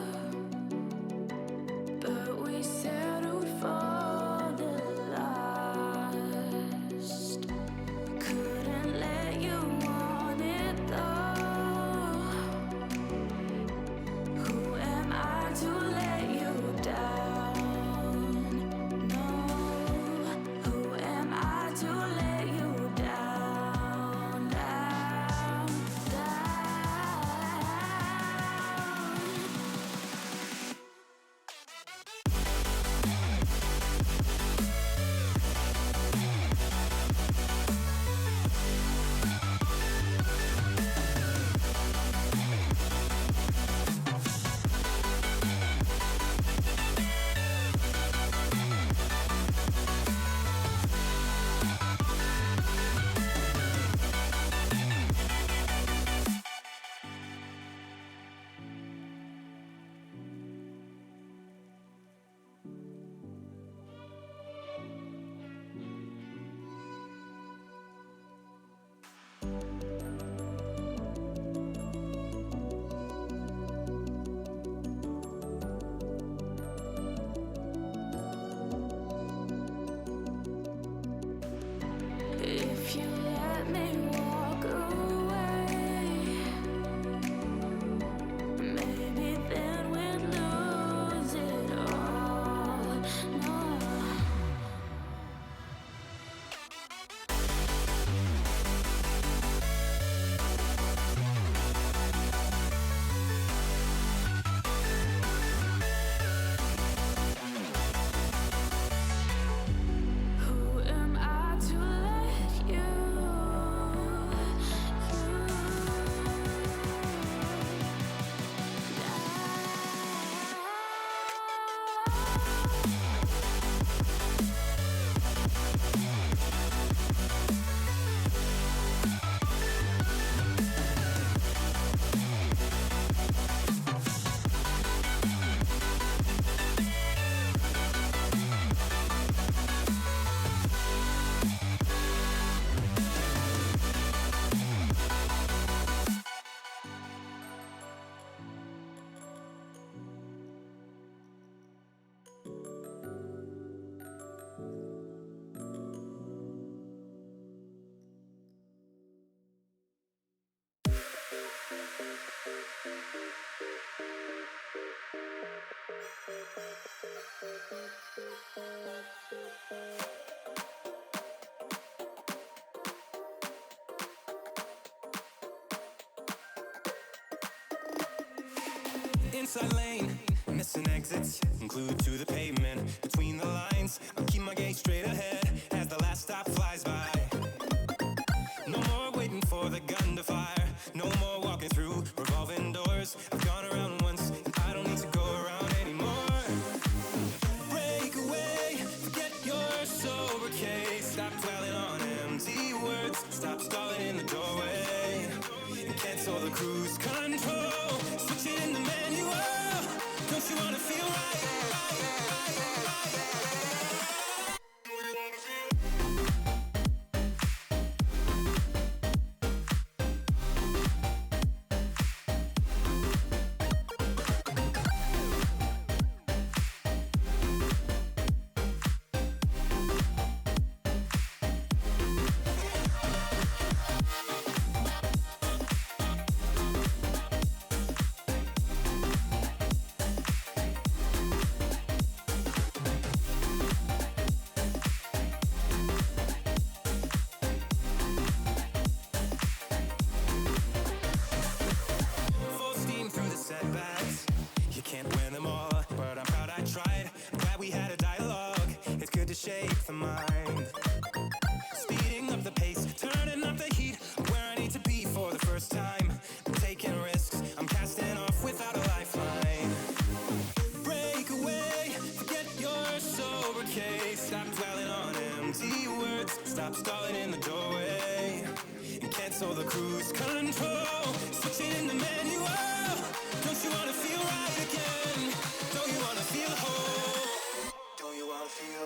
but we settled for the last. Couldn't let you want it though. Who am I to let you down? No, who am I to let you down? Down, down. if you let me walk away. Maybe then we'd lose it all. No. Who am I to let you Inside lane, missing exits, glued to the pavement. Between the lines, I'll keep my gaze straight ahead as the last stop flies by. No more waiting for the gun to fire. No more walking through revolving doors. I've gone around once, and I don't need to go around anymore. Break away, forget your sober case. Stop dwelling on empty words. Stop stalling in the doorway. And cancel the cruise control. Switch it in the manual. Don't you wanna feel right? Full steam through the setbacks. You can't win them all, but I'm proud I tried. I'm glad we had a dialogue. It's good to shake the mind. Speeding up the pace, turning up the heat. Where I need to be for the first time. I'm taking risks, I'm casting off without a lifeline. Break away, forget your sober case. Stop dwelling on empty words. Stop stalling in the doorway. And cancel the cruise control. Switch it in the manual. Don't you wanna feel right again? Don't you wanna feel whole? Don't you wanna feel?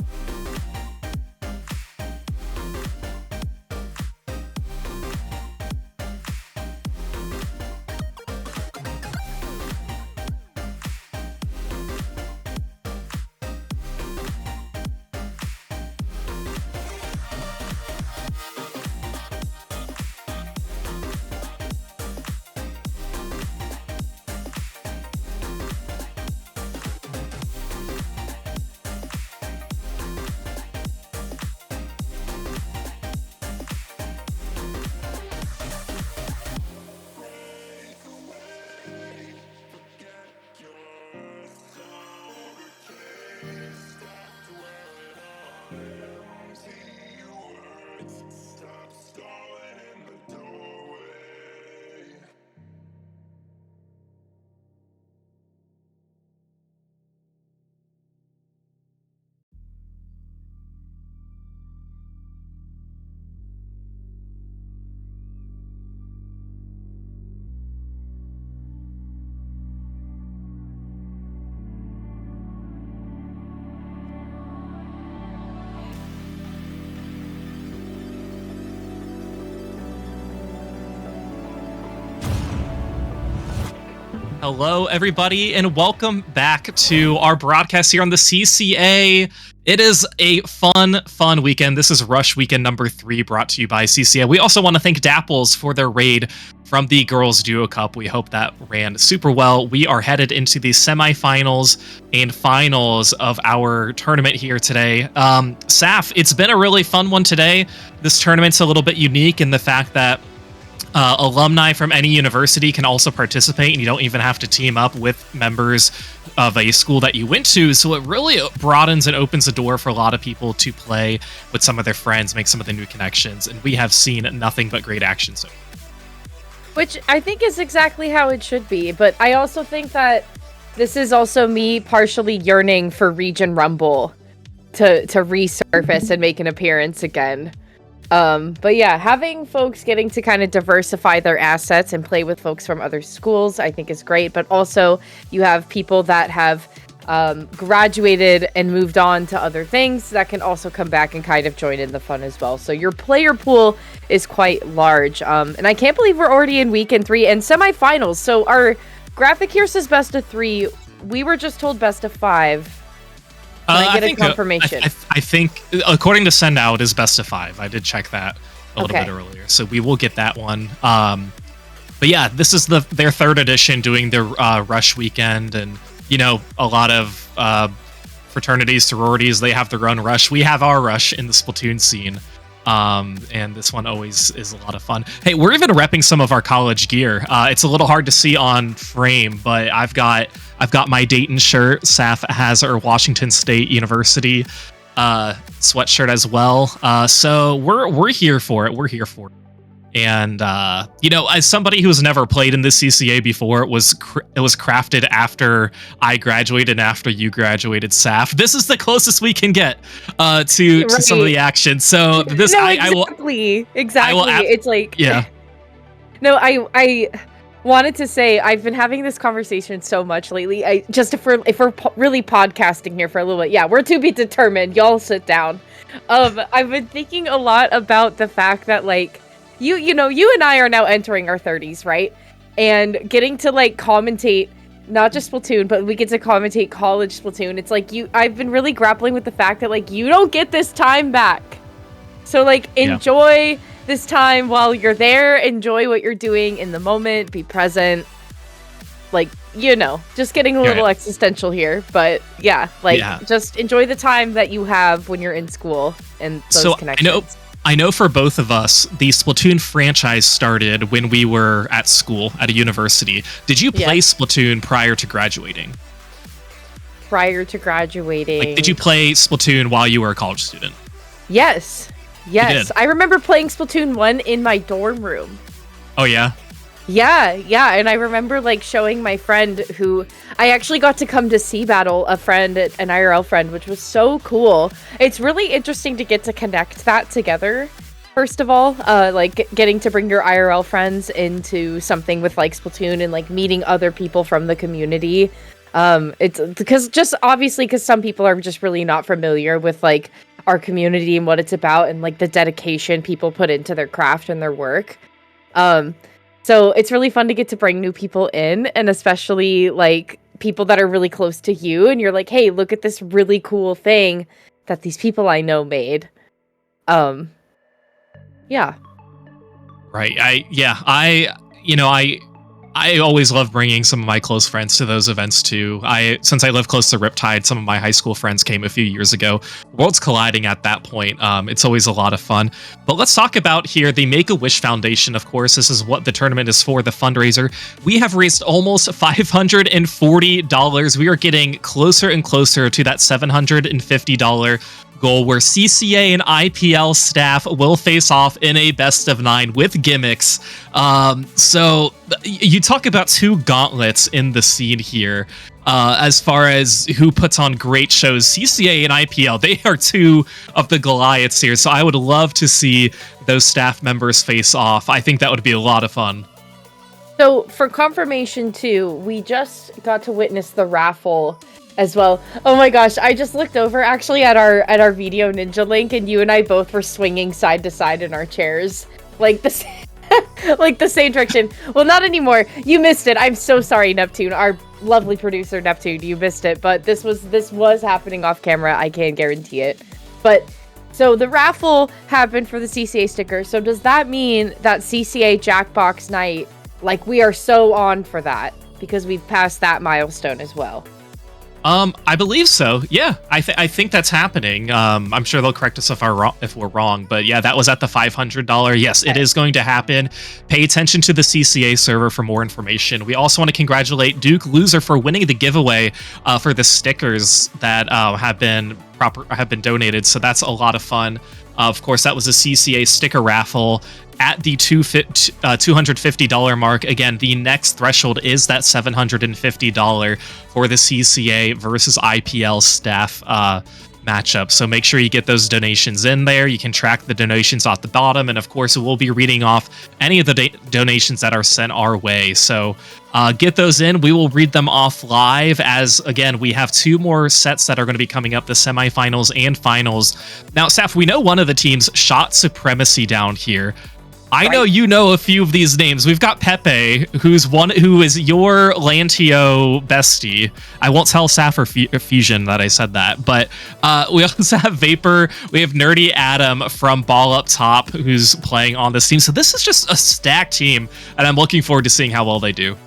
Hello, everybody, and welcome back to our broadcast here on the CCA. It is a fun weekend. This is Rush Weekend number 3, brought to you by CCA. We also want to thank Dapples for their raid from the Girls Duo Cup. We hope that ran super well. We are headed into the semifinals and finals of our tournament here today. Saf, it's been a really fun one today. This tournament's a little bit unique in the fact that alumni from any university can also participate, and you don't even have to team up with members of a school that you went to. So it really broadens and opens the door for a lot of people to play with some of their friends, make some of the new connections, and we have seen nothing but great action so far. Which I think is exactly how it should be, but I also think that this is also me partially yearning for Region Rumble to resurface and make an appearance again. But yeah, having folks getting to kind of diversify their assets and play with folks from other schools, I think is great. But also, you have people that have graduated and moved on to other things that can also come back and kind of join in the fun as well. So your player pool is quite large. And I can't believe we're already in weekend 3 and semifinals. So our graphic here says best of 3. We were just told best of 5. I think confirmation. I think, according to Send Out, is best of 5. I did check that a little bit earlier, so we will get that one. But yeah, this is their 3rd edition doing their Rush Weekend, and you know, a lot of fraternities, sororities, they have their own Rush. We have our Rush in the Splatoon scene. And this one always is a lot of fun. Hey, we're even repping some of our college gear. It's a little hard to see on frame, but I've got my Dayton shirt. Saf has her Washington State University sweatshirt as well. So we're here for it. We're here for it. And you know, as somebody who's never played in the CCA before, it was crafted after I graduated and after you graduated, Saf. This is the closest we can get to some of the action. So this, no, exactly. It's like, yeah. No, I wanted to say I've been having this conversation so much lately. If we're really podcasting here for a little bit, yeah, we're to be determined. Y'all sit down. I've been thinking a lot about the fact that like. You know, you and I are now entering our 30s, right? And getting to like commentate not just Splatoon, but we get to commentate college Splatoon. It's like I've been really grappling with the fact that like you don't get this time back. So like enjoy this time while you're there, enjoy what you're doing in the moment, be present. Like, you know, just getting a little existential here, but yeah, like just enjoy the time that you have when you're in school and those connections. I know for both of us, the Splatoon franchise started when we were at school, at a university. Did you play Splatoon prior to graduating? Prior to graduating? Like, did you play Splatoon while you were a college student? Yes. I remember playing Splatoon 1 in my dorm room. Oh, yeah? Yeah, and I remember like showing my friend who I actually got to come to see battle an IRL friend, which was so cool. It's really interesting to get to connect that together. First of all, like getting to bring your IRL friends into something with like Splatoon and like meeting other people from the community. It's because some people are just really not familiar with like our community and what it's about and like the dedication people put into their craft and their work. So it's really fun to get to bring new people in, and especially like people that are really close to you, and you're like, hey, look at this really cool thing that these people I know made. Yeah. Right. I always love bringing some of my close friends to those events too. Since I live close to Riptide, some of my high school friends came a few years ago. Worlds colliding at that point. It's always a lot of fun. But let's talk about here the Make-A-Wish Foundation. Of course, this is what the tournament is for, the fundraiser. We have raised almost $540. We are getting closer and closer to that $750 goal, where CCA and IPL staff will face off in a best of 9 with gimmicks. So you talk about 2 gauntlets in the scene here. As far as who puts on great shows, CCA and IPL, they are 2 of the Goliaths here. So I would love to see those staff members face off. I think that would be a lot of fun. So for confirmation too, we just got to witness the raffle as well. Oh my gosh, I just looked over actually at our video ninja link, and you and I both were swinging side to side in our chairs like this. like the same direction. Well, not anymore. You missed it. I'm so sorry, Neptune. Our lovely producer, Neptune. You missed it. But this was happening off camera. I can guarantee it. But so the raffle happened for the CCA sticker. So does that mean that CCA Jackbox night, like we are so on for that because we've passed that milestone as well? I believe so. Yeah, I think that's happening. I'm sure they'll correct us if we're wrong, but yeah, that was at the $500. Yes, it is going to happen. Pay attention to the CCA server for more information. We also want to congratulate Duke Loser for winning the giveaway for the stickers that have been donated. So that's a lot of fun. Of course, that was a CCA sticker raffle at the $250 mark. Again, the next threshold is that $750 for the CCA versus IPL staff matchup. So make sure you get those donations in there. You can track the donations off the bottom. And of course, we'll be reading off any of the donations that are sent our way. So get those in. We will read them off live as, again, we have 2 more sets that are going to be coming up, the semifinals and finals. Now, Saf, we know one of the teams shot Supremacy down here. I know you know a few of these names. We've got Pepe, who is your Lantio bestie. I won't tell Saf or Fusion that I said that, but we also have Vapor. We have Nerdy Adam from Ball Up Top, who's playing on this team. So this is just a stacked team, and I'm looking forward to seeing how well they do.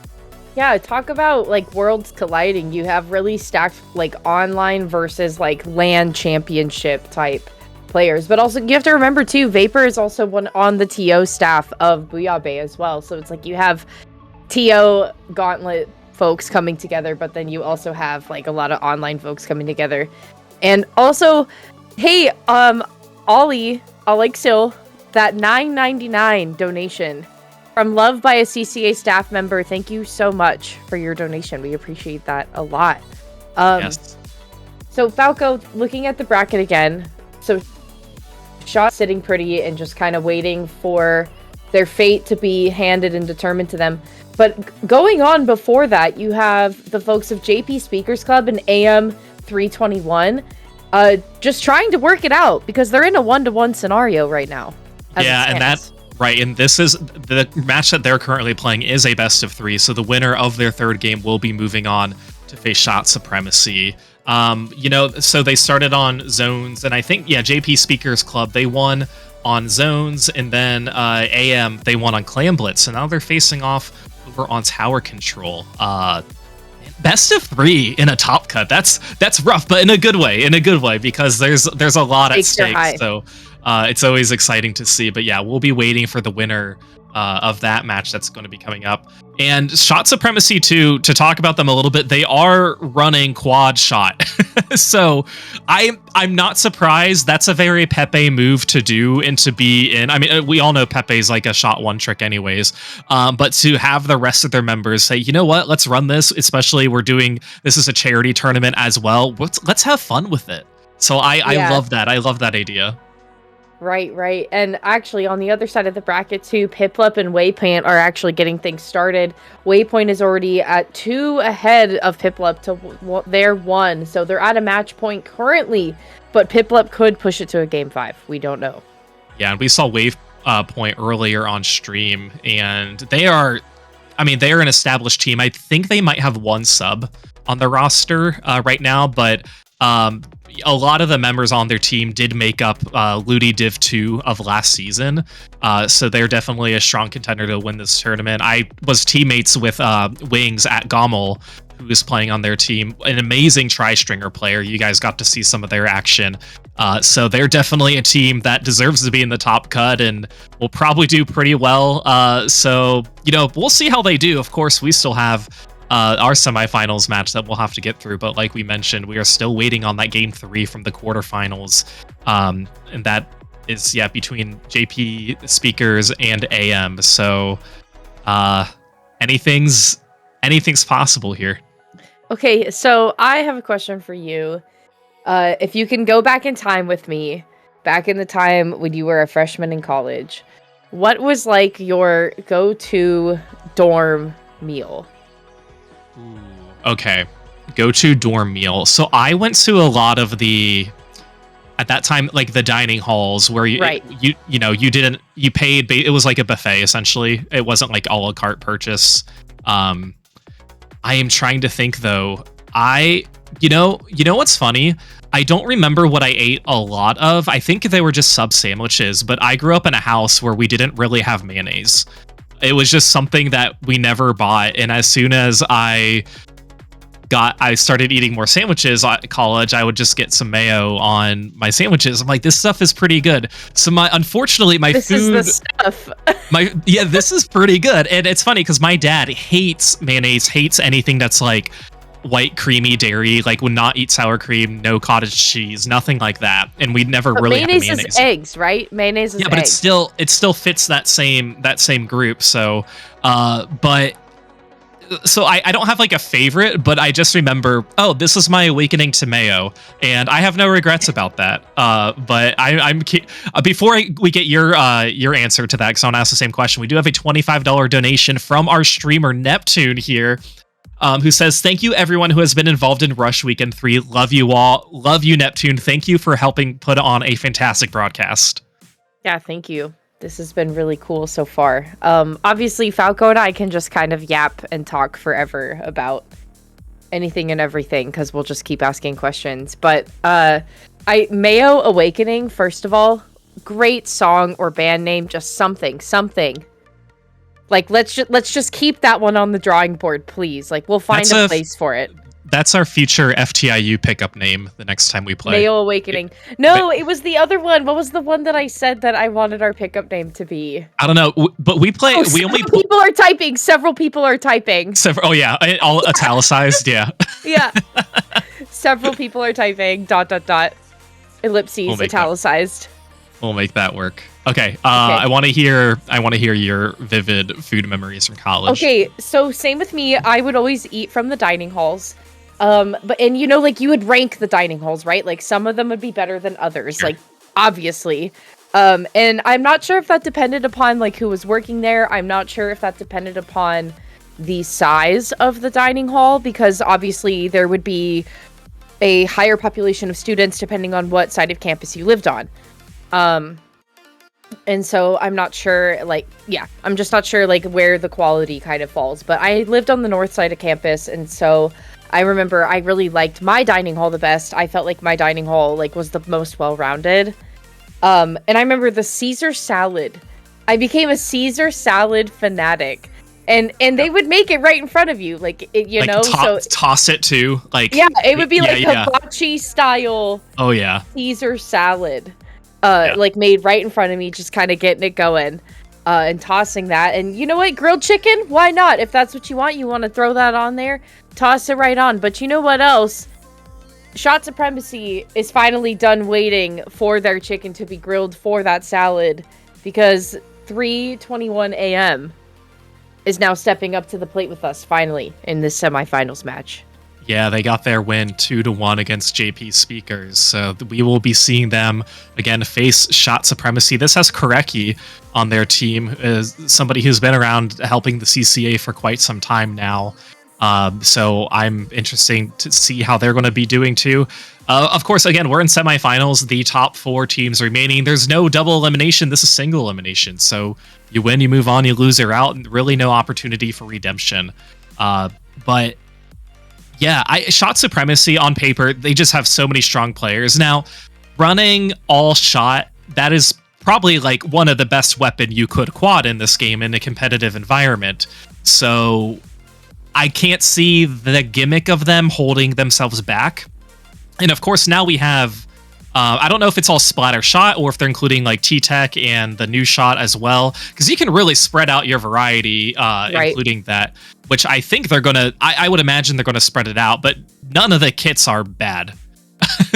Yeah, talk about like worlds colliding. You have really stacked like online versus like LAN championship type players, but also you have to remember too, Vapor is also one on the TO staff of Bouillabaisse as well. So it's like you have TO Gauntlet folks coming together, but then you also have like a lot of online folks coming together. And also, hey, Ollie, Alexil, that $9.99 donation from Love by a CCA staff member. Thank you so much for your donation. We appreciate that a lot. Yes. So Falco, looking at the bracket again, so Shot sitting pretty and just kind of waiting for their fate to be handed and determined to them. But going on before that, you have the folks of JP Speakers Club and AM 321 just trying to work it out because they're in a 1-to-1 scenario right now. Yeah, and that's right. And this is the match that they're currently playing is a best of 3. So the winner of their 3rd game will be moving on to face Shot Supremacy. So they started on zones, and I think, JP Speakers Club, they won on zones, and then AM, they won on Clan Blitz, so now they're facing off over on tower control. Best of 3 in a top cut. That's rough, but in a good way, because there's a lot at stake. So it's always exciting to see. But yeah, we'll be waiting for the winner of that match that's going to be coming up. And Shot Supremacy, to talk about them a little bit, they are running quad shot. So I'm not surprised. That's a very Pepe move to do and to be in. I mean, we all know Pepe's like a shot one trick anyways. But to have the rest of their members say, you know what, let's run this, especially this is a charity tournament as well. Let's have fun with it. So I love that. I love that idea. Right. And actually, on the other side of the bracket, too, Piplup and Waypoint are actually getting things started. Waypoint is already at 2 ahead of Piplup to their 1. So they're at a match point currently, but Piplup could push it to a game 5. We don't know. Yeah, and we saw Waypoint earlier on stream, and they are an established team. I think they might have 1 sub on the roster right now, but a lot of the members on their team did make up Ludi Div 2 of last season. So they're definitely a strong contender to win this tournament. I was teammates with Wings at Gommel, who is playing on their team. An amazing tri-stringer player. You guys got to see some of their action. So they're definitely a team that deserves to be in the top cut and will probably do pretty well. So, we'll see how they do. Of course, we still have our semifinals match that we'll have to get through, but like we mentioned, we are still waiting on that game 3 from the quarterfinals, and that is between JP Speakers and AM. So anything's possible here. Okay, so I have a question for you. If you can go back in time with me, back in the time when you were a freshman in college, what was like your go-to dorm meal? Okay, go-to dorm meal. So I went to a lot of the at that time, like the dining halls where you Right. you paid. It was like a buffet essentially. It wasn't like a la carte purchase. I am trying to think though. You know what's funny? I don't remember what I ate a lot of. I think they were just sub sandwiches, but I grew up in a house where we didn't really have mayonnaise. It was just something that we never bought. And as soon as I started eating more sandwiches at college, I would just get some mayo on my sandwiches. I'm like, this stuff is pretty good. So unfortunately, my This food, is the stuff. this is pretty good. And it's funny because my dad hates mayonnaise, hates anything that's like white creamy dairy, like would not eat sour cream, no cottage cheese, nothing like that. And we never But really had mayonnaise mayonnaise. is eggs, right? Mayonnaise is Yeah, but eggs. it still fits that same group. So, so I don't have like a favorite, but I just remember, oh, this is my awakening to mayo, and I have no regrets about that. But before we get your answer to that, because I want to ask the same question. We do have a $25 donation from our streamer Neptune here, who says, "Thank you everyone who has been involved in Rush Weekend 3. Love you all. Love you, Neptune. Thank you for helping put on a fantastic broadcast." Yeah, thank you. This has been really cool so far. Obviously, Falco and I can just kind of yap and talk forever about anything and everything because we'll just keep asking questions. But Mayo Awakening, first of all, great song or band name, just something. Like let's just keep that one on the drawing board, please. Like we'll find a place for it. That's our future FTIU pickup name the next time we play. Mayo Awakening. No, it was the other one. What was the one that I said that I wanted our pickup name to be? I don't know, but we play. We only people are typing. Several people are typing. Oh yeah, all italicized. Yeah. Yeah. Several people are typing. ... Ellipses italicized. We'll make that work. Okay. I want to hear your vivid food memories from college. Okay, so same with me. I would always eat from the dining halls. But like you would rank the dining halls, right? Like some of them would be better than others, Sure. like obviously. And I'm not sure if that depended upon like who was working there. I'm not sure if that depended upon the size of the dining hall, because obviously there would be a higher population of students depending on what side of campus you lived on. And so I'm not sure, I'm just not sure like where the quality kind of falls. But I lived on the north side of campus, and so I remember I really liked my dining hall the best. I felt like my dining hall like was the most well-rounded. And I remember the Caesar salad. I became a Caesar salad fanatic. And they would make it right in front of you, toss it too, like it would be like yeah. hibachi style. Oh yeah, Caesar salad, like made right in front of me, just kind of getting it going, and tossing that. And you know what, grilled chicken? Why not? If that's what you want to throw that on there, toss it right on. But you know what else? Shot Supremacy is finally done waiting for their chicken to be grilled for that salad, because 3:21 a.m. is now stepping up to the plate with us finally in this semifinals match. Yeah, they got their win 2-1 against JP Speakers, so we will be seeing them again face Shot Supremacy. This has Koreki on their team, as somebody who's been around helping the CCA for quite some time now. So I'm interested to see how they're going to be doing too. Of course, again, we're in semifinals. The top 4 teams remaining. There's no double elimination. This is single elimination. So you win, you move on, you lose, you're out, and really no opportunity for redemption. But yeah, Shot Supremacy on paper, they just have so many strong players. Now, running all shot, that is probably like one of the best weapon you could quad in this game in a competitive environment. So I can't see the gimmick of them holding themselves back. And of course, now we have, I don't know if it's all splatter shot or if they're including like T-Tech and the new shot as well, because you can really spread out your variety, Right. including that, which I think they're going to, I would imagine they're going to spread it out, but none of the kits are bad.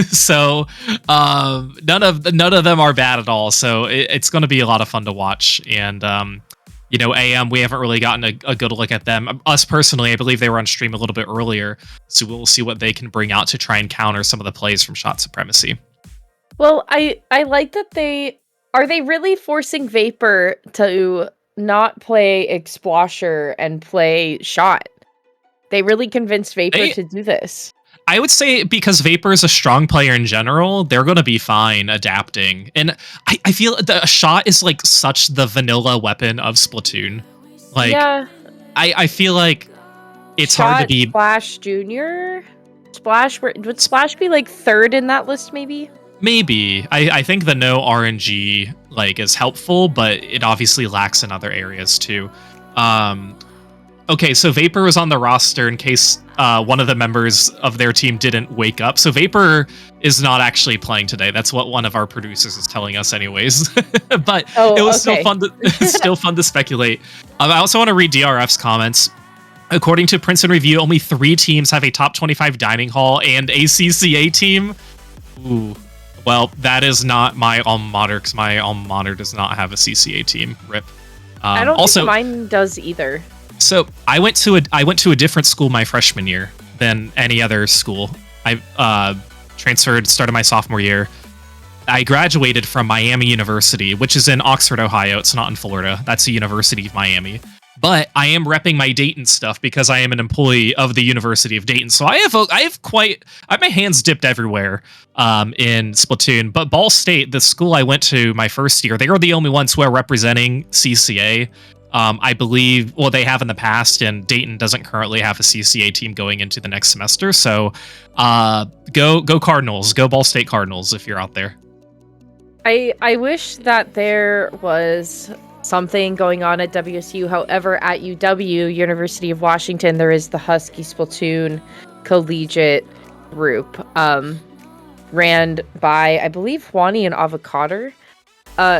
So none of them are bad at all. So it's going to be a lot of fun to watch. And AM, we haven't really gotten a good look at them. Us personally, I believe they were on stream a little bit earlier, so we'll see what they can bring out to try and counter some of the plays from Shot Supremacy. Well, I like that they really forcing Vapor to not play Explosher and play Shot. They really convinced Vapor to do this. I would say because Vapor is a strong player in general, they're going to be fine adapting. And I feel the shot is like such the vanilla weapon of Splatoon. Like, yeah. I feel like it's Shot, hard to be. Splash Junior. Splash, would Splash be like third in that list? Maybe. Maybe. I think the no RNG like is helpful, but it obviously lacks in other areas too. Okay, so Vapor was on the roster in case one of the members of their team didn't wake up. So Vapor is not actually playing today. That's what one of our producers is telling us anyways. But it was still fun to speculate. I also want to read DRF's comments. According to Princeton Review, only 3 teams have a top 25 dining hall and a CCA team. Ooh. Well, that is not my alma mater, because my alma mater does not have a CCA team. RIP. I don't think mine does either. So I went to a different school my freshman year than any other school. I transferred, started my sophomore year. I graduated from Miami University, which is in Oxford, Ohio. It's not in Florida. That's the University of Miami. But I am repping my Dayton stuff because I am an employee of the University of Dayton. So I have my hands dipped everywhere in Splatoon. But Ball State, the school I went to my first year, they are the only ones who are representing CCA. I believe, well, they have in the past, and Dayton doesn't currently have a CCA team going into the next semester. So go Cardinals, go Ball State Cardinals if you're out there. I wish that there was something going on at WSU. However, at UW, University of Washington, there is the Husky Splatoon collegiate group, ran by, I believe, Juani and Avocado.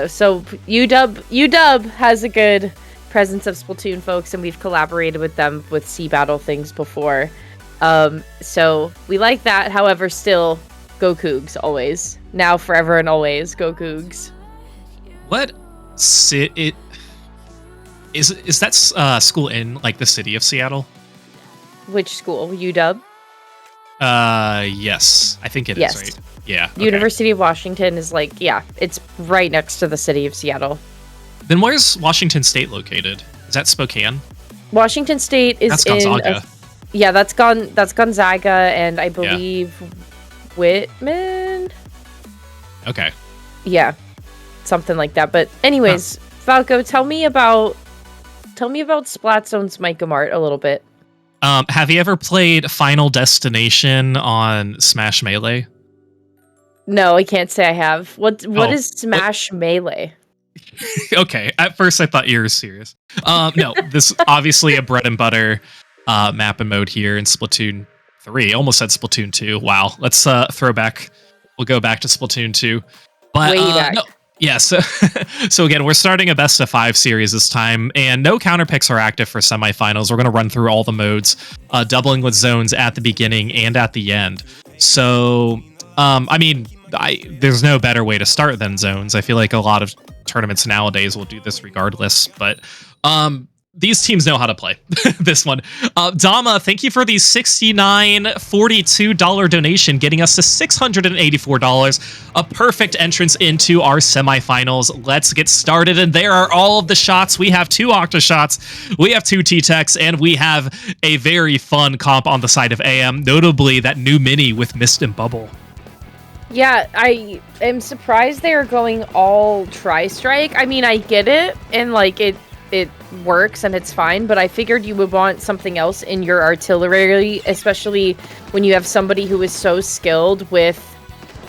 So UW has a good presence of Splatoon folks, and we've collaborated with them with Sea Battle things before. So we like that. However, still, go Cougs always. Now, forever, and always, go Cougs. What is that school in like the city of Seattle? Which school? UW? Yes. I think it is, right? Yeah. Okay. University of Washington is like, yeah, it's right next to the city of Seattle. Then where's Washington State located? Is that Spokane? Washington State is that's Gonzaga. That's Gonzaga, and I believe Whitman. Okay. Yeah, something like that. But anyways, Falco, tell me about Splatzone's Micah Mart a little bit. Have you ever played Final Destination on Smash Melee? No, I can't say I have. What is Smash Melee? Okay, at first I thought you were serious. No, this obviously a bread and butter map and mode here in Splatoon 3. Almost said Splatoon 2. Wow, let's throw back. We'll go back to Splatoon 2. But way back. No, yeah, so again, we're starting a best of 5 series this time, and no counter picks are active for semifinals. We're going to run through all the modes, doubling with zones at the beginning and at the end. So, I mean, there's no better way to start than zones. I feel like a lot of tournaments nowadays will do this regardless, but these teams know how to play this one. Dama, thank you for the $69.42 donation, getting us to $684, a perfect entrance into our semifinals. Let's get started, and there are all of the shots. We have 2 Octa shots, we have 2 T-Techs, and we have a very fun comp on the side of AM, notably that new mini with Mist and Bubble. Yeah, I am surprised they are going all Tri-Strike. I mean, I get it, and like it works and it's fine, but I figured you would want something else in your artillery, especially when you have somebody who is so skilled with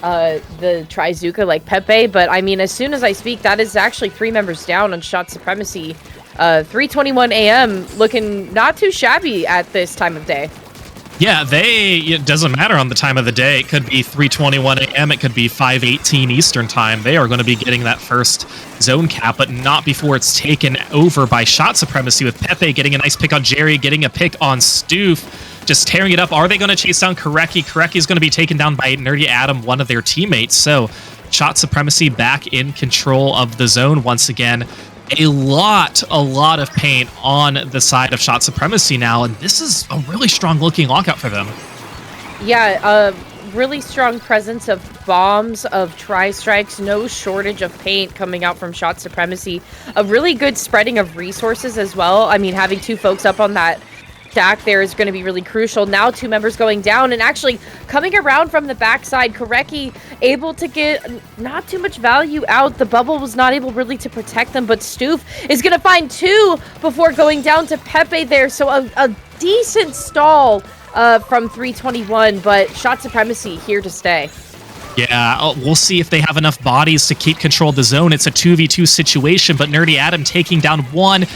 the Trizuka like Pepe. But I mean, as soon as I speak, that is actually 3 members down on Shot Supremacy. 3:21 a.m. looking not too shabby at this time of day. Yeah, it doesn't matter on the time of the day. It could be 3:21 a.m., it could be 5:18 Eastern time. They are going to be getting that first zone cap, but not before it's taken over by Shot Supremacy, with Pepe getting a nice pick on Jerry, getting a pick on Stoof, just tearing it up. Are they going to chase down Koreki? Koreki is going to be taken down by Nerdy Adam, one of their teammates. So Shot Supremacy back in control of the zone once again. A lot of paint on the side of Shot Supremacy now, and this is a really strong looking lockout for them. Yeah, really strong presence of bombs, of Tri-Strikes, no shortage of paint coming out from Shot Supremacy. A really good spreading of resources as well. I mean, having 2 folks up on that stack there is going to be really crucial. Now 2 members going down, and actually coming around from the backside, Koreki able to get not too much value out. The bubble was not able really to protect them, but Stoof is going to find 2 before going down to Pepe there. So a decent stall from 321, but Shot Supremacy here to stay. Yeah, we'll see if they have enough bodies to keep control of the zone. It's a 2v2 situation, but Nerdy Adam taking down 1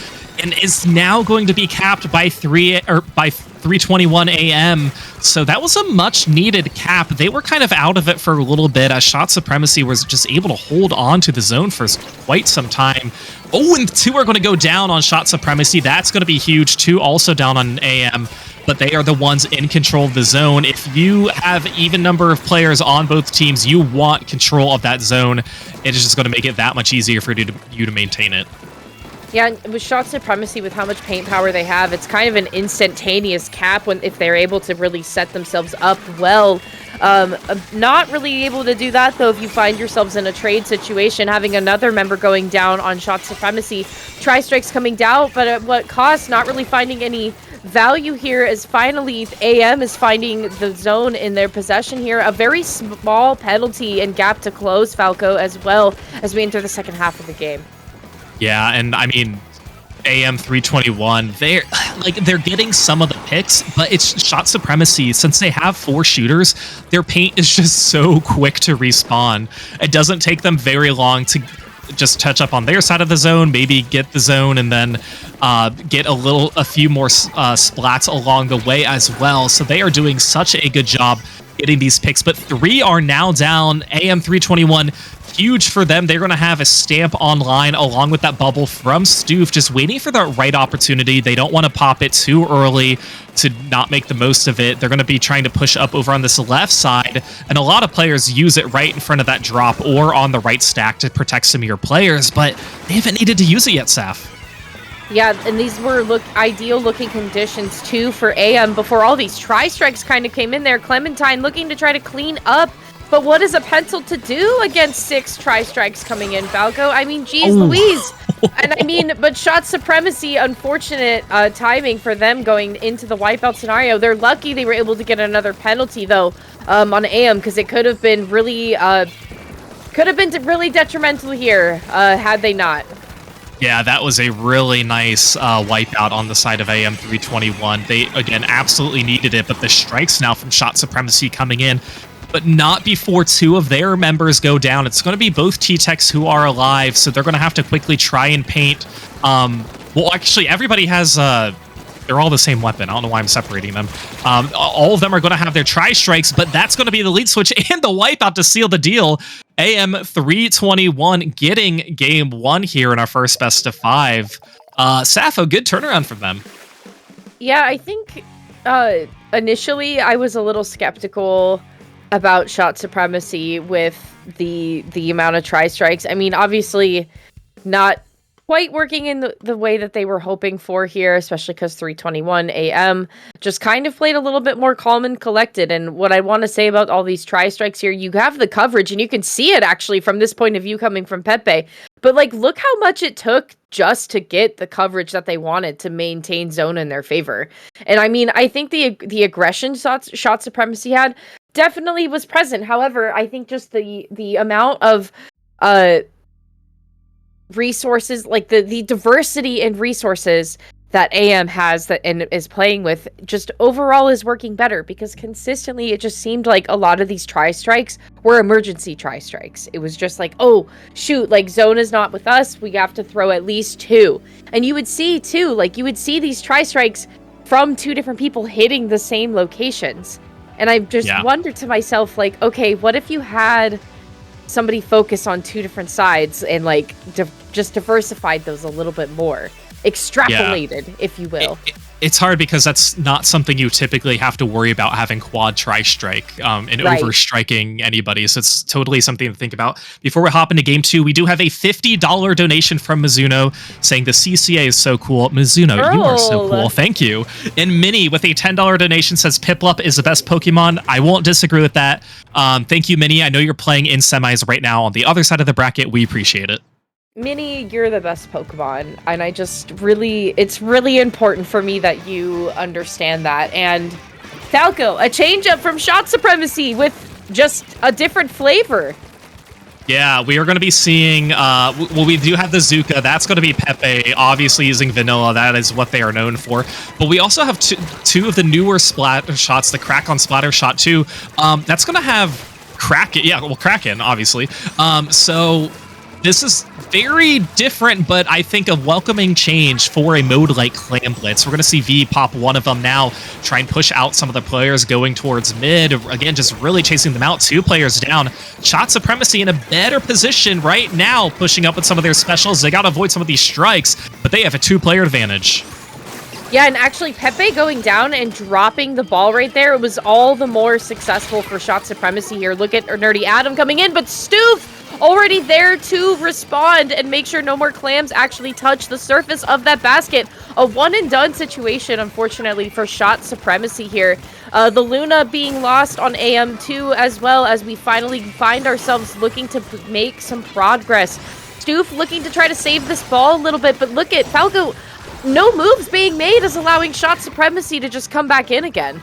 and is now going to be capped by 3:21 a.m. So that was a much needed cap. They were kind of out of it for a little bit as Shot Supremacy was just able to hold on to the zone for quite some time. Oh, and 2 are going to go down on Shot Supremacy. That's going to be huge. 2 also down on AM, but they are the ones in control of the zone. If you have even number of players on both teams, you want control of that zone. It is just going to make it that much easier for you to maintain it. Yeah, and with Shot Supremacy, with how much paint power they have, it's kind of an instantaneous cap if they're able to really set themselves up well. Not really able to do that, though, if you find yourselves in a trade situation, having another member going down on Shot Supremacy. Tri-Strikes coming down, but at what cost? Not really finding any value here, as finally AM is finding the zone in their possession here. A very small penalty and gap to close, Falco, as well as we enter the second half of the game. Yeah, and I mean, AM 321, they're getting some of the picks, but it's Shot Supremacy. Since they have 4 shooters, their paint is just so quick to respawn. It doesn't take them very long to just touch up on their side of the zone, maybe get the zone, and then get a few more splats along the way as well. So they are doing such a good job getting these picks, but 3 are now down. AM 321, huge for them. They're going to have a stamp online along with that bubble from Stoof, just waiting for the right opportunity. They don't want to pop it too early to not make the most of it. They're going to be trying to push up over on this left side, and a lot of players use it right in front of that drop or on the right stack to protect some of your players, but they haven't needed to use it yet, Saf. Yeah, and these were ideal looking conditions too for AM before all these tri-strikes kind of came in there. Clementine looking to try to clean up, but what is a pencil to do against 6 tri-strikes coming in, Falco? I mean, geez Louise. And I mean, but Shot Supremacy, unfortunate timing for them going into the wipeout scenario. They're lucky they were able to get another penalty though on AM, because it could have been really detrimental here had they not. Yeah, that was a really nice wipeout on the side of AM 321. They, again, absolutely needed it, but the strikes now from Shot Supremacy coming in, but not before 2 of their members go down. It's going to be both T-Techs who are alive, so they're going to have to quickly try and paint. Well, actually, everybody has... they're all the same weapon. I don't know why I'm separating them. All of them are going to have their tri-strikes, but that's going to be the lead switch and the wipeout to seal the deal. AM 321 getting game 1 here in our first best of 5. Sappho, good turnaround from them. Yeah, I think initially I was a little skeptical about Shot Supremacy with the amount of tri-strikes. I mean, obviously not quite working in the way that they were hoping for here, especially because 321 AM just kind of played a little bit more calm and collected. And what I want to say about all these tri-strikes here, you have the coverage and you can see it actually from this point of view coming from Pepe. But like, look how much it took just to get the coverage that they wanted to maintain zone in their favor. And I mean, I think the aggression Shot Supremacy had definitely was present. However, I think just the amount of resources, like the diversity in resources that AM has that and is playing with, just overall is working better, because consistently it just seemed like a lot of these tri-strikes were emergency tri-strikes. It was just like, oh shoot, like zone is not with us, we have to throw at least 2. And you would see too, like you would see these tri-strikes from 2 different people hitting the same locations. And I just wondered to myself, like, okay, what if you had somebody focus on 2 different sides and like just diversified those a little bit more, extrapolated, if you will. It's hard because that's not something you typically have to worry about, having quad tri-strike and overstriking anybody. So it's totally something to think about. Before we hop into game 2, we do have a $50 donation from Mizuno saying the CCA is so cool. Mizuno, you are so cool. Thank you. And Minnie with a $10 donation says Piplup is the best Pokemon. I won't disagree with that. Thank you, Minnie. I know you're playing in semis right now on the other side of the bracket. We appreciate it. Minnie, you're the best Pokemon, and it's really important for me that you understand that. And Falco, a change up from Shot Supremacy with just a different flavor. Yeah, we are going to be seeing, well, we do have the Zuka. That's going to be Pepe, obviously using Vanilla. That is what they are known for. But we also have two of the newer splatter shots, the Crack-On Splatter Shot 2. That's going to have Kraken. Yeah, well, Kraken, obviously. So this is very different, but I think a welcoming change for a mode like Clam Blitz. We're going to see V pop one of them now, try and push out some of the players going towards mid. Again, just really chasing them out. 2 players down. Shot Supremacy in a better position right now, pushing up with some of their specials. They got to avoid some of these strikes, but they have a 2-player advantage. Yeah, and actually Pepe going down and dropping the ball right there, it was all the more successful for Shot Supremacy here. Look at Nerdy Adam coming in, but Stoof already there to respond and make sure no more clams actually touch the surface of that basket. A one-and-done situation, unfortunately, for Shot Supremacy here. The Luna being lost on AM2 as well, as we finally find ourselves looking to make some progress. Stoof looking to try to save this ball a little bit, but look at Falco. No moves being made is allowing Shot Supremacy to just come back in again.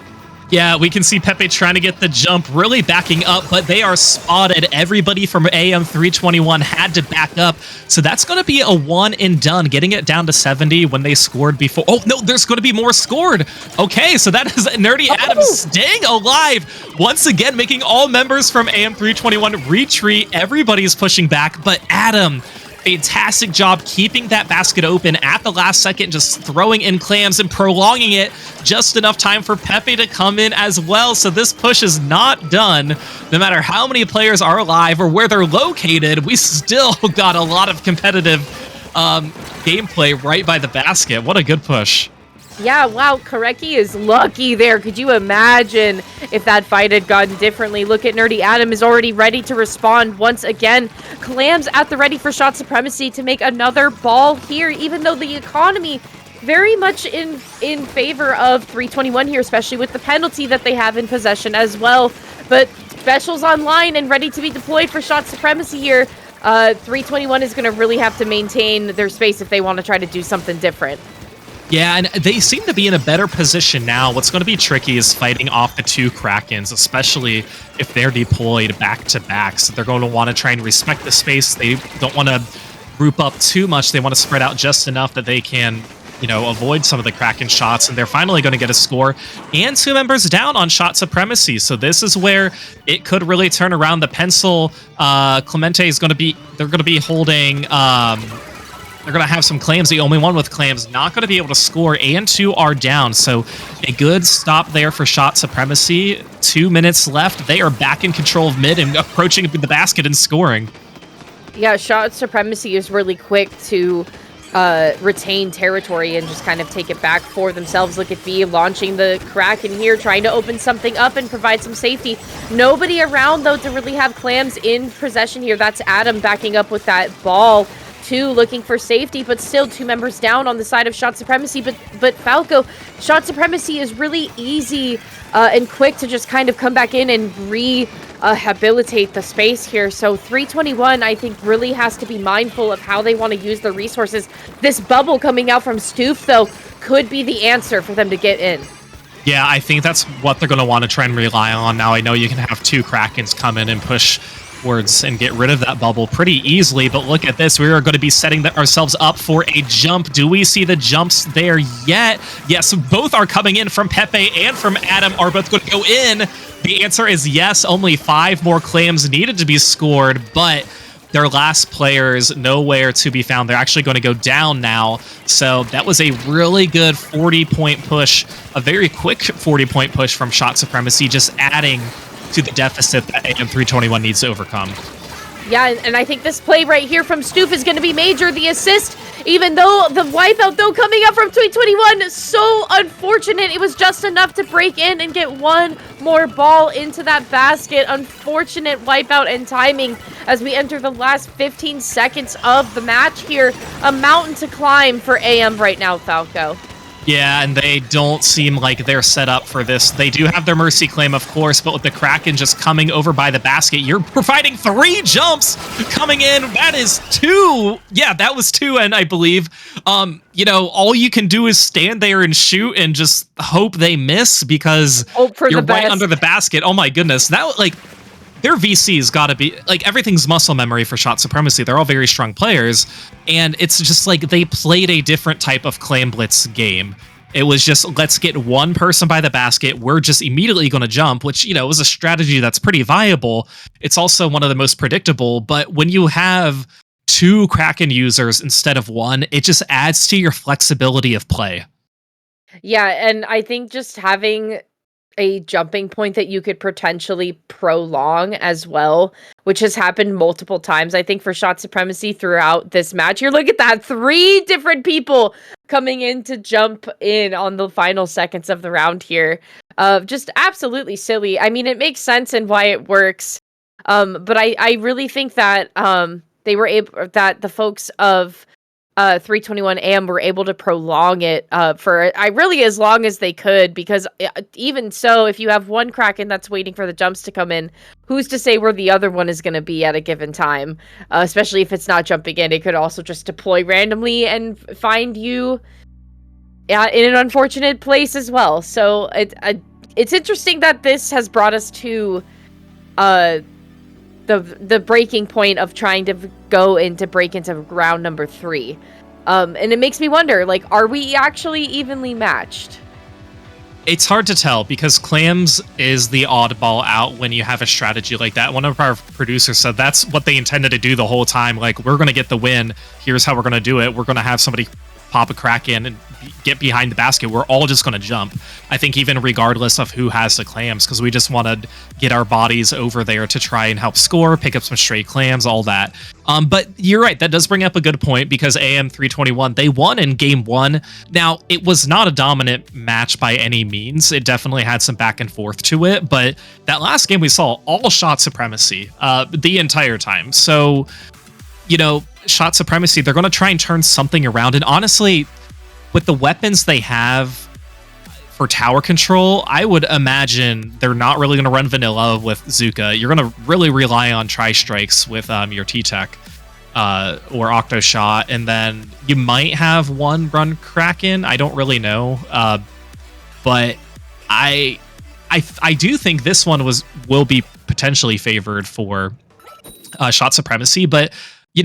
Yeah, we can see Pepe trying to get the jump, really backing up, but they are spotted. Everybody from AM321 had to back up. So that's going to be a one and done, getting it down to 70 when they scored before. Oh, no, there's going to be more scored. Okay, so that is Nerdy Adam staying alive. Once again, making all members from AM321 retreat. Everybody's pushing back, but Adam, fantastic job keeping that basket open at the last second, just throwing in clams and prolonging it just enough time for Pepe to come in as well. So this push is not done. No matter how many players are alive or where they're located, we still got a lot of competitive gameplay right by the basket. What a good push. Yeah, wow, Kareki is lucky there. Could you imagine if that fight had gone differently? Look at Nerdy Adam is already ready to respond once again. Clams at the ready for Shot Supremacy to make another ball here, even though the economy very much in favor of 321 here, especially with the penalty that they have in possession as well. But specials online and ready to be deployed for Shot Supremacy here. 321 is going to really have to maintain their space if they want to try to do something different. Yeah, and they seem to be in a better position now. What's going to be tricky is fighting off the 2 Krakens, especially if they're deployed back-to-back. So they're going to want to try and respect the space. They don't want to group up too much. They want to spread out just enough that they can, avoid some of the Kraken shots. And they're finally going to get a score and 2 members down on Shot Supremacy. So this is where it could really turn around. The pencil, Clemente is going to be, they're going to be holding... They're going to have some clams. The only one with clams not going to be able to score, and 2 are down. So a good stop there for Shot Supremacy. 2 minutes left. They are back in control of mid and approaching the basket and scoring. Yeah, Shot Supremacy is really quick to retain territory and just kind of take it back for themselves. Look at V launching the Kraken here, trying to open something up and provide some safety. Nobody around, though, to really have clams in possession here. That's Adam backing up with that ball. 2 looking for safety, but still 2 members down on the side of Shot Supremacy. But Falco, Shot Supremacy is really easy and quick to just kind of come back in and rehabilitate the space here. So 321, I think, really has to be mindful of how they want to use their resources. This bubble coming out from Stoof, though, could be the answer for them to get in. Yeah, I think that's what they're going to want to try and rely on. Now, I know you can have 2 Krakens come in and push towards and get rid of that bubble pretty easily, but look at this. We are going to be setting ourselves up for a jump. Do we see the jumps there yet? Yes, both are coming in from Pepe and from Adam are both going to go in. The answer is yes. Only 5 more clams needed to be scored, but their last players nowhere to be found. They're actually going to go down now. So that was a really good 40-point push, a very quick 40-point push from Shot Supremacy, just adding to the deficit that AM321 needs to overcome. Yeah, and I think this play right here from Stoof is going to be major. The assist, even though the wipeout, though, coming up from 321, so unfortunate. It was just enough to break in and get 1 more ball into that basket. Unfortunate wipeout and timing as we enter the last 15 seconds of the match here. A mountain to climb for AM right now, Falco. Yeah, and they don't seem like they're set up for this. They do have their Mercy Claim, of course, but with the Kraken just coming over by the basket, you're providing 3 jumps coming in. That is 2. Yeah, that was 2, and I believe, all you can do is stand there and shoot and just hope they miss because you're right under the basket. Oh my goodness. That, like, their VC's got to be, like, everything's muscle memory for Shot Supremacy. They're all very strong players, and it's just like they played a different type of Clam Blitz game. It was just, let's get one person by the basket. We're just immediately going to jump, which, was a strategy that's pretty viable. It's also one of the most predictable, but when you have 2 Kraken users instead of 1, it just adds to your flexibility of play. Yeah, and I think just having a jumping point that you could potentially prolong as well, which has happened multiple times, I think, for Shot Supremacy throughout this match. You're looking at that, 3 different people coming in to jump in on the final seconds of the round here. Just absolutely silly. I mean, it makes sense and why it works. But I really think that they were able, that the folks of 321 AM were able to prolong it for really as long as they could, because even so, if you have one Kraken that's waiting for the jumps to come in, who's to say where the other one is going to be at a given time? Especially if it's not jumping in, it could also just deploy randomly and find you in an unfortunate place as well. So it's interesting that this has brought us to the breaking point of trying to break into round number 3. And it makes me wonder, like, are we actually evenly matched? It's hard to tell because Clams is the oddball out when you have a strategy like that. One of our producers said that's what they intended to do the whole time. Like, we're going to get the win. Here's how we're going to do it. We're going to have somebody pop a Kraken and get behind the basket. We're all just going to jump. I think even regardless of who has the clams, because we just want to get our bodies over there to try and help score, pick up some stray clams, all that. But you're right. That does bring up a good point because AM321, they won in game 1. Now, it was not a dominant match by any means. It definitely had some back and forth to it. But that last game we saw all Shot Supremacy the entire time. So, Shot Supremacy, they're going to try and turn something around. And honestly, with the weapons they have for tower control, I would imagine they're not really going to run vanilla with Zuka. You're going to really rely on Tri-Strikes with your T-Tech or Octo Shot. And then you might have one run Kraken. I don't really know. But I do think this one will be potentially favored for Shot Supremacy. But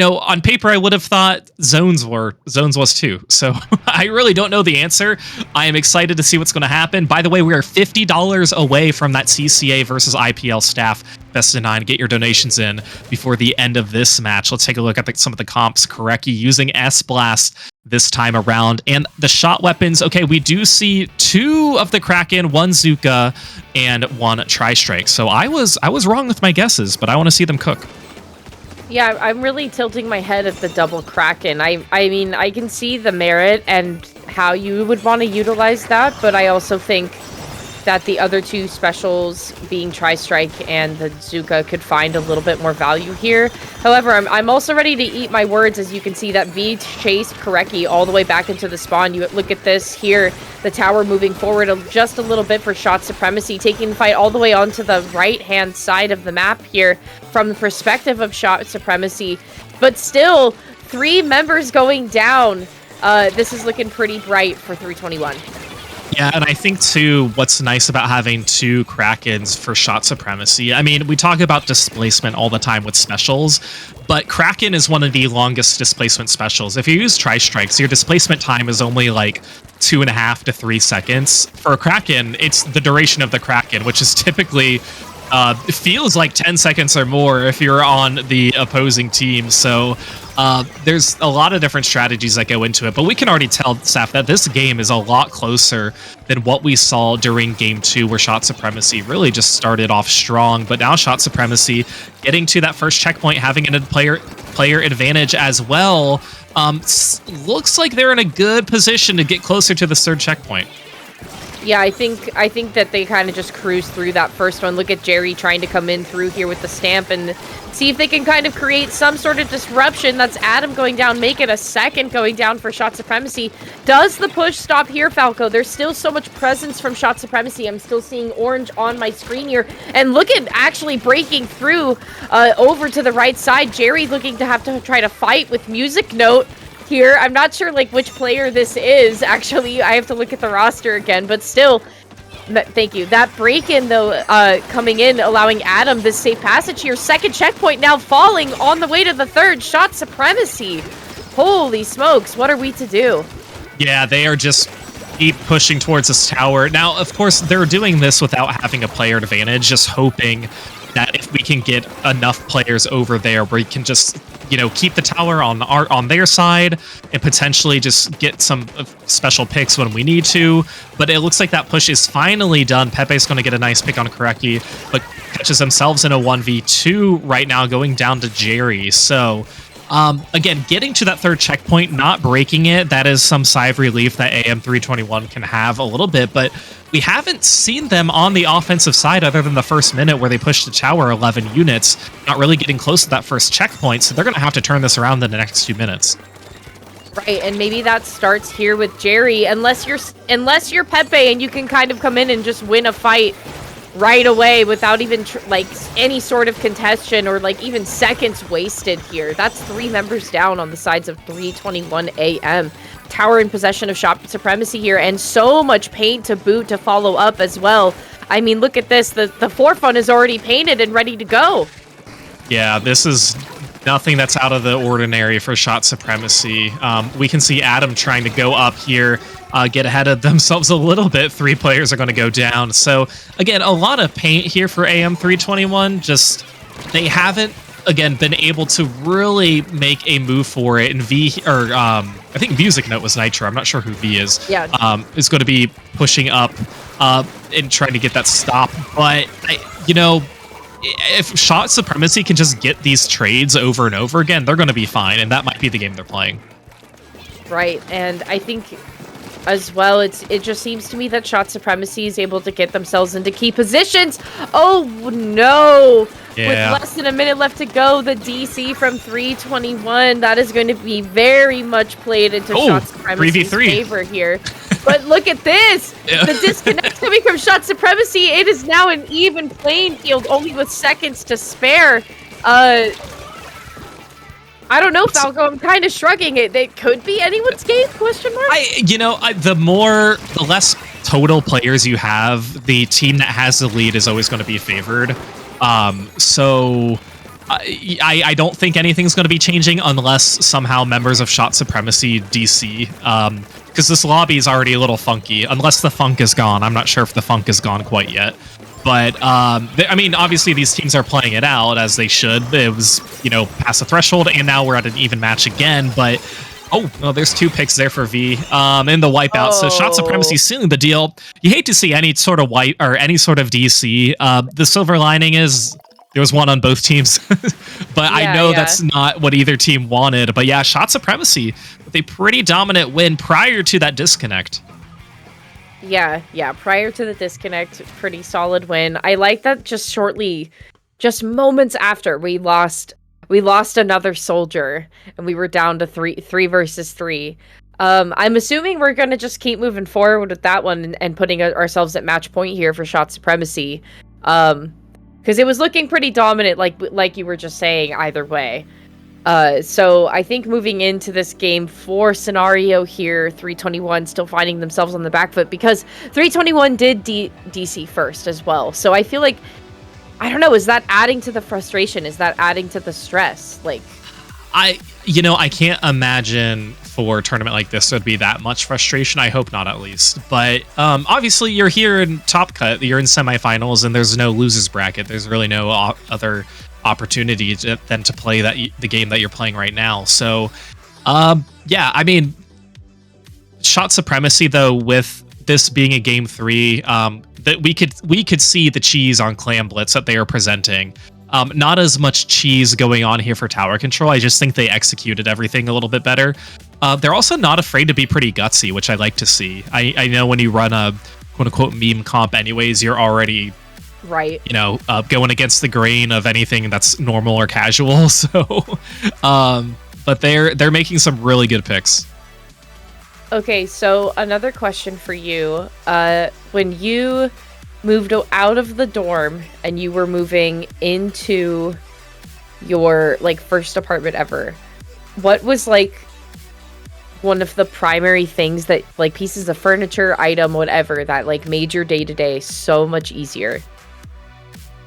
on paper, I would have thought Zones was too. So I really don't know the answer. I am excited to see what's going to happen. By the way, we are $50 away from that CCA versus IPL staff best of 9. Get your donations in before the end of this match. Let's take a look at some of the comps. Koreki using S-Blast this time around. And the shot weapons, okay, we do see 2 of the Kraken, 1 Zuka, and 1 Tri-Strike. So I was wrong with my guesses, but I want to see them cook. Yeah, I'm really tilting my head at the double Kraken. I mean, I can see the merit and how you would want to utilize that, but I also think that the other 2 specials, being Tri-Strike and the Zuka, could find a little bit more value here. However, I'm also ready to eat my words, as you can see that V chased Koreki all the way back into the spawn. You look at this here, the tower moving forward just a little bit for Shot Supremacy, taking the fight all the way onto the right-hand side of the map here from the perspective of Shot Supremacy. But still, 3 members going down. This is looking pretty bright for 321. Yeah, and I think, too, what's nice about having 2 Krakens for Shot Supremacy, I mean, we talk about displacement all the time with specials, but Kraken is one of the longest displacement specials. If you use Tri-Strikes, your displacement time is only like 2.5 to 3 seconds. For a Kraken, it's the duration of the Kraken, which is typically it feels like 10 seconds or more if you're on the opposing team. So there's a lot of different strategies that go into it, but we can already tell, Saf, that this game is a lot closer than what we saw during game 2, where Shot Supremacy really just started off strong. But now Shot Supremacy getting to that first checkpoint, having a player advantage as well. Looks like they're in a good position to get closer to the 3rd checkpoint. Yeah, I think that they kind of just cruise through that first one. Look at Jerry trying to come in through here with the stamp and see if they can kind of create some sort of disruption. That's Adam going down, make it a second going down for Shot Supremacy. Does the push stop here, Falco? There's still so much presence from Shot Supremacy. I'm still seeing orange on my screen here. And look at actually breaking through over to the right side. Jerry looking to have to try to fight with Music Note here. I'm not sure like which player this is. Actually, I have to look at the roster again, but still, thank you. That break-in though, coming in, allowing Adam this safe passage here. Second checkpoint now falling on the way to the third. Shot Supremacy. Holy smokes, what are we to do? Yeah, they are just keep pushing towards this tower. Now, of course, they're doing this without having a player advantage, just hoping that if we can get enough players over there where we can just, you know, keep the tower on their side and potentially just get some special picks when we need to. But it looks like that push is finally done. Pepe's going to get a nice pick on Koreki, but catches themselves in a 1v2 right now, going down to Jerry. So again, getting to that third checkpoint, not breaking it, that is some sigh of relief that AM321 can have a little bit, but we haven't seen them on the offensive side other than the first minute where they pushed the tower 11 units, not really getting close to that first checkpoint, so they're going to have to turn this around in the next 2 minutes. Right, and maybe that starts here with Jerry, unless you're Pepe and you can kind of come in and just win a fight right away without even like any sort of contention or like even seconds wasted here. That's 3 members down on the sides of 321 AM. Tower in possession of Shot Supremacy here, and so much paint to boot to follow up as well. I mean, look at this. The forefront is already painted and ready to go. Yeah, this is nothing that's out of the ordinary for Shot Supremacy. We can see Adam trying to go up here, get ahead of themselves a little bit. 3 players are going to go down. So, again, a lot of paint here for AM321. Just, they haven't, again, been able to really make a move for it. And I think Music Note was Nitro. I'm not sure who V is. Yeah. Is going to be pushing up and trying to get that stop. But, you know, if Shot Supremacy can just get these trades over and over again, they're going to be fine, and that might be the game they're playing. Right, and I think as well, it just seems to me that Shot Supremacy is able to get themselves into key positions. Oh no! Yeah. With less than a minute left to go, the DC from 321, that is going to be very much played into Shot Supremacy's 3v3 favor here. But look at this! Yeah. The disconnect coming from Shot Supremacy, it is now an even playing field, only with seconds to spare. I don't know, Falco. I'm kind of shrugging it. It could be anyone's game? Question mark. The less total players you have, the team that has the lead is always going to be favored. So I don't think anything's going to be changing unless somehow members of Shot Supremacy DC. Because this lobby is already a little funky. Unless the funk is gone. I'm not sure if the funk is gone quite yet. But, I mean, obviously these teams are playing it out as they should. It was, you know, past the threshold, and now we're at an even match again. But, there's 2 picks there for V in the wipeout. So Shot Supremacy sealing the deal. You hate to see any sort of wipe or any sort of DC. The silver lining is there was one on both teams. But I know that's not what either team wanted. But yeah, Shot Supremacy with a pretty dominant win prior to that disconnect. Yeah, prior to the disconnect, pretty solid win. I like that just moments after we lost another soldier and we were down to 3 versus 3. I'm assuming we're going to just keep moving forward with that one and putting ourselves at match point here for Shot Supremacy. Because it was looking pretty dominant, like you were just saying, either way. So I think moving into this game 4 scenario here, 321 still finding themselves on the back foot because 321 did DC first as well. So I feel like, I don't know, is that adding to the frustration? Is that adding to the stress? I can't imagine for a tournament like this there'd be that much frustration. I hope not, at least. But obviously you're here in Top Cut, you're in semifinals, and there's no losers bracket. There's really no other opportunity than to play the game that you're playing right now. So yeah, I mean, Shot Supremacy though, with this being a game 3, that we could see the cheese on Clan Blitz that they are presenting. Not as much cheese going on here for tower control. I just think they executed everything a little bit better. They're also not afraid to be pretty gutsy, which I like to see. I know when you run a quote unquote meme comp anyways, you're already, Right. going against the grain of anything that's normal or casual. So, but they're making some really good picks. Okay, so another question for you. When you moved out of the dorm and you were moving into your first apartment ever, what was one of the primary things that pieces of furniture, item, whatever that made your day-to-day so much easier?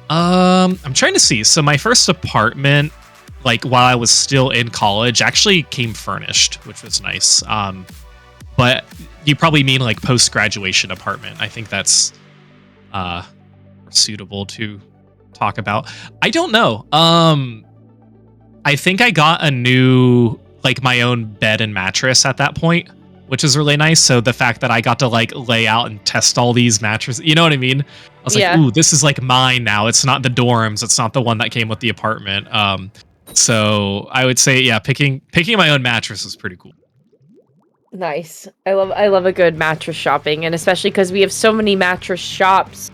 I'm trying to see. So my first apartment, while I was still in college, actually came furnished, which was nice. But you probably mean post-graduation apartment. I think that's more suitable to talk about. I don't know. I think I got a new my own bed and mattress at that point, which is really nice. So the fact that I got to lay out and test all these mattresses, you know what I mean? I was ooh, this is mine now. It's not the dorms. It's not the one that came with the apartment. So I would say, yeah, picking my own mattress was pretty cool. Nice. I love a good mattress shopping, and especially because we have so many mattress shops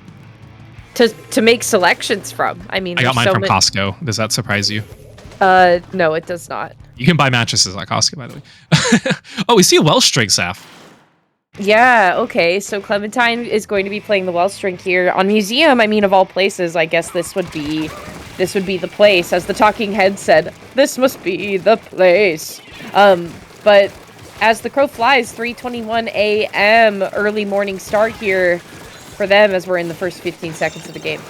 to make selections from. I mean, I got mine from Costco. Does that surprise you? No, it does not. You can buy mattresses at Costco, by the way. Oh, we see a Wellstring staff. Yeah, okay. So Clementine is going to be playing the Wellstring here on Museum. I mean, of all places, I guess this would be the place. As the talking head said, this must be the place. But as the crow flies, 3:21 a.m. early morning start here for them as we're in the first 15 seconds of the game.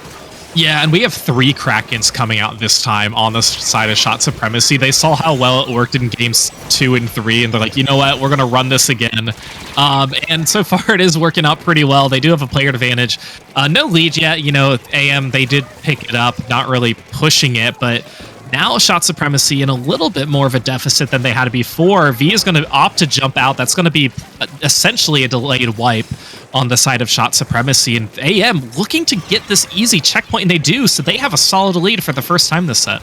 Yeah, and we have 3 Krakens coming out this time on the side of Shot Supremacy. They saw how well it worked in games 2 and 3, and they're like, you know what, we're going to run this again. And so far it is working out pretty well. They do have a player advantage. No lead yet. AM, they did pick it up, not really pushing it, but now Shot Supremacy in a little bit more of a deficit than they had before. V is going to opt to jump out. That's going to be essentially a delayed wipe on the side of Shot Supremacy. And AM looking to get this easy checkpoint, and they do, so they have a solid lead for the first time this set.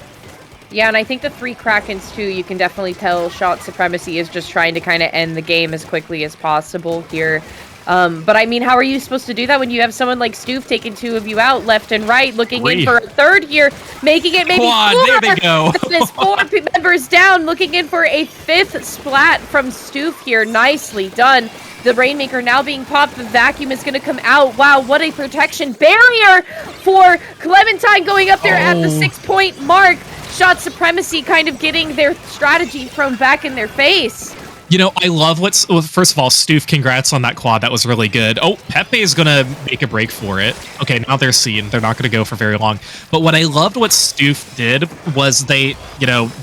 Yeah, and I think the 3 Krakens, too, you can definitely tell Shot Supremacy is just trying to kind of end the game as quickly as possible here. But I mean, how are you supposed to do that when you have someone like Stoof taking 2 of you out left and right, looking in for a third here, making it maybe Quad, 4? there they go. There's 4 members down, looking in for a 5th splat from Stoof here. Nicely done. The Rainmaker now being popped. The vacuum is going to come out. Wow, what a protection barrier for Clementine going up there at the 6-point mark. Shot Supremacy kind of getting their strategy thrown back in their face. I love first of all, Stoof, congrats on that quad. That was really good. Oh, Pepe is going to make a break for it. Okay, now they're seen. They're not going to go for very long. But what I loved what Stoof did was they,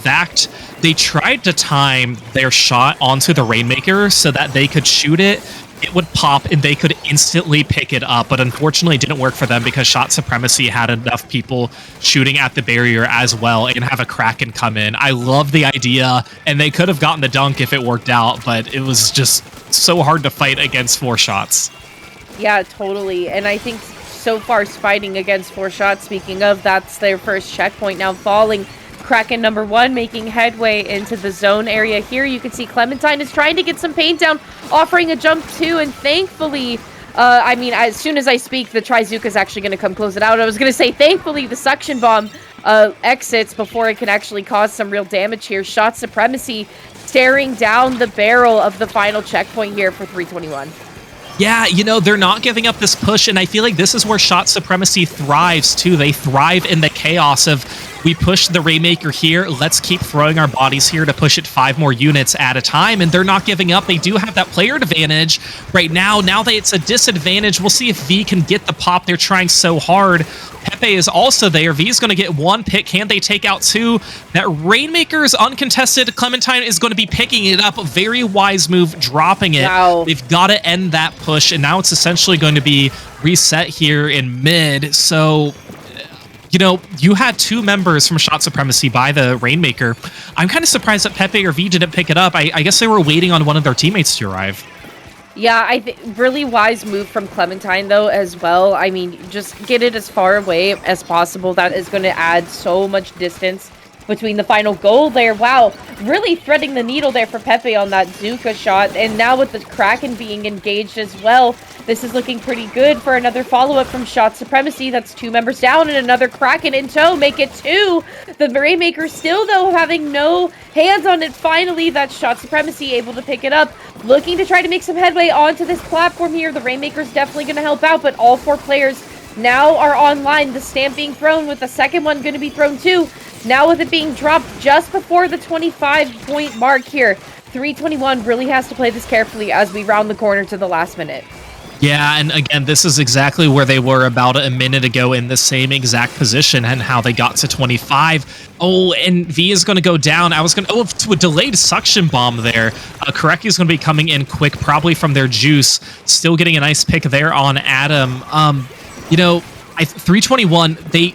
backed. They tried to time their shot onto the Rainmaker so that they could shoot it. It would pop and they could instantly pick it up, but unfortunately it didn't work for them because Shot Supremacy had enough people shooting at the barrier as well and have a Kraken come in. I love the idea, and they could have gotten the dunk if it worked out, but it was just so hard to fight against 4 shots. Yeah, totally. And I think so far fighting against 4 shots, speaking of, that's their first checkpoint now falling. Kraken number 1 making headway into the zone area here. You can see Clementine is trying to get some paint down, offering a jump too, and thankfully, as soon as I speak, the Trizuka is actually going to come close it out. I was going to say, thankfully, the suction bomb exits before it can actually cause some real damage here. Shot Supremacy staring down the barrel of the final checkpoint here for 3:21. Yeah, they're not giving up this push, and I feel like this is where Shot Supremacy thrives, too. They thrive in the chaos of, we push the Rainmaker here, let's keep throwing our bodies here to push it 5 more units at a time, and they're not giving up. They do have that player advantage right now. Now that it's a disadvantage, we'll see if V can get the pop. They're trying so hard. Pepe is also there. V is going to get 1 pick. Can they take out 2? That Rainmaker is uncontested. Clementine is going to be picking it up. A very wise move, dropping it. Wow. They've got to end that push, and now it's essentially going to be reset here in mid. So, you had 2 members from Shot Supremacy by the Rainmaker. I'm kind of surprised that Pepe or V didn't pick it up. I guess they were waiting on one of their teammates to arrive. Yeah, I think really wise move from Clementine, though, as well. I mean, just get it as far away as possible. That is going to add so much distance between the final goal there. Wow, really threading the needle there for Pepe on that Zuka shot. And now with the Kraken being engaged as well, this is looking pretty good for another follow-up from Shot Supremacy. That's 2 members down and another Kraken in tow. Make it 2. The Rainmaker still, though, having no hands on it. Finally, that Shot Supremacy able to pick it up. Looking to try to make some headway onto this platform here. The Rainmaker's definitely going to help out, but all 4 players now are online. The stamp being thrown with the second one going to be thrown too. Now with it being dropped just before the 25-point mark here. 321 really has to play this carefully as we round the corner to the last minute. Yeah, and again, this is exactly where they were about a minute ago in the same exact position and how they got to 25. Oh, and V is going to go down. I was going to... Oh, to a delayed suction bomb there. Koreki is going to be coming in quick, probably from their juice. Still getting a nice pick there on Adam. 321, they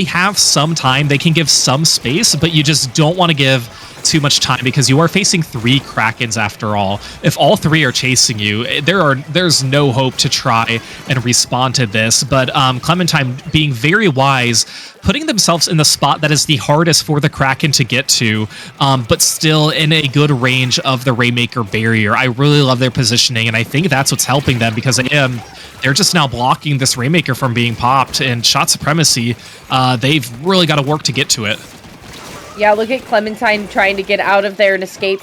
have some time. They can give some space, but you just don't want to give too much time because you are facing 3 Krakens after all. If all 3 are chasing you, there's no hope to try and respond to this. But Clementine being very wise, putting themselves in the spot that is the hardest for the Kraken to get to, but still in a good range of the Rainmaker barrier. I really love their positioning, and I think that's what's helping them because they're just now blocking this Rainmaker from being popped. And Shot Supremacy, they've really got to work to get to it. Yeah, look at Clementine trying to get out of there and escape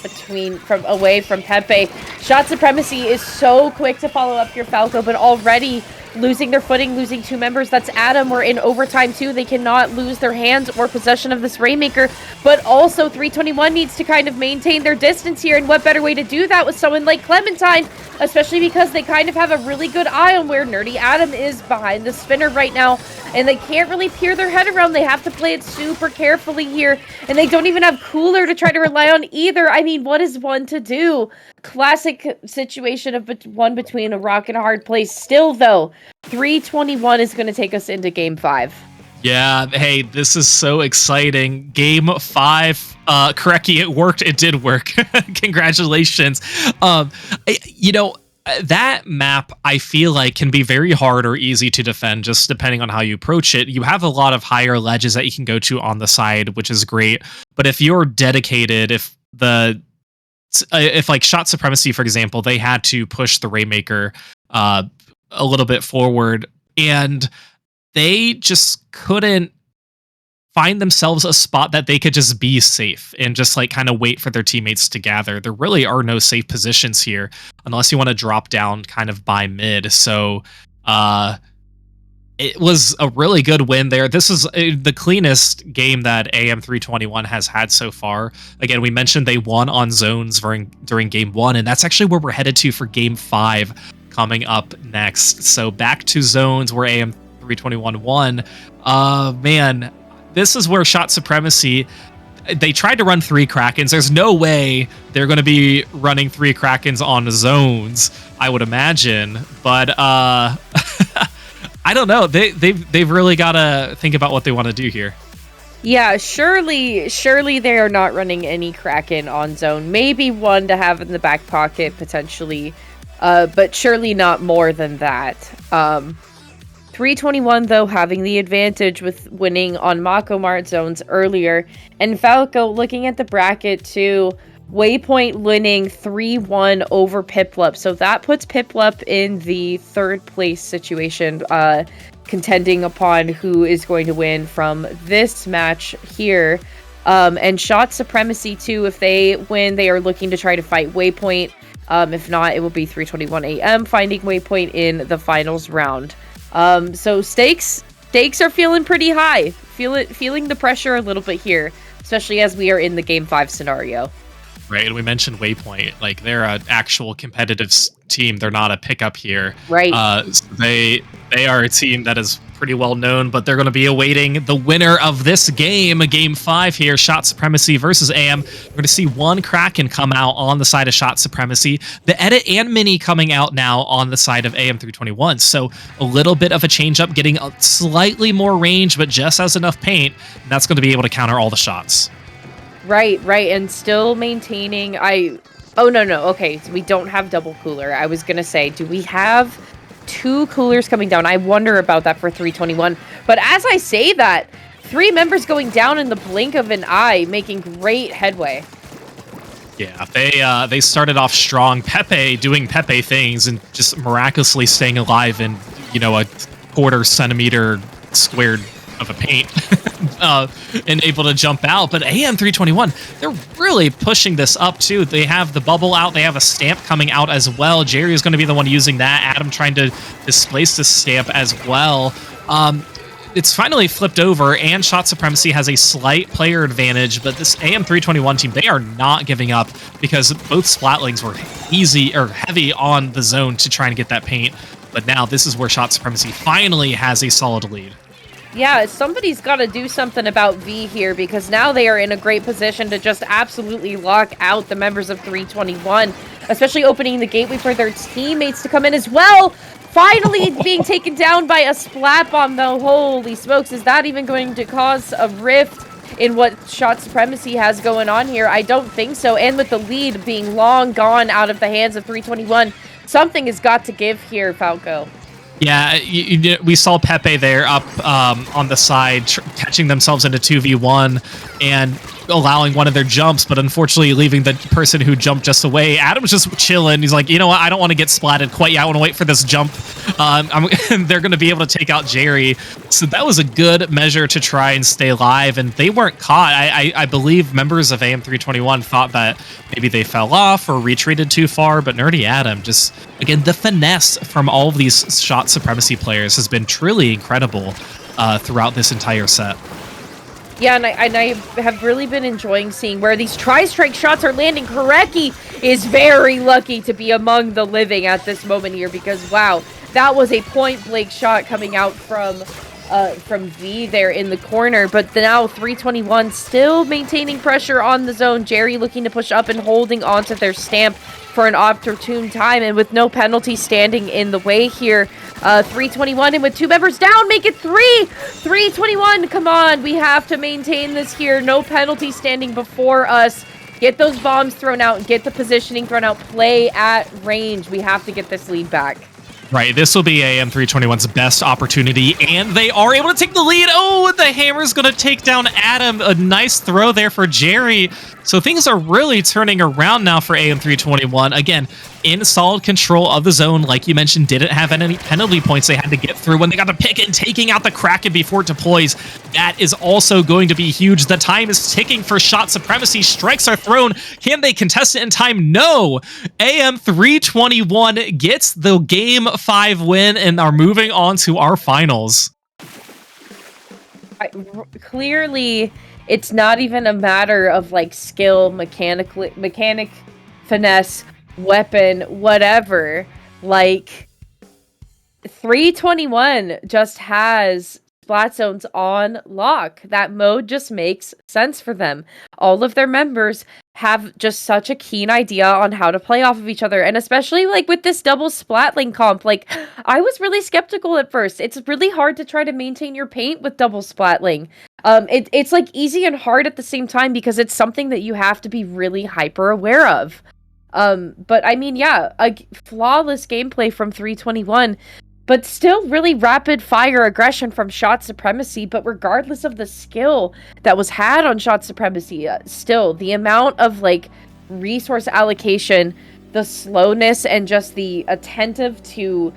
away from Pepe. Shot Supremacy is so quick to follow up your Falco, but already losing their footing, losing 2 members. That's Adam. We're in overtime too. They cannot lose their hands or possession of this Rainmaker, but also 321 needs to kind of maintain their distance here, and what better way to do that with someone like Clementine, especially because they kind of have a really good eye on where Nerdy Adam is behind the spinner right now, and they can't really peer their head around. They have to play it super carefully here, and they don't even have Cooler to try to rely on either. I mean, what is one to do? Classic situation of one between a rock and a hard place. Still, though, 321 is going to take us into Game 5. Yeah, hey, this is so exciting. Game 5, Koreki, it worked. It did work. Congratulations. That map, I feel like, can be very hard or easy to defend, just depending on how you approach it. You have a lot of higher ledges that you can go to on the side, which is great. But if you're dedicated, if like Shot Supremacy, for example, they had to push the Rainmaker a little bit forward, and they just couldn't find themselves a spot that they could just be safe and just like kind of wait for their teammates to gather. There really are no safe positions here unless you want to drop down kind of by mid. So it was a really good win there. This is the cleanest game that AM321 has had so far. Again, we mentioned they won on zones during game 1, and that's actually where we're headed to for game 5 coming up next. So back to zones where AM321 won. Man, this is where Shot Supremacy, they tried to run 3 Krakens. There's no way they're going to be running 3 Krakens on zones, I would imagine. But I don't know. They've really got to think about what they want to do here. Yeah, surely they are not running any Kraken on zone. Maybe one to have in the back pocket potentially, but surely not more than that. 321, though, having the advantage with winning on Mako Mart zones earlier. And Falco, looking at the bracket, too, Waypoint winning 3-1 over Piplup. So that puts Piplup in the 3rd place situation, contending upon who is going to win from this match here. And Shot Supremacy, too, if they win, they are looking to try to fight Waypoint. If not, it will be 321 AM finding Waypoint in the finals round. So stakes are feeling pretty high. Feeling the pressure a little bit here, especially as we are in the Game 5 scenario. Right, and we mentioned Waypoint. Like, they're an actual competitive team. They're not a pickup here. Right. So they are a team that is pretty well known, but they're going to be awaiting the winner of this game, Game 5 here, Shot Supremacy versus AM. We're going to see one Kraken come out on the side of Shot Supremacy. The Edit and Mini coming out now on the side of AM321. So a little bit of a change up, getting a slightly more range, but just as enough paint. And that's going to be able to counter all the shots. Right, and still maintaining. Oh, no. Okay, so we don't have double cooler. I was going to say, do we have 2 coolers coming down? I wonder about that for 321. But as I say that, 3 members going down in the blink of an eye, making great headway. Yeah, they started off strong. Pepe doing Pepe things and just miraculously staying alive in, a quarter centimeter squared of a paint and able to jump out. But AM321, they're really pushing this up too. They have the bubble out. They have a stamp coming out as well. Jerry is going to be the one using that. Adam trying to displace the stamp as well. It's finally flipped over, and Shot Supremacy has a slight player advantage, but this AM321 team, they are not giving up because both Splatlings were heavy on the zone to try and get that paint. But now this is where Shot Supremacy finally has a solid lead. Yeah, somebody's got to do something about V here, because now they are in a great position to just absolutely lock out the members of 321, especially opening the gateway for their teammates to come in as well. Finally being taken down by a splat bomb, though. Holy smokes, is that even going to cause a rift in what Shot Supremacy has going on here? I don't think so. And with the lead being long gone out of the hands of 321, something has got to give here, Falco. Yeah, we saw Pepe there up on the side, catching themselves into 2v1 and allowing one of their jumps, but unfortunately leaving the person who jumped just away. Adam's just chilling. He's like, you know what? I don't want to get splatted quite yet. I want to wait for this jump. They're going to be able to take out Jerry. So that was a good measure to try and stay alive, and they weren't caught. I believe members of AM321 thought that maybe they fell off or retreated too far, but Nerdy Adam just, again, the finesse from all of these Shot Supremacy players has been truly incredible throughout this entire set. Yeah, and I have really been enjoying seeing where these tri-strike shots are landing. Kareki is very lucky to be among the living at this moment here, because, wow, that was a point-blank shot coming out from V there in the corner. But now 321 still maintaining pressure on the zone. Jerry looking to push up and holding onto their stamp for an opportune time, and with no penalty standing in the way here. 321, and with 2 members down, make it 3! 321, come on, we have to maintain this here. No penalty standing before us. Get those bombs thrown out, get the positioning thrown out, play at range. We have to get this lead back. Right, this will be AM321's best opportunity, and they are able to take the lead. Oh, the hammer's going to take down Adam. A nice throw there for Jerry. So things are really turning around now for AM321. Again, in solid control of the zone, like you mentioned, didn't have any penalty points they had to get through when they got to pick and taking out the Kraken before it deploys. That is also going to be huge. The time is ticking for Shot Supremacy. Strikes are thrown. Can they contest it in time? No. AM321 gets the Game 5 win and are moving on to our finals. Clearly, it's not even a matter of like skill, mechanic, finesse, weapon, whatever. Like 321 just has Splat Zones on lock. That mode just makes sense for them. All of their members have just such a keen idea on how to play off of each other, and especially like with this double Splatling comp, like I was really skeptical at first. It's really hard to try to maintain your paint with double Splatling. It's like easy and hard at the same time because it's something that you have to be really hyper aware of. But I mean, yeah, a flawless gameplay from 321, but still really rapid fire aggression from Shot Supremacy. But regardless of the skill that was had on Shot Supremacy, still the amount of like resource allocation, the slowness, and just the attentive to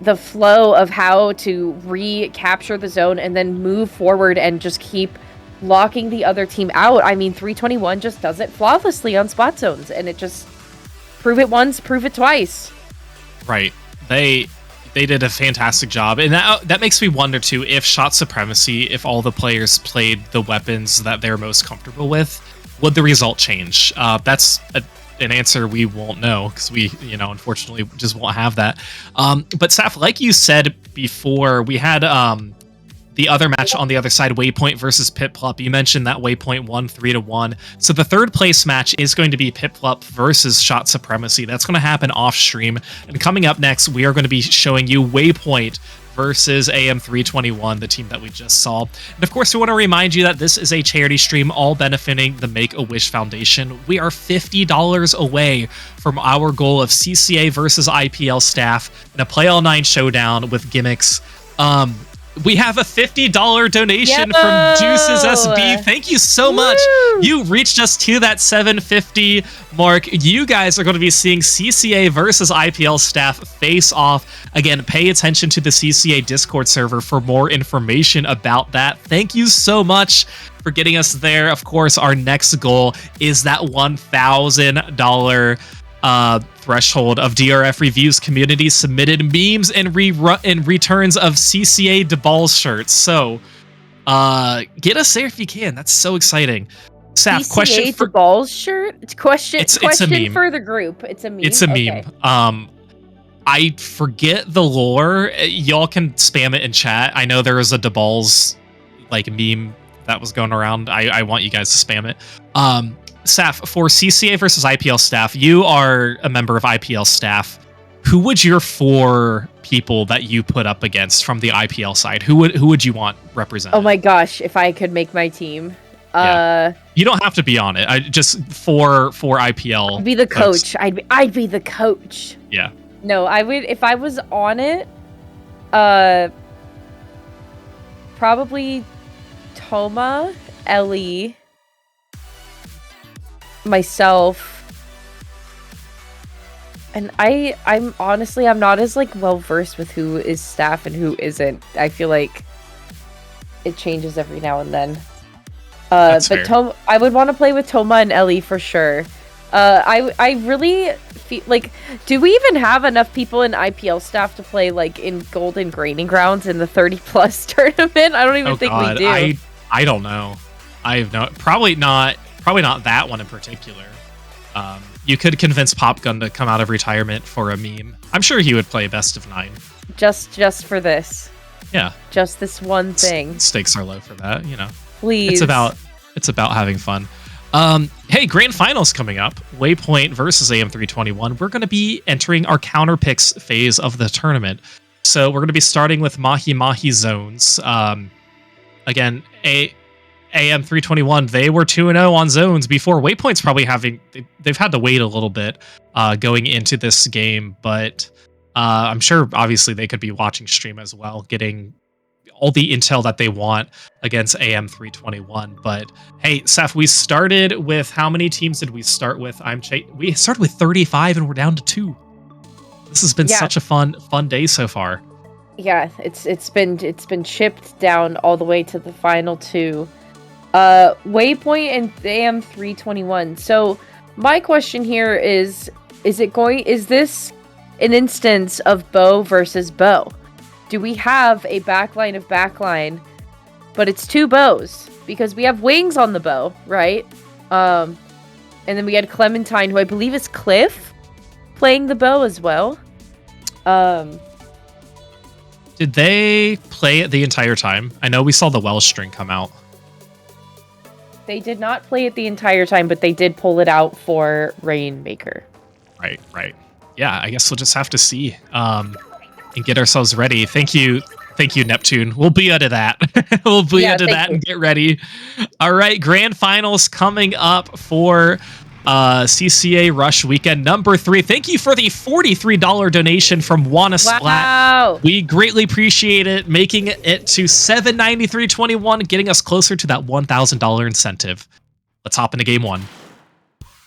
the flow of how to recapture the zone and then move forward and just keep locking the other team out. I mean, 321 just does it flawlessly on Splat Zones, and it just prove it once, prove it twice. Right. They did a fantastic job, and that makes me wonder too if Shot Supremacy, if all the players played the weapons that they're most comfortable with, would the result change? That's an answer we won't know because we, unfortunately just won't have that. But Saf, like you said before, we had the other match on the other side, Waypoint versus Piplup. You mentioned that Waypoint won 3-1. So the third place match is going to be Piplup versus Shot Supremacy. That's going to happen off stream. And coming up next, we are going to be showing you Waypoint versus AM321, the team that we just saw. And of course, we want to remind you that this is a charity stream, all benefiting the Make-A-Wish Foundation. We are $50 away from our goal of CCA versus IPL staff in a Play All 9 showdown with gimmicks. we have a $50 donation Yo! from Juices SB. Thank you so much. Woo! You reached us to that 750 mark. You guys are going to be seeing CCA versus IPL staff face off. Again, pay attention to the CCA Discord server for more information about that. Thank you so much for getting us there. Of course, our next goal is that $1,000 threshold of DRF reviews community submitted memes and returns of CCA DeBall shirts. So get us there if you can. That's so exciting. Saf, CCA question for Ball's shirt? Question It's a question meme. for the group. It's a meme. It's a Okay. meme. I forget the lore. Y'all can spam it in chat. I know there was a DeBalls like meme that was going around. I want you guys to spam it. Saf, for CCA versus IPL staff, you are a member of IPL staff. Who would your 4 people that you put up against from the IPL side? Who would you want represented? Oh my gosh, if I could make my team. Yeah. You don't have to be on it. I just for IPL. I'd be the folks. coach. I'd be the coach. Yeah. No, I would if I was on it. Probably Toma, Ellie, myself, and I'm honestly I'm not as like well versed with who is staff and who isn't. I feel like it changes every now and then. That's but fair. I would want to play with Toma and Ellie for sure. I really feel like, do we even have enough people in IPL staff to play like in Golden Graining Grounds in the 30+ tournament? I don't even think we do. I don't know. I have no, probably not that one in particular. You could convince Popgun to come out of retirement for a meme. I'm sure he would play best of 9. Just for this. Yeah. Just this one thing. Stakes are low for that, you know. Please. It's about having fun. Hey, grand finals coming up. Waypoint versus AM321. We're going to be entering our counter picks phase of the tournament. So we're going to be starting with Mahi Mahi zones. Again, AM321, they were 2-0 on zones before. Waypoint's probably they've had to wait a little bit going into this game, but I'm sure obviously they could be watching stream as well, getting all the intel that they want against AM321. But hey, Saf, we started with, how many teams did we start with? We started with 35 and we're down to 2. This has been such a fun day so far. Yeah, it's been chipped down all the way to the final 2. Waypoint and AM321. So my question here is this an instance of bow versus bow? Do we have a backline of backline, but it's 2 bows? Because we have Wings on the bow, right? And then we had Clementine, who I believe is Cliff, playing the bow as well. Did they play it the entire time? I know we saw the Welsh string come out. They did not play it the entire time, but they did pull it out for Rainmaker. Right. Yeah, I guess we'll just have to see and get ourselves ready. Thank you, Neptune. We'll be out of that. We'll be out of that and get ready. All right, grand finals coming up for CCA Rush Weekend number 3. Thank you for the $43 donation from Wanna Splat. Wow. We greatly appreciate it, making it to $793.21, getting us closer to that $1,000 incentive. Let's hop into game 1.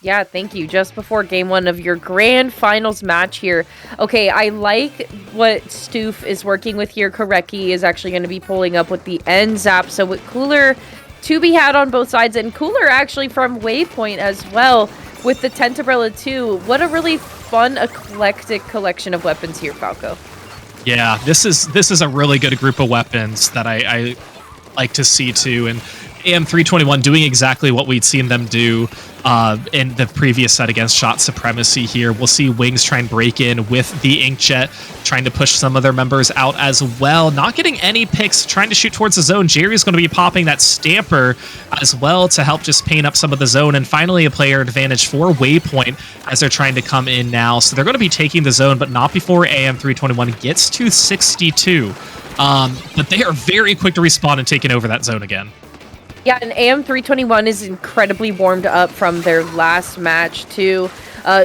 Yeah, thank you. Just before game 1 of your grand finals match here. Okay, I like what Stoof is working with here. Koreki is actually going to be pulling up with the end zap. So with Cooler to be had on both sides, and Cooler actually from Waypoint as well with the Tentabrella 2. What a really fun, eclectic collection of weapons here, Falco. Yeah, this is a really good group of weapons that I like to see too, and AM321 doing exactly what we'd seen them do in the previous set against Shot Supremacy here. We'll see Wings try and break in with the Inkjet, trying to push some of their members out as well. Not getting any picks, trying to shoot towards the zone. Jerry's going to be popping that Stamper as well to help just paint up some of the zone. And finally, a player advantage for Waypoint as they're trying to come in now. So they're going to be taking the zone, but not before AM321 gets to 62. But they are very quick to respawn and taking over that zone again. Yeah, and AM 321 is incredibly warmed up from their last match too.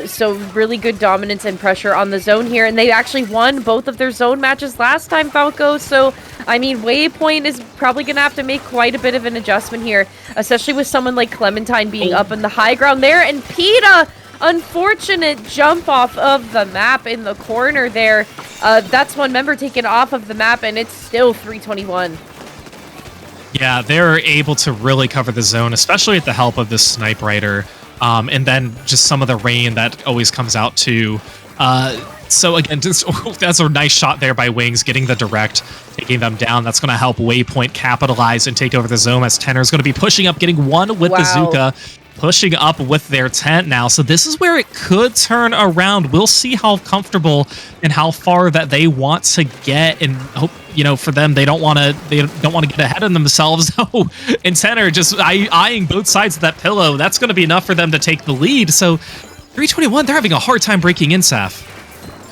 So really good dominance and pressure on the zone here, and they actually won both of their zone matches last time, Falco. So, I mean, Waypoint is probably going to have to make quite a bit of an adjustment here, especially with someone like Clementine being up in the high ground there, and PETA, unfortunate jump off of the map in the corner there. That's one member taken off of the map, and it's still 321. Yeah, they're able to really cover the zone, especially with the help of this snipe rider. And then just some of the rain that always comes out too. So again, that's a nice shot there by Wings, getting the direct, taking them down. That's going to help Waypoint capitalize and take over the zone, as Tenor is going to be pushing up, getting one with the Zuka, pushing up with their tent now. So this is where it could turn around. We'll see how comfortable and how far that they want to get, and hope, you know, for them, they don't want to get ahead of themselves. And Tenor just eyeing both sides of that pillow. That's going to be enough for them to take the lead. So 321, they're having a hard time breaking in, Saf.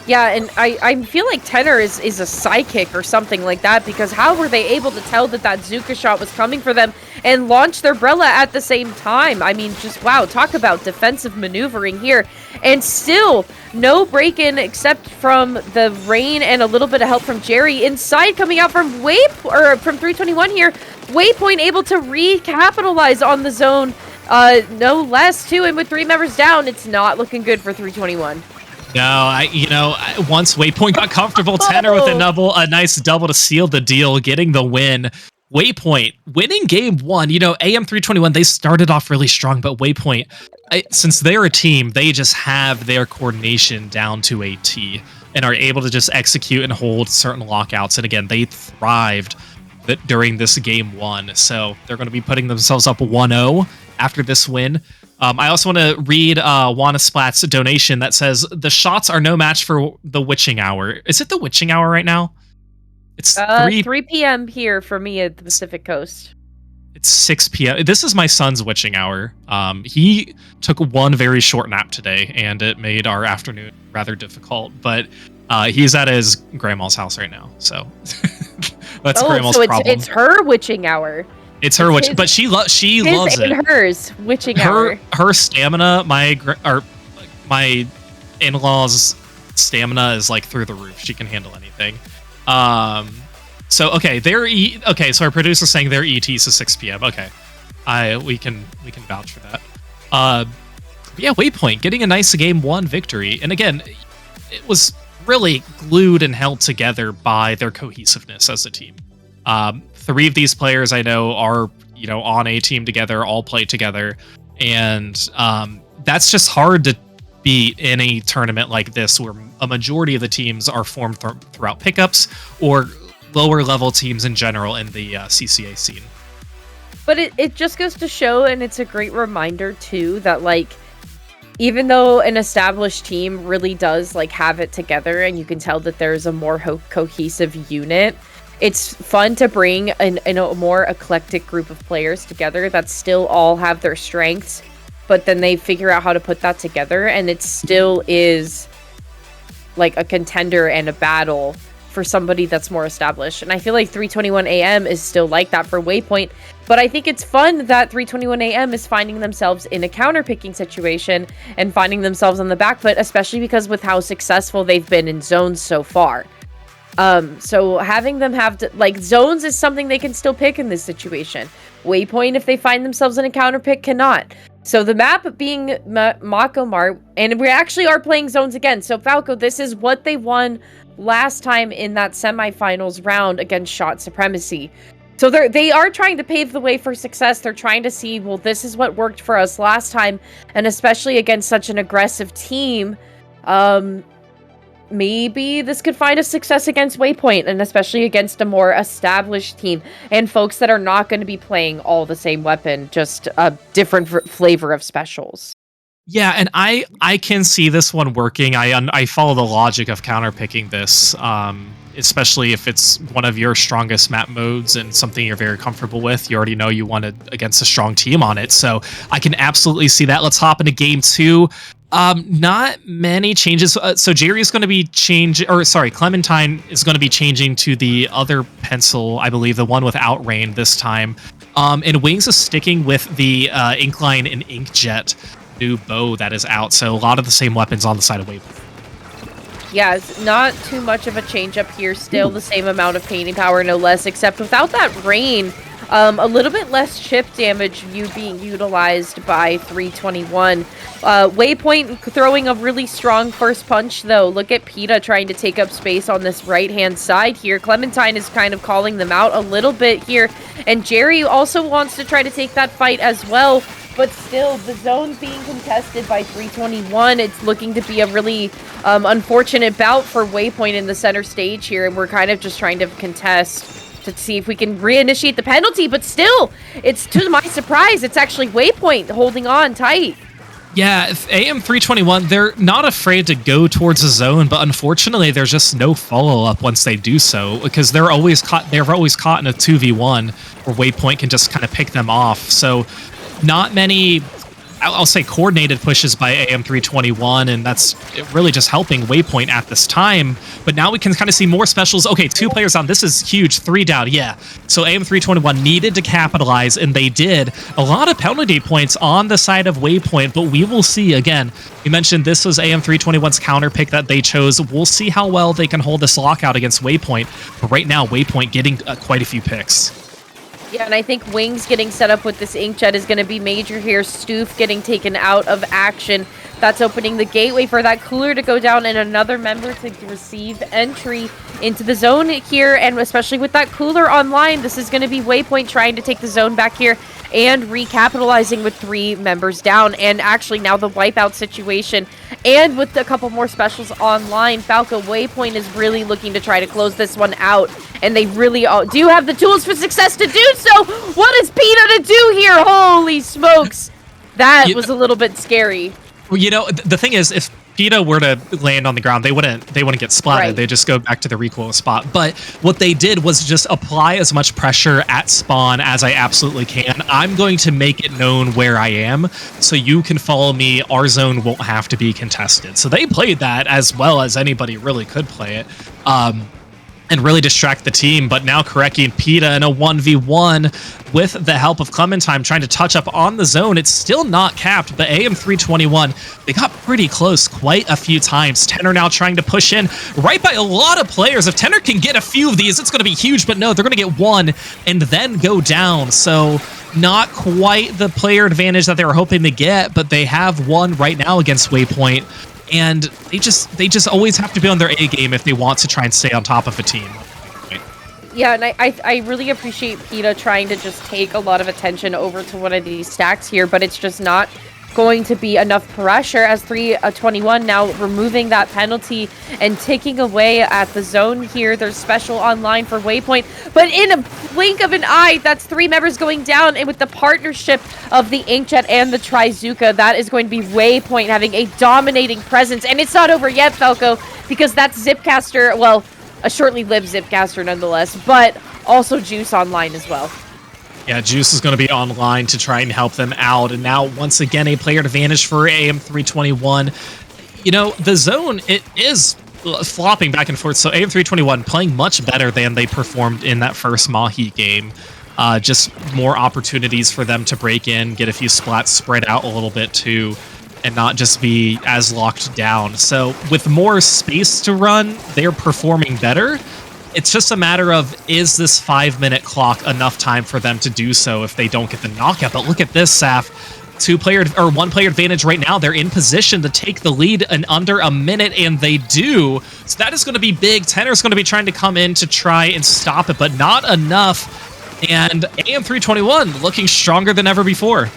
Yeah, and I feel like Tenor is a psychic or something like that, because how were they able to tell that Zuka shot was coming for them and launch their Brella at the same time? I mean, just wow, talk about defensive maneuvering here. And still, no break-in except from the rain and a little bit of help from Jerry. Inside coming out from from 321 here, Waypoint able to recapitalize on the zone, no less too, and with 3 members down, it's not looking good for 321. No, once Waypoint got comfortable, Tenor with a nice double to seal the deal, getting the win. Waypoint winning game 1. You know, AM 321, they started off really strong, but Waypoint, since they're a team, they just have their coordination down to a T and are able to just execute and hold certain lockouts. And again, they thrived during this game 1. So they're going to be putting themselves up 1-0 after this win. I also want to read Wanna Splat's donation that says, the shots are no match for the witching hour. Is it the witching hour right now? It's 3 p.m. here for me at the Pacific Coast. It's 6 p.m. This is my son's witching hour. He took one very short nap today, and it made our afternoon rather difficult. But he's at his grandma's house right now, so that's grandma's problem. It's her witching hour. It's her witch, but she loves it. And hers witching hour. Her stamina, my in-laws' stamina is like through the roof. She can handle anything. So okay, so our producer's saying their ET is 6 p.m. Okay, we can vouch for that. Yeah, Waypoint getting a nice game 1 victory, and again, it was really glued and held together by their cohesiveness as a team. 3 of these players I know are, you know, on a team together, all play together, and that's just hard to beat in a tournament like this, where a majority of the teams are formed throughout pickups or lower level teams in general in the CCA scene. But it just goes to show, and it's a great reminder too, that like, even though an established team really does like have it together, and you can tell that there's a more cohesive unit, it's fun to bring in a more eclectic group of players together that still all have their strengths, but then they figure out how to put that together, and it still is like a contender and a battle for somebody that's more established. And I feel like 321 AM is still like that for Waypoint, but I think it's fun that 321 AM is finding themselves in a counter-picking situation and finding themselves on the back foot, especially because with how successful they've been in zones so far. So having them have like zones is something they can still pick in this situation. Waypoint, if they find themselves in a counter pick, cannot. So the map being Makomar, and we actually are playing zones again. So Falco, this is what they won last time in that semifinals round against Shot Supremacy. So they are trying to pave the way for success. They're trying to see, well, this is what worked for us last time, and especially against such an aggressive team. Maybe this could find a success against Waypoint, and especially against a more established team and folks that are not going to be playing all the same weapon, just a different flavor of specials. Yeah, and I can see this one working. I follow the logic of counterpicking this, especially if it's one of your strongest map modes and something you're very comfortable with. You already know you want it against a strong team on it, so I can absolutely see that. Let's hop into game 2. Not many changes. So Jerry's going to be Clementine is going to be changing to the other pencil, I believe, the one without rain this time. And Wings is sticking with the Inkline and Inkjet new bow that is out, so a lot of the same weapons on the side of Waypoint. Yeah, it's not too much of a change up here. Still the same amount of painting power, no less, except without that rain, a little bit less chip damage being utilized by 321. Waypoint throwing a really strong first punch, though. Look at PETA trying to take up space on this right-hand side here. Clementine is kind of calling them out a little bit here, and Jerry also wants to try to take that fight as well. But still, the zone being contested by 321. It's looking to be a really unfortunate bout for Waypoint in the center stage here. And we're kind of just trying to contest to see if we can reinitiate the penalty. But still, it's to my surprise, it's actually Waypoint holding on tight. Yeah, if AM321, they're not afraid to go towards the zone, but unfortunately, there's just no follow-up once they do so, because they're always caught in a 2v1 where Waypoint can just kind of pick them off. So not many, I'll say, coordinated pushes by AM321, and that's really just helping Waypoint at this time. But now we can kind of see more specials. Okay, 2 players down. This is huge. 3 down. Yeah. So AM321 needed to capitalize, and they did. A lot of penalty points on the side of Waypoint, but we will see. Again, you mentioned this was AM321's counter pick that they chose. We'll see how well they can hold this lockout against Waypoint. But right now, Waypoint getting quite a few picks. Yeah, and I think Wings getting set up with this Inkjet is going to be major here. Stoof getting taken out of action. That's opening the gateway for that cooler to go down and another member to receive entry into the zone here. And especially with that cooler online, this is going to be Waypoint trying to take the zone back here and recapitalizing with 3 members down. And actually now the wipeout situation and with a couple more specials online, Falco Waypoint is really looking to try to close this one out. And they really do have the tools for success to do so. What is PETA to do here? Holy smokes. That was a little bit scary. Well, you know, the thing is, if PETA were to land on the ground, they wouldn't get splatted. Right. They just go back to the recoil spot. But what they did was just apply as much pressure at spawn as I absolutely can. I'm going to make it known where I am, so you can follow me. Our zone won't have to be contested. So they played that as well as anybody really could play it. And really distract the team, but now correcting PETA in a 1v1 with the help of Clementine trying to touch up on the zone. It's still not capped, but AM321, they got pretty close quite a few times. Tenor now trying to push in right by a lot of players. If Tenor can get a few of these, it's going to be huge, but no, they're going to get one and then go down. So not quite the player advantage that they were hoping to get, but they have one right now against Waypoint. And they just always have to be on their A game if they want to try and stay on top of a team. Yeah, and I really appreciate PETA trying to just take a lot of attention over to one of these stacks here, but it's just not going to be enough pressure as 321 now removing that penalty and ticking away at the zone here. There's special online for Waypoint, but in a blink of an eye, that's 3 members going down, and with the partnership of the Inkjet and the Trizuka, that is going to be Waypoint having a dominating presence. And it's not over yet, Falco, because that's Zipcaster, well, a shortly lived Zipcaster nonetheless, but also Juice online as well. Yeah, Juice is going to be online to try and help them out. And now, once again, a player advantage for AM321. You know, the zone, it is flopping back and forth. So AM321 playing much better than they performed in that first Mahi game. Just more opportunities for them to break in, get a few splats spread out a little bit too, and not just be as locked down. So with more space to run, they're performing better. It's just a matter of, is this 5-minute clock enough time for them to do so if they don't get the knockout? But look at this, Saf. 1-player advantage right now. They're in position to take the lead in under a minute, and they do. So that is going to be big. Tenor's going to be trying to come in to try and stop it, but not enough. And AM321 looking stronger than ever before.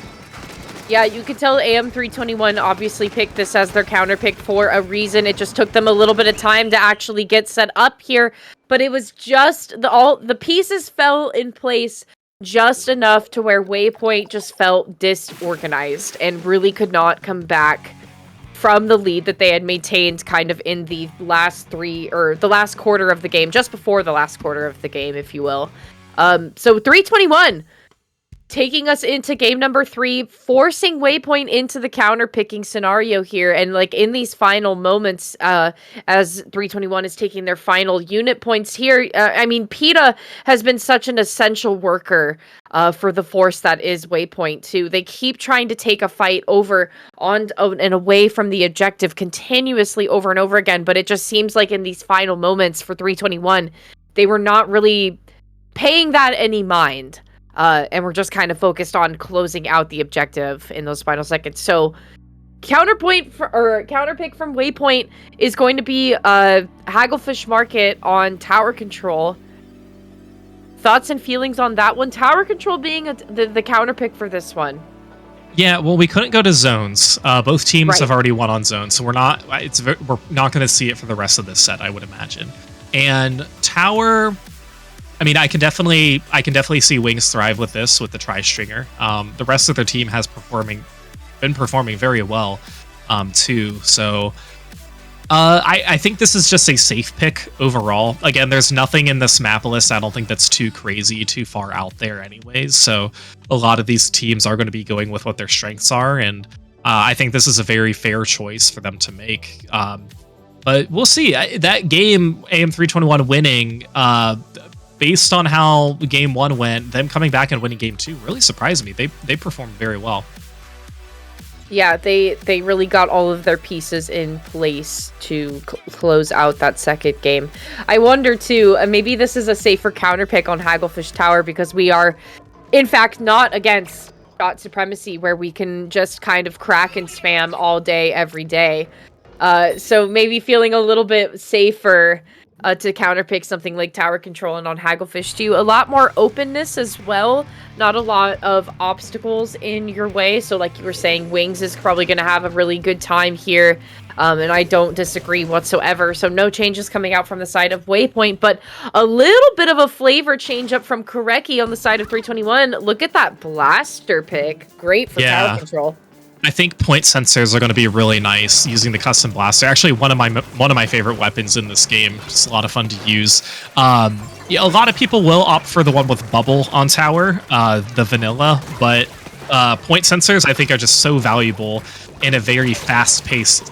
Yeah, you could tell AM321 obviously picked this as their counter pick for a reason. It just took them a little bit of time to actually get set up here, but it was just all the pieces fell in place just enough to where Waypoint just felt disorganized and really could not come back from the lead that they had maintained kind of in the last the last quarter of the game, just before the last quarter of the game, if you will. So 321 taking us into game number 3, forcing Waypoint into the counter picking scenario here. And like in these final moments, as 321 is taking their final unit points here, I mean, PETA has been such an essential worker for the force that is Waypoint too. They keep trying to take a fight over on and away from the objective continuously over and over again. But it just seems like in these final moments for 321, they were not really paying that any mind. And we're just kind of focused on closing out the objective in those final seconds. So, counterpick from Waypoint is going to be Hagglefish Market on tower control. Thoughts and feelings on that one? Tower control being the counterpick for this one. Yeah, well, we couldn't go to zones. Both teams Right. have already won on zones, so we're not not going to see it for the rest of this set, I would imagine. And tower, I mean, I can definitely see Wings thrive with this, with the tri-stringer. The rest of their team has been performing very well, too. So I think this is just a safe pick overall. Again, there's nothing in this map list I don't think that's too crazy, too far out there anyways. So a lot of these teams are going to be going with what their strengths are, and I think this is a very fair choice for them to make. But we'll see. That game, AM321 winning, based on how game 1 went, them coming back and winning game 2 really surprised me. They performed very well. Yeah, they really got all of their pieces in place to close out that second game. I wonder too, maybe this is a safer counterpick on Hagglefish Tower because we are, in fact, not against shot supremacy where we can just kind of crack and spam all day, every day. So maybe feeling a little bit safer to counterpick something like tower control, and on Hagglefish too, a lot more openness as well. Not a lot of obstacles in your way. So like you were saying, Wings is probably going to have a really good time here. And I don't disagree whatsoever. So no changes coming out from the side of Waypoint, but a little bit of a flavor change up from Koreki on the side of 321. Look at that blaster pick. Great for tower control. I think point sensors are going to be really nice using the custom blaster. Actually, one of my favorite weapons in this game. Just a lot of fun to use. Yeah, a lot of people will opt for the one with bubble on tower, the vanilla, but point sensors I think are just so valuable in a very fast-paced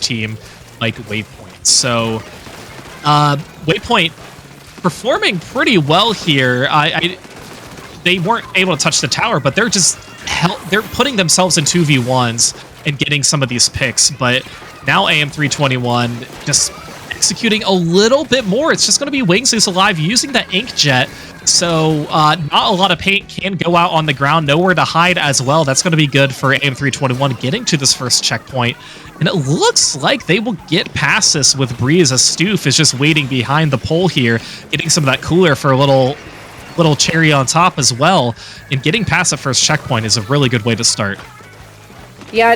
team like Waypoint. So Waypoint performing pretty well here. They weren't able to touch the tower, but they're putting themselves in 2v1s and getting some of these picks. But now AM321 just executing a little bit more. It's just going to be Wings who's alive using that Inkjet. So not a lot of paint can go out on the ground. Nowhere to hide as well. That's going to be good for AM321 getting to this first checkpoint. And it looks like they will get past this with Breeze, as Stoof is just waiting behind the pole here, getting some of that cooler for a little cherry on top as well. And getting past the first checkpoint is a really good way to start. Yeah,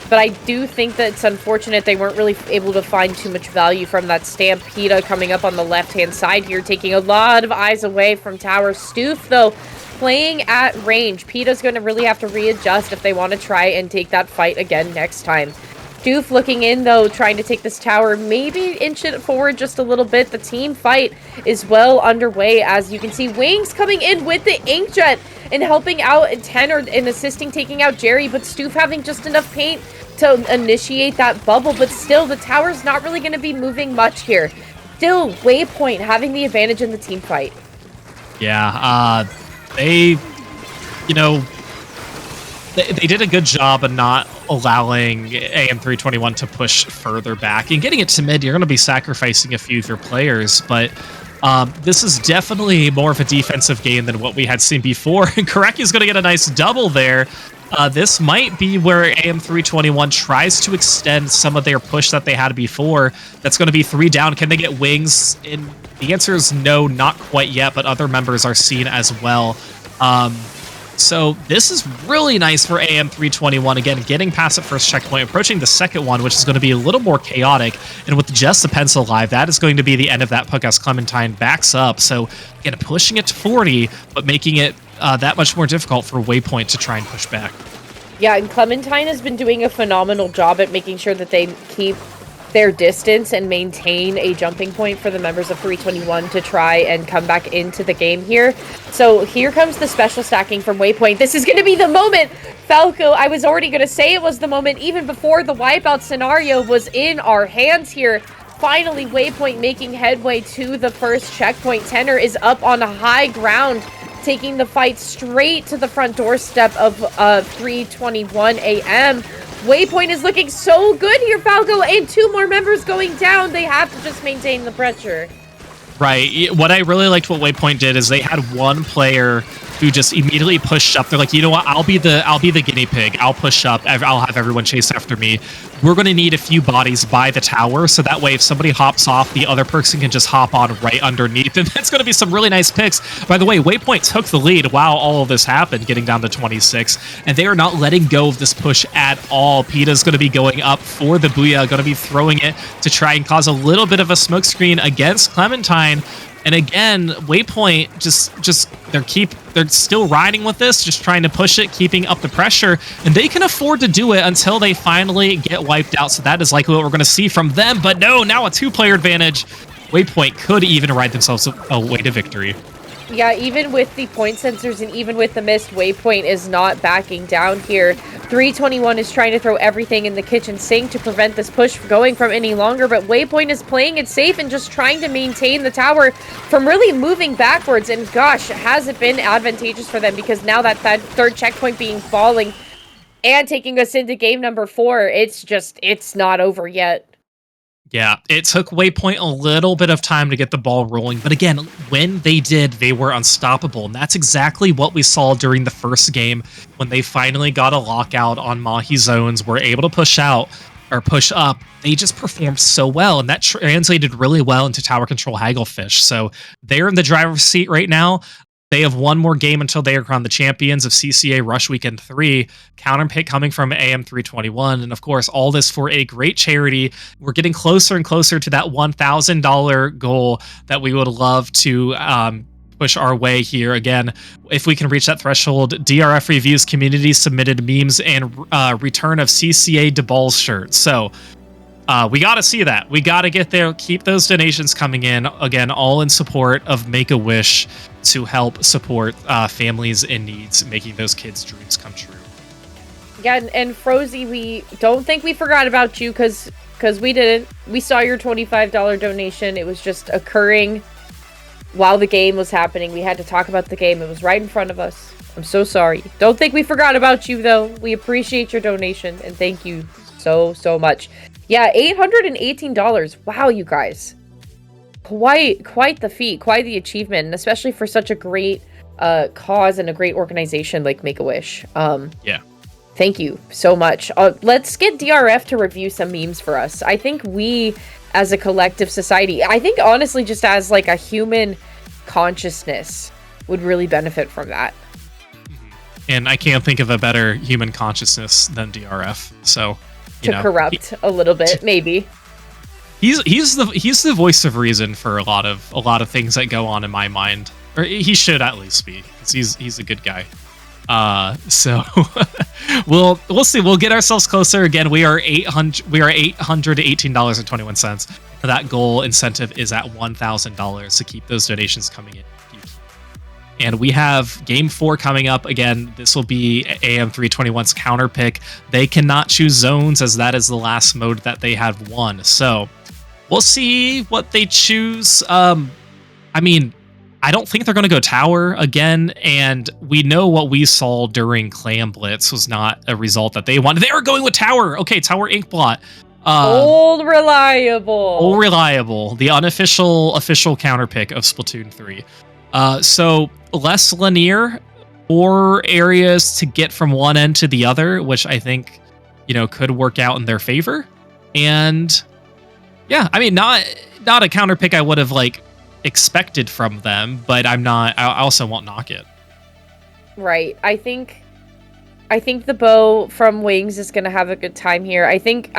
but I do think that it's unfortunate they weren't really able to find too much value from that Stampede coming up on the left-hand side here, taking a lot of eyes away from Tower. Stoof, though, playing at range. PETA's going to really have to readjust if they want to try and take that fight again next time. Stoof looking in, though, trying to take this tower, maybe inch it forward just a little bit. The team fight is well underway, as you can see. Wings coming in with the Inkjet and helping out and Tenor and assisting taking out Jerry, but Stoof having just enough paint to initiate that bubble, but still the tower's not really going to be moving much here. Still, Waypoint having the advantage in the team fight. Yeah, they did a good job of not allowing AM321 to push further back. And getting it to mid, you're going to be sacrificing a few of your players, but this is definitely more of a defensive game than what we had seen before. And Koreki's going to get a nice double there. This might be where AM321 tries to extend some of their push that they had before. That's going to be 3 down. Can they get Wings? And the answer is no, not quite yet, but other members are seen as well. So this is really nice for AM321. Again, getting past the first checkpoint, approaching the second one, which is going to be a little more chaotic. And with just the pencil alive, that is going to be the end of that puck as Clementine backs up. So again, pushing it to 40, but making it that much more difficult for Waypoint to try and push back. Yeah, and Clementine has been doing a phenomenal job at making sure that they keep their distance and maintain a jumping point for the members of 321 to try and come back into the game here. So here comes the special stacking from Waypoint. This is going to be the moment, Falco. I was already going to say it was the moment even before the wipeout scenario was in our hands here. Finally, Waypoint making headway to the first checkpoint. Tenor is up on a high ground, taking the fight straight to the front doorstep of 321 AM. Waypoint is looking so good here, Falco, and 2 more members going down. They have to just maintain the pressure. Right. What I really liked what Waypoint did is they had one player who just immediately pushed up. They're like, you know what? I'll be the guinea pig. I'll push up. I'll have everyone chase after me. We're going to need a few bodies by the tower, so that way if somebody hops off, the other person can just hop on right underneath. And that's going to be some really nice picks. By the way, Waypoint took the lead while all of this happened, getting down to 26, and they are not letting go of this push at all. PETA's going to be going up for the Booyah, going to be throwing it to try and cause a little bit of a smokescreen against Clementine. And again, Waypoint they're still riding with this, just trying to push it, keeping up the pressure, and they can afford to do it until they finally get wiped out. So that is likely what we're going to see from them. But no, now a 2-player advantage. Waypoint could even ride themselves away to victory. Yeah, even with the point sensors and even with the mist, Waypoint is not backing down here. 321 is trying to throw everything in the kitchen sink to prevent this push going from any longer, but Waypoint is playing it safe and just trying to maintain the tower from really moving backwards. And gosh, has it been advantageous for them, because now that third checkpoint being falling and taking us into game number 4, it's not over yet. Yeah, it took Waypoint a little bit of time to get the ball rolling, but again, when they did, they were unstoppable, and that's exactly what we saw during the first game when they finally got a lockout on Mahi zones, were able to push out or push up. They just performed so well, and that translated really well into tower control Hagglefish. So they're in the driver's seat right now. They have one more game until they are crowned the champions of CCA Rush Weekend 3. Counterpick coming from AM321. And of course, all this for a great charity. We're getting closer and closer to that $1,000 goal that we would love to push our way here. Again, if we can reach that threshold, DRF reviews community submitted memes and return of CCA DeBalls shirts. So we got to see that. We got to get there. Keep those donations coming in. Again, all in support of Make-A-Wish to help support families in needs, making those kids' dreams come true. Yeah, and Frozy, we don't think we forgot about you, because we didn't. We saw your $25 donation. It was just occurring while the game was happening. We had to talk about the game. It was right in front of us. I'm so sorry. Don't think we forgot about you, though. We appreciate your donation, and thank you so much. Yeah, $818. Wow, you guys. Quite the feat, quite the achievement, and especially for such a great cause and a great organization like Make-A-Wish. Yeah. Thank you so much. Let's get DRF to review some memes for us. I think we, as a collective society, I think honestly just as like a human consciousness, would really benefit from that. And I can't think of a better human consciousness than DRF. So to corrupt a little bit, maybe. He's the voice of reason for a lot of things that go on in my mind, or he should at least be, because he's a good guy. So we'll see. We'll get ourselves closer. Again, we are $818.21. That goal incentive is at $1,000 to keep those donations coming in. And we have game 4 coming up. Again, this will be AM321's counter pick. They cannot choose zones, as that is the last mode that they have won. So we'll see what they choose. I mean, I don't think they're going to go tower again. And we know what we saw during Clam Blitz was not a result that they wanted. They were going with tower. Okay, tower Inkblot. Old reliable. The official counter pick of Splatoon 3. So less linear, 4 areas to get from one end to the other, which I think, could work out in their favor. And yeah, I mean, not a counter pick I would have expected from them, but I also won't knock it. Right. I think the bow from Wings is going to have a good time here. I think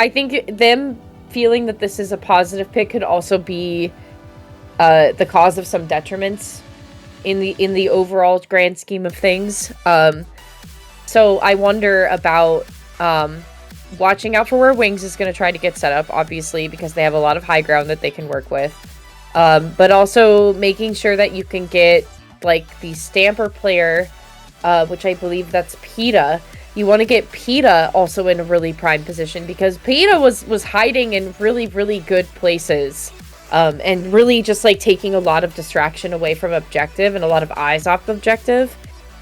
them feeling that this is a positive pick could also be the cause of some detriments in the overall grand scheme of things. So I wonder about watching out for where Wings is going to try to get set up, obviously, because they have a lot of high ground that they can work with. But also making sure that you can get, like, the Stamper player, which I believe that's PETA. You want to get PETA also in a really prime position, because PETA was hiding in really, really good places. And really just, like, taking a lot of distraction away from objective and a lot of eyes off the objective.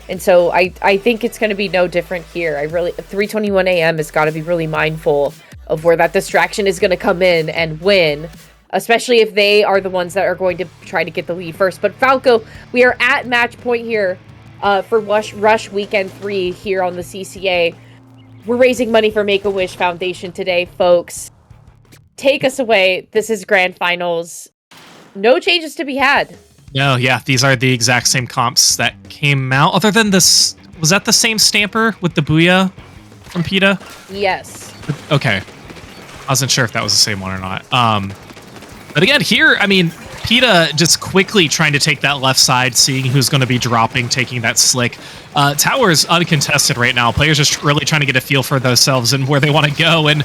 And so I think it's going to be no different here. 3:21 a.m. has got to be really mindful of where that distraction is going to come in and win, especially if they are the ones that are going to try to get the lead first. But Falco, we are at match point here for Rush Weekend 3 here on the CCA. We're raising money for Make-A-Wish Foundation today, folks. Take us away. This is Grand Finals. No changes to be had. No, yeah, these are the exact same comps that came out. Other than this, was that the same Stamper with the Booyah from PETA? Yes. Okay. I wasn't sure if that was the same one or not. But again, here, I mean, PETA just quickly trying to take that left side, seeing who's going to be dropping, taking that slick. Tower is uncontested right now. Players just really trying to get a feel for themselves and where they want to go. And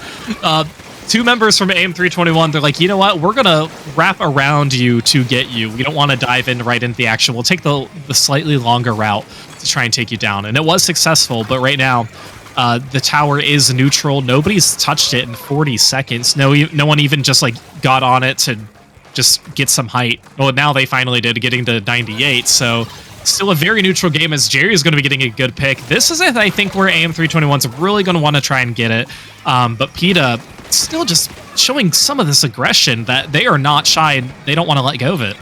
two members from AM321, they're like, you know what? We're going to wrap around you to get you. We don't want to dive in right into the action. We'll take the slightly longer route to try and take you down. And it was successful, but right now, the tower is neutral. Nobody's touched it in 40 seconds. No one even just like got on it to just get some height. Well, now they finally did, getting to 98. So still a very neutral game, as Jerry is going to be getting a good pick. This is, I think, where AM321's really going to want to try and get it. But PETA still just showing some of this aggression that they are not shy and they don't want to let go of it.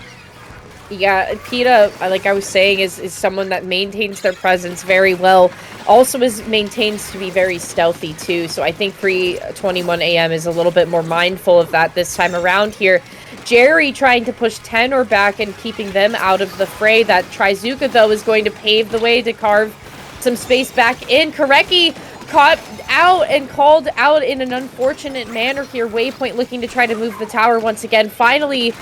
Yeah, PETA, like I was saying, is someone that maintains their presence very well. Also maintains to be very stealthy too. So I think 3:21 a.m. is a little bit more mindful of that this time around here. Jerry trying to push Tenor back and keeping them out of the fray. That Trizuka, though, is going to pave the way to carve some space back in. Koreki caught out and called out in an unfortunate manner here. Waypoint looking to try to move the tower once again, finally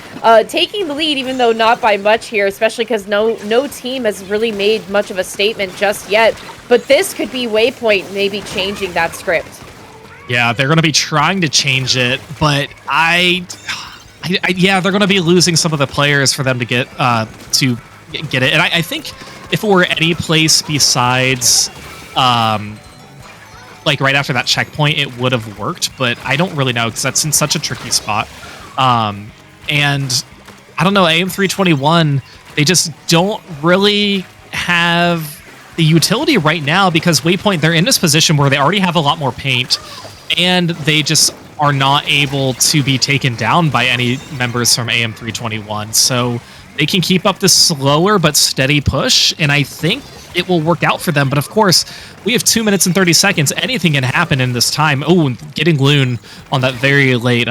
taking the lead, even though not by much here, especially because no team has really made much of a statement just yet. But this could be Waypoint maybe changing that script. Yeah, they're going to be trying to change it, but yeah, they're going to be losing some of the players for them to get it. And I think if it were any place besides like right after that checkpoint, it would have worked, but I don't really know because that's in such a tricky spot. And I don't know, AM321, they just don't really have the utility right now because Waypoint, they're in this position where they already have a lot more paint and they just are not able to be taken down by any members from AM321. So they can keep up this slower but steady push, and I think it will work out for them. But of course, we have 2 minutes and 30 seconds. Anything can happen in this time. Oh, and getting Loon on that very late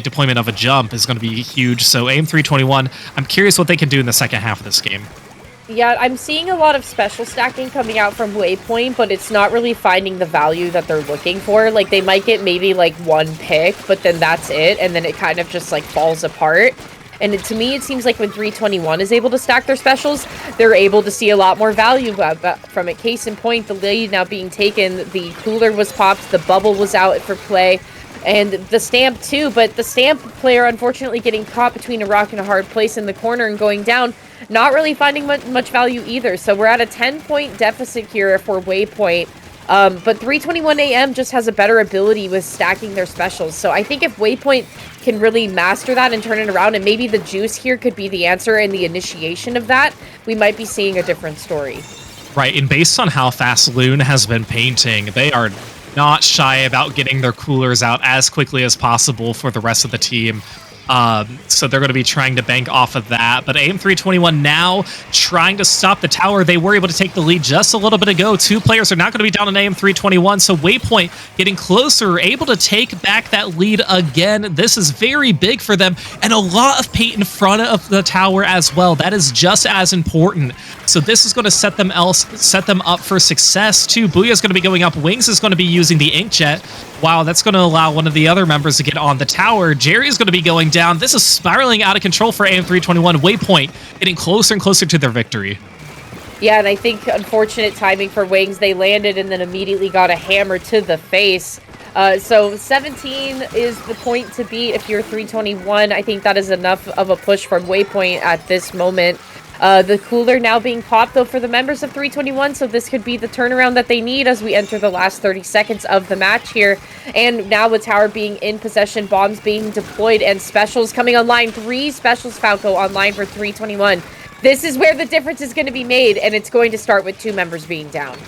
deployment of a jump is going to be huge. So AM321, I'm curious what they can do in the second half of this game. Yeah, I'm seeing a lot of special stacking coming out from Waypoint, but it's not really finding the value that they're looking for. Like, they might get maybe like one pick, but then that's it, and then it kind of just like falls apart. And to me, it seems like when 321 is able to stack their specials, they're able to see a lot more value from it. Case in point, the lead now being taken, the cooler was popped, the bubble was out for play, and the stamp too. But the stamp player, unfortunately, getting caught between a rock and a hard place in the corner and going down, not really finding much value either. So we're at a 10-point deficit here for Waypoint. But 3:21 a.m. just has a better ability with stacking their specials. So I think if Waypoint can really master that and turn it around, and maybe the juice here could be the answer and the initiation of that, we might be seeing a different story. Right, and based on how fast Loon has been painting, they are not shy about getting their coolers out as quickly as possible for the rest of the team. So they're going to be trying to bank off of that. But AM321 now trying to stop the tower. They were able to take the lead just a little bit ago. Two players are not going to be down on AM321. So Waypoint getting closer, able to take back that lead again. This is very big for them. And a lot of paint in front of the tower as well. That is just as important. So this is going to set them up for success too. Booyah is going to be going up. Wings is going to be using the Inkjet. Wow, that's going to allow one of the other members to get on the tower. Jerry is going to be going down. This is spiraling out of control for AM321. Waypoint getting closer and closer to their victory. Yeah, and I think unfortunate timing for Wings. They landed and then immediately got a hammer to the face. So 17 is the point to beat if you're 321. I think that is enough of a push from Waypoint at this moment. The cooler now being popped, though, for the members of 321, so this could be the turnaround that they need as we enter the last 30 seconds of the match here. And now with Tower being in possession, bombs being deployed, and specials coming online. 3 specials, Falco, online for 321. This is where the difference is going to be made, and it's going to start with 2 members being down.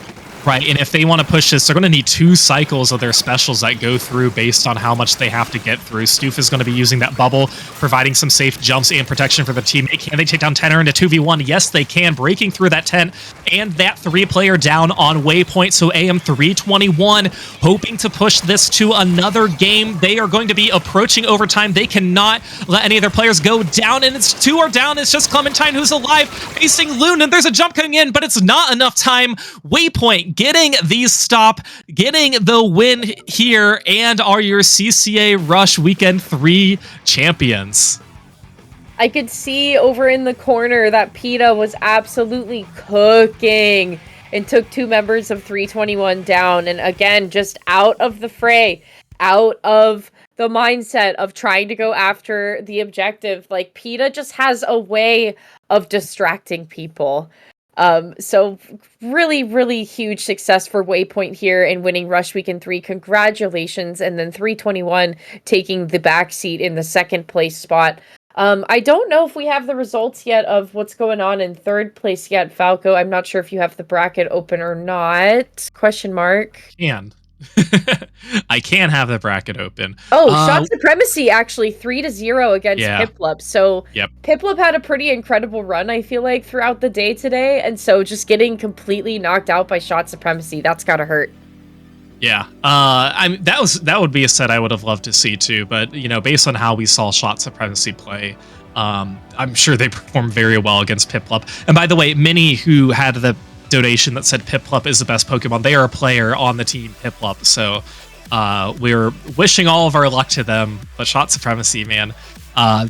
Right, and if they want to push this, they're going to need 2 cycles of their specials that go through based on how much they have to get through. Stoof is going to be using that bubble, providing some safe jumps and protection for the teammate. Can they take down Tenor into 2v1? Yes, they can, breaking through that tent, and that 3-player down on Waypoint. So AM 321 hoping to push this to another game. They are going to be approaching overtime. They cannot let any of their players go down, and it's 2 are down. It's just Clementine who's alive, facing Loon, and there's a jump coming in, but it's not enough time. Waypoint getting the stop, getting the win here, and are your CCA Rush Weekend 3 champions. I could see over in the corner that PETA was absolutely cooking and took 2 members of 321 down. And again, just out of the fray, out of the mindset of trying to go after the objective. Like, PETA just has a way of distracting people. So really, really huge success for Waypoint here in winning Rush Weekend 3. Congratulations. And then 321 taking the back seat in the 2nd place spot. I don't know if we have the results yet of what's going on in 3rd place yet, Falco. I'm not sure if you have the bracket open or not. Question mark. I can have the bracket open. Oh, Shot Supremacy actually 3-0 against Piplup. So Piplup had a pretty incredible run, I feel like, throughout the day today. And so just getting completely knocked out by Shot Supremacy, that's gotta hurt. Yeah, that would be a set I would have loved to see too. But you know, based on how we saw Shot Supremacy play, I'm sure they performed very well against Piplup. And by the way, Minnie, who had the donation that said Piplup is the best Pokemon, they are a player on the team Piplup, so we're wishing all of our luck to them. But Shot Supremacy, man,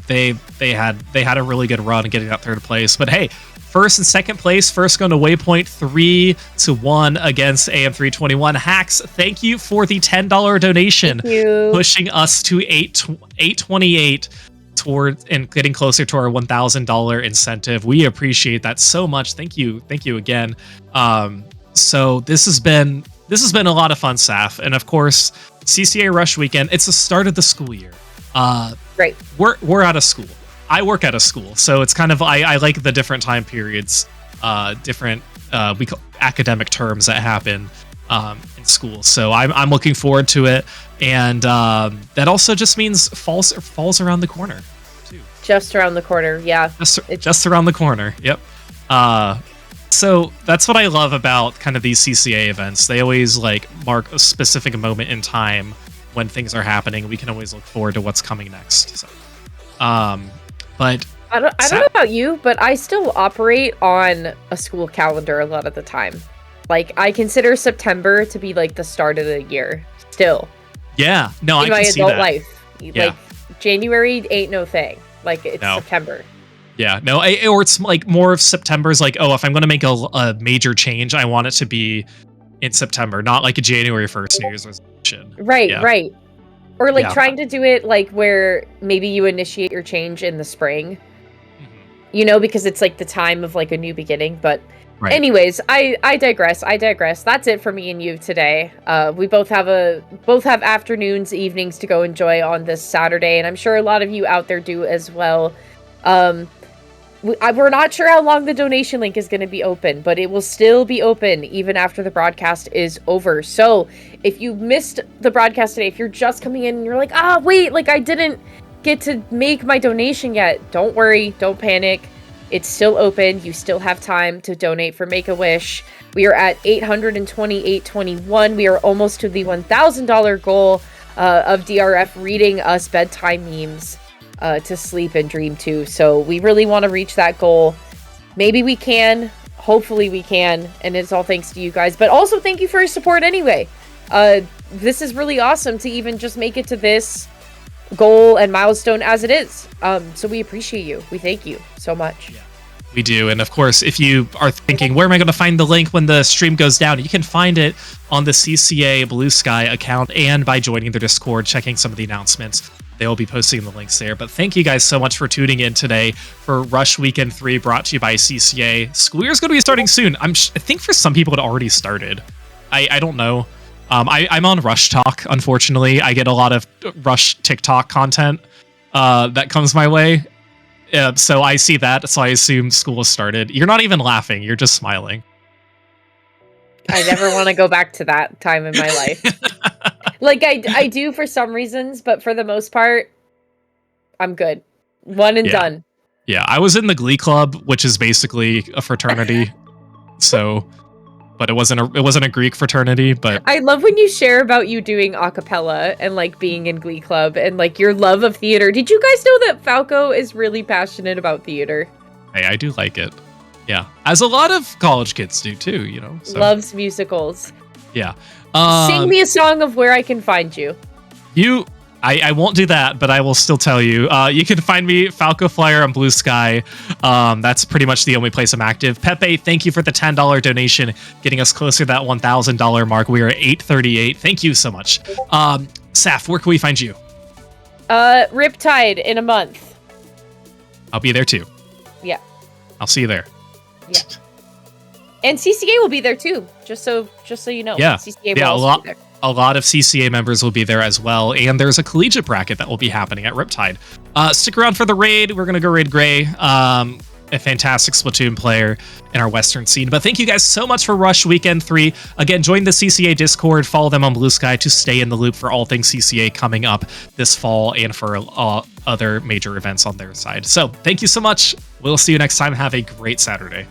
they had a really good run getting that 3rd place. But hey, 1st and 2nd place, first going to Waypoint 3-1 against AM321. Hacks, thank you for the $10 donation, pushing us to 828 towards and getting closer to our $1,000 incentive. We appreciate that so much. Thank you again. So this has been a lot of fun, Saf, and of course CCA Rush Weekend. It's the start of the school year. Right. We're out of school. I work at a school, so it's kind of I like the different time periods, different we call academic terms that happen in school. So I'm looking forward to it, and that also just means fall's around the corner too. Just around the corner, yeah. Just around the corner. Yep. So that's what I love about kind of these CCA events. They always like mark a specific moment in time when things are happening. We can always look forward to what's coming next. So, but I don't know about you, but I still operate on a school calendar a lot of the time. Like, I consider September to be like the start of the year still. Yeah, no, I can see that. In my adult life, like January ain't no thing. Like, it's September. Yeah, no, or it's like more of September's like, oh, if I'm going to make a major change, I want it to be in September, not like a January 1st New Year's resolution. Right, right. Or like trying to do it like where maybe you initiate your change in the spring, you know, because it's like the time of like a new beginning. But anyways, I digress. That's it for me and you today. We both have afternoons, evenings to go enjoy on this Saturday, and I'm sure a lot of you out there do as well. We're not sure how long the donation link is going to be open, but it will still be open even after the broadcast is over. So if you missed the broadcast today, if you're just coming in and you're like, wait, like I didn't get to make my donation yet, don't worry, don't panic. It's still open. You still have time to donate for Make-A-Wish. We are at $828.21. We are almost to the $1,000 goal of DRF reading us bedtime memes to sleep and dream too. So we really want to reach that goal. Maybe we can. Hopefully we can. And it's all thanks to you guys. But also thank you for your support anyway. This is really awesome to even just make it to this goal and milestone as it is. So we appreciate you. We thank you so much. Yeah. We do. And of course, if you are thinking, where am I going to find the link when the stream goes down? You can find it on the CCA Blue Sky account and by joining their Discord, checking some of the announcements. They will be posting the links there. But thank you guys so much for tuning in today for Rush Weekend 3 brought to you by CCA. School year's going to be starting soon. I think for some people it already started. I don't know. I'm on Rush Talk, unfortunately. I get a lot of Rush TikTok content that comes my way. So I see that, so I assume school has started. You're not even laughing, you're just smiling. I never want to go back to that time in my life. Like, I do for some reasons, but for the most part, I'm good. One and done. Yeah, I was in the Glee Club, which is basically a fraternity. But it wasn't a Greek fraternity, but I love when you share about you doing a cappella and like being in Glee Club and like your love of theater. Did you guys know that Falco is really passionate about theater? hey, I do like it. Yeah, as a lot of college kids do too, you know. So. Loves musicals. Yeah. Sing me a song of Where I Can Find You. I won't do that, but I will still tell you. You can find me Falco Flyer on Blue Sky. That's pretty much the only place I'm active. Pepe, thank you for the $10 donation, getting us closer to that $1,000 mark. We are at 838. Thank you so much. Saf, where can we find you? Riptide in a month. I'll be there too. Yeah. I'll see you there. Yeah. And CCA will be there too. Just so you know. Yeah. CCA will also be there. A lot of CCA members will be there as well, and there's a collegiate bracket that will be happening at Riptide. Stick around for the raid. We're going to go raid Gray, a fantastic Splatoon player in our Western scene. But thank you guys so much for Rush Weekend 3. Again, join the CCA Discord, follow them on Blue Sky to stay in the loop for all things CCA coming up this fall and for other major events on their side. So thank you so much. We'll see you next time. Have a great Saturday.